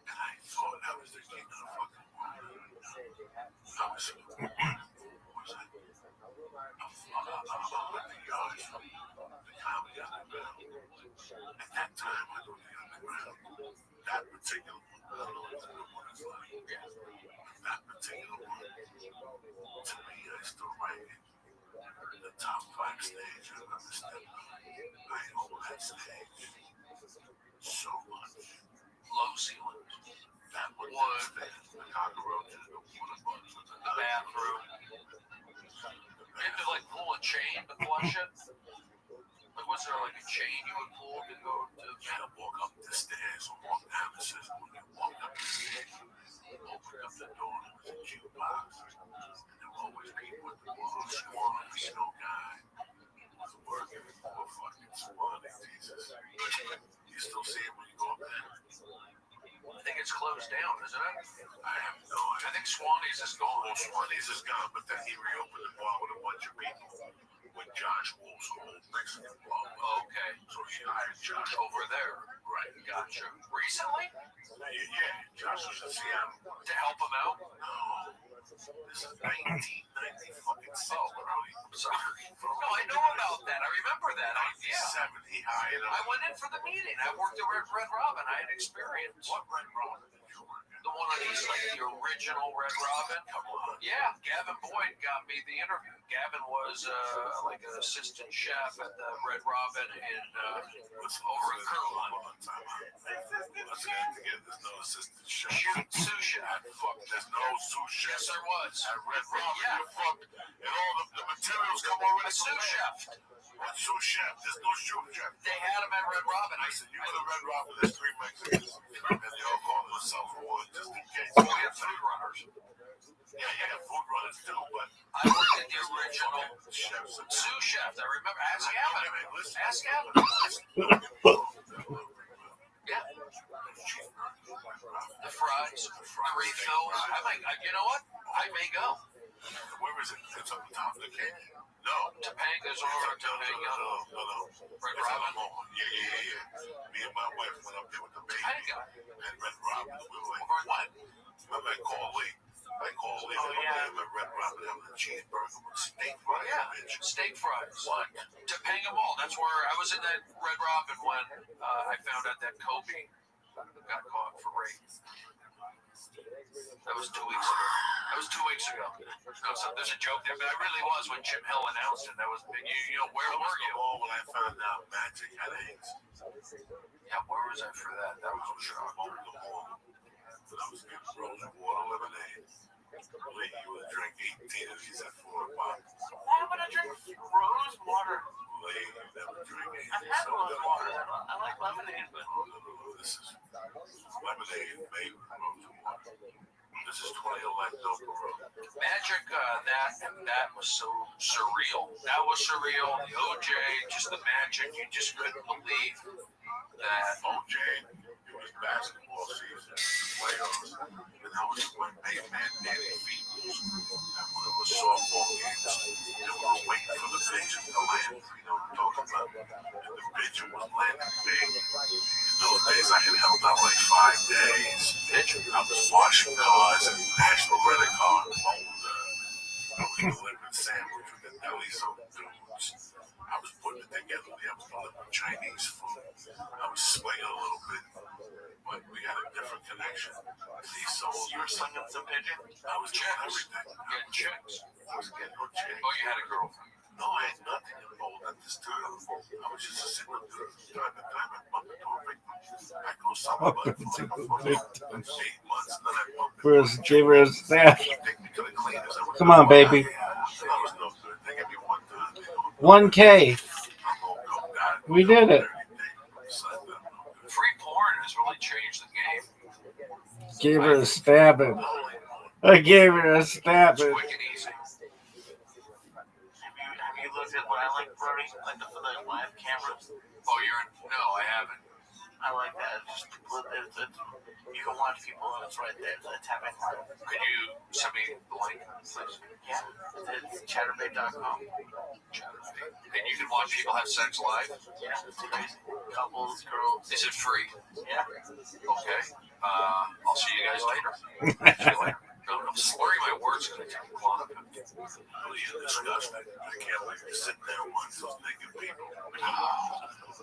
And I thought I was the king of the fucking world. I was the yards from the comedy underground. At that time, I go to the underground. That particular one, I don't know what the one is like. That particular one, to me, I still rank in the top 5 stage I've ever stepped on. I own that stage so much. Low ceiling. That would the cockroaches, the water bugs, The bathroom. You had to like pull a chain to flush it? Like, was there like a chain you would pull to go to? You had to walk up the stairs or walk down the stairs. When you walked up the stairs, you opened up the door and it was a jukebox. And there were always people at the bar. Swan, the snow guy, was working for fucking Swan. Jesus. You still see it when you go up there? I think it's closed down, isn't it? I have no idea. I think Swanee's is gone. Well, Swanee's is gone, but then he reopened the bar with a bunch of people with Josh Wolf's old Mexican bar. Okay. So he hired Josh Over there. Right. Gotcha. Recently? Yeah, Josh was in Seattle. To help him out? No. This is 1990 fucking six. Sorry. No, I know about that. I remember that. Yeah. He hired him. I went in for the meeting. I worked at Red Robin. I had experience. What Red Robin did you work at? The one on East Lake, the original Red Robin. Come on. Yeah, Gavin Boyd got me the interview. Gavin was like an assistant chef at the Red Robin in over in Kirkland. Let's get together. There's no assistant chef. Sous chef. Fuck, there's no sous chef. Yes, there was. At Red Robin, Yeah. you fuck, and all the materials come already. A sous chef. What sous chef? There's no sous chef. They had him at Red Robin. Listen, you go to Red Robin, there's 3 Mexicans, and they all call themselves one just in case. We had food runners. Yeah, you have food runners too, but I worked at the original chefs. sous chef. I remember. Ask Gavin. Ask Gavin. Yeah. The fries, the refills. You know what? I may go. Where is it? It's on the top of the canyon. No. Topanga's over at Topanga. No. Red Robin? Yeah. Me and my wife went up there with the baby. Topanga. And Red Robin, we were like, what? Remember I called Lee? Oh, yeah. At Red Robin having a cheeseburger with steak fries. Yeah, steak fries. What? Topanga Mall. That's where I was in that Red Robin when I found out that Kobe got caught for rape. That was 2 weeks ago. No, so there's a joke there, but it really was when Jim Hill announced it. That was big. You know, where were you? Oh, when I found out Magic had AIDS. Yeah, where was I for that? That was a shock. Over the wall. But I was getting frozen water lemonade. Lee, you would drink 18 of these at 4 o'clock. Why would I drink rose water? Lee, you never drink 18. I've had rose water. I like lemonade, but This is lemonade made with rose water. This is 2011 Dope Road. Magic, that was so surreal. That was surreal. The OJ, just the magic. You just couldn't believe that. OJ, it was basketball season, playoffs, and I was my main man, Danny Feet. And one of the softball games, and we were waiting for the pitch to land. You know what I'm talking about? And the pitch was landing big. In those days, I had held out like 5 days. I was washing cars and National Rental Car and delivering sandwich with the deli soap dudes. I was putting it together. I was delivering Chinese food. I was swinging a little bit, but we had a different connection. These souls. you were slinging some pigeon. I was doing everything. Getting chicks. I was getting no chick. Oh, you had a girlfriend. No, I had nothing involved at this time. I was just a single dude. Time to time, I bumped into a victim. I go somewhere for 8 months, and then I bumped For his giver his staff. Take me to the cleaners. Come on, baby. I was no good. They gave me 1 time. 1K. We did it. Free porn has really changed the game. Gave her a stabbing. I gave her a It's stabbing. quick and easy. Have you looked at what I like, Brody? Like for the live cameras? Oh, no, I haven't. I like that. It's you can watch people and it's right there. It's happening live. Could you send me the link, please? Yeah. It's chatterbait.com. And you can watch people have sex live? Yeah, it's crazy. Couples, girls. Is it free? Yeah. Okay. I'll see you guys later. See you later. No, I'm slurring my words because I take a clock. Really disgusting. I can't believe you sit there and watch those naked people.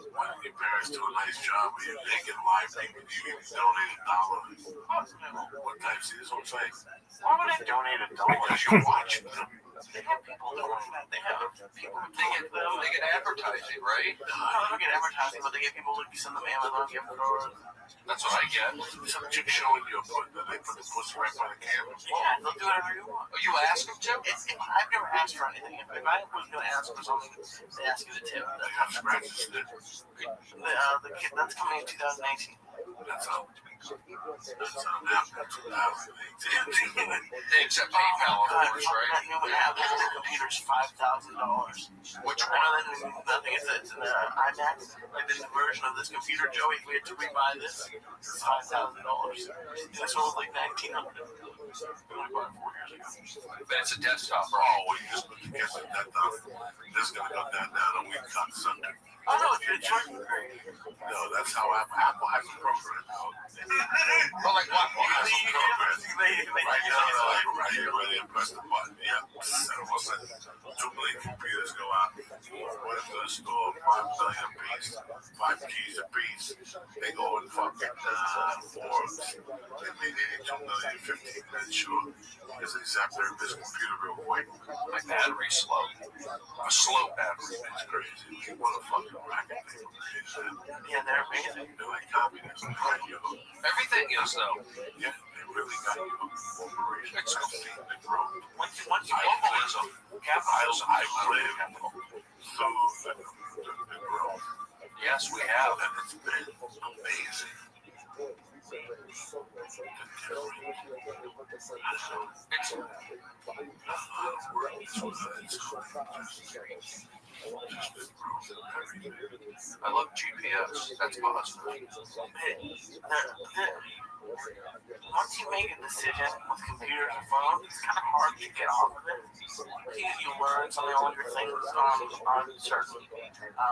Why don't your parents do a nice job with your naked live people? You donate $1. What type of this whole thing? Why would I donate $1? Because you're watching them. They have people doing that. They have people They get advertising, right? No, they don't get advertising, but they get people to send them Amazon gift cards. That's what I get. Some chick showing you a foot, then they put the pussy right by the camera. Yeah, they'll do whatever you want. Oh, you ask them to? I've never asked for anything. If I was going to ask for something, they ask you to tip. They have scratches in it. The kid that's coming in 2018. That's how after 2018. They accept PayPal, of course, right? That new Apple computer's $5,000. Which one of them? I think it's in the iMac. Like the new version of this computer, Joey. If we had to rebuy this, it's $5,000. This one was like $1,900. We bought it 4 years ago. But it's a desktop, Oh, right? we just put the guess at that down. This is gonna go down and we cut something. Oh no, it's charging great. No, that's how Apple has a program. Well, like what? Right now, like right here, ready to press the button. Yep. And all of a sudden, 2 million computers go out. What if the store 5 million a piece, 5 keys a piece? They go in fucking forums. They made 82 million in 15 minutes. Sure, because they zap their this computer real quick. My battery's slow. A slow battery. It's crazy. You want to fucking racket people. Yeah, they're amazing. They're like communists. They got you hooked. Everything is, though. Yeah, they really got you hooked. Corporations. It's They grow. once globalism, capitalism, I live through the growth. yes, we have. And it's been amazing. I love GPS. That's positive. Once you make a decision with computers and phones, it's kind of hard to get off of it. You learn some of your things on certain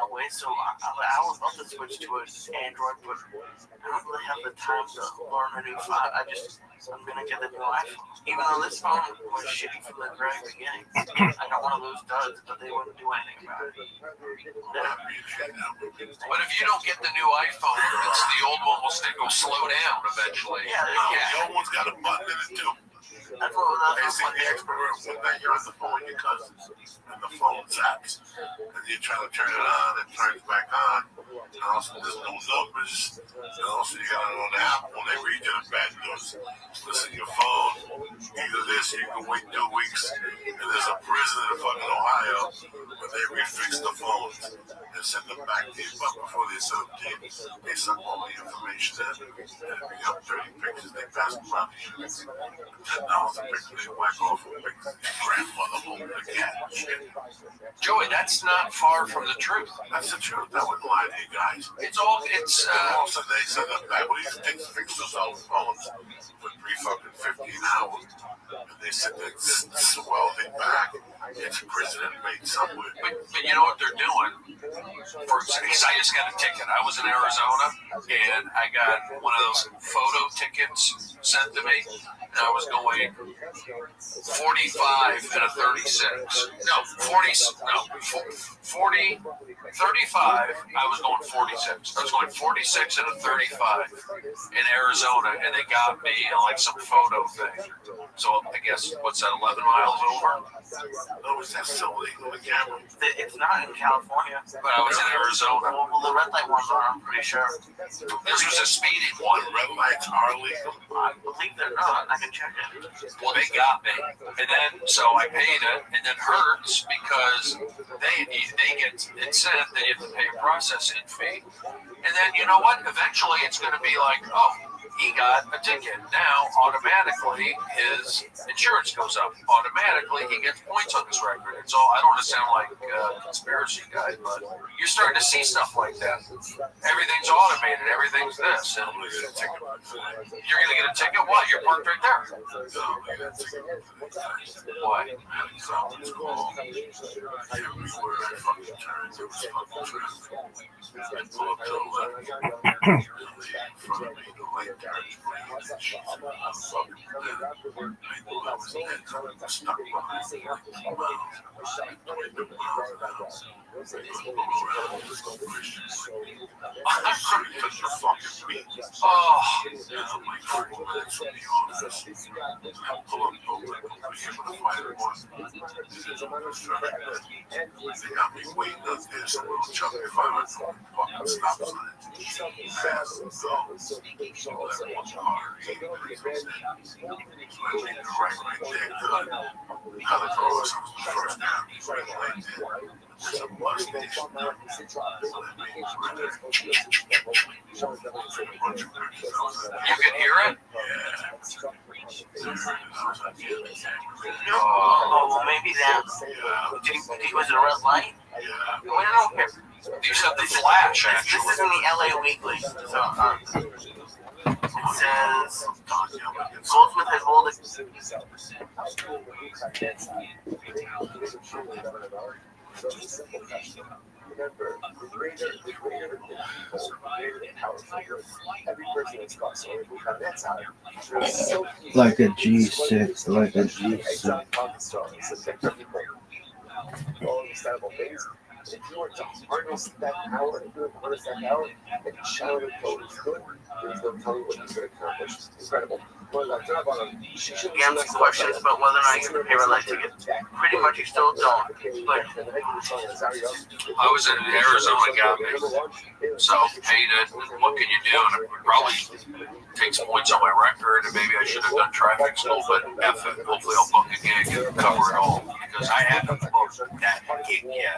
ways. So I would love to switch to an Android, but I don't really have the time to learn a new phone. I'm gonna get the new iPhone. Even though this phone was shitty from the very beginning, I got one of those duds, but they wouldn't do anything about it. But if you don't get the new iPhone, the old one will slow down eventually. Yeah, The old one's got a button in it too. that's what They that's say what the expert one night you're on the phone with your cousins and the phone taps and you're trying to turn it on and turn it back on. And also there's no numbers. And also you got it on the app when they read you the bad news. Listen to your phone. Either this, you can wait 2 weeks. And there's a prison in fucking Ohio where they refix the phones and send them back to you. But before they send them to you, they suck all the information in. And if you have 30 pictures, they pass them around the unit. $10 a picture, they whack off a picture. Grandmother holding a cat and shit. Joey, that's not far from the truth. That's the truth. I wouldn't lie to you guys. It's all And all of a sudden they send them back. Well, these things fix themselves phones for $3.50 an hour. And they sit there swelling back. It's prison inmate somewhere. But you know what they're doing? For example, I just got a ticket. I was in Arizona, and I got one of those photo tickets sent to me, and I was going 45 and a 36. No, 40, 35. I was going 46. I was going 46 and a 35 in Arizona, and they got me in like some photo thing. So I guess, what's that, 11 miles over? No, it's that so legal, the camera. it's not in California. But I was in Arizona. Well, the red light ones are, I'm pretty sure. This was a speeding one. The red lights are legal. I believe they're not. I can check it. Well, they got me, and then so I paid it, and it hurts because they get it said that you have to pay a processing fee, and then you know what? Eventually, it's going to be like, oh, he got a ticket. Now, automatically, his insurance goes up. Automatically, he gets points on his record. It's all. I don't want to sound like a conspiracy guy, but you're starting to see stuff like that. Everything's automated. Everything's this. And you're going to get a ticket? Why? You're parked right there. Why? Everywhere I fucking turned, there was fucking traffic. I pull up to the left. In front of me, the light turns green. I'm fucking dead. I knew I was dead. Stuck behind me like 2 miles. 22 miles an hour. I couldn't go around. There's no Christians. I couldn't touch the fucking beat. Oh, Yeah, I'm like 40 minutes from the office. I pull up over here with a fighter one. They got me waiting up there, so little chubby fighter fucking stop sign. Fast and go. So that one car, he was in. So I made the right there, good. Now the cross was the first down, right there. There's a bus station now. you can hear it? Well, maybe that. Was it a red light? Well, I don't care. You said the flash, This actually. is in the LA Weekly. So, it says, Goldsmith has rolled Remember, the greater the greater the powerful. Every person is possible. That's how it's so Like a G6, like a G6. all understandable things. If you were to harness that power, if you were to harness that power and channel the code is good, there's no telling what he's going to accomplish. Incredible. You answer questions about whether or not you can pay red light ticket. Pretty much you still don't. But I was in Arizona, got me. So paid it. What can you do? And it probably takes points on my record, and maybe I should have done traffic school, but F it. Hopefully I'll book a gig and cover it all. Because I haven't booked that gig yet.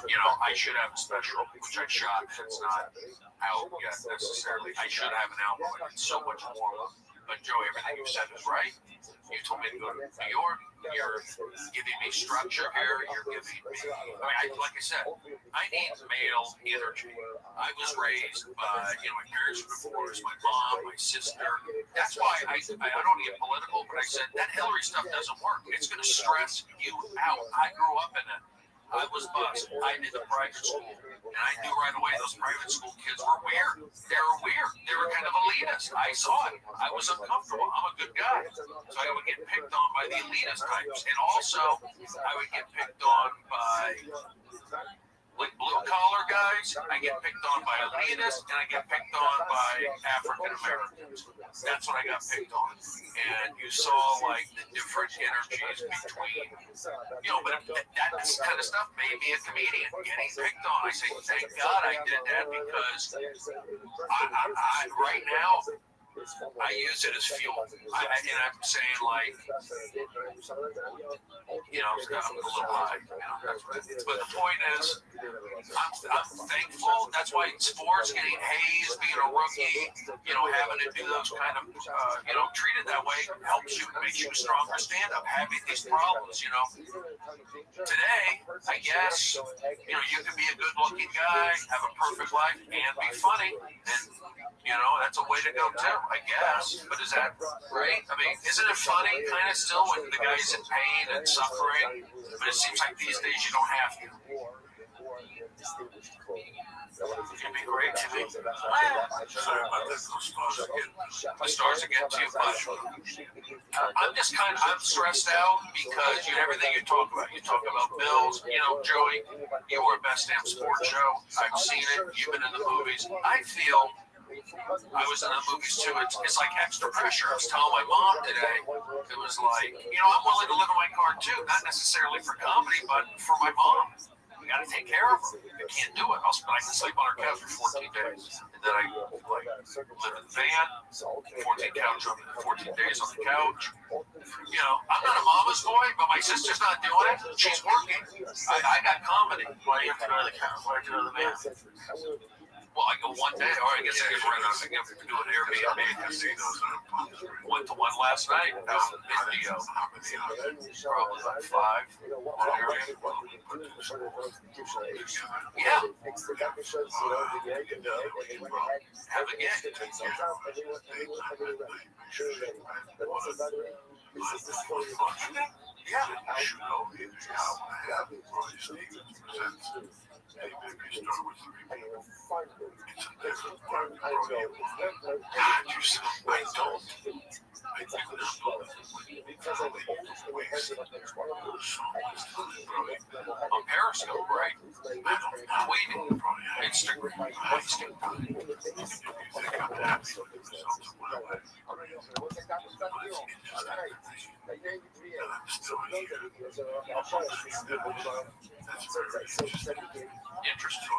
You know, I should have a special, which I shot. It's not out yet necessarily. I should have an album, but it's so much more. But Joe, everything you said is right. You told me to go to New York. You're giving me structure here. You're giving me, like I said, I need male energy. I was raised by, my parents were divorced, my mom, my sister. That's why I don't get political, but I said that Hillary stuff doesn't work. It's going to stress you out. I grew up in it. I was bused. I did the private school. And I knew right away those private school kids were weird. They were weird. They were kind of elitist. I saw it. I was uncomfortable. I'm a good guy. So I would get picked on by the elitist types. And also, I would get picked on by like blue collar guys, I get picked on by elitists and I get picked on by African Americans. That's what I got picked on. And you saw like the different energies between, but that kind of stuff made me a comedian, getting picked on. I say, thank God I did that, because I right now, I use it as fuel. And I'm saying, like, I'm a little high. But the point is, I'm thankful. That's why sports, getting hazed, being a rookie, having to do those kind of, treated that way helps you, makes you a stronger stand-up. Having these problems, Today, I guess, you can be a good-looking guy, have a perfect life, and be funny, and that's a way to go too, I guess. But is that right? I mean, isn't it funny kind of still when the guy's in pain and suffering? But it seems like these days you don't have to. It'd be great to be. Sorry about this. The stars again too much. I'm stressed out because everything you talk about. You talk about bills. Joey, you were a Best Damn Sports Show. I've seen it. You've been in the movies. I feel I was in the movies too. It's like extra pressure. I was telling my mom today, it was like, I'm willing to live in my car too, not necessarily for comedy, but for my mom. We got to take care of her. I can't do it. I can sleep on her couch for 14 days. And then I live in the van, 14 days on the couch. I'm not a mama's boy, but my sister's not doing it. She's working. I got comedy. Why do you have to go to the couch? Why do you go to the van? Well, I go one day, or I guess I just rent out again to do an Airbnb casinos. Went to one last night out in Indio. Probably like 5 on Airbnb. Yeah. Have a gig. Yeah. Hey, baby, start with 3 people. It's a different part of the program. God, you so I don't. I think there's on Periscope, right? I'm waiting. Instagram. Interesting.